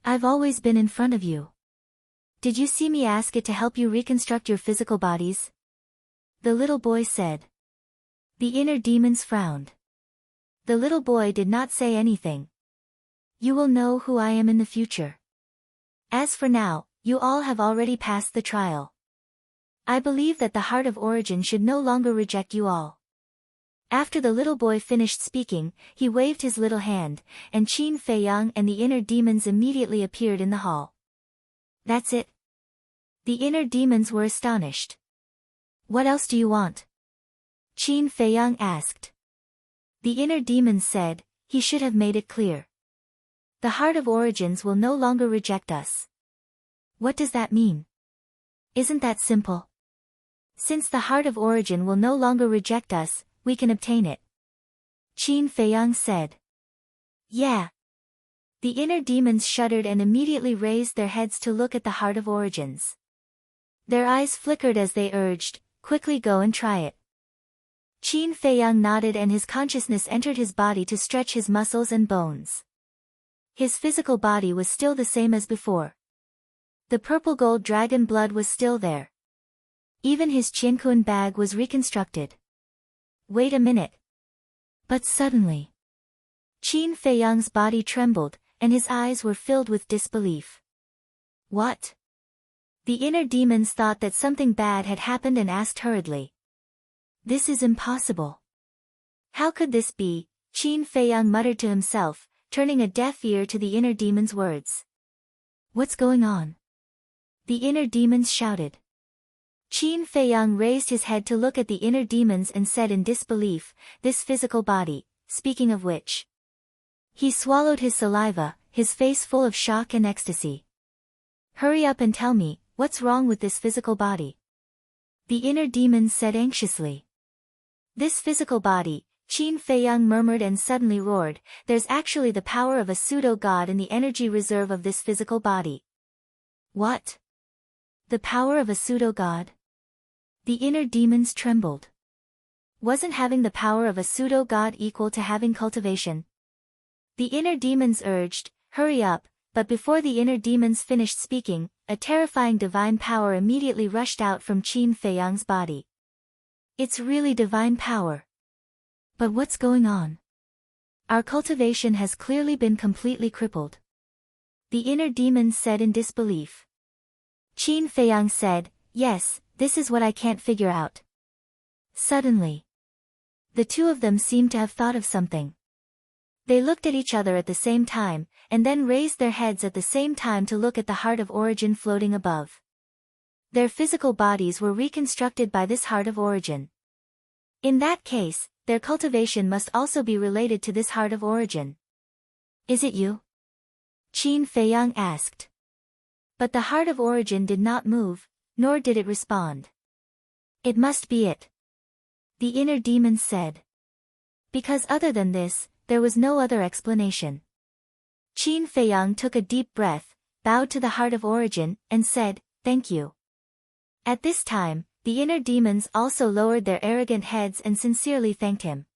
[SPEAKER 1] I've always been in front of you. Did you see me ask it to help you reconstruct your physical bodies? The little boy said. The inner demons frowned. The little boy did not say anything. You will know who I am in the future. As for now, you all have already passed the trial. I believe that the heart of origin should no longer reject you all. After the little boy finished speaking, he waved his little hand, and Qin Feiyang and the inner demons immediately appeared in the hall. That's it? The inner demons were astonished. What else do you want? Qin Feiyang asked. The inner demons said, he should have made it clear. The heart of origins will no longer reject us. What does that mean? Isn't that simple? Since the heart of origin will no longer reject us, we can obtain it. Qin Feiyang said. Yeah. The inner demons shuddered and immediately raised their heads to look at the heart of origins. Their eyes flickered as they urged, quickly go and try it. Qin Feiyang nodded and his consciousness entered his body to stretch his muscles and bones. His physical body was still the same as before. The purple gold dragon blood was still there. Even his Qiankun bag was reconstructed. Wait a minute. But suddenly, Qin Feiyang's body trembled, and his eyes were filled with disbelief. What? The inner demons thought that something bad had happened and asked hurriedly. This is impossible. How could this be? Qin Feiyang muttered to himself, turning a deaf ear to the inner demon's words. What's going on? The inner demons shouted. Qin Feiyang raised his head to look at the inner demons and said in disbelief, this physical body, speaking of which. He swallowed his saliva, his face full of shock and ecstasy. Hurry up and tell me, what's wrong with this physical body? The inner demons said anxiously. This physical body, Qin Feiyang murmured and suddenly roared, there's actually the power of a pseudo-god in the energy reserve of this physical body. What? The power of a pseudo-god? The inner demons trembled. Wasn't having the power of a pseudo-god equal to having cultivation? The inner demons urged, hurry up, but before the inner demons finished speaking, a terrifying divine power immediately rushed out from Qin Feiyang's body. It's really divine power. But what's going on? Our cultivation has clearly been completely crippled. The inner demons said in disbelief. Qin Feiyang said, yes, this is what I can't figure out. Suddenly, the two of them seemed to have thought of something. They looked at each other at the same time, and then raised their heads at the same time to look at the heart of origin floating above. Their physical bodies were reconstructed by this heart of origin. In that case, their cultivation must also be related to this heart of origin. Is it you? Qin Feiyang asked. But the heart of origin did not move, nor did it respond. It must be it. The inner demons said. Because other than this, there was no other explanation. Qin Feiyang took a deep breath, bowed to the heart of origin, and said, thank you. At this time, the inner demons also lowered their arrogant heads and sincerely thanked him.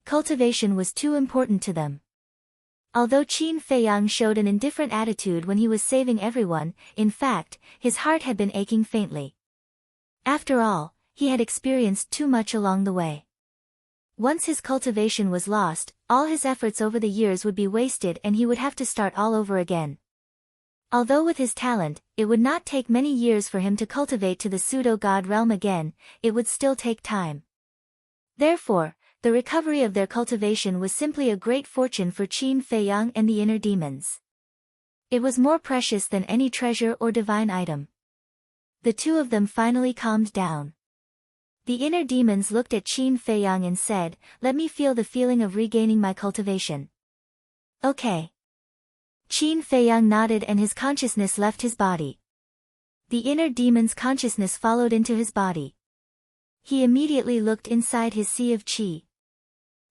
[SPEAKER 1] Cultivation was too important to them. Although Qin Feiyang showed an indifferent attitude when he was saving everyone, in fact, his heart had been aching faintly. After all, he had experienced too much along the way. Once his cultivation was lost, all his efforts over the years would be wasted and he would have to start all over again. Although with his talent, it would not take many years for him to cultivate to the pseudo-god realm again, it would still take time. Therefore, the recovery of their cultivation was simply a great fortune for Qin Feiyang and the inner demons. It was more precious than any treasure or divine item. The two of them finally calmed down. The inner demons looked at Qin Feiyang and said, "Let me feel the feeling of regaining my cultivation." Okay. Qin Feiyang nodded and his consciousness left his body. The inner demon's consciousness followed into his body. He immediately looked inside his sea of qi.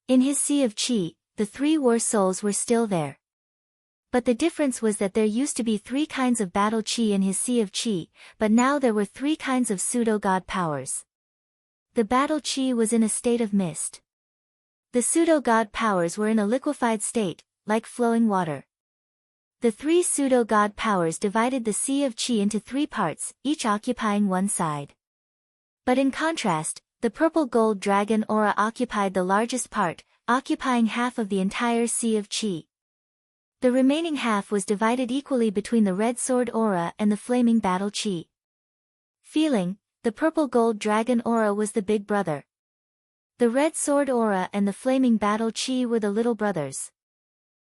[SPEAKER 1] In his sea of qi, the three war souls were still there. But the difference was that there used to be three kinds of battle qi in his sea of qi, but now there were three kinds of pseudo-god powers. The battle qi was in a state of mist. The pseudo-god powers were in a liquefied state, like flowing water. The three pseudo-god powers divided the sea of qi into three parts, each occupying one side. But in contrast, the purple-gold dragon aura occupied the largest part, occupying half of the entire sea of qi. The remaining half was divided equally between the red sword aura and the flaming battle qi. Feeling, the purple-gold dragon aura was the big brother. The red sword aura and the flaming battle qi were the little brothers.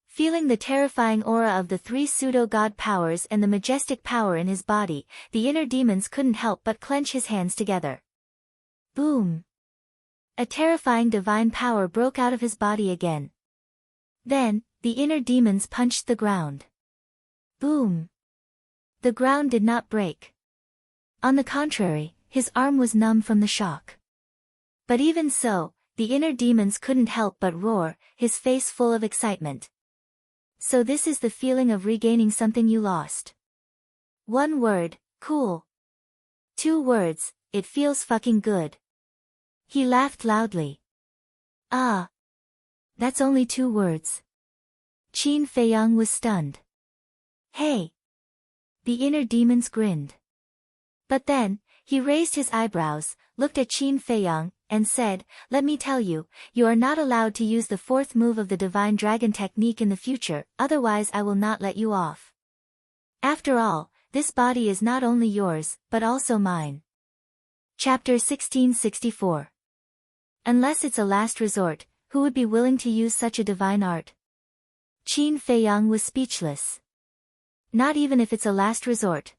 [SPEAKER 1] Feeling the terrifying aura of the three pseudo-god powers and the majestic power in his body, the inner demons couldn't help but clench his hands together. Boom! A terrifying divine power broke out of his body again. Then, the inner demons punched the ground. Boom! The ground did not break. On the contrary, his arm was numb from the shock. But even so, the inner demons couldn't help but roar, his face full of excitement. So this is the feeling of regaining something you lost. 1 word, cool. 2 words, it feels fucking good. He laughed loudly. Ah. That's only 2 words. Qin Feiyang was stunned. Hey. The inner demons grinned. But then, he raised his eyebrows, looked at Qin Feiyang, and said, "Let me tell you, you are not allowed to use the 4th move of the Divine Dragon technique in the future, otherwise I will not let you off. After all, this body is not only yours, but also mine." Chapter 1664. Unless it's a last resort, who would be willing to use such a divine art? Qin Feiyang was speechless. Not even if it's a last resort.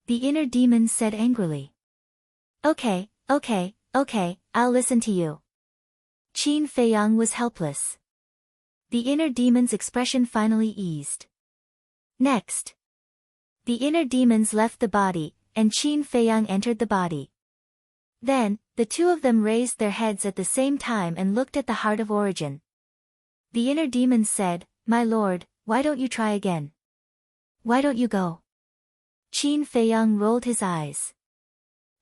[SPEAKER 1] The inner demons said angrily. Okay, I'll listen to you. Qin Feiyang was helpless. The inner demon's expression finally eased. Next. The inner demons left the body, and Qin Feiyang entered the body. Then, the two of them raised their heads at the same time and looked at the Heart of Origin. The inner demons said, "My lord, why don't you try again? Why don't you go?" Qin Feiyang rolled his eyes.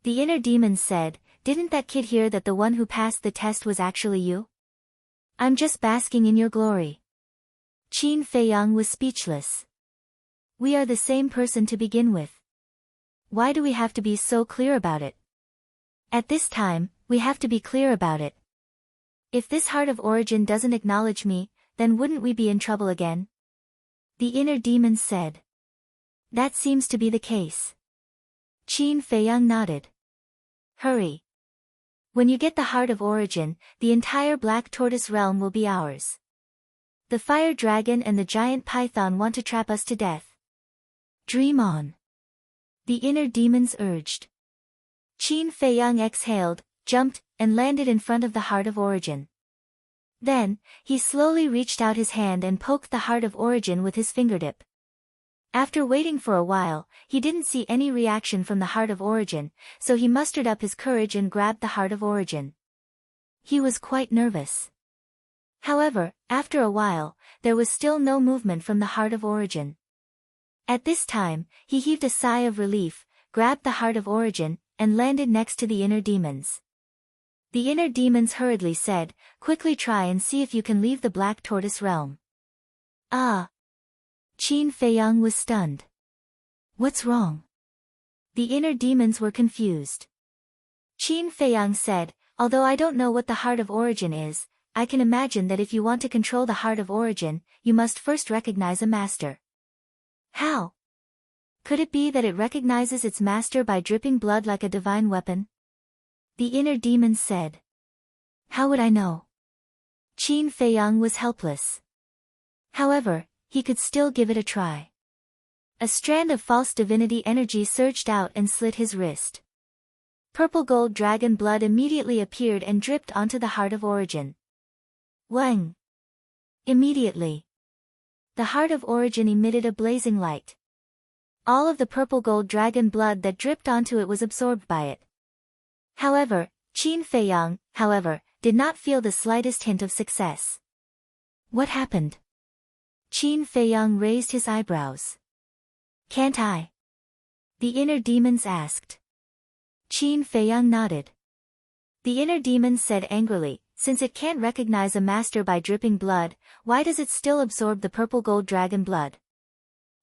[SPEAKER 1] The inner demons said, "Didn't that kid hear that the one who passed the test was actually you? I'm just basking in your glory." Qin Feiyang was speechless. We are the same person to begin with. Why do we have to be so clear about it? At this time, we have to be clear about it. If this Heart of Origin doesn't acknowledge me, then wouldn't we be in trouble again? The inner demons said. That seems to be the case. Qin Feiyang nodded. Hurry. When you get the Heart of Origin, the entire Black Tortoise realm will be ours. The Fire Dragon and the Giant Python want to trap us to death. Dream on. The inner demons urged. Qin Feiyang exhaled, jumped, and landed in front of the Heart of Origin. Then, he slowly reached out his hand and poked the Heart of Origin with his fingertip. After waiting for a while, he didn't see any reaction from the Heart of Origin, so he mustered up his courage and grabbed the Heart of Origin. He was quite nervous. However, after a while, there was still no movement from the Heart of Origin. At this time, he heaved a sigh of relief, grabbed the Heart of Origin, and landed next to the inner demons. The inner demons hurriedly said, "Quickly try and see if you can leave the Black Tortoise realm." Ah! Qin Feiyang was stunned. What's wrong? The inner demons were confused. Qin Feiyang said, Although I don't know what the heart of origin is, I can imagine that if you want to control the heart of origin, you must first recognize a master. How? Could it be that it recognizes its master by dripping blood like a divine weapon? The inner demon said. How would I know? Qin Feiyang was helpless. However, he could still give it a try. A strand of false divinity energy surged out and slit his wrist. Purple gold dragon blood immediately appeared and dripped onto the heart of origin. Wang! Immediately, the heart of origin emitted a blazing light. All of the purple gold dragon blood that dripped onto it was absorbed by it. However, Qin Feiyang, did not feel the slightest hint of success. What happened? Qin Feiyang raised his eyebrows. Can't I? The inner demons asked. Qin Feiyang nodded. The inner demons said angrily, since it can't recognize a master by dripping blood, why does it still absorb the purple gold dragon blood?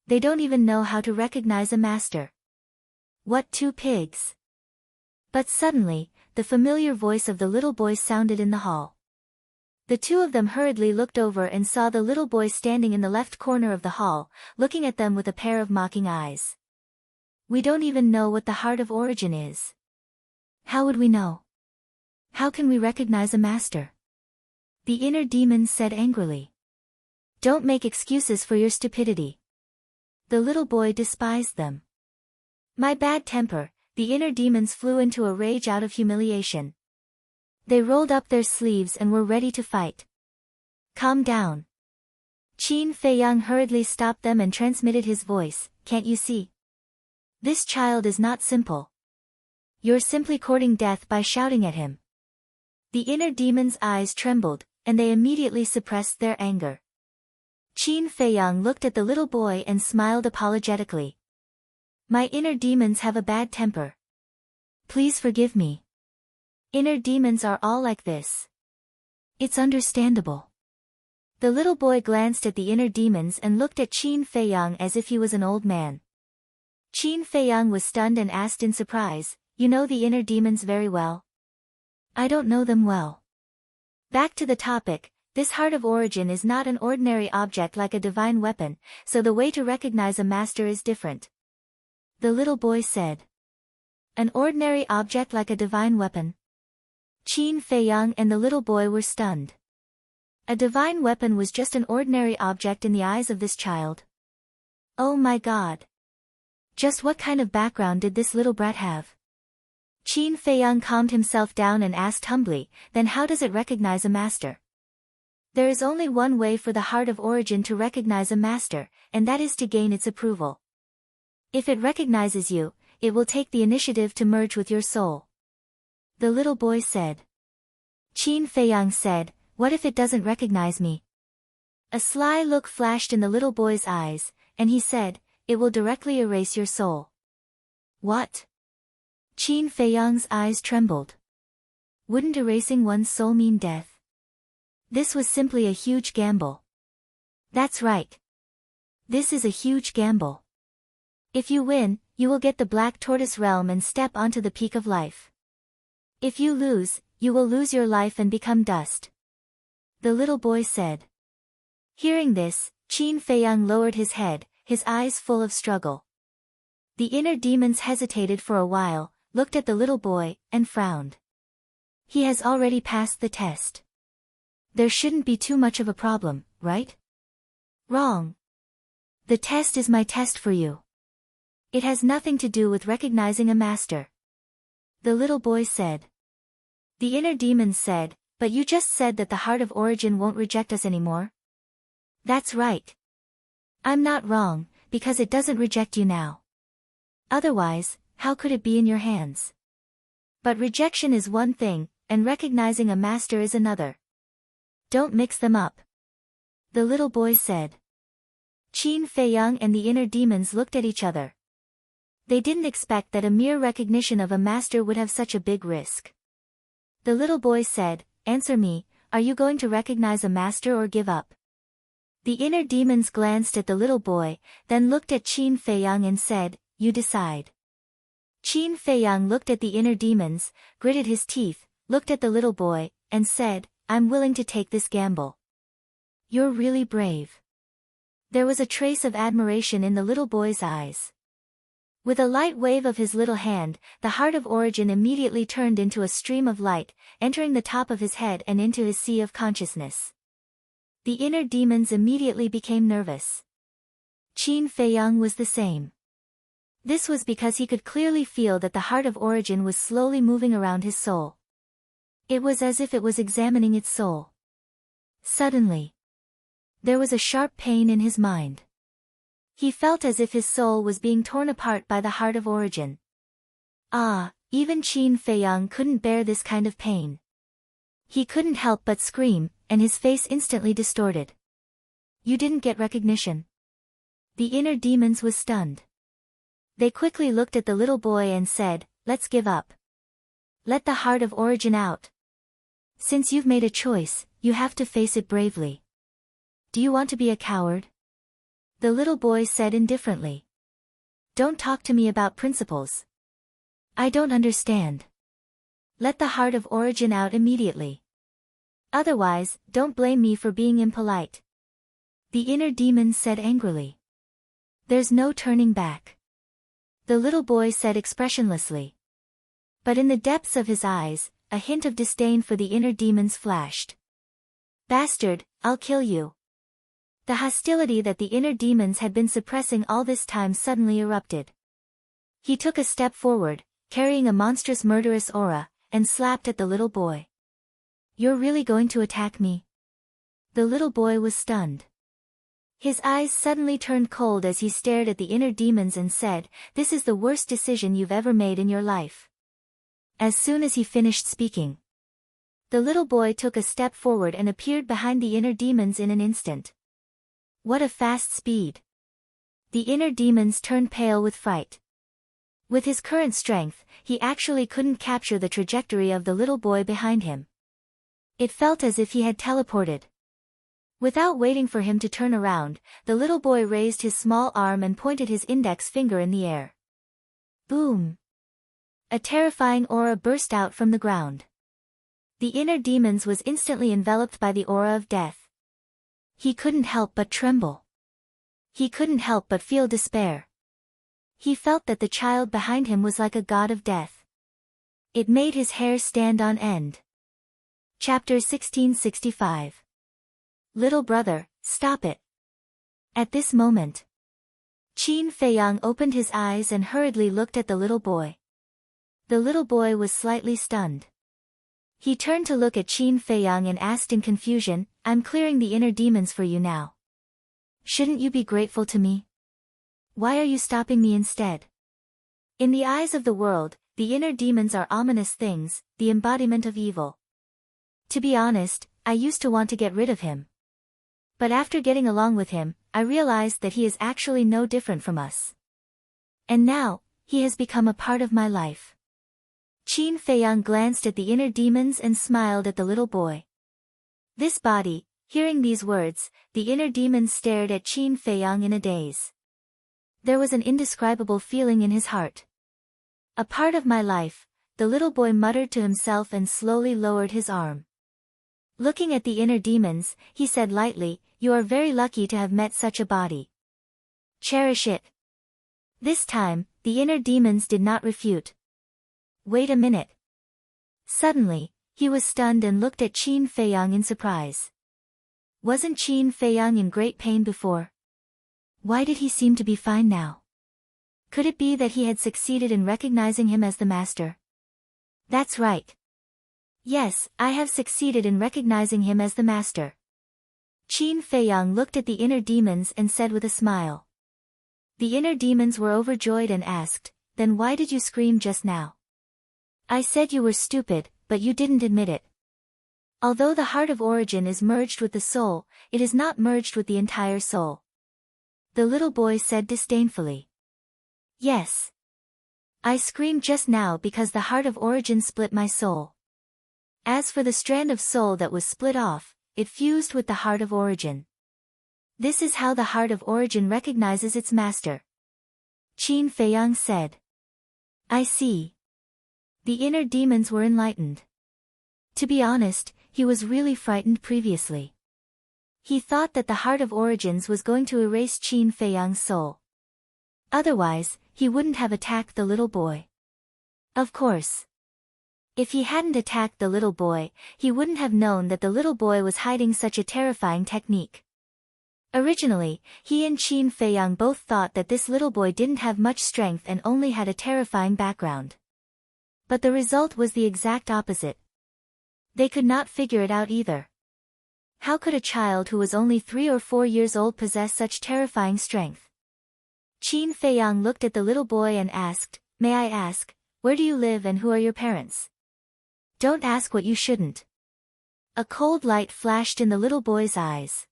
[SPEAKER 1] They don't even know how to recognize a master. What two pigs? But suddenly, the familiar voice of the little boy sounded in the hall. The two of them hurriedly looked over and saw the little boy standing in the left corner of the hall, looking at them with a pair of mocking eyes. We don't even know what the heart of origin is. How would we know? How can we recognize a master? The inner demons said angrily. Don't make excuses for your stupidity. The little boy despised them. My bad temper, the inner demons flew into a rage out of humiliation. They rolled up their sleeves and were ready to fight. Calm down. Qin Feiyang hurriedly stopped them and transmitted his voice, can't you see? This child is not simple. You're simply courting death by shouting at him. The inner demons' eyes trembled, and they immediately suppressed their anger. Qin Feiyang looked at the little boy and smiled apologetically. My inner demons have a bad temper. Please forgive me. Inner demons are all like this. It's understandable. The little boy glanced at the inner demons and looked at Qin Feiyang as if he was an old man. Qin Feiyang was stunned and asked in surprise, you know the inner demons very well? I don't know them well. Back to the topic, this heart of origin is not an ordinary object like a divine weapon, so the way to recognize a master is different. The little boy said. An ordinary object like a divine weapon? Qin Feiyang and the little boy were stunned. A divine weapon was just an ordinary object in the eyes of this child. Oh my God! Just what kind of background did this little brat have? Qin Feiyang calmed himself down and asked humbly, then how does it recognize a master? There is only one way for the heart of origin to recognize a master, and that is to gain its approval. If it recognizes you, it will take the initiative to merge with your soul. The little boy said. Qin Feiyang said, what if it doesn't recognize me? A sly look flashed in the little boy's eyes, and he said, it will directly erase your soul. What? Qin Feiyang's eyes trembled. Wouldn't erasing one's soul mean death? This was simply a huge gamble. That's right. This is a huge gamble. If you win, you will get the Black Tortoise realm and step onto the peak of life. If you lose, you will lose your life and become dust. The little boy said. Hearing this, Qin Feiyang lowered his head, his eyes full of struggle. The inner demons hesitated for a while, looked at the little boy, and frowned. He has already passed the test. There shouldn't be too much of a problem, right? Wrong. The test is my test for you. It has nothing to do with recognizing a master. The little boy said. The inner demons said, but you just said that the heart of origin won't reject us anymore. That's right. I'm not wrong, because it doesn't reject you now. Otherwise, how could it be in your hands? But rejection is one thing, and recognizing a master is another. Don't mix them up. The little boy said. Qin Feiyang and the inner demons looked at each other. They didn't expect that a mere recognition of a master would have such a big risk. The little boy said, answer me, are you going to recognize a master or give up? The inner demons glanced at the little boy, then looked at Qin Feiyang and said, you decide. Qin Feiyang looked at the inner demons, gritted his teeth, looked at the little boy, and said, I'm willing to take this gamble. You're really brave. There was a trace of admiration in the little boy's eyes. With a light wave of his little hand, the heart of origin immediately turned into a stream of light, entering the top of his head and into his sea of consciousness. The inner demons immediately became nervous. Qin Feiyang was the same. This was because he could clearly feel that the heart of origin was slowly moving around his soul. It was as if it was examining its soul. Suddenly, there was a sharp pain in his mind. He felt as if his soul was being torn apart by the heart of origin. Even Qin Feiyang couldn't bear this kind of pain. He couldn't help but scream, and his face instantly distorted. You didn't get recognition. The inner demons was stunned. They quickly looked at the little boy and said, let's give up. Let the heart of origin out. Since you've made a choice, you have to face it bravely. Do you want to be a coward? The little boy said indifferently. Don't talk to me about principles. I don't understand. Let the heart of origin out immediately. Otherwise, don't blame me for being impolite. The inner demons said angrily. There's no turning back. The little boy said expressionlessly. But in the depths of his eyes, a hint of disdain for the inner demons flashed. Bastard, I'll kill you. The hostility that the inner demons had been suppressing all this time suddenly erupted. He took a step forward, carrying a monstrous murderous aura, and slapped at the little boy. You're really going to attack me? The little boy was stunned. His eyes suddenly turned cold as he stared at the inner demons and said, this is the worst decision you've ever made in your life. As soon as he finished speaking, the little boy took a step forward and appeared behind the inner demons in an instant. What a fast speed! The inner demons turned pale with fright. With his current strength, he actually couldn't capture the trajectory of the little boy behind him. It felt as if he had teleported. Without waiting for him to turn around, the little boy raised his small arm and pointed his index finger in the air. Boom! A terrifying aura burst out from the ground. The inner demons was instantly enveloped by the aura of death. He couldn't help but tremble. He couldn't help but feel despair. He felt that the child behind him was like a god of death. It made his hair stand on end. Chapter 1665. Little brother, stop it. At this moment, Qin Feiyang opened his eyes and hurriedly looked at the little boy. The little boy was slightly stunned. He turned to look at Qin Feiyang and asked in confusion, I'm clearing the inner demons for you now. Shouldn't you be grateful to me? Why are you stopping me instead? In the eyes of the world, the inner demons are ominous things, the embodiment of evil. To be honest, I used to want to get rid of him. But after getting along with him, I realized that he is actually no different from us. And now, he has become a part of my life. Qin Feiyang glanced at the inner demons and smiled at the little boy. This body, hearing these words, the inner demons stared at Qin Feiyang in a daze. There was an indescribable feeling in his heart. A part of my life, the little boy muttered to himself and slowly lowered his arm. Looking at the inner demons, he said lightly, you are very lucky to have met such a body. Cherish it. This time, the inner demons did not refute. Wait a minute. Suddenly, he was stunned and looked at Qin Feiyang in surprise. Wasn't Qin Feiyang in great pain before? Why did he seem to be fine now? Could it be that he had succeeded in recognizing him as the master? That's right. Yes, I have succeeded in recognizing him as the master. Qin Feiyang looked at the inner demons and said with a smile. The inner demons were overjoyed and asked, then why did you scream just now? I said you were stupid, but you didn't admit it. Although the heart of origin is merged with the soul, it is not merged with the entire soul. The little boy said disdainfully. Yes. I screamed just now because the heart of origin split my soul. As for the strand of soul that was split off, it fused with the heart of origin. This is how the heart of origin recognizes its master. Qin Feiyang said. I see. The inner demons were enlightened. To be honest, he was really frightened previously. He thought that the Heart of Origins was going to erase Qin Feiyang's soul. Otherwise, he wouldn't have attacked the little boy. Of course. If he hadn't attacked the little boy, he wouldn't have known that the little boy was hiding such a terrifying technique. Originally, he and Qin Feiyang both thought that this little boy didn't have much strength and only had a terrifying background. But the result was the exact opposite. They could not figure it out either. How could a child who was only 3 or 4 years old possess such terrifying strength? Qin Feiyang looked at the little boy and asked, "May I ask, where do you live and who are your parents?" "Don't ask what you shouldn't." A cold light flashed in the little boy's eyes.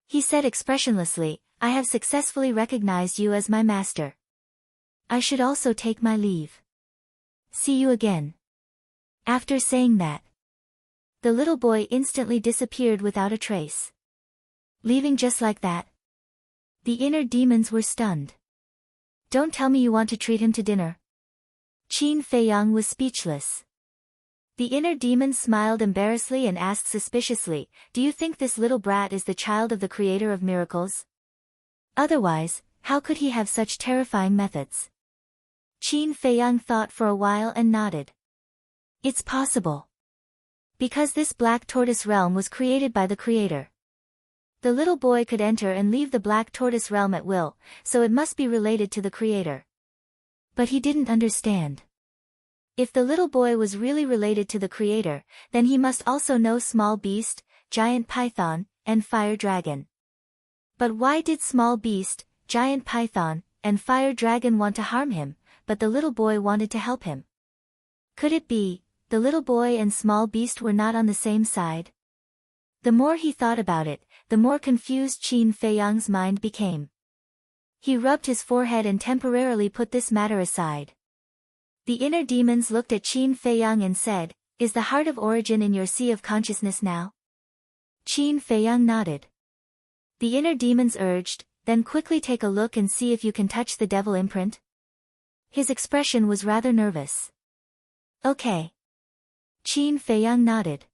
[SPEAKER 1] He said expressionlessly, "I have successfully recognized you as my master. I should also take my leave. See you again." After saying that, the little boy instantly disappeared without a trace. Leaving just like that? The inner demons were stunned. "Don't tell me you want to treat him to dinner." Qin Feiyang was speechless. The inner demon smiled embarrassedly and asked suspiciously, "Do you think this little brat is the child of the creator of miracles? Otherwise, how could he have such terrifying methods?" Qin Feiyang thought for a while and nodded. "It's possible. Because this black tortoise realm was created by the creator. The little boy could enter and leave the black tortoise realm at will, so it must be related to the creator." But he didn't understand. If the little boy was really related to the creator, then he must also know small beast, giant python, and fire dragon. But why did small beast, giant python, and fire dragon want to harm him, but the little boy wanted to help him? Could it be the little boy and small beast were not on the same side? The more he thought about it, the more confused Qin Feiyang's mind became. He rubbed his forehead and temporarily put this matter aside. The inner demons looked at Qin Feiyang and said, "Is the Heart of Origin in your sea of consciousness now?" Qin Feiyang nodded. The inner demons urged, "Then quickly take a look and see if you can touch the devil imprint." His expression was rather nervous. "Okay." Qin Feiyang nodded.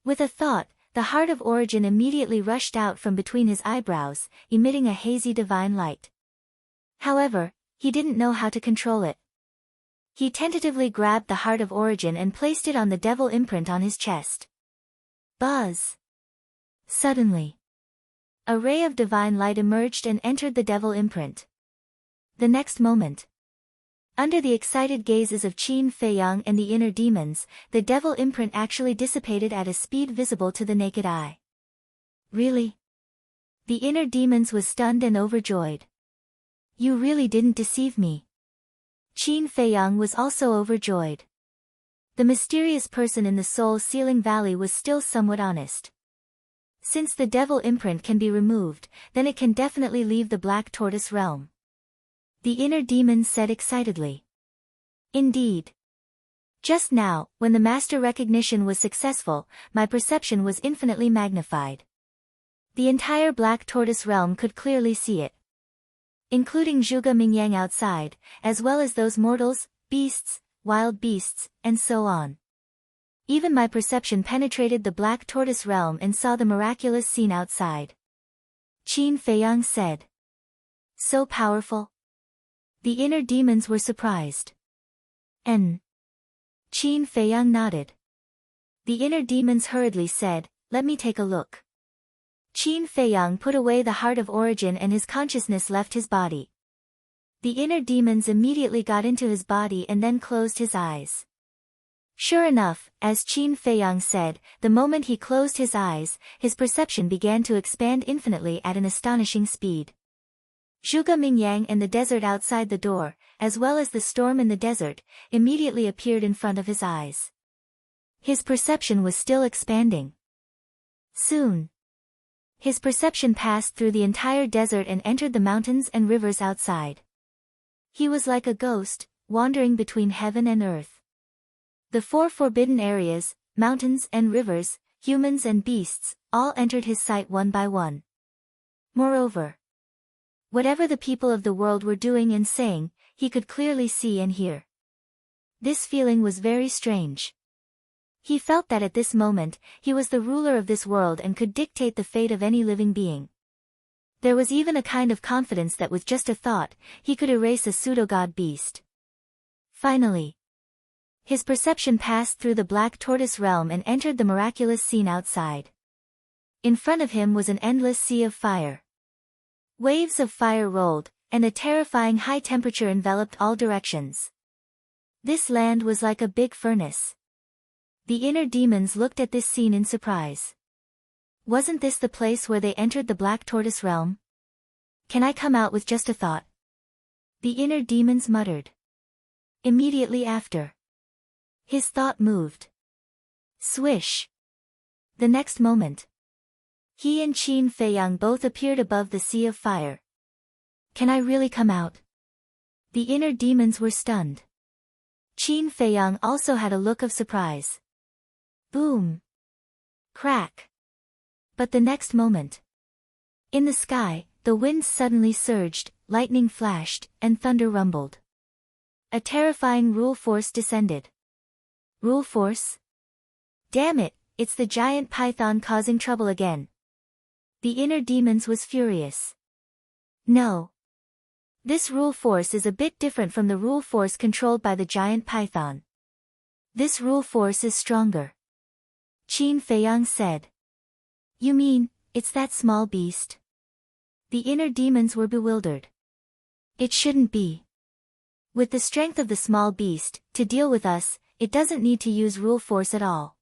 [SPEAKER 1] With a thought, the Heart of Origin immediately rushed out from between his eyebrows, emitting a hazy divine light. However, he didn't know how to control it. He tentatively grabbed the Heart of Origin and placed it on the devil imprint on his chest. Buzz! Suddenly, a ray of divine light emerged and entered the devil imprint. The next moment, under the excited gazes of Qin Feiyang and the inner demons, the devil imprint actually dissipated at a speed visible to the naked eye. Really? The inner demons was stunned and overjoyed. "You really didn't deceive me." Qin Feiyang was also overjoyed. The mysterious person in the Soul Sealing Valley was still somewhat honest. Since the devil imprint can be removed, then it can definitely leave the black tortoise realm. The inner demons said excitedly. "Indeed. Just now, when the master recognition was successful, my perception was infinitely magnified. The entire black tortoise realm could clearly see it. Including Zhuge Mingyang outside, as well as those mortals, beasts, wild beasts, and so on. Even my perception penetrated the black tortoise realm and saw the miraculous scene outside." Qin Feiyang said. "So powerful?" The inner demons were surprised. Qin Feiyang nodded. The inner demons hurriedly said, "Let me take a look." Qin Feiyang put away the Heart of Origin and his consciousness left his body. The inner demons immediately got into his body and then closed his eyes. Sure enough, as Qin Feiyang said, the moment he closed his eyes, his perception began to expand infinitely at an astonishing speed. Zhuge Mingyang and the desert outside the door, as well as the storm in the desert, immediately appeared in front of his eyes. His perception was still expanding. Soon, his perception passed through the entire desert and entered the mountains and rivers outside. He was like a ghost, wandering between heaven and earth. The 4 forbidden areas, mountains and rivers, humans and beasts, all entered his sight one by one. Moreover, whatever the people of the world were doing and saying, he could clearly see and hear. This feeling was very strange. He felt that at this moment, he was the ruler of this world and could dictate the fate of any living being. There was even a kind of confidence that with just a thought, he could erase a pseudo-god beast. Finally, his perception passed through the black tortoise realm and entered the miraculous scene outside. In front of him was an endless sea of fire. Waves of fire rolled, and a terrifying high temperature enveloped all directions. This land was like a big furnace. The inner demons looked at this scene in surprise. Wasn't this the place where they entered the black tortoise realm? Can I come out with just a thought? The inner demons muttered. Immediately after, his thought moved. Swish! The next moment, he and Qin Feiyang both appeared above the sea of fire. Can I really come out? The inner demons were stunned. Qin Feiyang also had a look of surprise. Boom! Crack! But the next moment, in the sky, the winds suddenly surged, lightning flashed, and thunder rumbled. A terrifying rule force descended. Rule force? Damn it, it's the giant python causing trouble again. The inner demons was furious. No. This rule force is a bit different from the rule force controlled by the giant python. This rule force is stronger. Qin Feiyang said. You mean, it's that small beast? The inner demons were bewildered. It shouldn't be. With the strength of the small beast, to deal with us, it doesn't need to use rule force at all.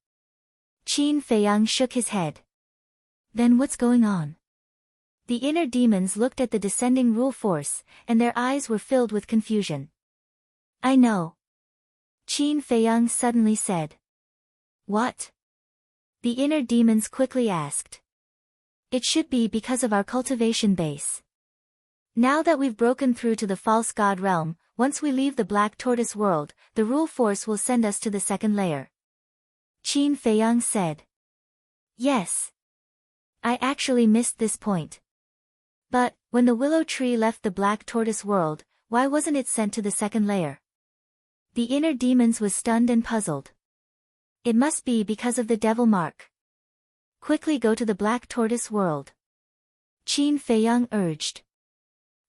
[SPEAKER 1] Qin Feiyang shook his head. Then what's going on? The inner demons looked at the descending rule force, and their eyes were filled with confusion. I know. Qin Feiyang suddenly said. What? The inner demons quickly asked. It should be because of our cultivation base. Now that we've broken through to the false god realm, once we leave the black tortoise world, the rule force will send us to the second layer. Qin Feiyang said. Yes. I actually missed this point. But, when the willow tree left the black tortoise world, why wasn't it sent to the second layer? The inner demons was stunned and puzzled. It must be because of the devil mark. Quickly go to the black tortoise world. Qin Feiyang urged.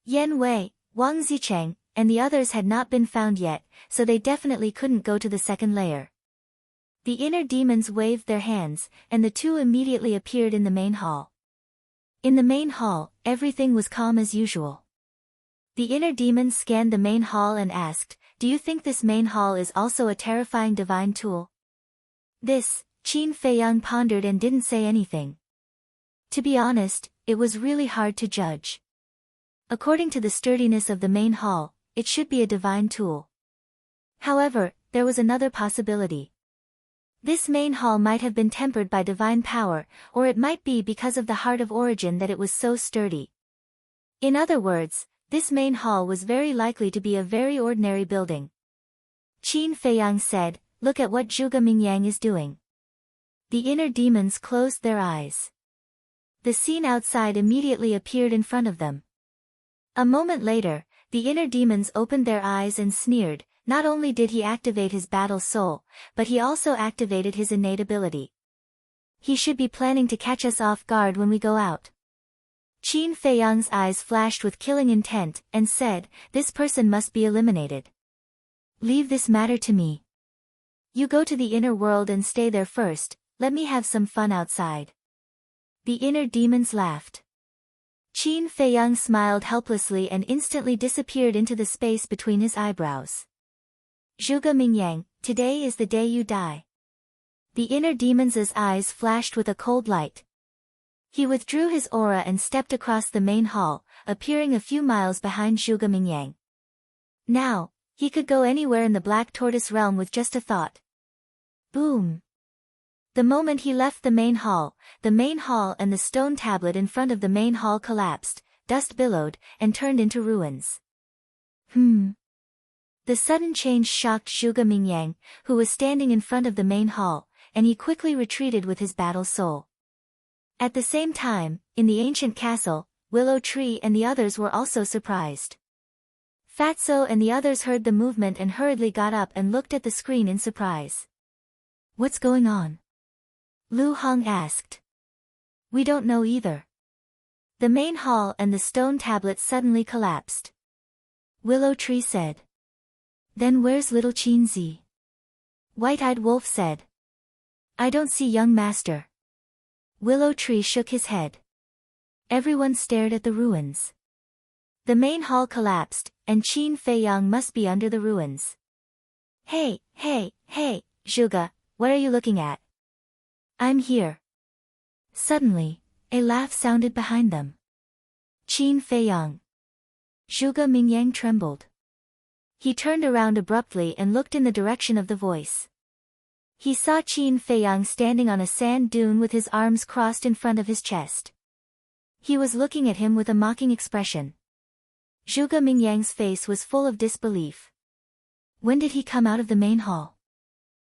[SPEAKER 1] Yan Wei, Wang Zicheng, and the others had not been found yet, so they definitely couldn't go to the second layer. The inner demons waved their hands, and the two immediately appeared in the main hall. In the main hall, everything was calm as usual. The inner demons scanned the main hall and asked, do you think this main hall is also a terrifying divine tool? This, Qin Feiyang pondered and didn't say anything. To be honest, it was really hard to judge. According to the sturdiness of the main hall, it should be a divine tool. However, there was another possibility. This main hall might have been tempered by divine power, or it might be because of the heart of origin that it was so sturdy. In other words, this main hall was very likely to be a very ordinary building. Qin Feiyang said, look at what Zhuge Mingyang is doing. The inner demons closed their eyes. The scene outside immediately appeared in front of them. A moment later, the inner demons opened their eyes and sneered. Not only did he activate his battle soul, but he also activated his innate ability. He should be planning to catch us off guard when we go out. Qin Feiyang's eyes flashed with killing intent, and said, this person must be eliminated. Leave this matter to me. You go to the inner world and stay there first, let me have some fun outside. The inner demons laughed. Qin Feiyang smiled helplessly and instantly disappeared into the space between his eyebrows. Zhuge Mingyang, today is the day you die. The inner demon's eyes flashed with a cold light. He withdrew his aura and stepped across the main hall, appearing a few miles behind Zhuge Mingyang. Now, he could go anywhere in the Black Tortoise realm with just a thought. Boom! The moment he left the main hall and the stone tablet in front of the main hall collapsed, dust billowed, and turned into ruins. The sudden change shocked Zhuge Mingyang, who was standing in front of the main hall, and he quickly retreated with his battle soul. At the same time, in the ancient castle, Willow Tree and the others were also surprised. Fatso and the others heard the movement and hurriedly got up and looked at the screen in surprise. What's going on? Lu Hong asked. We don't know either. The main hall and the stone tablet suddenly collapsed. Willow Tree said. Then where's little Qinzi? White-eyed Wolf said. I don't see young master. Willow Tree shook his head. Everyone stared at the ruins. The main hall collapsed, and Qin Feiyang must be under the ruins. Hey, Zhuge, what are you looking at? I'm here. Suddenly, a laugh sounded behind them. Qin Feiyang. Zhuge Mingyang trembled. He turned around abruptly and looked in the direction of the voice. He saw Qin Feiyang standing on a sand dune with his arms crossed in front of his chest. He was looking at him with a mocking expression. Zhuge Mingyang's face was full of disbelief. When did he come out of the main hall?